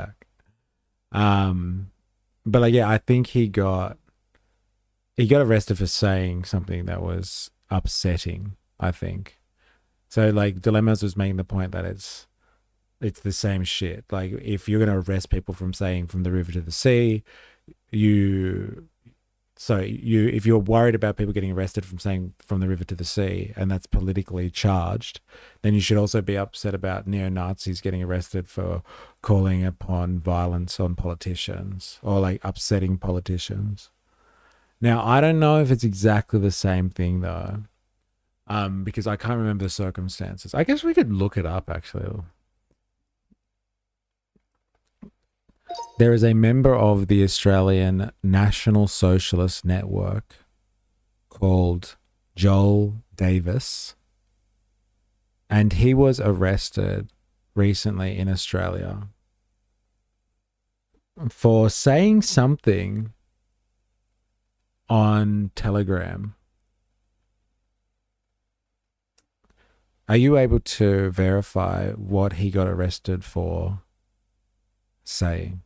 like, yeah, I think he got arrested for saying something that was upsetting, I think. So, like, Dilemmas was making the point that it's the same shit. Like, if you're going to arrest people from saying from the river to the sea, you So if you're worried about people getting arrested from saying from the river to the sea, and that's politically charged, then you should also be upset about neo-Nazis getting arrested for calling upon violence on politicians or like upsetting politicians. Now, I don't know if it's exactly the same thing though, because I can't remember the circumstances. I guess we could look it up actually. There is a member of the Australian National Socialist Network called Joel Davies, and he was arrested recently in Australia for saying something on Telegram. Are you able to verify what he got arrested for saying?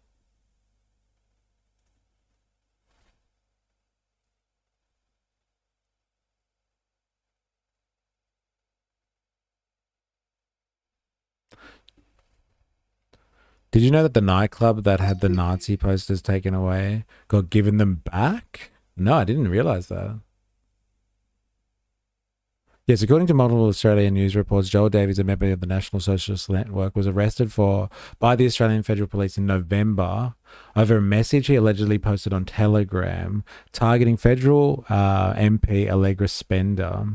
Did you know that the nightclub that had the Nazi posters taken away got given them back? No, I didn't realize that. Yes, according to multiple Australian news reports, Joel Davies, a member of the National Socialist Network, was arrested by the Australian Federal Police in November over a message he allegedly posted on Telegram targeting federal MP Allegra Spender.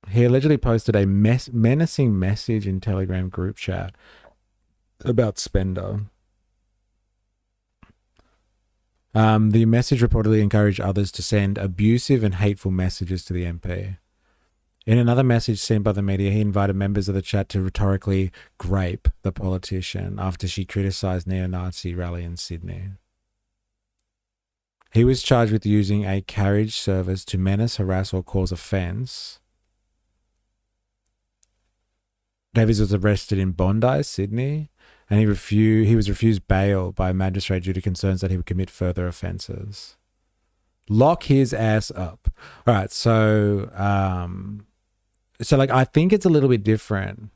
He allegedly posted a menacing message in Telegram group chat about Spender. The message reportedly encouraged others to send abusive and hateful messages to the MP. In another message sent by the media, he invited members of the chat to rhetorically grape the politician after she criticised neo-Nazi rally in Sydney. He was charged with using a carriage service to menace, harass or cause offence. Davies was arrested in Bondi, Sydney, and he was refused bail by a magistrate due to concerns that he would commit further offences. Lock his ass up. All right, so like I think it's a little bit different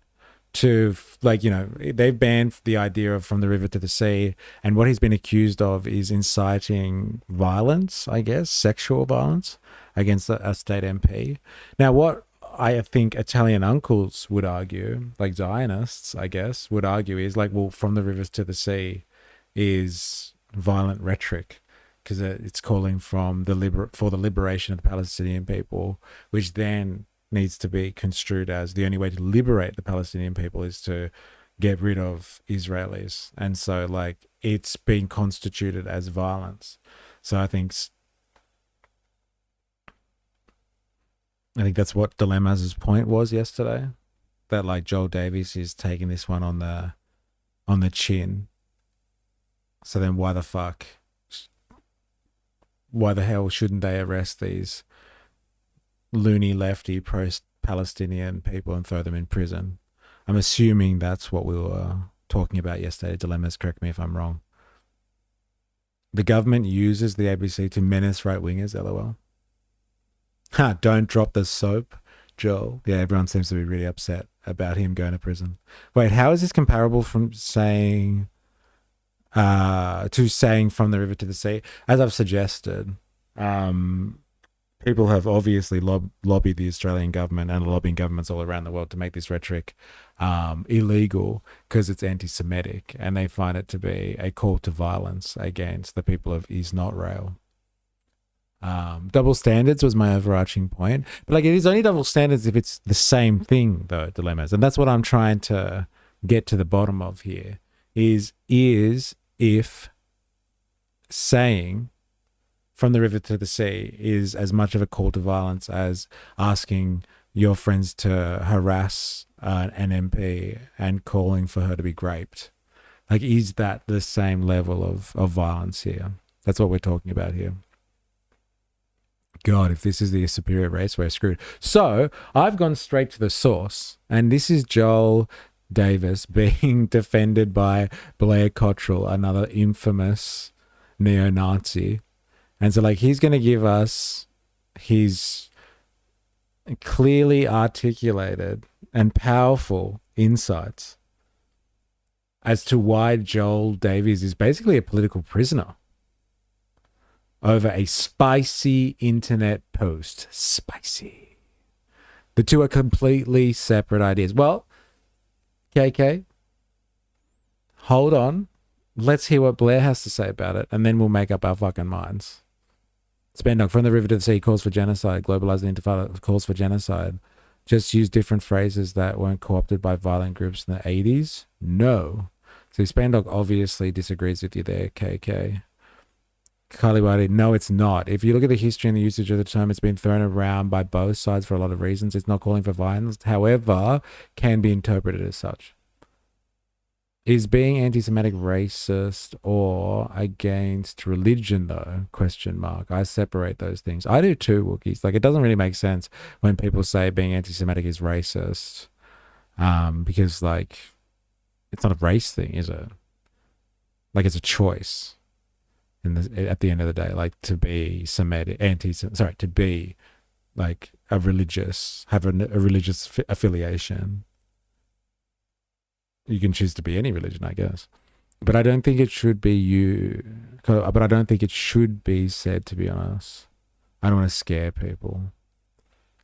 to like, you know, they've banned the idea of from the river to the sea, and what he's been accused of is inciting violence, I guess, sexual violence against a state MP. Now, what I think Italian uncles would argue, like Zionists, I guess, would argue is like, well, from the rivers to the sea is violent rhetoric because it's calling for the liberation of the Palestinian people, which then needs to be construed as the only way to liberate the Palestinian people is to get rid of Israelis. And so like it's being constituted as violence. So I think that's what Dilemma's point was yesterday, that like Joel Davies is taking this one on the chin. So then why the hell shouldn't they arrest these loony lefty pro-Palestinian people and throw them in prison? I'm assuming that's what we were talking about yesterday. Dilemmas, correct me if I'm wrong. The government uses the ABC to menace right-wingers, LOL. Ha, don't drop the soap, Joel. Yeah, everyone seems to be really upset about him going to prison. Wait, how is this comparable from saying from the river to the sea? As I've suggested, people have obviously lobbied the Australian government and lobbying governments all around the world to make this rhetoric illegal because it's anti-Semitic, and they find it to be a call to violence against the people of Israel. Double standards was my overarching point, but like it is only double standards if it's the same thing though, Dilemmas. And that's what I'm trying to get to the bottom of here is if saying from the river to the sea is as much of a call to violence as asking your friends to harass an MP and calling for her to be raped. Like, is that the same level of violence here? That's what we're talking about here. God, if this is the superior race, we're screwed. So I've gone straight to the source, and this is Joel Davies being defended by Blair Cottrell, another infamous neo-Nazi. And so like he's going to give us his clearly articulated and powerful insights as to why Joel Davies is basically a political prisoner. over a spicy internet post. Spicy. The two are completely separate ideas. Well, KK, hold on. Let's hear what Blair has to say about it, and then we'll make up our fucking minds. Spendog, from the river to the sea, calls for genocide. Globalized intifada calls for genocide. Just use different phrases that weren't co-opted by violent groups in the 80s? No. So Spendog obviously disagrees with you there, KK. Kaliwadi, no, it's not. If you look at the history and the usage of the term, it's been thrown around by both sides for a lot of reasons. It's not calling for violence, however, can be interpreted as such. Is being anti-Semitic racist or against religion, though? Question mark. I separate those things. I do too, Wookiees. Like, it doesn't really make sense when people say being anti-Semitic is racist, because, like, it's not a race thing, is it? Like, it's a choice. At the end of the day, like, to be Semitic, to be like a religious, have a religious affiliation. You can choose to be any religion, I guess. But I don't think it should be but I don't think it should be said, to be honest. I don't want to scare people.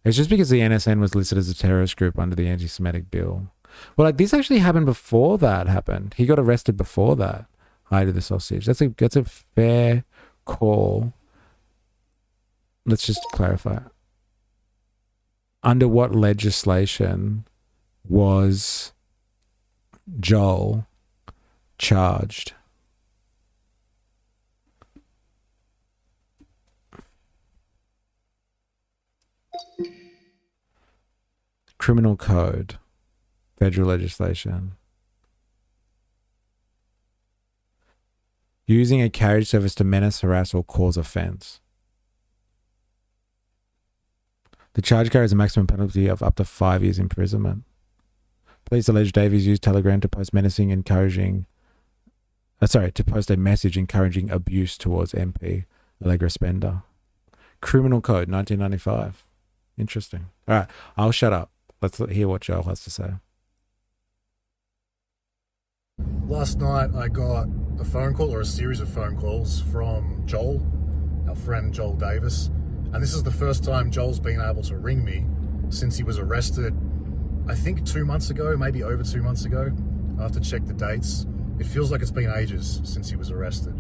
It's just because the NSN was listed as a terrorist group under the anti-Semitic bill. Well, like, this actually happened before that happened. He got arrested before that. Hide of the sausage. That's a fair call. Let's just clarify. Under what legislation was Joel charged? Criminal Code, federal legislation. Using a carriage service to menace, harass, or cause offense. The charge carries a maximum penalty of up to 5 years imprisonment. Police allege Davies used Telegram to post to post a message encouraging abuse towards MP Allegra Spender. Criminal Code, 1995. Interesting. All right, I'll shut up. Let's hear what Joel has to say. Last night I got a phone call, or a series of phone calls, from Joel, our friend Joel Davis. And this is the first time Joel's been able to ring me since he was arrested, I think 2 months ago, maybe over 2 months ago. I have to check the dates. It feels like it's been ages since he was arrested.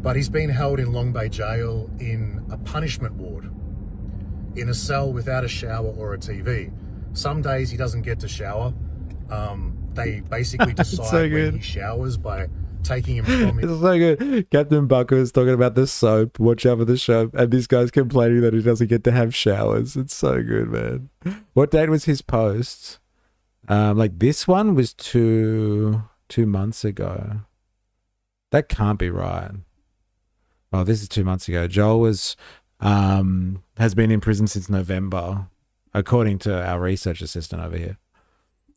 But he's been held in Long Bay Jail in a punishment ward, in a cell without a shower or a TV. Some days he doesn't get to shower. They basically decide when he showers by taking him from his... It's so good. Captain Bucker is talking about the soap. Watch out for the soap. And this guy's complaining that he doesn't get to have showers. It's so good, man. What date was his post? Like, this one was two months ago. That can't be right. Oh, this is 2 months ago. Joel was has been in prison since November, according to our research assistant over here.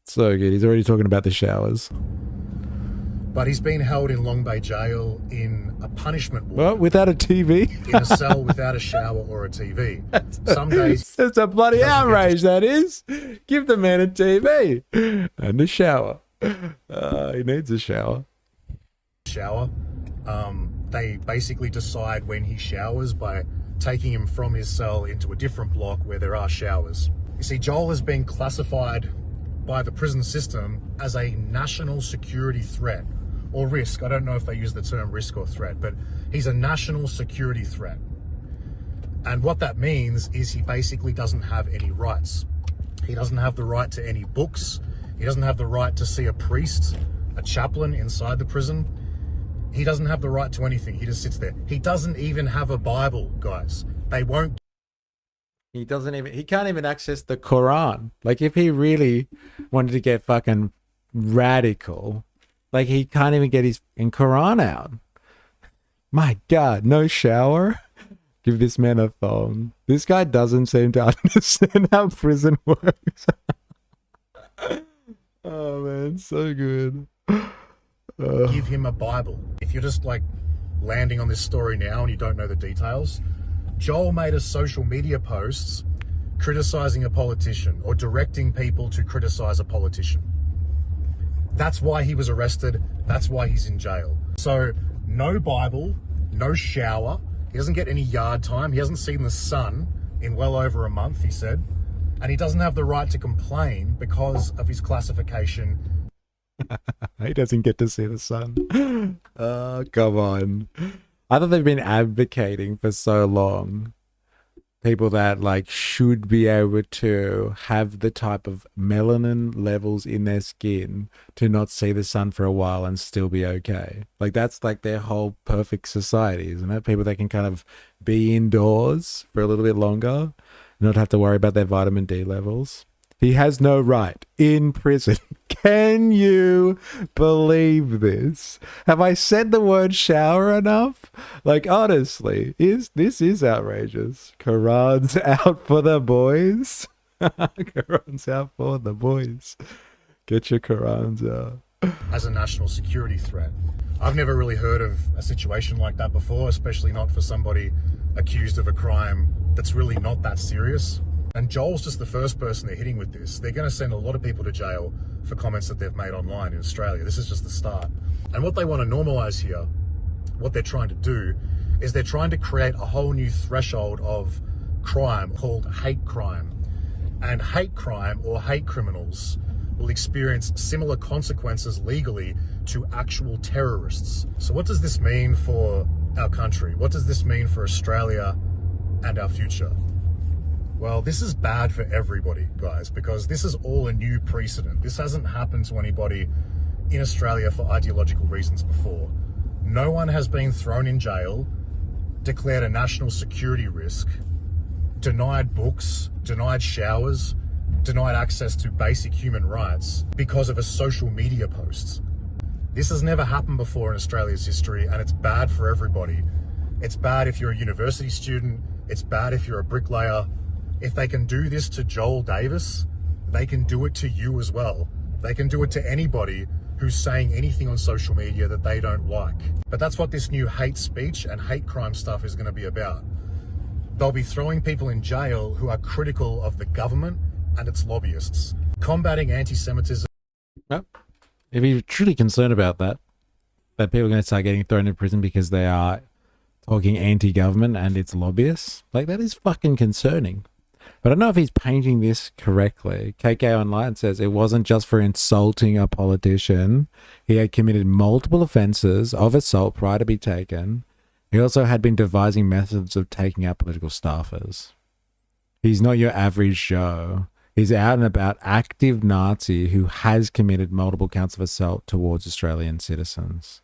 So good. He's already talking about the showers. But he's been held in Long Bay Jail in a punishment ward. What? Without a TV? In a cell without a shower or a TV. Some days... That's a bloody outrage, that is. Give the man a TV and a shower. He needs a shower. They basically decide when he showers by taking him from his cell into a different block where there are showers. You see, Joel has been classified by the prison system as a national security threat, or risk. I don't know if they use the term risk or threat, but he's a national security threat. And what that means is he basically doesn't have any rights. He doesn't have the right to any books. He doesn't have the right to see a priest, a chaplain inside the prison. He doesn't have the right to anything. He just sits there. He doesn't even have a Bible, guys. They won't. He can't even access the Quran. Like, if he really wanted to get fucking radical, like, he can't even get his Quran out. My God, no shower? Give this man a thong. This guy doesn't seem to understand how prison works. Oh, man, so good. Give him a Bible. If you're just, like, landing on this story now and you don't know the details, Joel made a social media post criticizing a politician or directing people to criticize a politician. That's why he was arrested. That's why he's in jail. So no Bible, no shower. He doesn't get any yard time. He hasn't seen the sun in well over a month, he said. And he doesn't have the right to complain because of his classification. He doesn't get to see the sun. Oh, come on. I thought they've been advocating for so long. People that like should be able to have the type of melanin levels in their skin to not see the sun for a while and still be okay. Like that's like their whole perfect society, isn't it? People that can kind of be indoors for a little bit longer, not have to worry about their vitamin D levels. He has no right in prison. Can you believe this? Have I said the word shower enough? Like, honestly, this is outrageous. Quran's out for the boys. Quran's out for the boys. Get your Qurans out. As a national security threat. I've never really heard of a situation like that before, especially not for somebody accused of a crime that's really not that serious. And Joel's just the first person they're hitting with this. They're going to send a lot of people to jail for comments that they've made online in Australia. This is just the start. And what they want to normalise here, what they're trying to do, is they're trying to create a whole new threshold of crime called hate crime. And hate crime or hate criminals will experience similar consequences legally to actual terrorists. So what does this mean for our country? What does this mean for Australia and our future? Well, this is bad for everybody, guys, because this is all a new precedent. This hasn't happened to anybody in Australia for ideological reasons before. No one has been thrown in jail, declared a national security risk, denied books, denied showers, denied access to basic human rights because of a social media post. This has never happened before in Australia's history, and it's bad for everybody. It's bad if you're a university student. It's bad if you're a bricklayer. If they can do this to Joel Davis, they can do it to you as well. They can do it to anybody who's saying anything on social media that they don't like. But that's what this new hate speech and hate crime stuff is going to be about. They'll be throwing people in jail who are critical of the government and its lobbyists, combating anti-Semitism. Yep. If you're truly concerned about that people are going to start getting thrown in prison because they are talking anti-government and its lobbyists, like that is fucking concerning. But I don't know if he's painting this correctly. KK Online says it wasn't just for insulting a politician. He had committed multiple offences of assault prior to be taken. He also had been devising methods of taking out political staffers. He's not your average Joe. He's out and about active Nazi who has committed multiple counts of assault towards Australian citizens.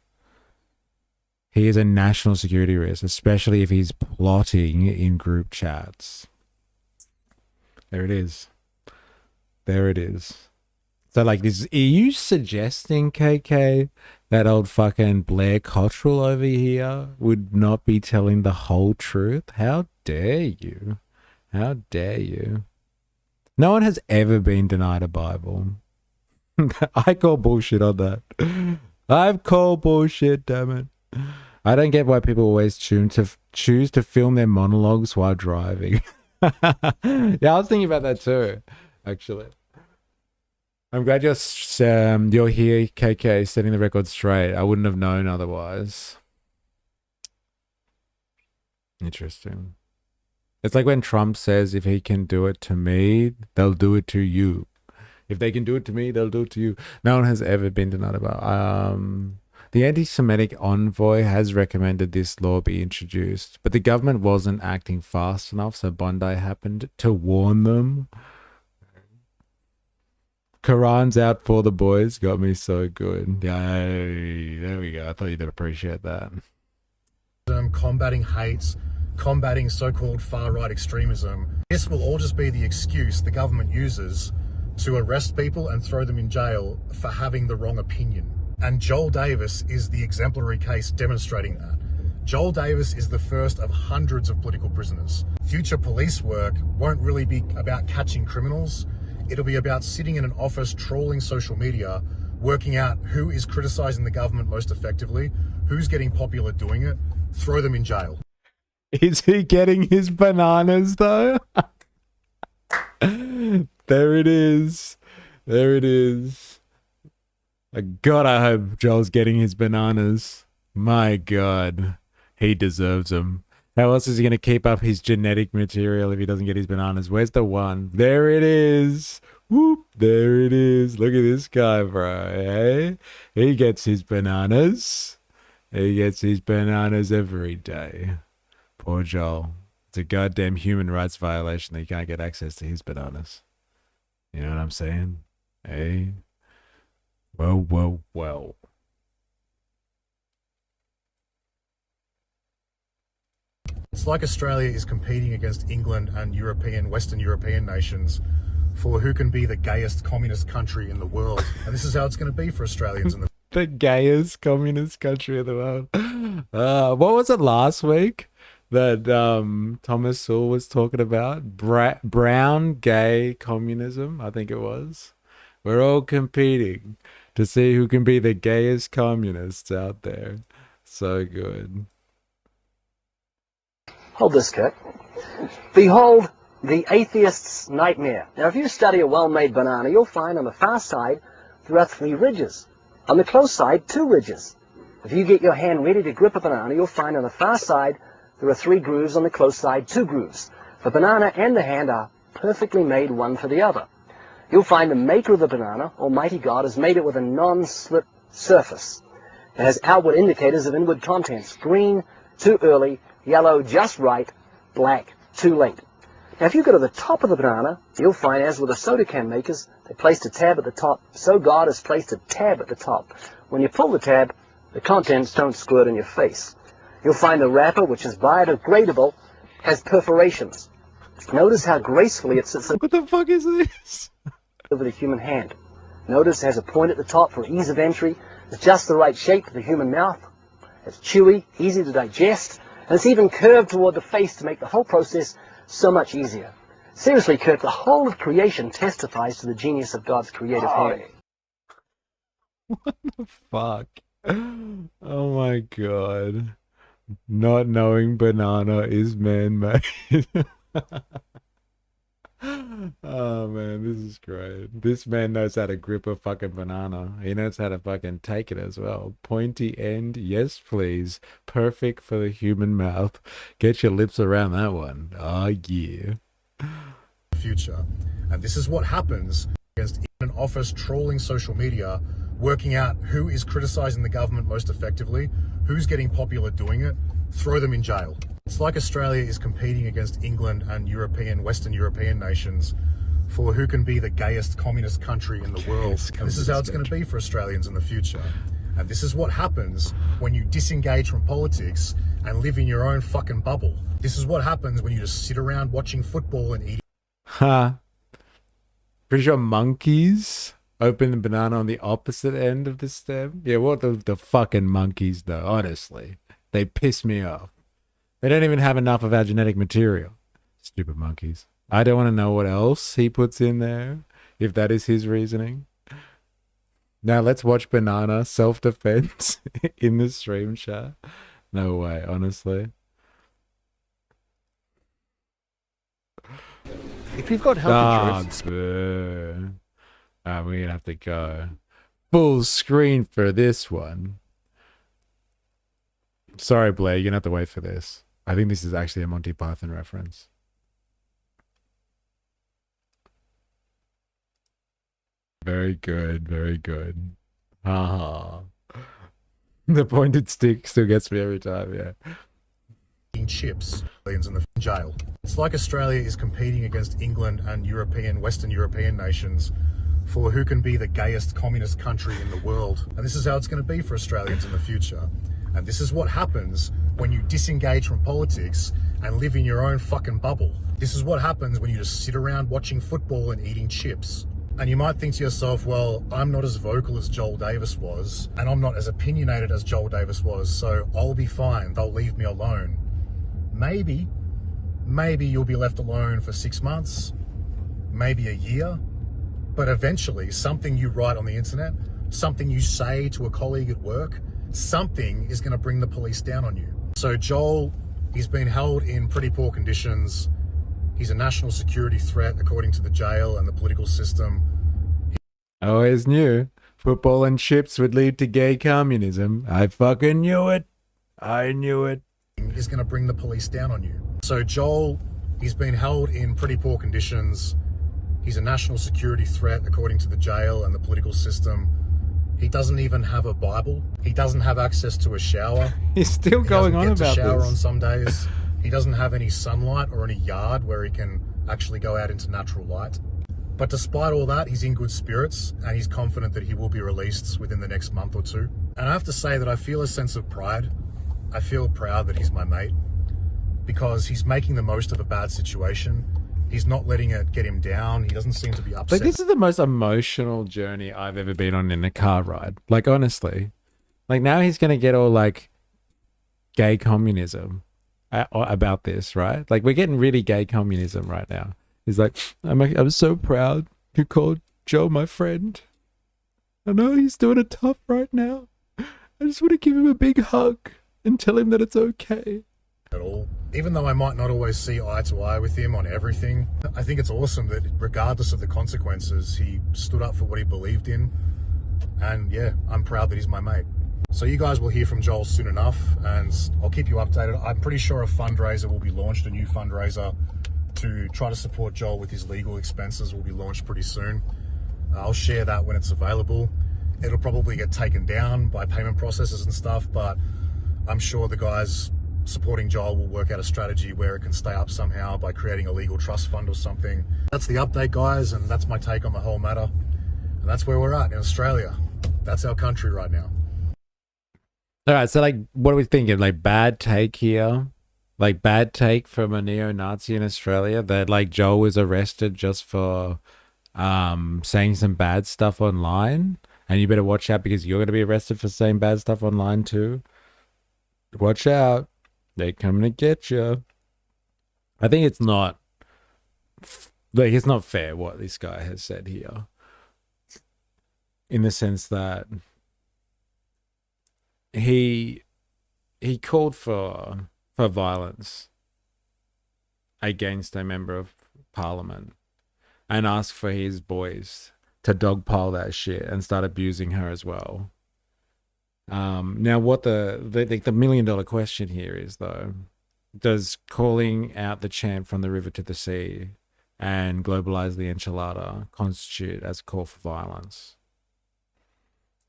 He is a national security risk, especially if he's plotting in group chats. There it is. There it is. So, like, are you suggesting, KK, that old fucking Blair Cottrell over here would not be telling the whole truth? How dare you? How dare you? No one has ever been denied a Bible. I call bullshit on that. I've called bullshit, damn it. I don't get why people always choose to film their monologues while driving. Yeah, I was thinking about that too, actually. I'm glad you're here, KK, setting the record straight. I wouldn't have known otherwise. Interesting. It's like when Trump says, if he can do it to me, they'll do it to you. If they can do it to me, they'll do it to you. No one has ever been denied about. The anti-Semitic envoy has recommended this law be introduced, but the government wasn't acting fast enough, so Bondi happened to warn them. Quran's out for the boys. Got me so good. Yay. There we go. I thought you'd appreciate that. Combating hate, combating so-called far-right extremism. This will all just be the excuse the government uses to arrest people and throw them in jail for having the wrong opinion. And Joel Davis is the exemplary case demonstrating that. Joel Davis is the first of hundreds of political prisoners. Future police work won't really be about catching criminals. It'll be about sitting in an office trawling social media, working out who is criticizing the government most effectively, who's getting popular doing it, throw them in jail. Is he getting his bananas though? There it is. There it is. God, I hope Joel's getting his bananas. My God. He deserves them. How else is he going to keep up his genetic material if he doesn't get his bananas? Where's the one? There it is. Whoop, there it is. Look at this guy, bro. Hey, he gets his bananas. He gets his bananas every day. Poor Joel. It's a goddamn human rights violation that you can't get access to his bananas. You know what I'm saying? Hey. Well. It's like Australia is competing against England and Western European nations for who can be the gayest communist country in the world. And this is how it's going to be for Australians in the gayest communist country in the world. What was it last week that Thomas Sowell was talking about? Brown gay communism, I think it was. We're all competing to see who can be the gayest communists out there. So good. Hold this, Kirk. Behold the atheist's nightmare. Now, if you study a well-made banana, you'll find on the far side there are 3 ridges. On the close side, 2 ridges. If you get your hand ready to grip a banana, you'll find on the far side there are 3 grooves, on the close side 2 grooves. The banana and the hand are perfectly made one for the other. You'll find the maker of the banana, Almighty God, has made it with a non-slip surface. It has outward indicators of inward contents: green, too early; yellow, just right; black, too late. Now, if you go to the top of the banana, you'll find, as with the soda can makers, they placed a tab at the top. So God has placed a tab at the top. When you pull the tab, the contents don't squirt in your face. You'll find the wrapper, which is biodegradable, has perforations. Notice how gracefully it sits. What the fuck is this? Over the human hand. Notice it has a point at the top for ease of entry. It's just the right shape for the human mouth. It's chewy, easy to digest, and it's even curved toward the face to make the whole process so much easier. Seriously, Kirk, the whole of creation testifies to the genius of God's creative hand. What the fuck? Oh my god. Not knowing banana is man-made. Oh man, this is great. This man knows how to grip a fucking banana. He knows how to fucking take it as well. Pointy end, yes please. Perfect for the human mouth. Get your lips around that one. Oh yeah. future. And this is what happens against in an office trolling social media, working out who is criticizing the government most effectively, who's getting popular doing it, throw them in jail. It's like Australia is competing against England and Western European nations for who can be the gayest communist country in the world. And this is how it's going to be for Australians in the future. And this is what happens when you disengage from politics and live in your own fucking bubble. This is what happens when you just sit around watching football and eating. Huh. Pretty sure monkeys open the banana on the opposite end of the stem. Yeah, what the fucking monkeys though, honestly. They piss me off. They don't even have enough of our genetic material. Stupid monkeys. I don't want to know what else he puts in there, if that is his reasoning. Now let's watch banana self-defense in the stream chat. No way, honestly. If you've got health insurance... We're gonna have to go full screen for this one. Sorry, Blair, you're gonna have to wait for this. I think this is actually a Monty Python reference. Very good, very good. Haha. The pointed stick still gets me every time, yeah. Eating chips, millions in the jail. It's like Australia is competing against England and Western European nations for who can be the gayest communist country in the world. And this is how it's going to be for Australians in the future. And this is what happens when you disengage from politics and live in your own fucking bubble. This is what happens when you just sit around watching football and eating chips. And you might think to yourself, well, I'm not as vocal as Joel Davis was, and I'm not as opinionated as Joel Davis was, so I'll be fine. They'll leave me alone. Maybe you'll be left alone for 6 months, maybe a year, but eventually something you write on the internet, something you say to a colleague at work, something is going to bring the police down on you. So Joel, he's been held in pretty poor conditions. He's a national security threat according to the jail and the political system. I always knew football and chips would lead to gay communism. I fucking knew it. I knew it. is going to bring the police down on you. So Joel, he's been held in pretty poor conditions. He's a national security threat according to the jail and the political system. He doesn't even have a Bible. He doesn't have access to a shower. He's still going on about this. He doesn't get to shower on some days. He doesn't have any sunlight or any yard where he can actually go out into natural light. But despite all that, he's in good spirits and he's confident that he will be released within the next month or two. And I have to say that I feel a sense of pride. I feel proud that he's my mate because he's making the most of a bad situation. He's not letting it get him down. He doesn't seem to be upset. Like, this is the most emotional journey I've ever been on in a car ride. Like, honestly. Like, now he's going to get all, like, gay communism about this, right? Like, we're getting really gay communism right now. He's like, I'm so proud you called Joe my friend. I know he's doing it tough right now. I just want to give him a big hug and tell him that it's okay. At all. Even though I might not always see eye to eye with him on everything, I think it's awesome that regardless of the consequences, he stood up for what he believed in. And yeah, I'm proud that he's my mate. So you guys will hear from Joel soon enough, and I'll keep you updated. I'm pretty sure a fundraiser will be launched, a new fundraiser to try to support Joel with his legal expenses will be launched pretty soon. I'll share that when it's available. It'll probably get taken down by payment processors and stuff, but I'm sure the guys supporting Joel will work out a strategy where it can stay up somehow by creating a legal trust fund or something. That's the update, guys, and that's my take on the whole matter. And that's where we're at in Australia. That's our country right now. All right, so, like, what are we thinking? Like, bad take here? Like, bad take from a neo-Nazi in Australia that, like, Joel was arrested just for saying some bad stuff online? And you better watch out because you're going to be arrested for saying bad stuff online too. Watch out. They're coming to get you. I think it's not, like, it's not fair what this guy has said here. In the sense that he called for violence against a member of parliament and asked for his boys to dogpile that shit and start abusing her as well. Now, what the $1 million question here is, though, does calling out the chant from the river to the sea and globalize the enchilada constitute as a call for violence?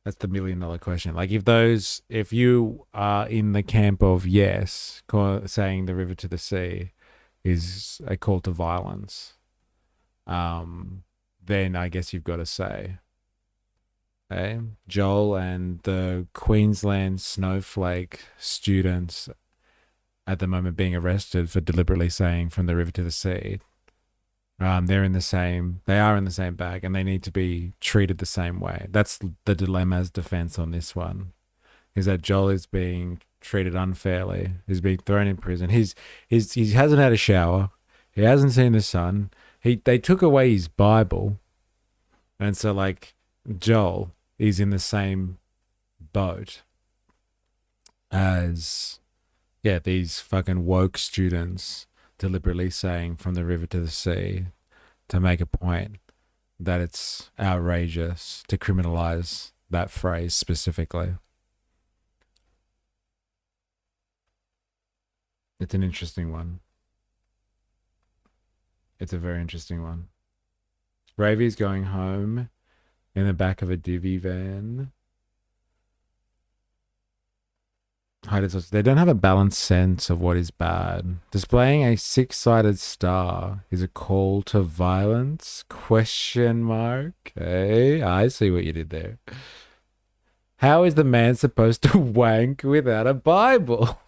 That's the $1 million question. Like, if you are in the camp of yes, saying the river to the sea is a call to violence, then I guess you've got to say, okay, Joel and the Queensland snowflake students at the moment being arrested for deliberately saying from the river to the sea, they are in the same bag and they need to be treated the same way. That's the dilemma's defense on this one, is that Joel is being treated unfairly. He's being thrown in prison. He hasn't had a shower. He hasn't seen the sun. They took away his Bible. And so, like, Joel is in the same boat as, yeah, these fucking woke students deliberately saying from the river to the sea to make a point that it's outrageous to criminalize that phrase specifically. It's an interesting one. It's a very interesting one. Ravi's going home in the back of a divvy van. They don't have a balanced sense of what is bad. Displaying a 6-sided star is a call to violence? Question mark. Hey, I see what you did there. How is the man supposed to wank without a Bible?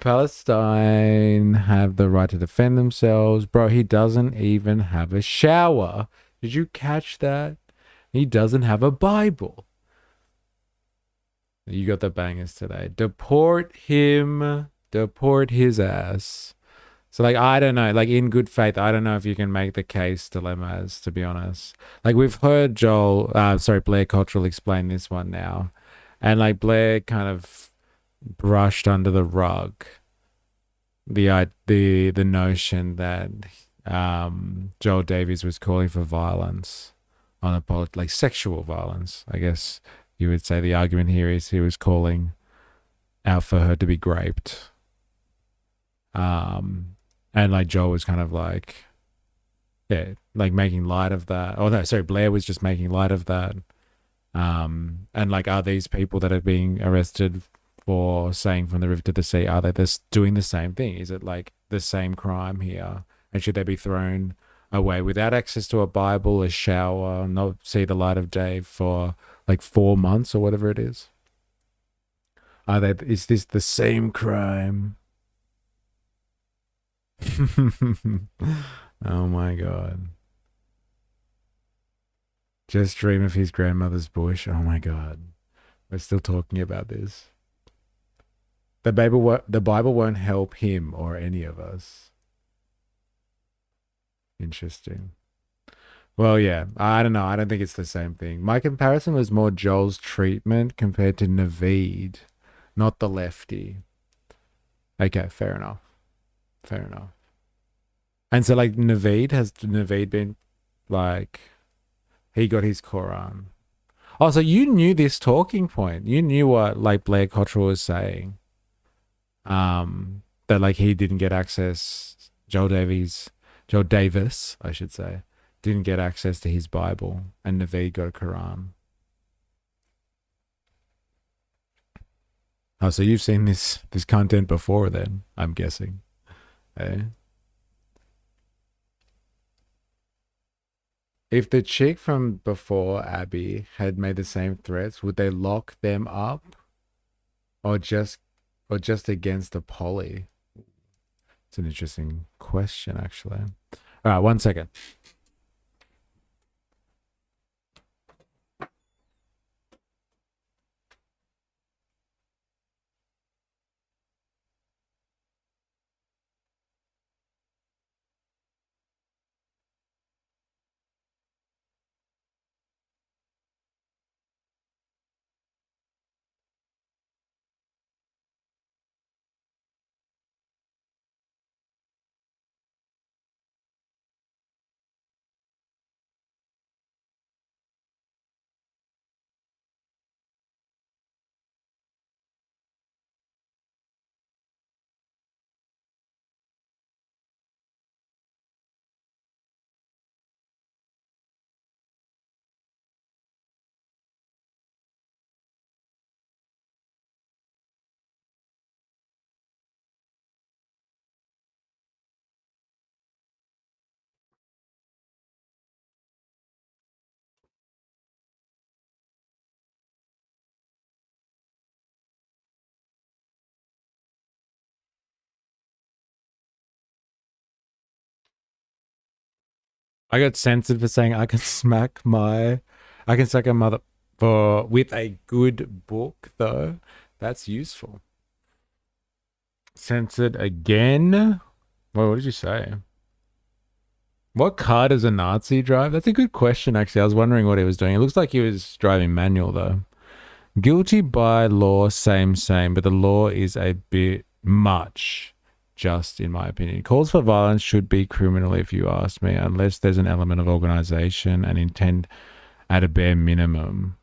Palestine have the right to defend themselves. Bro, he doesn't even have a shower. Did you catch that? He doesn't have a Bible. You got the bangers today. Deport him. Deport his ass. So, like, I don't know. Like, in good faith, I don't know if you can make the case dilemmas, to be honest. Like, we've heard Blair Cottrell explain this one now. And, like, Blair kind of brushed under the rug the notion that Joel Davies was calling for violence on like sexual violence. I guess you would say the argument here is he was calling out for her to be raped. And like Joel was kind of like, yeah, like making light of that. Oh no, sorry, Blair was just making light of that. And like, are these people that are being arrested for saying from the river to the sea, are they just doing the same thing? Is it like the same crime here? And should they be thrown away without access to a Bible, a shower, not see the light of day for like 4 months or whatever it is? Is this the same crime? Oh my God. Just dream of his grandmother's bush. Oh my God. We're still talking about this. The Bible won't help him or any of us. Interesting. Well, yeah, I don't know. I don't think it's the same thing. My comparison was more Joel's treatment compared to Naveed, not the lefty. Okay, fair enough. Fair enough. And so, like, has Naveed been, like, he got his Quran. Oh, so you knew this talking point. You knew what, like, Blair Cottrell was saying. That, like, he didn't get access, Joel Davis, I should say, didn't get access to his Bible, and Naveed got a Quran. Oh, so you've seen this content before then, I'm guessing. Eh? If the chick from before Abby had made the same threats, would they lock them up? Or just against the poly? It's an interesting question, actually. All right, 1 second. I got censored for saying I can suck a mother with a good book, though. That's useful. Censored again? Well, what did you say? What car does a Nazi drive? That's a good question, actually. I was wondering what he was doing. It looks like he was driving manual, though. Guilty by law, same, but the law is a bit much. Just in my opinion. Calls for violence should be criminal if you ask me, unless there's an element of organization and intent at a bare minimum.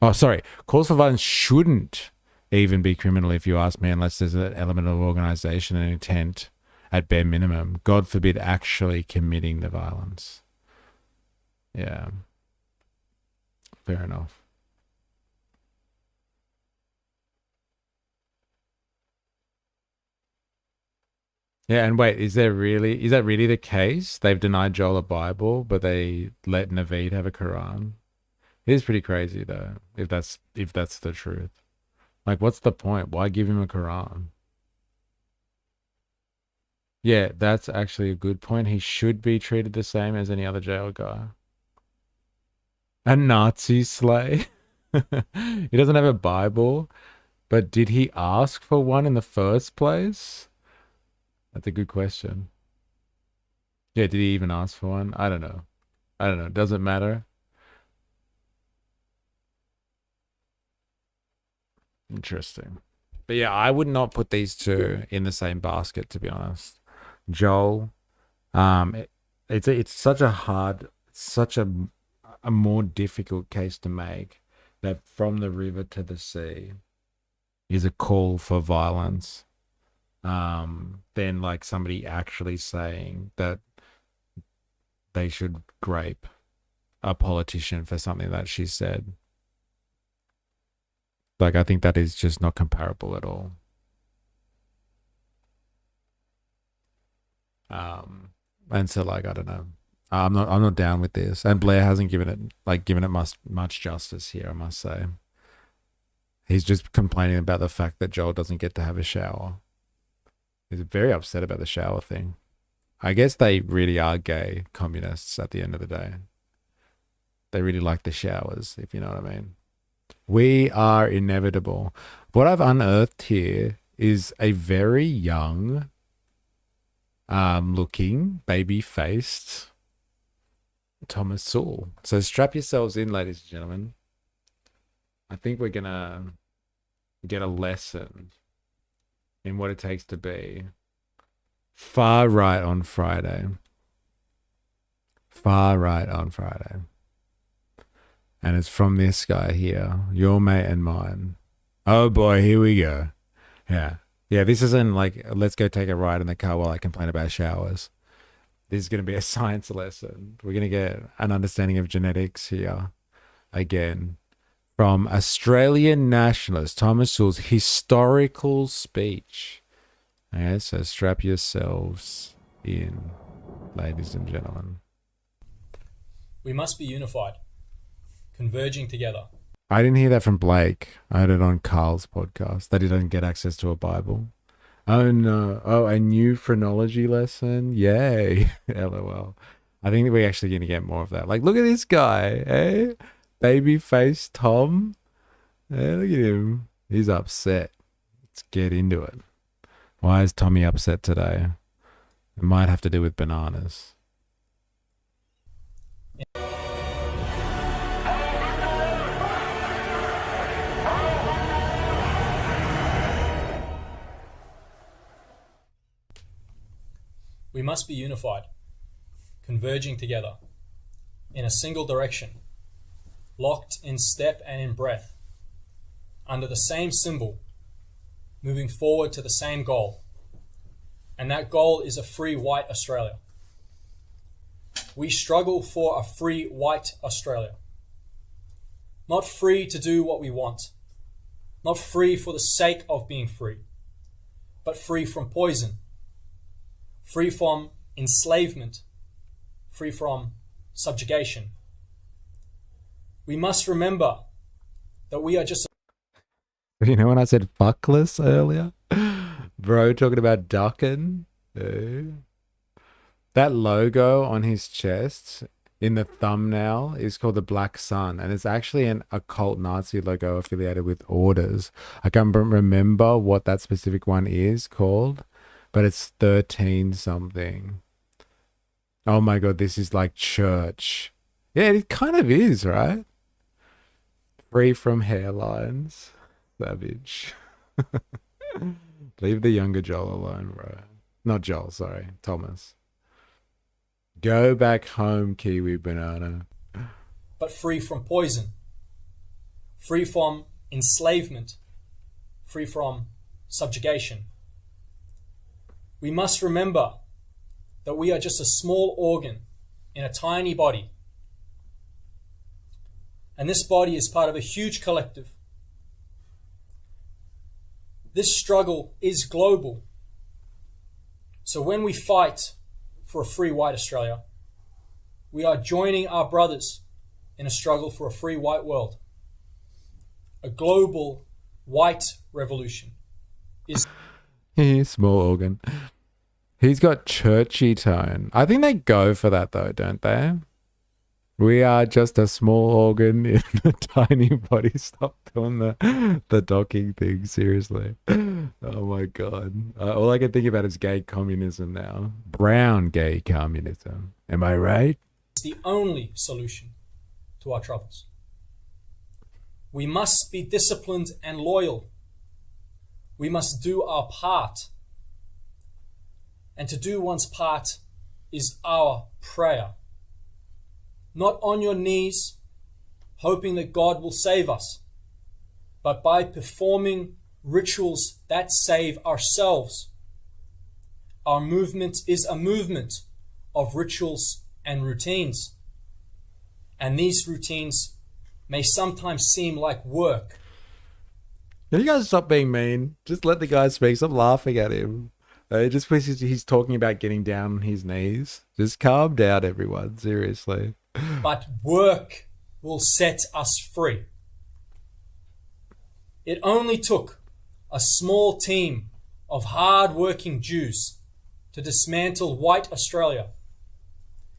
Oh, sorry. Calls for violence shouldn't even be criminal if you ask me, unless there's an element of organization and intent at bare minimum. God forbid actually committing the violence. Yeah. Fair enough. Yeah, and wait, is that really the case? They've denied Joel a Bible, but they let Naveed have a Quran. It is pretty crazy though, if that's the truth. Like, what's the point? Why give him a Quran? Yeah, that's actually a good point. He should be treated the same as any other jail guy. A Nazi slay? He doesn't have a Bible, but did he ask for one in the first place? That's a good question. Yeah, did he even ask for one? I don't know. Doesn't matter. Interesting. But yeah, I would not put these two in the same basket, to be honest. Joel, it's such a more difficult case to make, that from the river to the sea, is a call for violence than like somebody actually saying that they should grape a politician for something that she said. Like, I think that is just not comparable at all. And so, like, I don't know. I'm not down with this. And Blair hasn't given it much justice here, I must say. He's just complaining about the fact that Joel doesn't get to have a shower. He's very upset about the shower thing. I guess they really are gay communists at the end of the day. They really like the showers, if you know what I mean. We are inevitable. What I've unearthed here is a very young looking, baby-faced Thomas Sewell. So strap yourselves in, ladies and gentlemen. I think we're going to get a lesson in what it takes to be far right on Friday. Far right on Friday. And it's from this guy here, your mate and mine. Oh boy, here we go. Yeah. Yeah, this isn't like, let's go take a ride in the car while I complain about showers. This is going to be a science lesson. We're going to get an understanding of genetics here. Again, from Australian Nationalist, Thomas Sewell's historical speech. Okay, so strap yourselves in, ladies and gentlemen. We must be unified, converging together. I didn't hear that from Blake. I heard it on Carl's podcast that he doesn't get access to a Bible. Oh no. Oh, a new phrenology lesson? Yay. LOL. I think that we're actually going to get more of that. Like, look at this guy, eh? Baby-faced Tom. Hey, look at him. He's upset. Let's get into it. Why is Tommy upset today? It might have to do with bananas. We must be unified, converging together, in a single direction, locked in step and in breath, under the same symbol, moving forward to the same goal. And that goal is a free white Australia. We struggle for a free white Australia. Not free to do what we want, not free for the sake of being free, but free from poison, free from enslavement, free from subjugation. We must remember that we are just... You know when I said fuckless earlier? Bro, talking about ducking. That logo on his chest in the thumbnail is called the Black Sun, and it's actually an occult Nazi logo affiliated with orders. I can't remember what that specific one is called, but it's 13 something. Oh my god, this is like church. Yeah, it kind of is, right? Free from hairlines. Savage. Leave the younger Joel alone, bro. Not Joel, sorry. Thomas. Go back home, Kiwi Banana. but free from poison, free from enslavement, free from subjugation. We must remember that we are just a small organ in a tiny body. And this body is part of a huge collective. This struggle is global. So when we fight for a free white Australia, we are joining our brothers in a struggle for a free white world. A global white revolution is... Small organ. He's got churchy tone. I think they go for that though, don't they? We are just a small organ in a tiny body. Stop doing the docking thing, seriously. Oh my God. All I can think about is gay communism now. Brown gay communism. Am I right? It's the only solution to our troubles. We must be disciplined and loyal. We must do our part. And to do one's part is our prayer. Not on your knees, hoping that God will save us, but by performing rituals that save ourselves. Our movement is a movement of rituals and routines. And these routines may sometimes seem like work. Can you guys stop being mean? Just let the guy speak. Stop laughing at him. Just because he's talking about getting down on his knees. Just calm down, everyone. Seriously. But work will set us free. It only took a small team of hard-working Jews to dismantle white Australia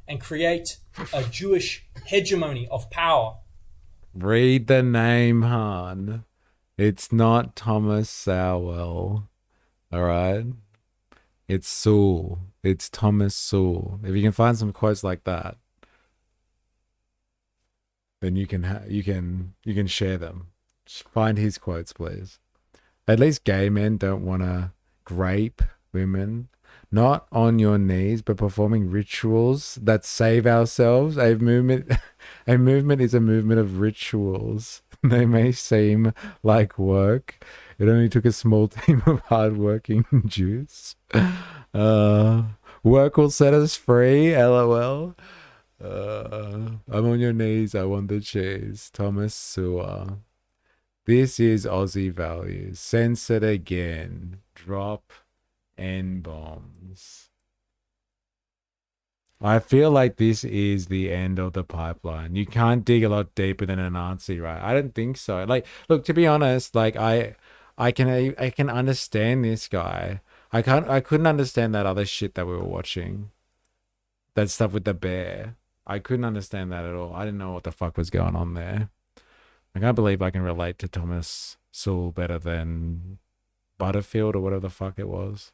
and create a Jewish hegemony of power. Read the name, Han. It's not Thomas Sowell. All right? It's Sewell. It's Thomas Sewell. If you can find some quotes like that, then you can share them. Just find his quotes, please. At least gay men don't want to grape women. Not on your knees, but performing rituals that save ourselves. A movement is a movement of rituals. They may seem like work. It only took a small team of hardworking Jews. Work will set us free, LOL. I'm on your knees, I want the cheese. Thomas Sewell. This is Aussie values. Censored again. Drop N-bombs. I feel like this is the end of the pipeline. You can't dig a lot deeper than a Nazi, right? I don't think so. Like, look, to be honest, like I can understand this guy. I couldn't understand that other shit that we were watching. That stuff with the bear. I couldn't understand that at all. I didn't know what the fuck was going on there. I can't believe I can relate to Thomas Sewell better than Butterfield or whatever the fuck it was.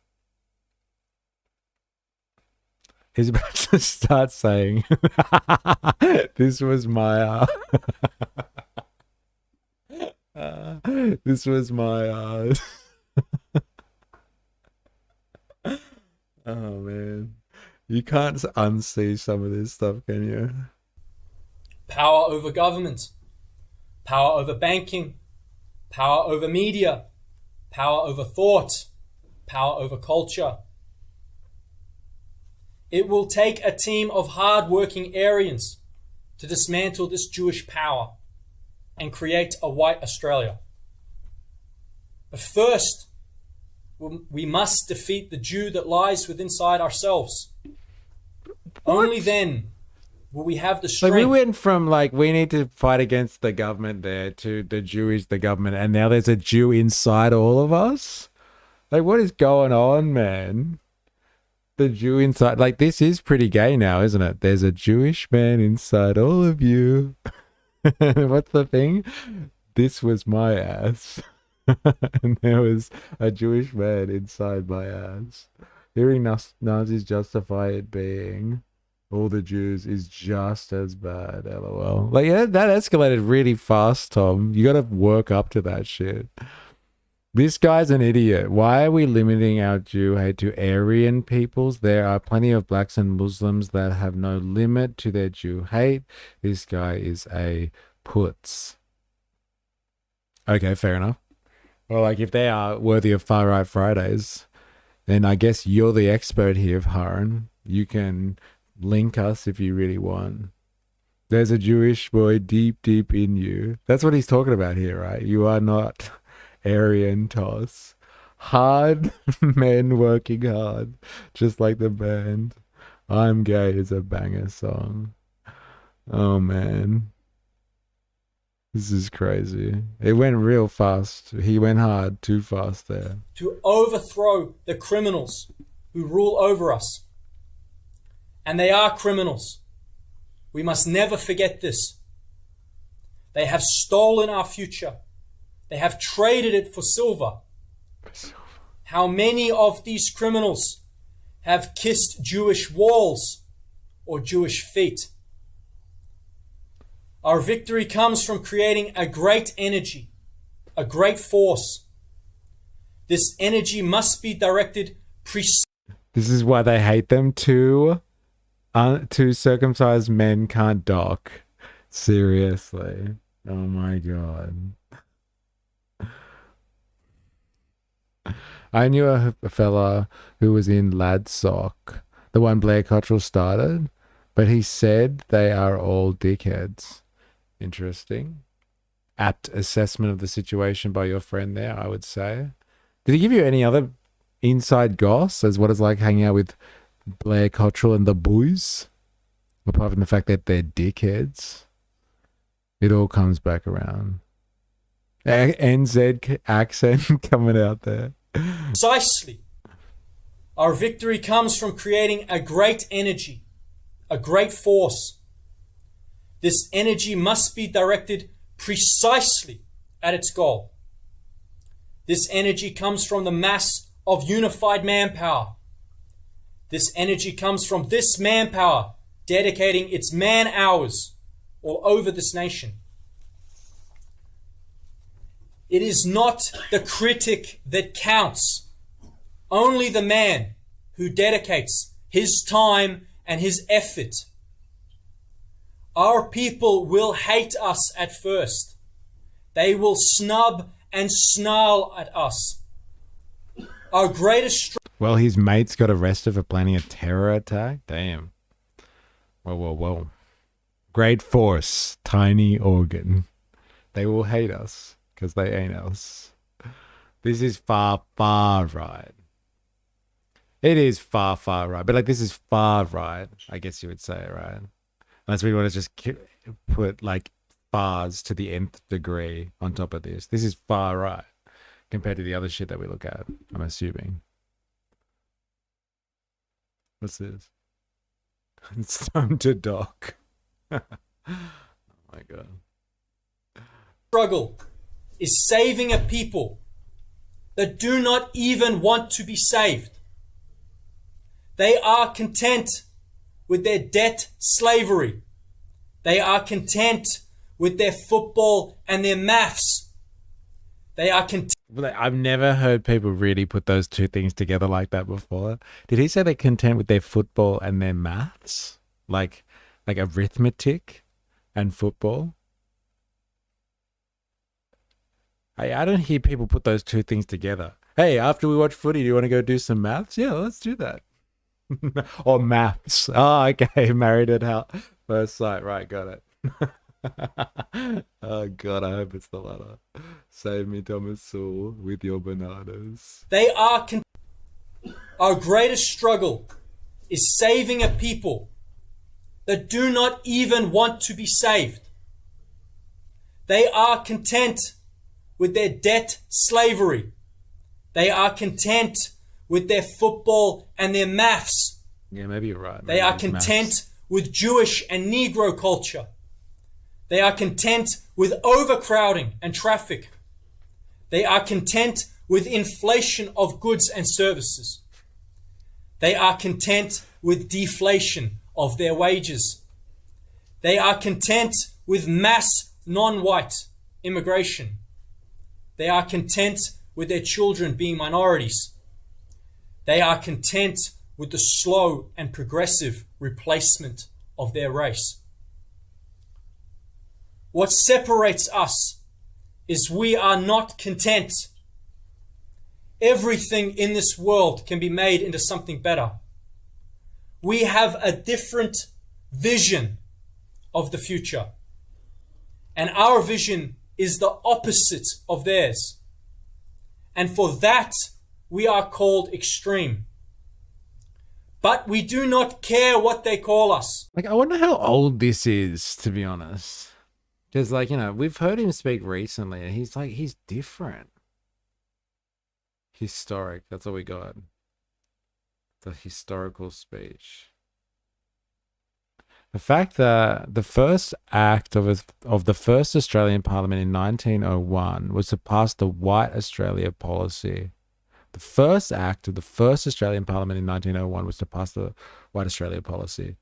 He's about to start saying, this was my, this was my, oh man. You can't unsee some of this stuff, can you? Power over government, power over banking, power over media, power over thought, power over culture. It will take a team of hard-working Aryans to dismantle this Jewish power and create a white Australia. But first, we must defeat the Jew that lies within inside ourselves. Only then will we have the strength. Like, we went from like, we need to fight against the government there to the Jew is the government, and now there's a Jew inside all of us? Like, what is going on, man? The Jew inside, like, this is pretty gay now, isn't it? There's a Jewish man inside all of you. What's the thing? This was my ass. And there was a Jewish man inside my ass. Hearing Nazis justify it being all the Jews is just as bad, LOL. Like, yeah, that escalated really fast, Tom. You gotta work up to that shit. This guy's an idiot. Why are we limiting our Jew hate to Aryan peoples? There are plenty of blacks and Muslims that have no limit to their Jew hate. This guy is a putz. Okay, fair enough. Well, like, if they are worthy of Far Right Fridays, then I guess you're the expert here, Haran. You can link us if you really want. There's a Jewish boy deep, deep in you. That's what he's talking about here, right? You are not Aryan toss. Hard men working hard, just like the band. I'm Gay is a banger song. Oh man, this is crazy. It went real fast. He went hard, too fast there. To overthrow the criminals who rule over us. And they are criminals. We must never forget this. They have stolen our future. They have traded it for silver. How many of these criminals have kissed Jewish walls or Jewish feet? Our victory comes from creating a great energy, a great force. This energy must be directed This is why they hate them too. Two circumcised men can't dock. Seriously. Oh my god. I knew a fella who was in LADSOC, the one Blair Cottrell started, but he said they are all dickheads. Interesting. Apt assessment of the situation by your friend there, I would say. Did he give you any other inside goss as what it's like hanging out with Blair Cottrell and the boys? Apart from the fact that they're dickheads. It all comes back around. NZ accent coming out there. Precisely. Our victory comes from creating a great energy, a great force. This energy must be directed precisely at its goal. This energy comes from the mass of unified manpower. This energy comes from this manpower dedicating its man hours all over this nation. It is not the critic that counts, only the man who dedicates his time and his effort. Our people will hate us at first. They will snub and snarl at us. Our greatest Well, his mates got arrested for planning a terror attack. Damn. Whoa. Great force, tiny organ. They will hate us because they ain't us. This is far right. It is far right. But like, this is far right, I guess you would say, right? Unless we want to just put like fars to the nth degree on top of this. This is far right compared to the other shit that we look at, I'm assuming. What's this? It's time to dock. Oh my God. struggle is saving a people that do not even want to be saved. They are content with their debt slavery. They are content with their football and their maths. They are content. I've never heard people really put those two things together like that before. Did he say they're content with their football and their maths? Like arithmetic and football? I don't hear people put those two things together. Hey, after we watch footy, do you want to go do some maths? Yeah, let's do that. Or maths. Oh, okay. Married at first sight. Right, got it. Oh, God, I hope it's the latter. Save me, Thomas Sewell, with your bananas. They are Our greatest struggle is saving a people that do not even want to be saved. They are content with their debt slavery. They are content with their football and their maths. Yeah, maybe you're right. They are content with Jewish and Negro culture. They are content with overcrowding and traffic. They are content with inflation of goods and services. They are content with deflation of their wages. They are content with mass non-white immigration. They are content with their children being minorities. They are content with the slow and progressive replacement of their race. What separates us is we are not content. Everything in this world can be made into something better. We have a different vision of the future. And our vision is the opposite of theirs. And for that, we are called extreme. But we do not care what they call us. Like, I wonder how old this is, to be honest. Because, like, you know, we've heard him speak recently, and he's different. Historic, that's all we got. The historical speech. The fact that the first act of the first Australian Parliament in 1901 was to pass the White Australia policy. The first act of the first Australian Parliament in 1901 was to pass the White Australia policy.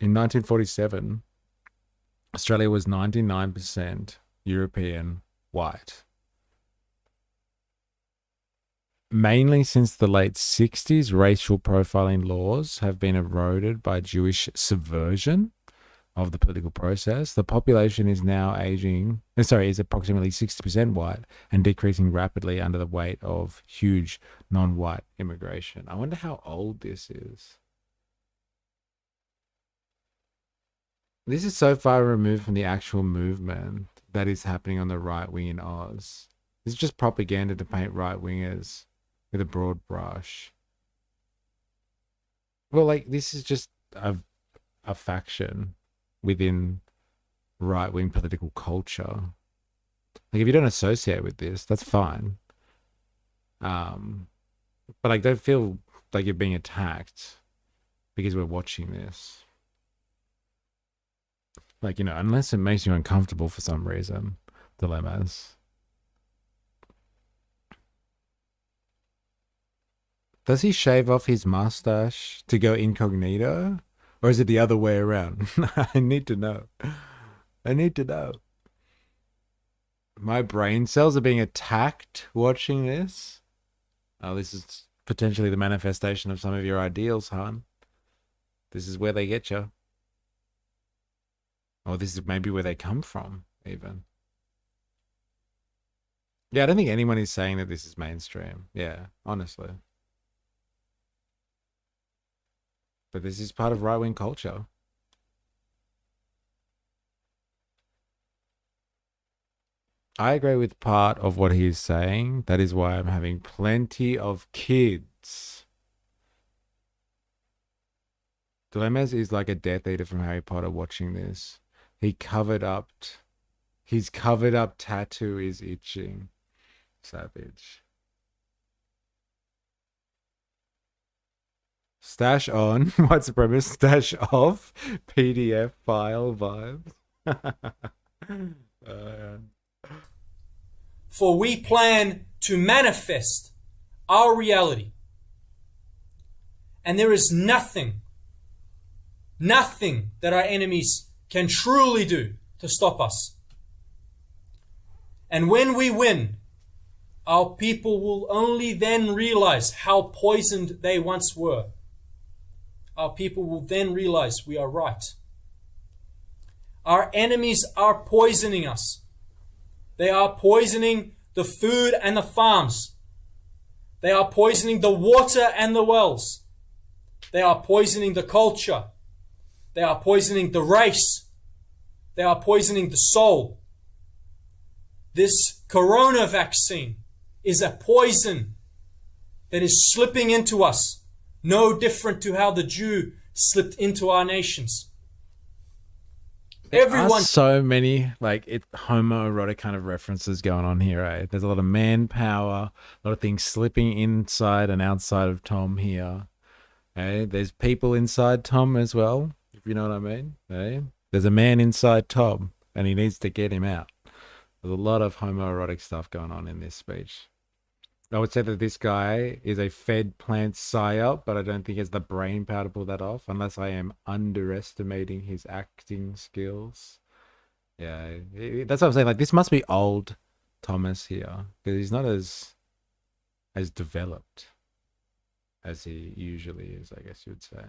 In 1947, Australia was 99% European white. Mainly since the late 60s, racial profiling laws have been eroded by Jewish subversion. of the political process. The population is now is approximately 60% white and decreasing rapidly under the weight of huge non-white immigration. I wonder how old this is. This is so far removed from the actual movement that is happening on the right wing in Oz. This is just propaganda to paint right-wingers with a broad brush. Well, like, this is just a faction within right-wing political culture. Like, if you don't associate with this, that's fine. But, like, don't feel like you're being attacked because we're watching this. Like, you know, unless it makes you uncomfortable for some reason. Dilemmas. Does he shave off his mustache to go incognito? Or is it the other way around? I need to know. I need to know. My brain cells are being attacked watching this. Oh, this is potentially the manifestation of some of your ideals, hon. This is where they get you. Or this is maybe where they come from, even. Yeah, I don't think anyone is saying that this is mainstream. Yeah, honestly. But this is part of right-wing culture. I agree with part of what he's saying. That is why I'm having plenty of kids. Dilemmas is like a Death Eater from Harry Potter watching this. His covered up tattoo is itching. Savage. Stash on. What's the premise? Stash off. PDF file vibes. For we plan to manifest our reality. And there is nothing that our enemies can truly do to stop us. And when we win, our people will only then realize how poisoned they once were. Our people will then realize we are right. Our enemies are poisoning us. They are poisoning the food and the farms. They are poisoning the water and the wells. They are poisoning the culture. They are poisoning the race. They are poisoning the soul. This corona vaccine is a poison that is slipping into us, no different to how the Jew slipped into our nations. There are so many homoerotic kind of references going on here, right? There's a lot of manpower, a lot of things slipping inside and outside of Tom here. Okay? There's people inside Tom as well, if you know what I mean. Okay? There's a man inside Tom, and he needs to get him out. There's a lot of homoerotic stuff going on in this speech. I would say that this guy is a fed plant psyop, but I don't think he has the brain power to pull that off, unless I am underestimating his acting skills. Yeah, that's what I'm saying. Like, this must be old Thomas here, because he's not as developed as he usually is, I guess you would say.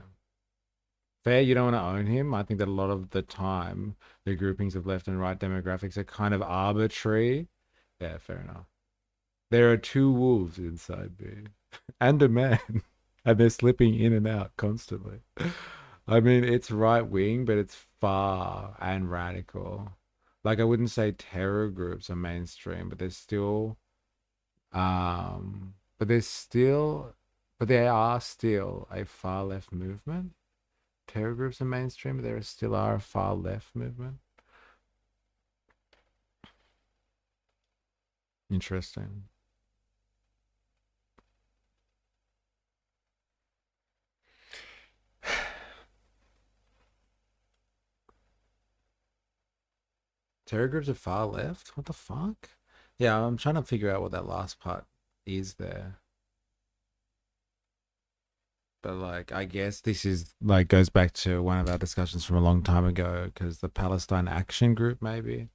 Fair, you don't want to own him. I think that a lot of the time, the groupings of left and right demographics are kind of arbitrary. Yeah, fair enough. There are two wolves inside me and a man, and they're slipping in and out constantly. I mean, it's right wing, but it's far and radical. Like, I wouldn't say terror groups are mainstream, but there's still, they are still a far left movement. Terror groups are mainstream, but there still are a far left movement. Interesting. Terror groups are far left? What the fuck? Yeah, I'm trying to figure out what that last part is there. But, like, I guess this is, like, goes back to one of our discussions from a long time ago, because the Palestine Action Group, maybe,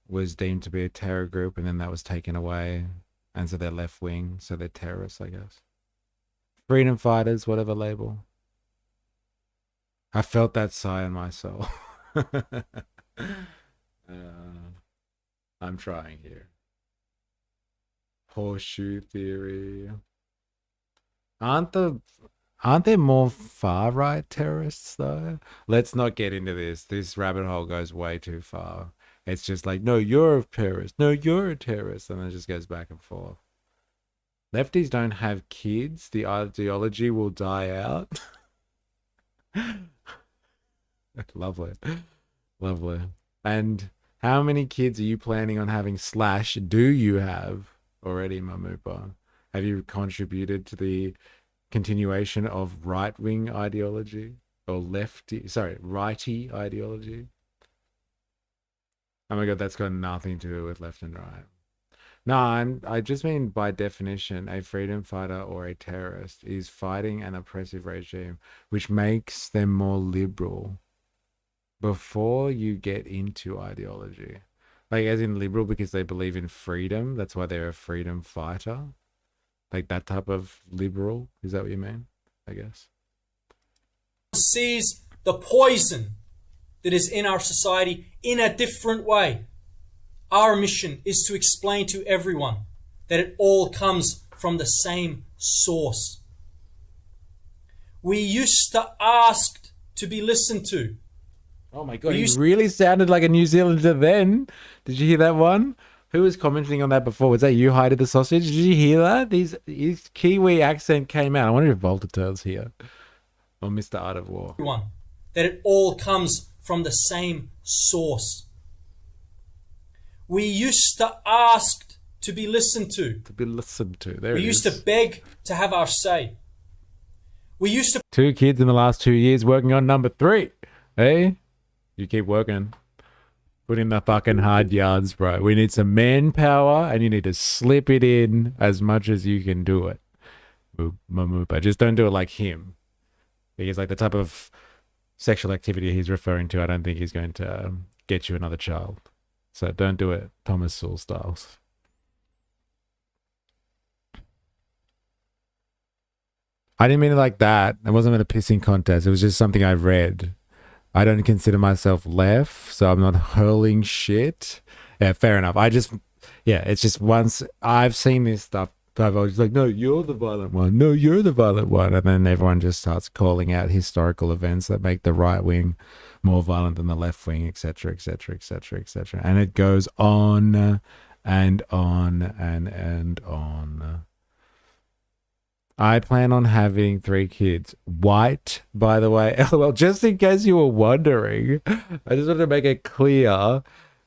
was deemed to be a terror group, and then that was taken away. And so they're left wing, so they're terrorists, I guess. Freedom fighters, whatever label. I felt that sigh in my soul. I'm trying here. Horseshoe theory. Aren't there more far right terrorists though? Let's not get into this. This rabbit hole goes way too far. It's just like, no, you're a terrorist. No, you're a terrorist, and it just goes back and forth. Lefties don't have kids. The ideology will die out. Lovely. Lovely. And how many kids are you planning on having / do you have already, Mamupa? Have you contributed to the continuation of right-wing ideology or righty ideology? Oh my God, that's got nothing to do with left and right. No, I just mean by definition, a freedom fighter or a terrorist is fighting an oppressive regime, which makes them more liberal before you get into ideology. Like as in liberal because they believe in freedom. That's why they're a freedom fighter. Like that type of liberal. Is that what you mean? I guess. Sees the poison that is in our society in a different way. Our mission is to explain to everyone that it all comes from the same source. We used to ask to be listened to. Oh my God, he really sounded like a New Zealander then. Did you hear that one? Who was commenting on that before? Was that you, Heidi the Sausage? Did you hear that? His Kiwi accent came out. I wonder if Voltatur's here. Or Mr. Art of War. That it all comes from the same source. We used to ask to be listened to. To be listened to. We used to beg to have our say. We used to... 2 kids in the last 2 years working on number 3. Hey? You keep working. Put in the fucking hard yards, bro. We need some manpower and you need to slip it in as much as you can do it. Mamupa. Just don't do it like him. Because like the type of sexual activity he's referring to, I don't think he's going to get you another child. So don't do it Thomas Sewell styles. I didn't mean it like that. It wasn't a pissing contest. It was just something I read. I don't consider myself left, so I'm not hurling shit. Yeah, fair enough. It's just once I've seen this stuff, I've always like, no, you're the violent one. No, you're the violent one. And then everyone just starts calling out historical events that make the right wing more violent than the left wing, etc., etc., etc., etc. And it goes on and on and on. I plan on having 3 kids. White, by the way. Well, just in case you were wondering, I just want to make it clear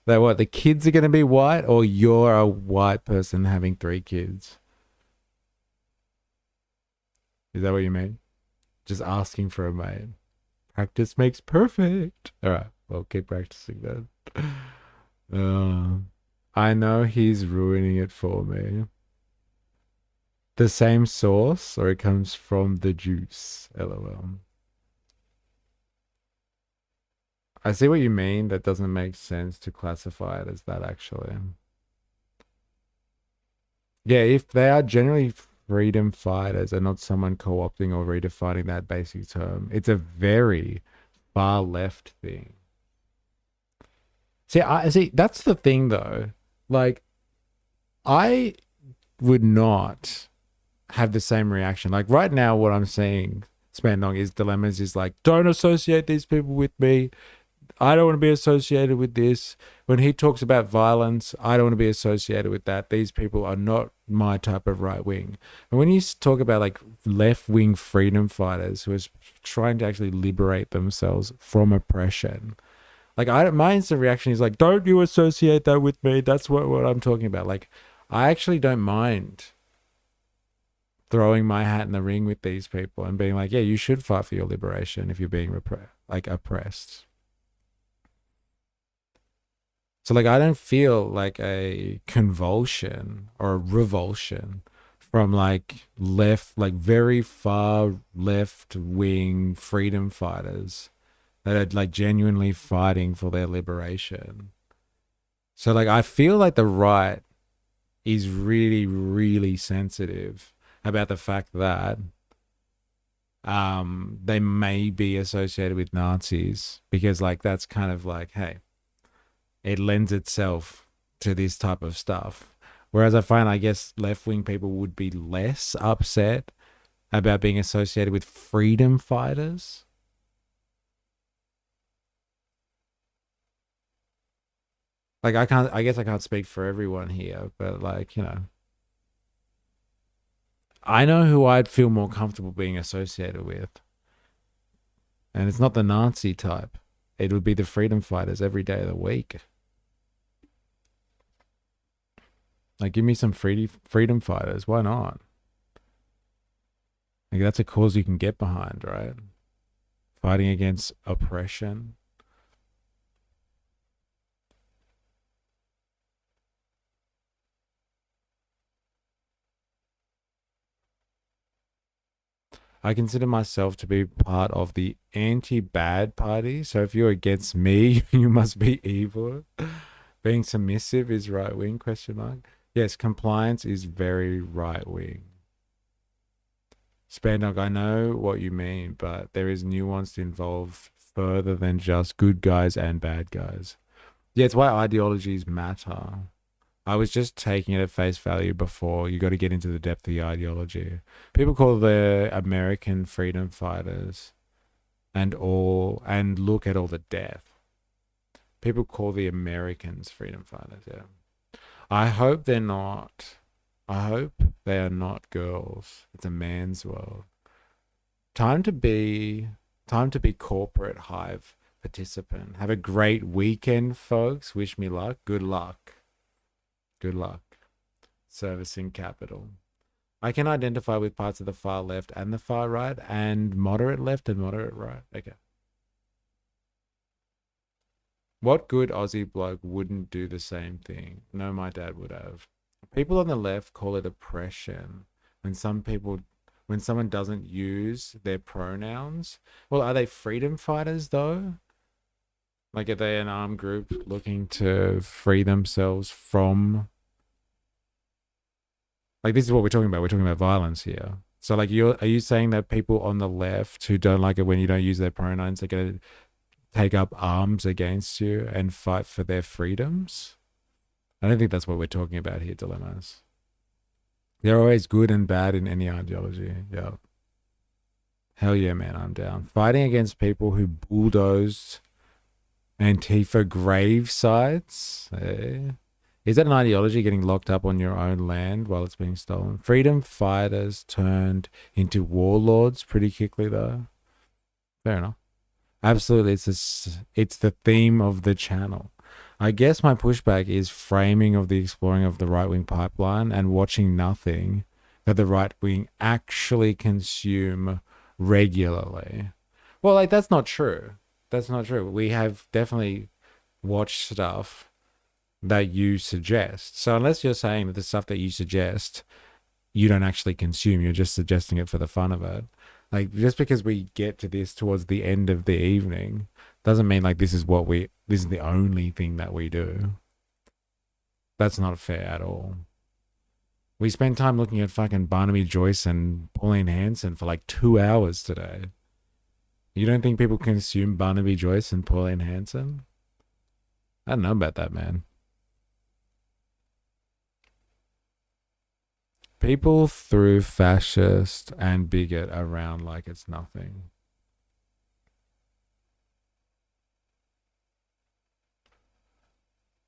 that the kids are going to be white or you're a white person having 3 kids. Is that what you mean? Just asking for a mate. Practice makes perfect. All right, well, keep practicing then. I know he's ruining it for me. The same source, or it comes from the juice? LOL. I see what you mean. That doesn't make sense to classify it as that, actually. Yeah, if they are generally freedom fighters and not someone co-opting or redefining that basic term, it's a very far left thing. See, that's the thing though. Like, I would not have the same reaction. Like right now, what I'm seeing, Spandong, is dilemmas is like, don't associate these people with me. I don't want to be associated with this. When he talks about violence, I don't want to be associated with that. These people are not my type of right wing. And when you talk about like left wing freedom fighters who are trying to actually liberate themselves from oppression, like my instant reaction is like, don't you associate that with me? That's what I'm talking about. Like, I actually don't mind throwing my hat in the ring with these people and being like, yeah, you should fight for your liberation if you're being oppressed. So like, I don't feel like a convulsion or a revulsion from like very far left wing freedom fighters that are like genuinely fighting for their liberation. So like, I feel like the right is really, really sensitive about the fact that they may be associated with Nazis because like that's kind of like, hey, it lends itself to this type of stuff. Whereas I find, I guess, left-wing people would be less upset about being associated with freedom fighters. Like I guess I can't speak for everyone here, but like, you know, I know who I'd feel more comfortable being associated with. And it's not the Nazi type. It would be the freedom fighters every day of the week. Like, give me some freedom fighters. Why not? Like, that's a cause you can get behind, right? Fighting against oppression. I consider myself to be part of the anti-bad party. So if you're against me, you must be evil. Being submissive is right-wing, ? Yes, compliance is very right-wing. Spandog, I know what you mean, but there is nuance involved further than just good guys and bad guys. Yeah, it's why ideologies matter. I was just taking it at face value before. You got to get into the depth of the ideology. People call the American freedom fighters and look at all the death. People call the Americans freedom fighters, yeah. I hope they're not. I hope they are not girls. It's a man's world. Time to be corporate hive participant. Have a great weekend, folks. Wish me luck. Good luck. Good luck. Servicing capital. I can identify with parts of the far left and the far right and moderate left and moderate right. Okay. What good Aussie bloke wouldn't do the same thing? No, my dad would have. People on the left call it oppression. When someone doesn't use their pronouns. Well, are they freedom fighters though? Like, are they an armed group looking to free themselves from... Like, this is what we're talking about. We're talking about violence here. So, like, are you saying that people on the left who don't like it when you don't use their pronouns are going to take up arms against you and fight for their freedoms? I don't think that's what we're talking about here, Dilemmas. They're always good and bad in any ideology. Yeah. Hell yeah, man, I'm down. Fighting against people who bulldozed Antifa grave sites. Is that an ideology, getting locked up on your own land while it's being stolen? Freedom fighters turned into warlords pretty quickly, though. Fair enough. Absolutely, it's the theme of the channel. I guess my pushback is framing of the exploring of the right-wing pipeline and watching nothing that the right-wing actually consume regularly. Well, like, that's not true. That's not true. We have definitely watched stuff that you suggest. So unless you're saying that the stuff that you suggest, you don't actually consume, you're just suggesting it for the fun of it. Like, just because we get to this towards the end of the evening doesn't mean like this is the only thing that we do. That's not fair at all. We spent time looking at fucking Barnaby Joyce and Pauline Hanson for like 2 hours today. You don't think people consume Barnaby Joyce and Pauline Hanson? I don't know about that, man. People threw fascist and bigot around like it's nothing.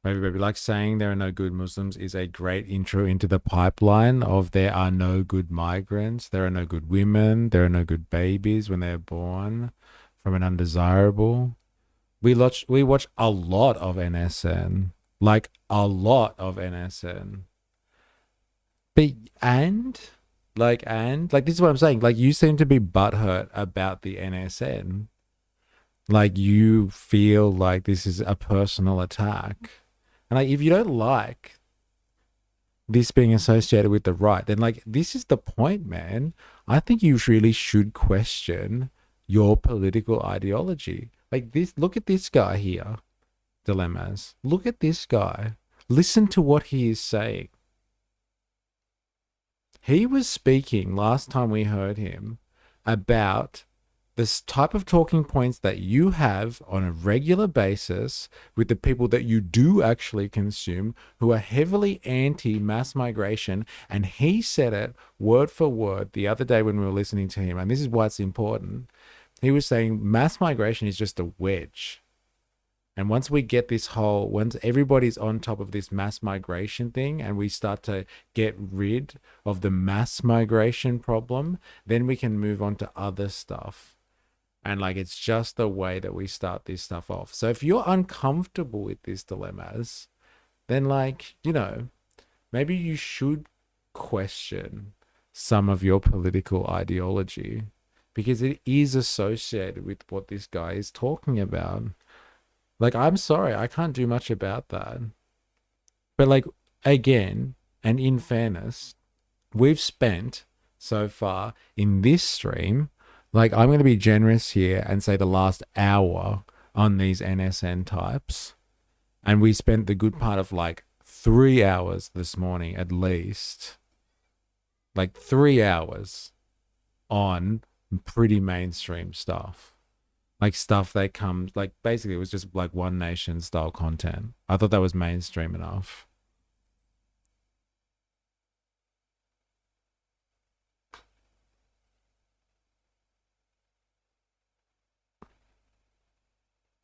Maybe like saying there are no good Muslims is a great intro into the pipeline of there are no good migrants, there are no good women, there are no good babies when they're born from an undesirable. We watch a lot of NSN, like a lot of NSN. But like this is what I'm saying. Like, you seem to be butthurt about the NSN. Like, you feel like this is a personal attack. And like, if you don't like this being associated with the right, then like, this is the point, man. I think you really should question your political ideology. Like this, look at this guy here, Dilemmas. Look at this guy. Listen to what he is saying. He was speaking last time we heard him about this type of talking points that you have on a regular basis with the people that you do actually consume, who are heavily anti-mass migration. And he said it word for word the other day when we were listening to him, and this is why it's important. He was saying mass migration is just a wedge. And once we get once everybody's on top of this mass migration thing and we start to get rid of the mass migration problem, then we can move on to other stuff. And like, it's just the way that we start this stuff off. So if you're uncomfortable with these dilemmas, then like, you know, maybe you should question some of your political ideology, because it is associated with what this guy is talking about. Like, I'm sorry, I can't do much about that. But like, again, and in fairness, we've spent so far in this stream, like, I'm going to be generous here and say the last hour on these NSN types. And we spent the good part of like 3 hours this morning at least. Like 3 hours on pretty mainstream stuff. Like stuff that comes, like basically it was just like One Nation style content. I thought that was mainstream enough.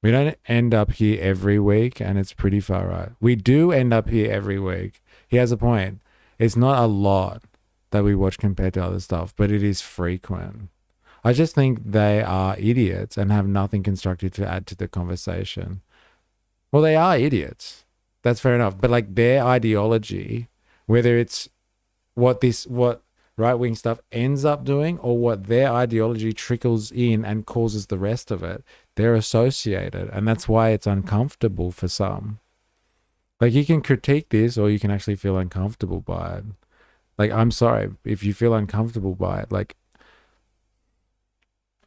We don't end up here every week, and it's pretty far right. We do end up here every week. He has a point. It's not a lot that we watch compared to other stuff, but it is frequent. I just think they are idiots and have nothing constructive to add to the conversation. Well, they are idiots. That's fair enough. But like, their ideology, whether it's what right-wing stuff ends up doing or what their ideology trickles in and causes the rest of it, they're associated. And that's why it's uncomfortable for some. Like, you can critique this or you can actually feel uncomfortable by it. Like, I'm sorry, if you feel uncomfortable by it, like,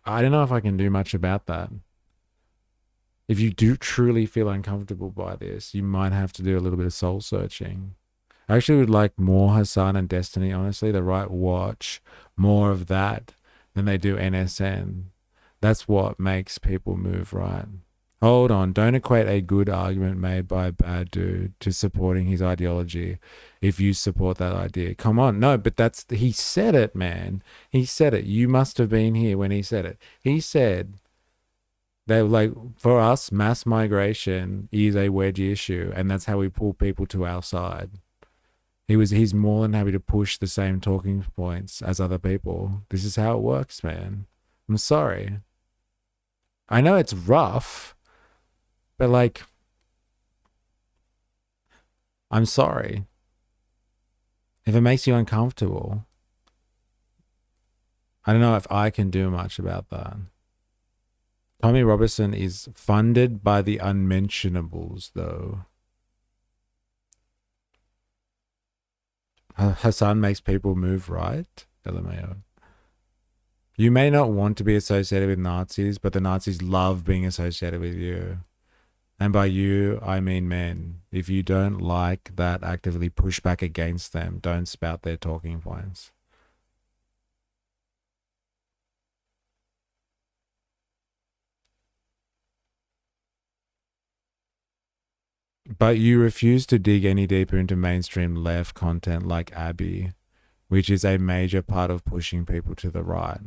I don't know if I can do much about that. If you do truly feel uncomfortable by this, you might have to do a little bit of soul searching. I actually would like more Hassan and Destiny, honestly, the right watch, more of that than they do NSN. That's what makes people move right. Hold on, don't equate a good argument made by a bad dude to supporting his ideology if you support that idea. Come on, no, but he said it, man. He said it. You must have been here when he said it. He said that, like, for us, mass migration is a wedge issue, and that's how we pull people to our side. He's more than happy to push the same talking points as other people. This is how it works, man. I'm sorry. I know it's rough, but like, I'm sorry. If it makes you uncomfortable, I don't know if I can do much about that. Tommy Robertson is funded by the unmentionables, though. Hassan makes people move right? LMAO. You may not want to be associated with Nazis, but the Nazis love being associated with you. And by you, I mean men. If you don't like that, actively push back against them. Don't spout their talking points. But you refuse to dig any deeper into mainstream left content like Abby, which is a major part of pushing people to the right.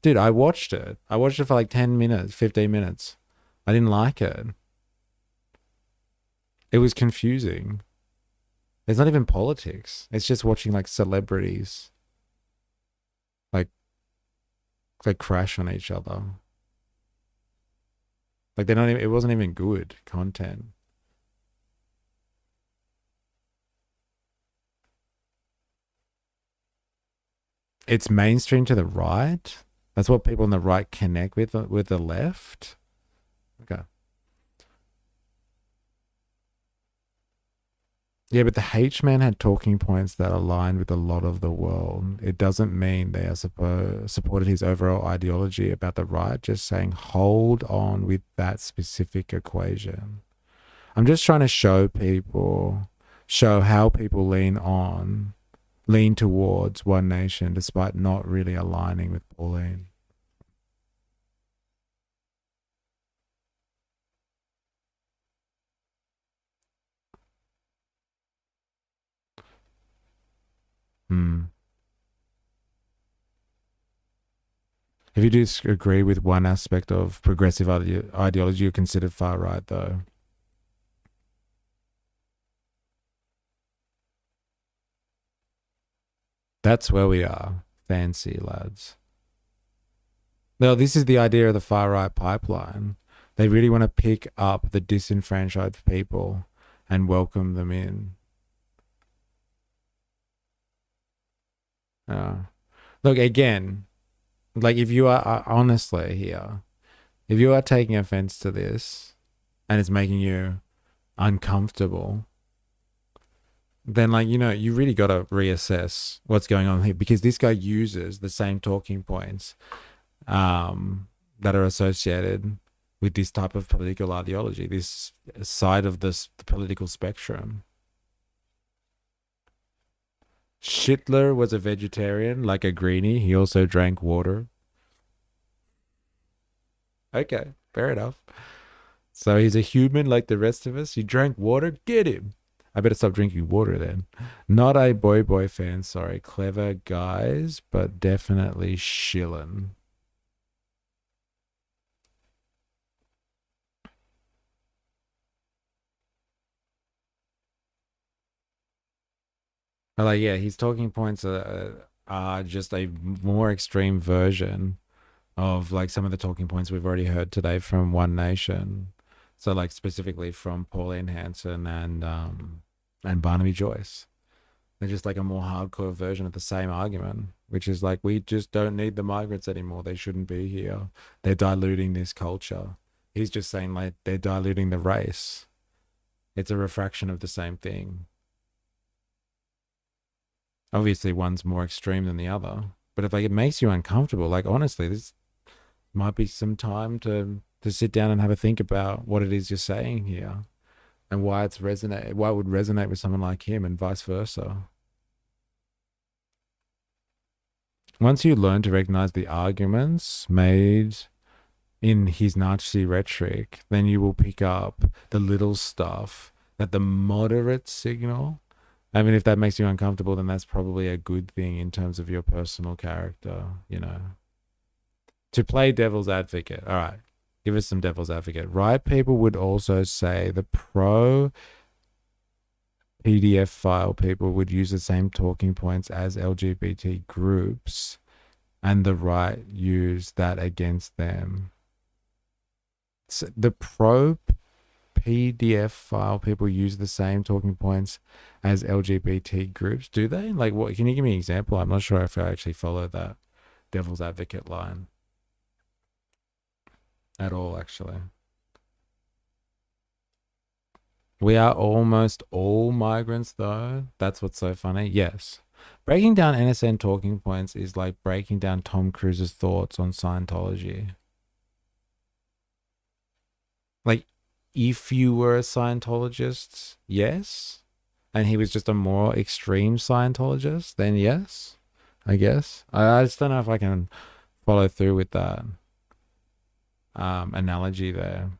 Dude, I watched it. I watched it for like 10 minutes, 15 minutes. I didn't like it. It was confusing. It's not even politics. It's just watching like celebrities like crash on each other. Like, they're not even, it wasn't even good content. It's mainstream to the right. That's what people on the right connect with the left. Okay. Yeah, but the H-man had talking points that aligned with a lot of the world. It doesn't mean they are supported his overall ideology about the right, just saying hold on with that specific equation. I'm just trying to show how people lean on lean towards one nation despite not really aligning with Pauline. If you disagree with one aspect of progressive ideology, you're considered far right, though. That's where we are. Fancy, lads. Now, this is the idea of the far right pipeline. They really want to pick up the disenfranchised people and welcome them in. Look, again, like if you are honestly here, if you are taking offense to this and it's making you uncomfortable, then like, you know, you really got to reassess what's going on here, because this guy uses the same talking points that are associated with this type of political ideology, this side of the political spectrum. Hitler was a vegetarian, like a greenie. He also drank water. Okay, fair enough. So he's a human like the rest of us. He drank water. Get him. I better stop drinking water then. Not a boy fan, sorry. Clever guys, but definitely shillin'. Like, yeah, his talking points are just a more extreme version of like some of the talking points we've already heard today from One Nation. So like specifically from Pauline Hanson and Barnaby Joyce. They're just like a more hardcore version of the same argument, which is like, we just don't need the migrants anymore. They shouldn't be here. They're diluting this culture. He's just saying like they're diluting the race. It's a refraction of the same thing. Obviously, one's more extreme than the other. But if like it makes you uncomfortable, like honestly, this might be some time to sit down and have a think about what it is you're saying here and why it would resonate with someone like him and vice versa. Once you learn to recognize the arguments made in his Nazi rhetoric, then you will pick up the little stuff that the moderates signal. I mean, if that makes you uncomfortable, then that's probably a good thing in terms of your personal character, you know. To play devil's advocate. All right, give us some devil's advocate. Right people would also say the pro PDF file people would use the same talking points as LGBT groups, and the right use that against them. So the pro PDF file people use the same talking points as LGBT groups, do they? Like, what? Can you give me an example? I'm not sure if I actually follow that devil's advocate line at all, actually. We are almost all migrants, though. That's what's so funny. Yes. Breaking down NSN talking points is like breaking down Tom Cruise's thoughts on Scientology. Like, if you were a Scientologist, yes. And he was just a more extreme Scientologist, then yes, I guess. I just don't know if I can follow through with that analogy there.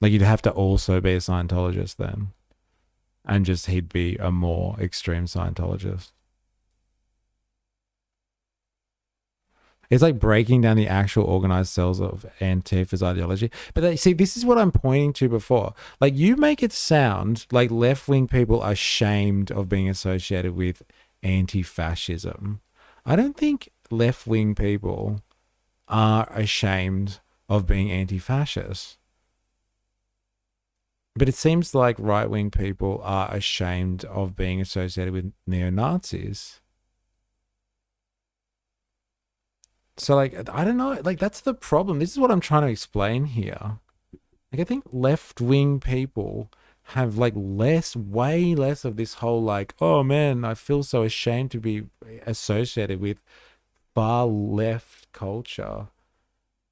Like, you'd have to also be a Scientologist then. And just he'd be a more extreme Scientologist. It's like breaking down the actual organized cells of Antifa's ideology. But see, this is what I'm pointing to before. Like, you make it sound like left-wing people are ashamed of being associated with anti-fascism. I don't think left-wing people are ashamed of being anti-fascist. But it seems like right-wing people are ashamed of being associated with neo-Nazis. So, like, I don't know, like, that's the problem. This is what I'm trying to explain here. Like, I think left-wing people have, like, way less of this whole, like, oh, man, I feel so ashamed to be associated with far-left culture.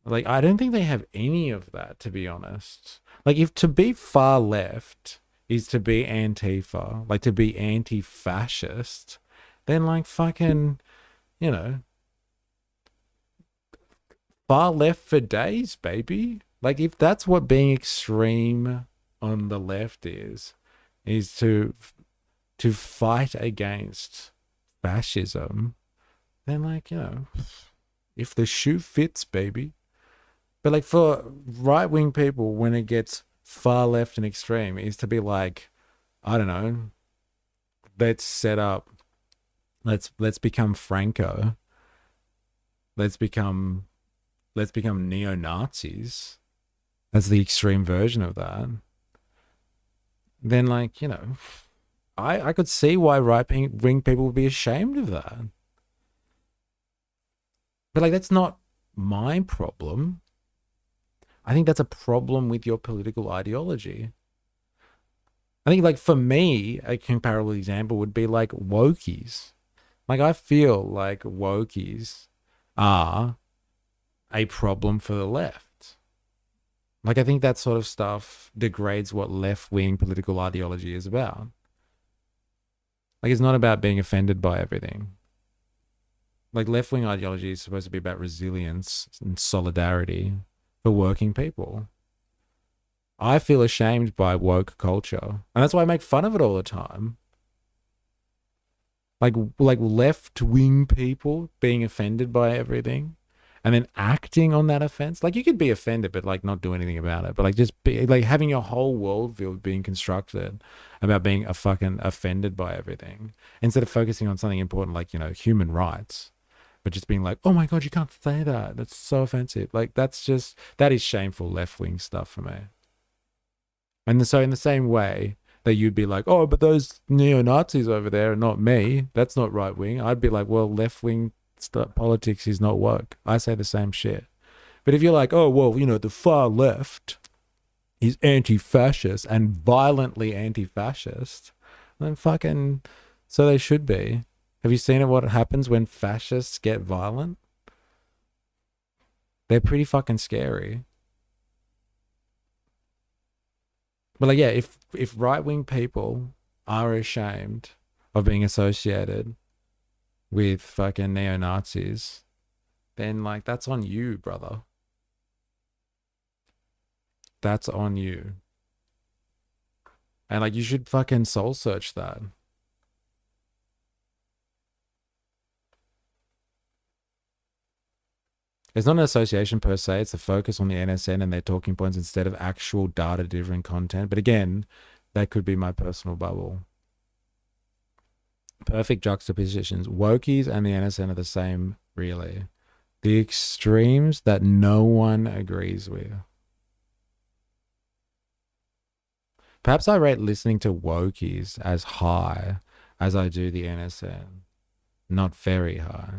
Like, I don't think they have any of that, to be honest. Like, if to be far-left is to be Antifa, like to be anti-fascist, then like fucking, you know, far left for days, baby. Like if that's what being extreme on the left is to fight against fascism, then like, you know, if the shoe fits, baby. But like for right-wing people, when it gets far left and extreme, is to be like, I don't know, let's become Franco. Let's become neo-Nazis. That's the extreme version of that. Then like, you know, I could see why right-wing people would be ashamed of that. But like, that's not my problem. I think that's a problem with your political ideology. I think like for me, a comparable example would be like wokies. Like I feel like wokies are a problem for the left. Like I think that sort of stuff degrades what left-wing political ideology is about. Like it's not about being offended by everything. Like left-wing ideology is supposed to be about resilience and solidarity for working people. I feel ashamed by woke culture, and that's why I make fun of it all the time. Like left-wing people being offended by everything and then acting on that offense. Like you could be offended but like not do anything about it, but like just be like having your whole worldview being constructed about being a fucking offended by everything instead of focusing on something important like, you know, human rights. But just being like, oh my God, you can't say that. That's so offensive. Like, that is shameful left-wing stuff for me. And so in the same way that you'd be like, oh, but those neo-Nazis over there are not me. That's not right-wing. I'd be like, well, left-wing politics is not woke. I say the same shit. But if you're like, oh, well, you know, the far left is anti-fascist and violently anti-fascist, then fucking, so they should be. Have you seen what happens when fascists get violent? They're pretty fucking scary. But like, yeah, if right-wing people are ashamed of being associated with fucking neo-Nazis, then like that's on you, brother. That's on you. And like you should fucking soul search that. It's not an association per se, it's a focus on the NSN and their talking points instead of actual data-driven content. But again, that could be my personal bubble. Perfect juxtapositions. Wokies and the NSN are the same, really. The extremes that no one agrees with. Perhaps I rate listening to wokies as high as I do the NSN. Not very high.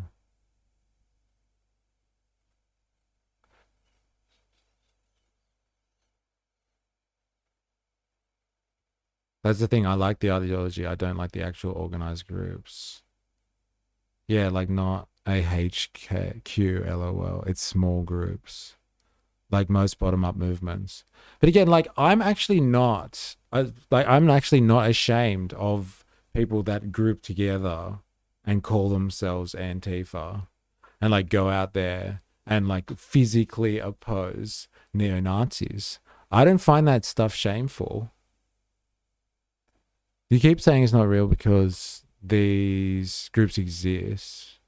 That's the thing. I like the ideology. I don't like the actual organized groups. Yeah, like not AHQ, LOL. It's small groups. Like most bottom-up movements. But again, like I'm actually not ashamed of people that group together and call themselves Antifa and like go out there and like physically oppose neo-Nazis. I don't find that stuff shameful. You keep saying it's not real because these groups exist.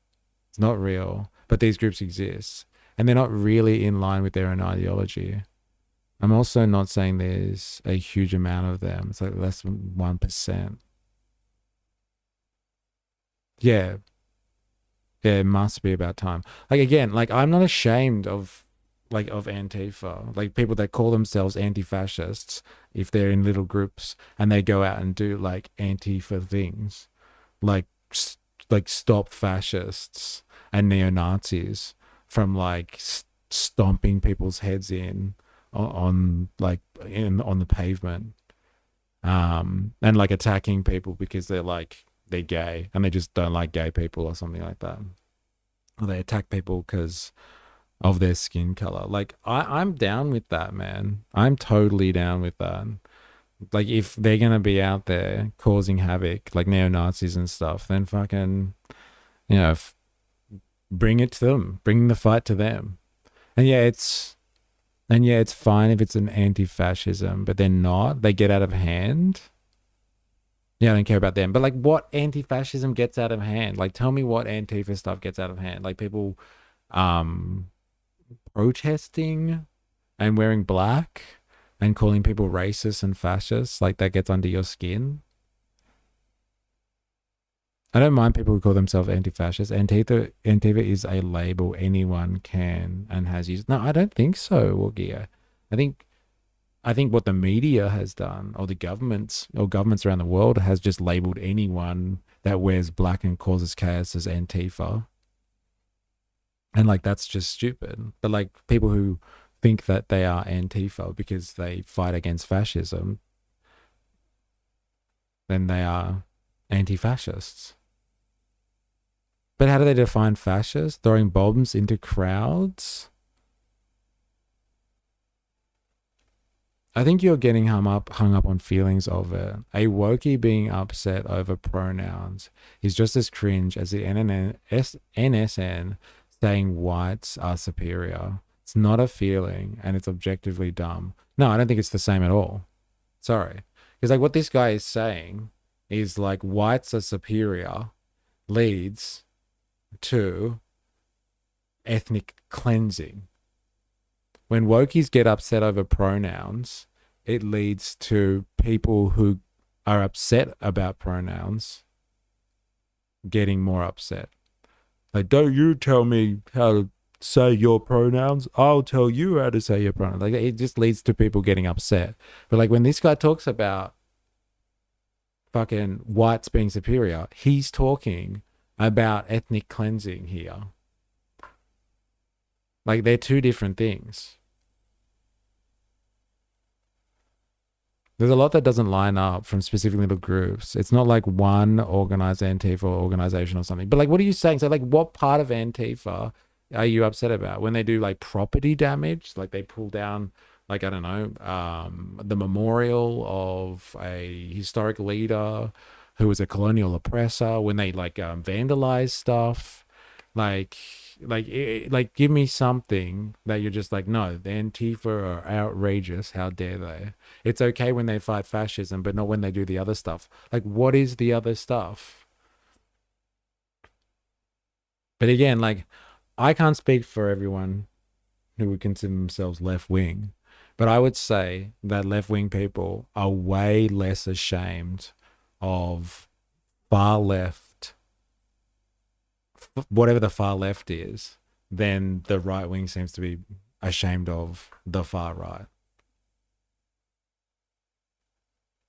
It's not real, but these groups exist. And they're not really in line with their own ideology. I'm also not saying there's a huge amount of them. It's like less than 1%. Yeah. Yeah, it must be about time. Like again, like I'm not ashamed of Antifa, like people that call themselves anti-fascists, if they're in little groups and they go out and do like Antifa things, like stop fascists and neo-Nazis from like stomping people's heads in on the pavement, and like attacking people because they're gay and they just don't like gay people or something like that, or they attack people because of their skin color. Like I'm down with that, man. I'm totally down with that. Like, if they're going to be out there causing havoc, like neo-Nazis and stuff, then fucking, you know, bring it to them. Bring the fight to them. And yeah, it's fine if it's an anti-fascism, but they're not. They get out of hand. Yeah, I don't care about them. But like, what anti-fascism gets out of hand? Like, tell me what Antifa stuff gets out of hand. Like, people protesting and wearing black and calling people racist and fascists, like that gets under your skin. I don't mind people who call themselves anti-fascist. Antifa is a label anyone can and has used. No, I don't think so, Woogie. I think what the media has done, or the governments around the world, has just labeled anyone that wears black and causes chaos as Antifa. And like, that's just stupid. But like, people who think that they are Antifa because they fight against fascism, then they are anti-fascists. But how do they define fascists? Throwing bombs into crowds? I think you're getting hung up on feelings of it. A wokie being upset over pronouns is just as cringe as the NSN saying whites are superior. It's not a feeling, and it's objectively dumb. No, I don't think it's the same at all. Sorry. Because like, what this guy is saying is like, whites are superior leads to ethnic cleansing. When wokies get upset over pronouns, it leads to people who are upset about pronouns getting more upset. Like, don't you tell me how to say your pronouns, I'll tell you how to say your pronouns. Like, it just leads to people getting upset. But like, when this guy talks about fucking whites being superior, he's talking about ethnic cleansing here. Like, they're two different things. There's a lot that doesn't line up from specific little groups. It's not like one organized Antifa organization or something. But like, what are you saying? So like, what part of Antifa are you upset about? When they do like property damage, like they pull down, like, I don't know, the memorial of a historic leader who was a colonial oppressor, when they like vandalize stuff, like give me something that you're just like, no, the Antifa are outrageous, how dare they? It's okay when they fight fascism, but not when they do the other stuff. Like, what is the other stuff? But again, like, I can't speak for everyone who would consider themselves left-wing, but I would say that left-wing people are way less ashamed of far left, whatever the far left is, than the right wing seems to be ashamed of the far right.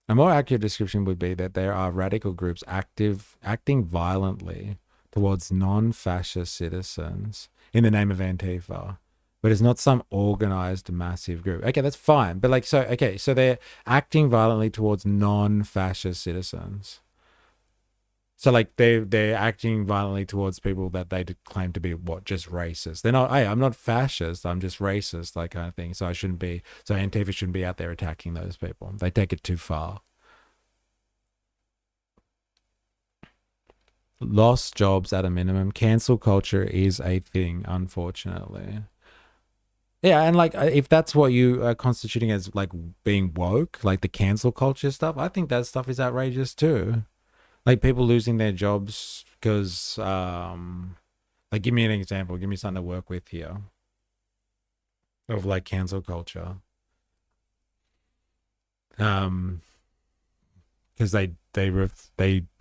A more accurate description would be that there are radical groups acting violently towards non-fascist citizens in the name of Antifa, but it's not some organized massive group. Okay, that's fine. But like, so they're acting violently towards non-fascist citizens. So like, they're acting violently towards people that they claim to be just racist. They're not, hey, I'm not fascist, I'm just racist, like, kind of thing. So Antifa shouldn't be out there attacking those people. They take it too far. Lost jobs at a minimum. Cancel culture is a thing, unfortunately. Yeah, and like, if that's what you are constituting as like being woke, like the cancel culture stuff, I think that stuff is outrageous too. Like, people losing their jobs because, like, give me an example. Give me something to work with here of like cancel culture. Because they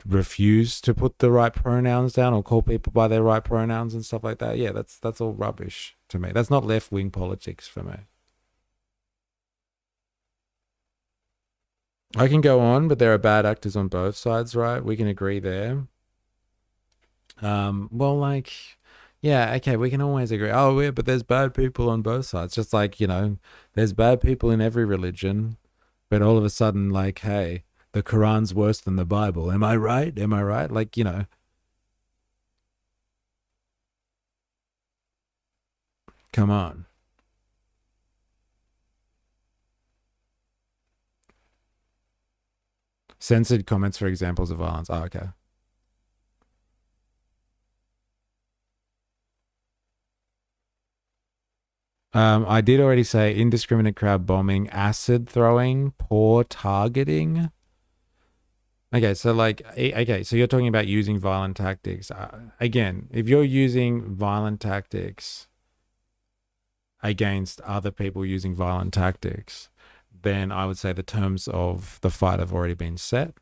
refuse to put the right pronouns down or call people by their right pronouns and stuff like that. Yeah, that's all rubbish to me. That's not left-wing politics for me. I can go on, but there are bad actors on both sides, right? We can agree there. Well, like, yeah, okay, we can always agree. Oh, yeah, but there's bad people on both sides. Just like, you know, there's bad people in every religion, but all of a sudden, like, hey, the Quran's worse than the Bible. Am I right? Am I right? Like, you know. Come on. Censored comments for examples of violence. Oh, okay. I did already say indiscriminate crowd bombing, acid throwing, poor targeting. Okay, so like, okay, so you're talking about using violent tactics. Again, if you're using violent tactics against other people using violent tactics, then I would say the terms of the fight have already been set.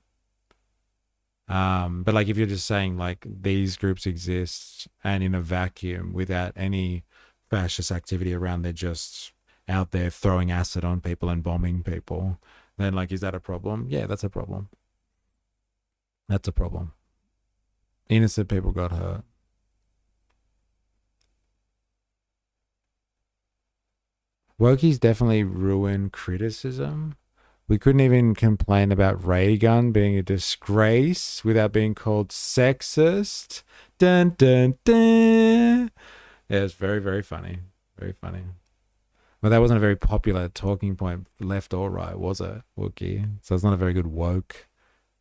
But like, if you're just saying like these groups exist and in a vacuum without any fascist activity around, they're just out there throwing acid on people and bombing people, then like, is that a problem? Yeah, that's a problem. That's a problem. Innocent people got hurt. Wokies definitely ruin criticism. We couldn't even complain about ray gun being a disgrace without being called sexist. Dun, dun, dun. Yeah, it's very, very funny. Very funny. Well, that wasn't a very popular talking point, left or right, was it, Wookie? So it's not a very good woke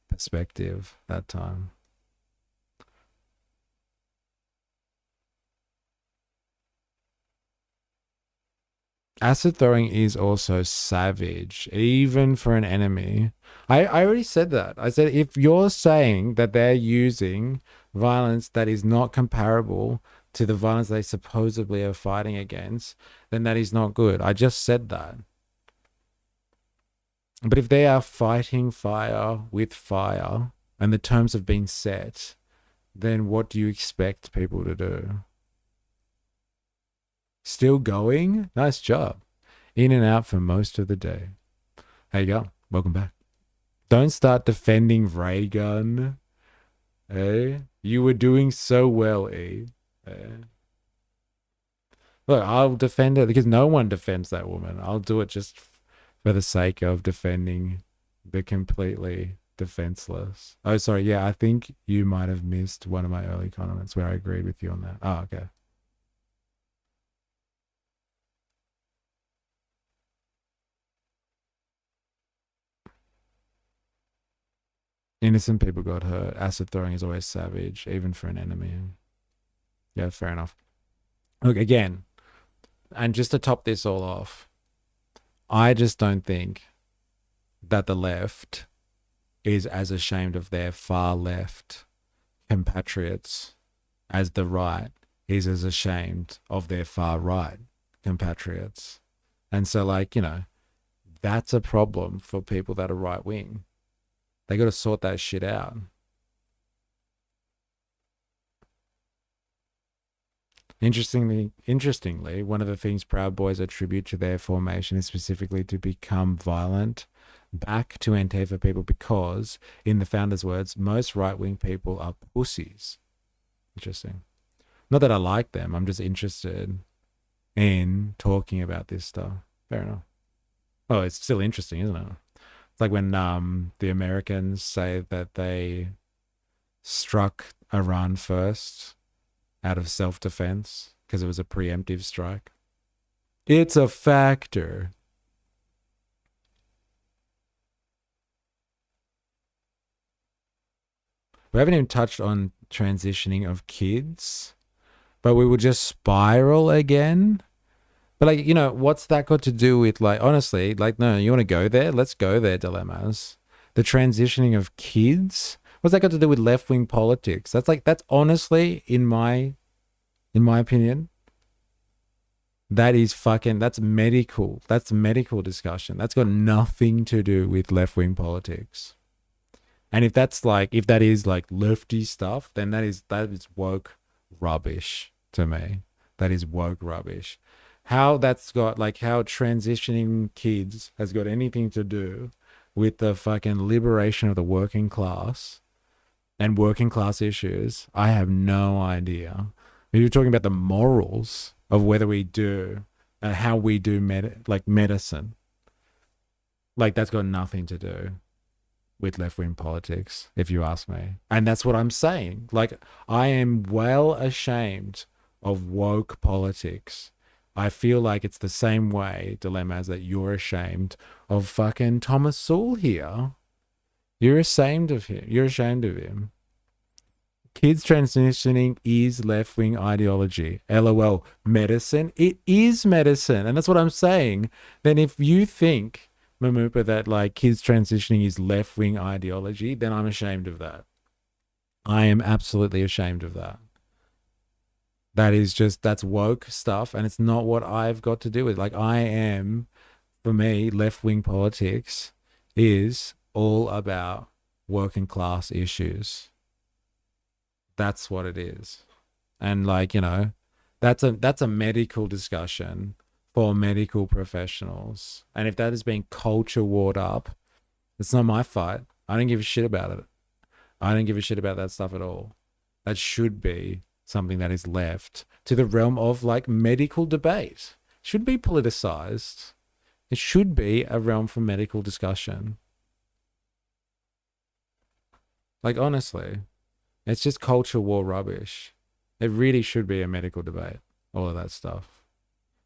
perspective that time. Acid throwing is also savage, even for an enemy. I already said that. I said, if you're saying that they're using violence that is not comparable to the violence they supposedly are fighting against, then that is not good. I just said that. But if they are fighting fire with fire and the terms have been set, then what do you expect people to do? Still going? Nice job. In and out for most of the day. There you go. Welcome back. Don't start defending ray gun. Eh? You were doing so well, E. Look, I'll defend it because no one defends that woman. I'll do it just for the sake of defending the completely defenseless. Oh, sorry. Yeah, I think you might have missed one of my early comments where I agreed with you on that. Oh, okay. Innocent people got hurt. Acid throwing is always savage, even for an enemy. Yeah, fair enough. Look, again, and just to top this all off, I just don't think that the left is as ashamed of their far left compatriots as the right is as ashamed of their far right compatriots. And so, like, you know, that's a problem for people that are right wing. They got to sort that shit out. Interestingly, one of the things Proud Boys attribute to their formation is specifically to become violent back to Antifa people because, in the founders' words, most right-wing people are pussies. Interesting. Not that I like them. I'm just interested in talking about this stuff. Fair enough. Oh, it's still interesting, isn't it? It's like when the Americans say that they struck Iran first out of self-defense because it was a preemptive strike. It's a factor. We haven't even touched on transitioning of kids, but we will just spiral again. But like, you know, what's that got to do with, like, honestly, like, no, you want to go there? Let's go there, dilemmas. The transitioning of kids? What's that got to do with left-wing politics? That's like, that's honestly, in my opinion, that is fucking, that's medical. That's medical discussion. That's got nothing to do with left-wing politics. And if that's like, if that is like lefty stuff, then that is woke rubbish to me. That is woke rubbish. How that's got, like, how transitioning kids has got anything to do with the fucking liberation of the working class and working class issues, I have no idea. If you're talking about the morals of whether we do, how we do medicine, like, that's got nothing to do with left-wing politics, if you ask me. And that's what I'm saying. Like, I am well ashamed of woke politics. I feel like it's the same way, dilemmas, that you're ashamed of fucking Thomas Sowell here. You're ashamed of him. You're ashamed of him. Kids transitioning is left-wing ideology. LOL. Medicine? It is medicine. And that's what I'm saying. Then if you think, Mamupa, that like kids transitioning is left-wing ideology, then I'm ashamed of that. I am absolutely ashamed of that. That is just, that's woke stuff, and it's not what I've got to do with. Like, for me, left-wing politics is all about working class issues. That's what it is. And like, you know, that's a medical discussion for medical professionals. And if that is being culture warred up, it's not my fight. I don't give a shit about it. I don't give a shit about that stuff at all. That should be something that is left to the realm of like medical debate. It should be politicized. It should be a realm for medical discussion. Like, honestly, it's just culture war rubbish. It really should be a medical debate, all of that stuff.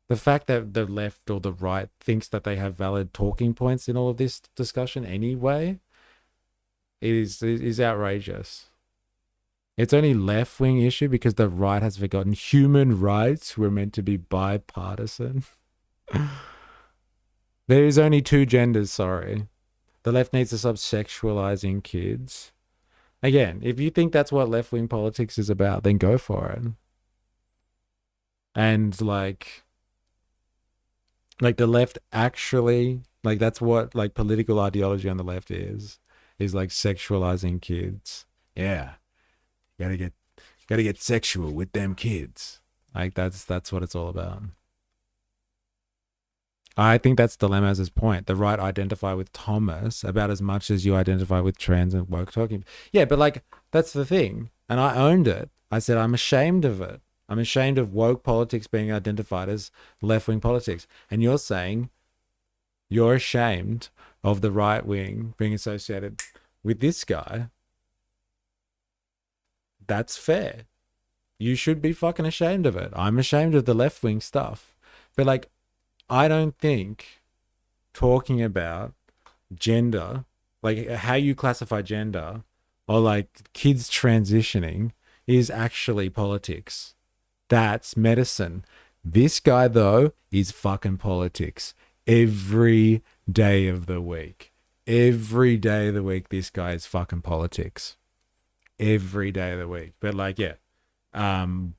The fact that the left or the right thinks that they have valid talking points in all of this discussion anyway is outrageous. It's only left-wing issue because the right has forgotten human rights were meant to be bipartisan. There is only two genders, sorry. The left needs to stop sexualizing kids. Again, if you think that's what left-wing politics is about, then go for it. And like the left actually, like that's what like political ideology on the left is like sexualizing kids. Yeah. Gotta get sexual with them kids. Like that's what it's all about. I think that's Dilemma's point. The right identify with Thomas about as much as you identify with trans and woke talking. Yeah, but like that's the thing. And I owned it. I said I'm ashamed of it. I'm ashamed of woke politics being identified as left-wing politics. And you're saying you're ashamed of the right wing being associated with this guy. That's fair. You should be fucking ashamed of it. I'm ashamed of the left-wing stuff. But like, I don't think talking about gender, like how you classify gender or like kids transitioning is actually politics. That's medicine. This guy, though, is fucking politics every day of the week. Every day of the week, this guy is fucking politics. Every day of the week. But like, yeah. Kids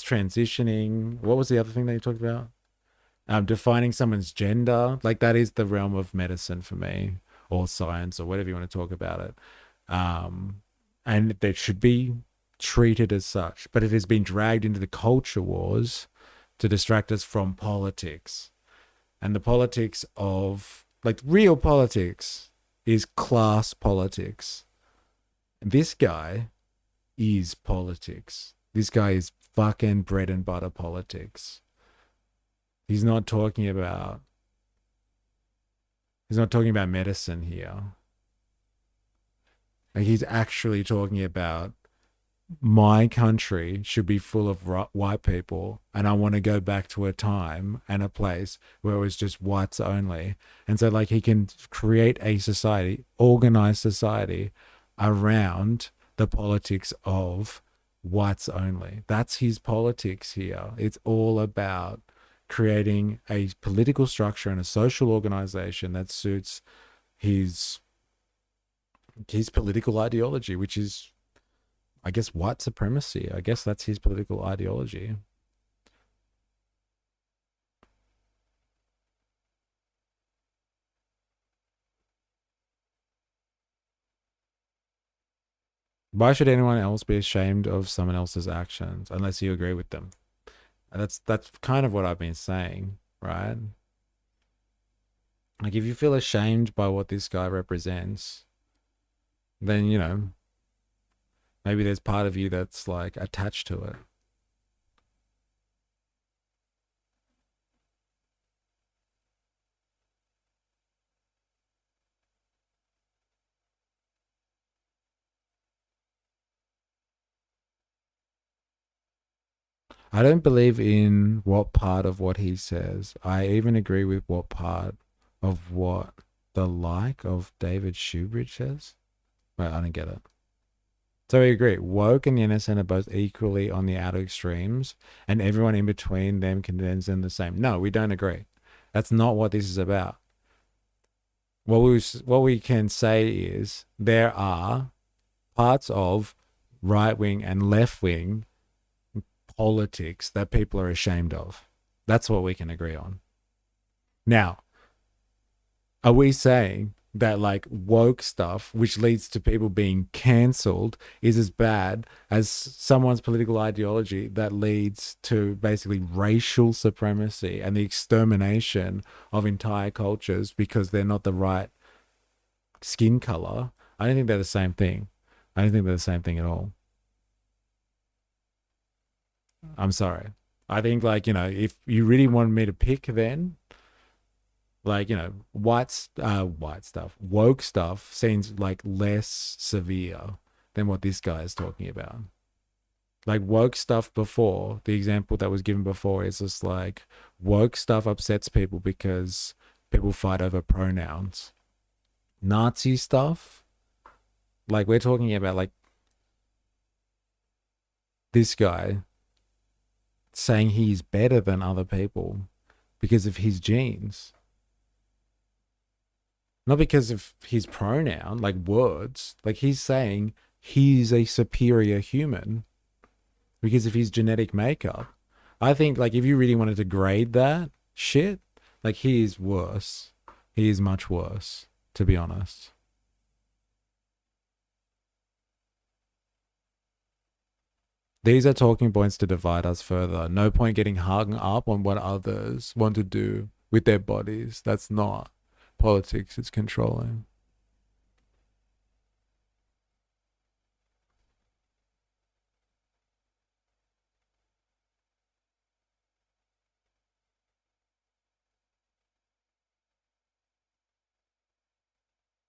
transitioning. What was the other thing that you talked about? Defining someone's gender. Like, that is the realm of medicine for me, or science, or whatever you want to talk about it. And that should be treated as such, but it has been dragged into the culture wars to distract us from politics. And the politics of, like, real politics is class politics. This guy is politics. This guy is fucking bread and butter politics. He's not talking about medicine here. Like, he's actually talking about my country should be full of white people, and I want to go back to a time and a place where it was just whites only. And so like he can create a society, organized society around the politics of whites only. That's his politics here. It's all about creating a political structure and a social organization that suits his political ideology, which is, I guess, white supremacy. I guess that's his political ideology. Why should anyone else be ashamed of someone else's actions unless you agree with them? And that's kind of what I've been saying, right? Like, if you feel ashamed by what this guy represents, then, you know, maybe there's part of you that's like attached to it. I don't believe in what part of what he says. I even agree with what part of what the like of David Shoebridge says. Wait, I don't get it. So we agree, woke and the innocent are both equally on the outer extremes, and everyone in between them condemns them the same. No, we don't agree. That's not what this is about. What we can say is there are parts of right-wing and left-wing politics that people are ashamed of. That's what we can agree on. Now, are we saying that like woke stuff, which leads to people being cancelled, is as bad as someone's political ideology that leads to basically racial supremacy and the extermination of entire cultures because they're not the right skin color? I don't think they're the same thing. I don't think they're the same thing at all. I'm sorry. I think, like, you know, if you really wanted me to pick, then, like, you know, white stuff, woke stuff seems like less severe than what this guy is talking about. Like, woke stuff before, the example that was given before is just like, woke stuff upsets people because people fight over pronouns. Nazi stuff, like, we're talking about, like, this guy saying he's better than other people because of his genes. Not because of his pronoun, like words. Like, he's saying he's a superior human because of his genetic makeup. I think, like, if you really wanted to grade that shit, like, he is worse. He is much worse, to be honest. These are talking points to divide us further. No point getting hung up on what others want to do with their bodies. That's not politics, it's controlling.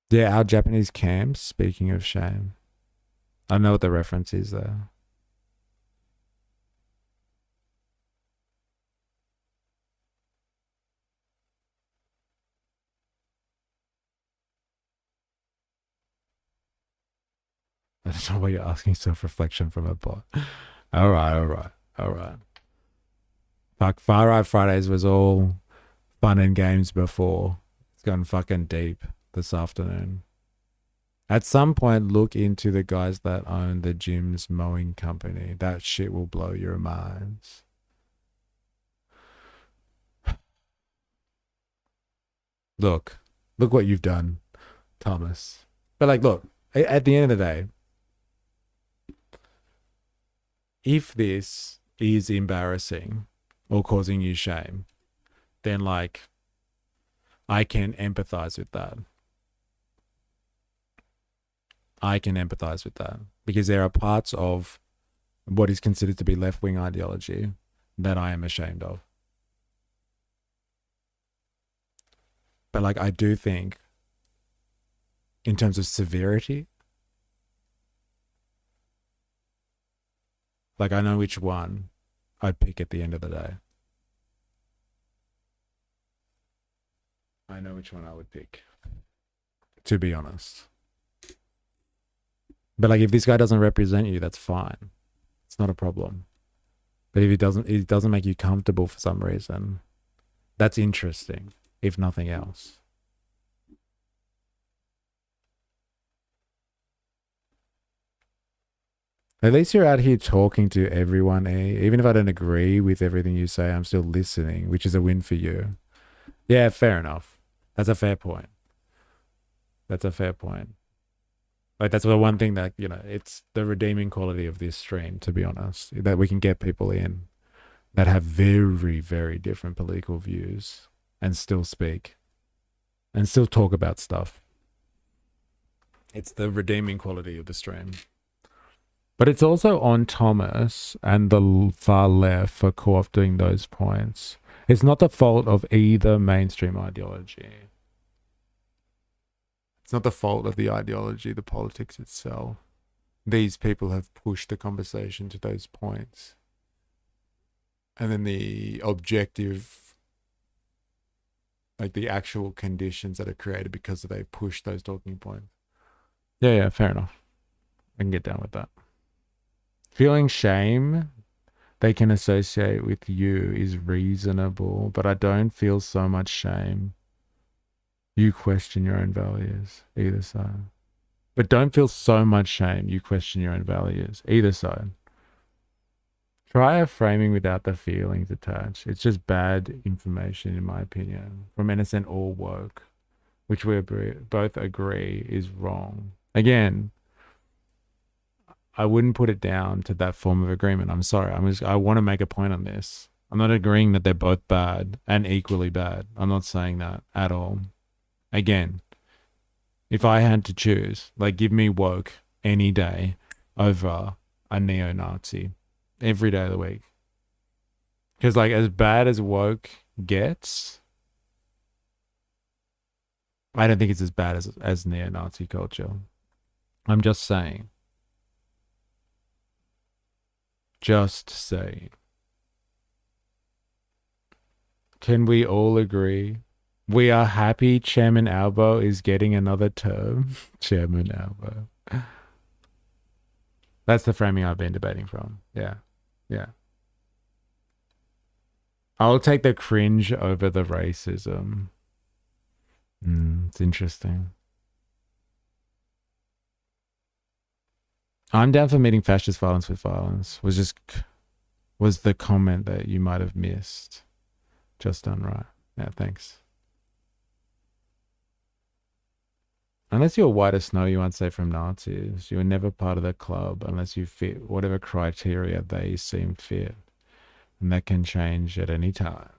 Yeah, our Japanese camps, speaking of shame. I know what the reference is there. I don't know why you're asking self-reflection from a bot. All right. Fuck, Far Right Fridays was all fun and games before. It's gone fucking deep this afternoon. At some point, look into the guys that own the Jim's mowing company. That shit will blow your minds. Look what you've done, Thomas. But, like, look, at the end of the day, if this is embarrassing or causing you shame, then, like, I can empathize with that. Because there are parts of what is considered to be left-wing ideology that I am ashamed of. But, like, I do think, in terms of severity, like, I know which one I'd pick at the end of the day. I know which one I would pick, to be honest. But, like, if this guy doesn't represent you, that's fine. It's not a problem. But if it doesn't make you comfortable for some reason, that's interesting, if nothing else. At least you're out here talking to everyone, eh? Even if I don't agree with everything you say, I'm still listening, which is a win for you. Yeah, fair enough. That's a fair point. Like, that's the one thing that, you know, it's the redeeming quality of this stream, to be honest, that we can get people in that have very, very different political views and still speak and still talk about stuff. It's the redeeming quality of the stream. But it's also on Thomas and the far left for co-opting those points. It's not the fault of either mainstream ideology. It's not the fault of the ideology, the politics itself. These people have pushed the conversation to those points. And then the objective like the actual conditions that are created because they push those talking points. Yeah, fair enough. I can get down with that. Feeling shame they can associate with you is reasonable, but I don't feel so much shame. You question your own values, either side. But don't feel so much shame you question your own values, either side. Try a framing without the feelings attached. It's just bad information, in my opinion, from innocent or woke, which we both agree is wrong. Again, I wouldn't put it down to that form of agreement. I'm sorry. I want to make a point on this. I'm not agreeing that they're both bad and equally bad. I'm not saying that at all. Again, if I had to choose, like, give me woke any day over a neo-Nazi every day of the week. Because, like, as bad as woke gets, I don't think it's as bad as neo-Nazi culture. I'm just saying. Just saying. Can we all agree? We are happy Chairman Albo is getting another term. Chairman Albo. That's the framing I've been debating from. Yeah. I'll take the cringe over the racism. It's interesting. I'm down for meeting fascist violence with violence. Was the comment that you might have missed. Just done right. Yeah, thanks. Unless you're white as snow, you aren't safe from Nazis. You are never part of the club unless you fit whatever criteria they seem fit. And that can change at any time.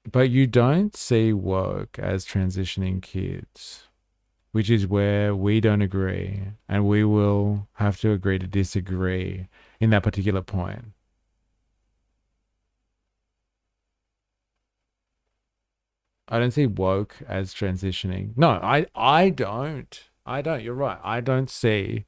But you don't see woke as transitioning kids, which is where we don't agree. And we will have to agree to disagree in that particular point. I don't see woke as transitioning. No, I don't. You're right. I don't see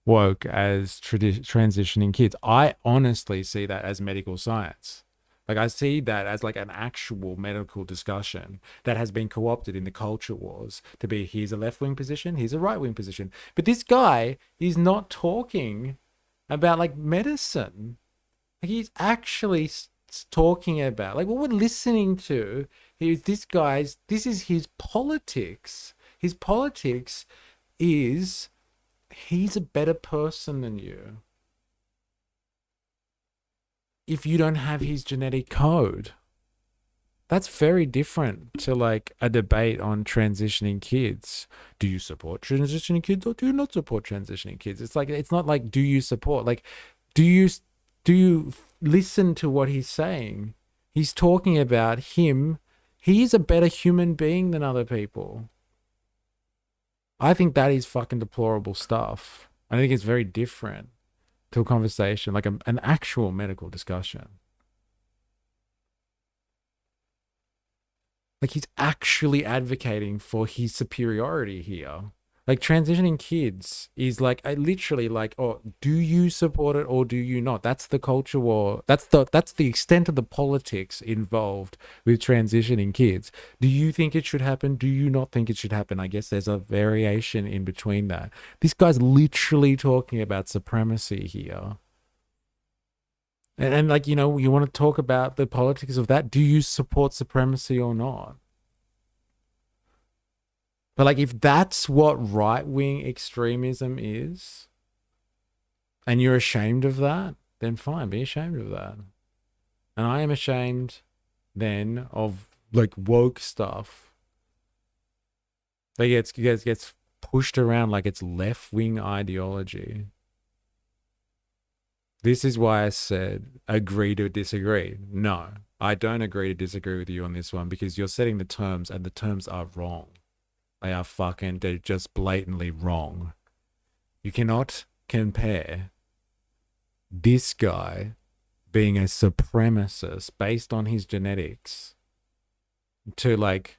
woke as transitioning kids. I honestly see that as medical science. Like, I see that as like an actual medical discussion that has been co-opted in the culture wars to be, here's a left-wing position, here's a right-wing position. But this guy is not talking about like medicine. Like, he's actually talking about, like, what we're listening to is this is his politics. His politics is he's a better person than you if you don't have his genetic code. That's very different to like a debate on transitioning kids. Do you support transitioning kids or do you not support transitioning kids? It's like, it's not like, do you support, like, do you listen to what he's saying? He's talking about him. He's a better human being than other people. I think that is fucking deplorable stuff. I think it's very different to a conversation, like an actual medical discussion. Like, he's actually advocating for his superiority here. Like, transitioning kids is like, literally like, oh, do you support it or do you not? That's the culture war. That's the extent of the politics involved with transitioning kids. Do you think it should happen? Do you not think it should happen? I guess there's a variation in between that. This guy's literally talking about supremacy here. And like, you know, you want to talk about the politics of that. Do you support supremacy or not? But like, if that's what right-wing extremism is, and you're ashamed of that, then fine, be ashamed of that. And I am ashamed then of like woke stuff that gets pushed around like it's left-wing ideology. This is why I said agree to disagree. No, I don't agree to disagree with you on this one, because you're setting the terms and the terms are wrong. They're just blatantly wrong. You cannot compare this guy being a supremacist based on his genetics to like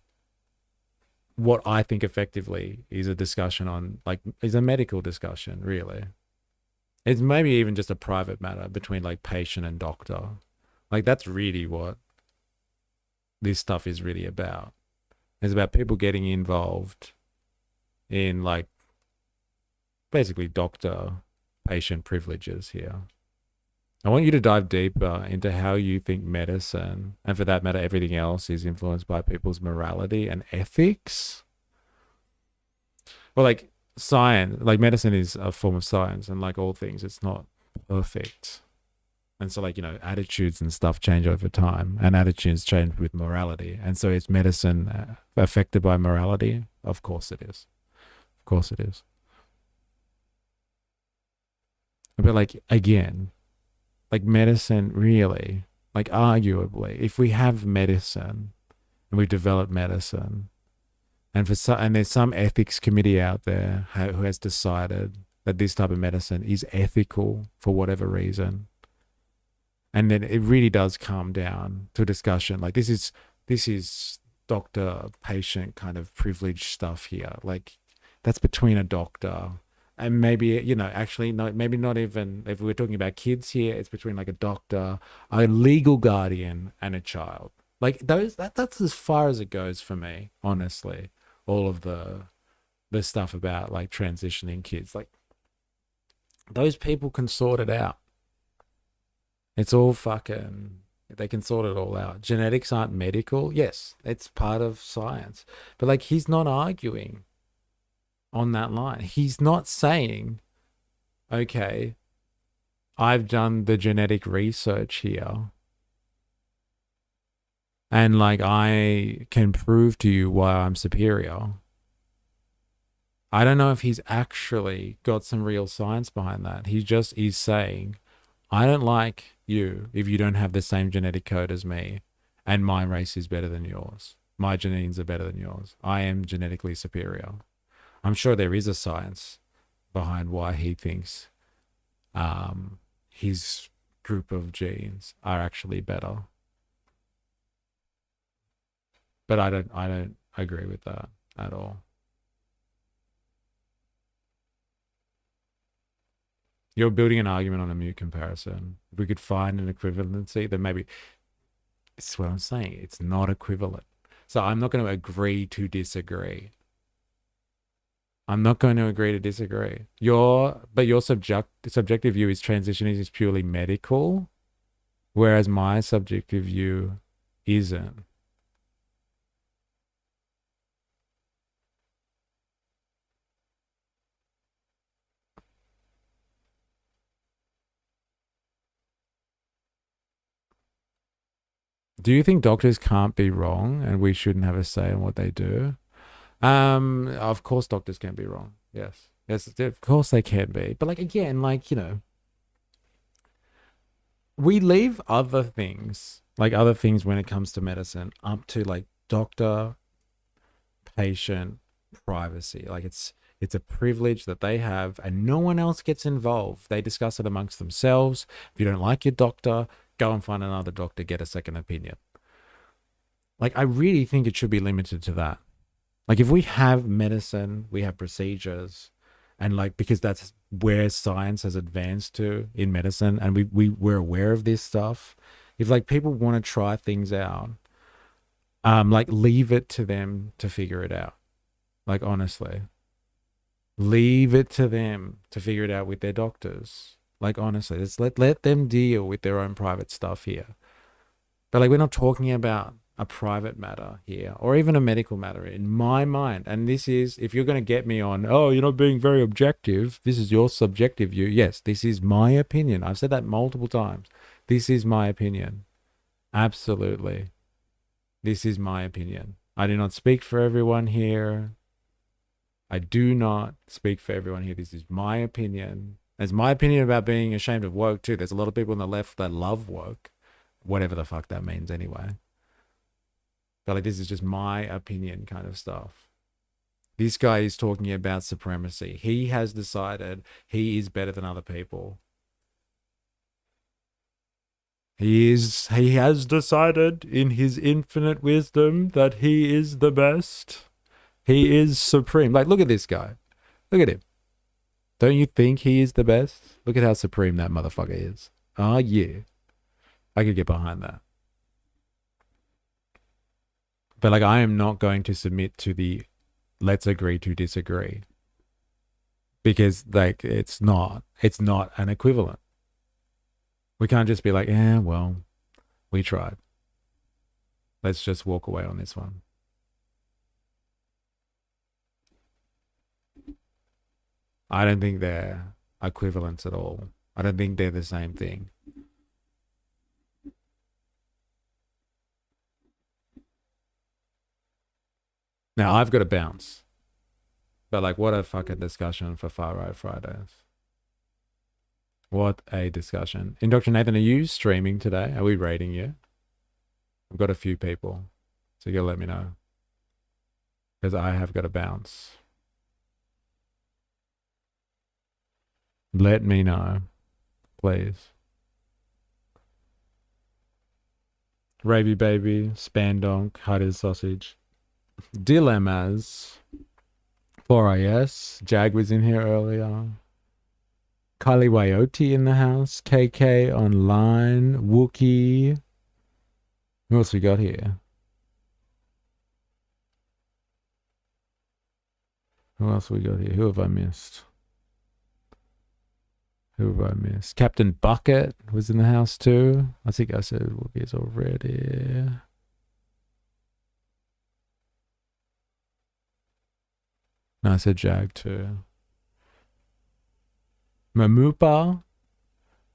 what I think effectively is a discussion on, like, is a medical discussion, really. It's maybe even just a private matter between like patient and doctor. Like, that's really what this stuff is really about. It's about people getting involved in like basically doctor-patient privileges here. I want you to dive deeper into how you think medicine, and for that matter, everything else, is influenced by people's morality and ethics. Well, like science, like medicine is a form of science, and like all things, it's not perfect. And so, like, you know, attitudes and stuff change over time, and attitudes change with morality. And so is medicine affected by morality? Of course it is. Of course it is. But like, again, like medicine really, like arguably, if we have medicine and we develop medicine, and there's some ethics committee out there who has decided that this type of medicine is ethical for whatever reason, and then it really does come down to a discussion. Like this is doctor-patient kind of privilege stuff here. Like that's between a doctor and maybe, you know, actually no, maybe not even, if we're talking about kids here, it's between like a doctor, a legal guardian, and a child. Like that's as far as it goes for me, honestly. All of the stuff about like transitioning kids, like those people can sort it out. It's all fucking, they can sort it all out. Genetics aren't medical. Yes, it's part of science. But like, he's not arguing on that line. He's not saying, okay, I've done the genetic research here, and like I can prove to you why I'm superior. I don't know if he's actually got some real science behind that. He just is saying, I don't like you if you don't have the same genetic code as me, and my race is better than yours. My genes are better than yours. I am genetically superior. I'm sure there is a science behind why he thinks his group of genes are actually better. But I don't agree with that at all. You're building an argument on a mute comparison. If we could find an equivalency, then maybe, this is what I'm saying. It's not equivalent. So I'm not going to agree to disagree. I'm not going to agree to disagree. Your subjective view is transitioning is purely medical, whereas my subjective view isn't. Do you think doctors can't be wrong and we shouldn't have a say in what they do? Of course doctors can be wrong. Yes. Yes, of course they can be. But like, again, like, you know, we leave other things when it comes to medicine up to like doctor, patient privacy. Like it's a privilege that they have and no one else gets involved. They discuss it amongst themselves. If you don't like your doctor, go and find another doctor, get a second opinion. Like, I really think it should be limited to that. Like, if we have medicine, we have procedures, and like, because that's where science has advanced to in medicine, and we're aware of this stuff. If like people want to try things out, like leave it to them to figure it out. Like, honestly, leave it to them to figure it out with their doctors. Like, honestly, let's let them deal with their own private stuff here. But like, we're not talking about a private matter here, or even a medical matter in my mind. And this is, if you're going to get me on, oh, you're not being very objective, this is your subjective view. Yes, this is my opinion. I've said that multiple times. This is my opinion. Absolutely. This is my opinion. I do not speak for everyone here. I do not speak for everyone here. This is my opinion. It's my opinion about being ashamed of woke too. There's a lot of people on the left that love woke, whatever the fuck that means anyway. But like, this is just my opinion kind of stuff. This guy is talking about supremacy. He has decided he is better than other people. He has decided in his infinite wisdom that he is the best. He is supreme. Like, look at this guy. Look at him. Don't you think he is the best? Look at how supreme that motherfucker is. Oh, yeah. I could get behind that. But like, I am not going to submit to the let's agree to disagree, because like it's not an equivalent. We can't just be like, yeah, well, we tried. Let's just walk away on this one. I don't think they're equivalents at all. I don't think they're the same thing. Now, I've got to bounce. But like, what a fucking discussion for Far Right Fridays. What a discussion. Dr. Nathan, are you streaming today? Are we rating you? I've got a few people, so you gotta let me know. Because I have got to bounce. Let me know, please. Ravy Baby, Spandonk, Hudder's Sausage. Dilemmas. 4IS. Jag was in here earlier. Kylie Wayoti in the house. KK online. Wookie. Who else we got here? Who else we got here? Who have I missed? Captain Bucket was in the house too. I think I said Wookiees already. No, I said Jag too. Mamupa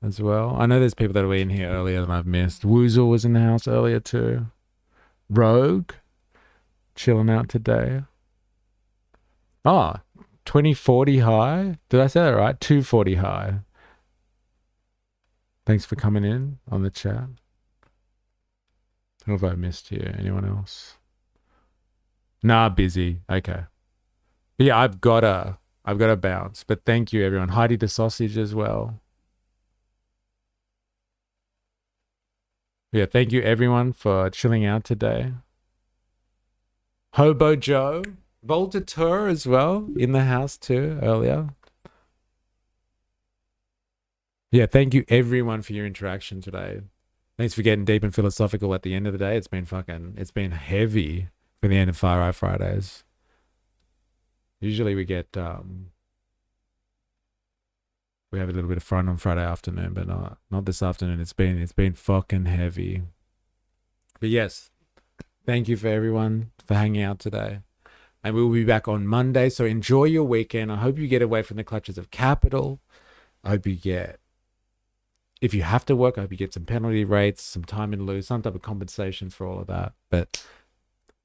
as well. I know there's people that were in here earlier than I've missed. Woozle was in the house earlier too. Rogue, chilling out today. Oh, 2040 high. Did I say that right? 240 high. Thanks for coming in on the chat. Who have I missed here? Anyone else? Nah, busy. Okay. But yeah, I've got to bounce. But thank you, everyone. Heidi the Sausage as well. Yeah, thank you, everyone, for chilling out today. Hobo Joe. Voltateur as well in the house too earlier. Yeah, thank you, everyone, for your interaction today. Thanks for getting deep and philosophical at the end of the day. It's been heavy for the end of Far Right Fridays. Usually we get, we have a little bit of fun on Friday afternoon, but not this afternoon. It's been fucking heavy. But yes, thank you for everyone for hanging out today. And we'll be back on Monday. So enjoy your weekend. I hope you get away from the clutches of capital. I hope you get, if you have to work, I hope you get some penalty rates, some time in lieu, some type of compensation for all of that. But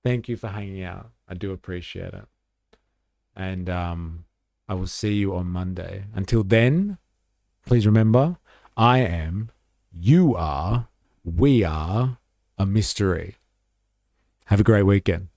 thank you for hanging out. I do appreciate it. And I will see you on Monday. Until then, please remember, I am, you are, we are a mystery. Have a great weekend.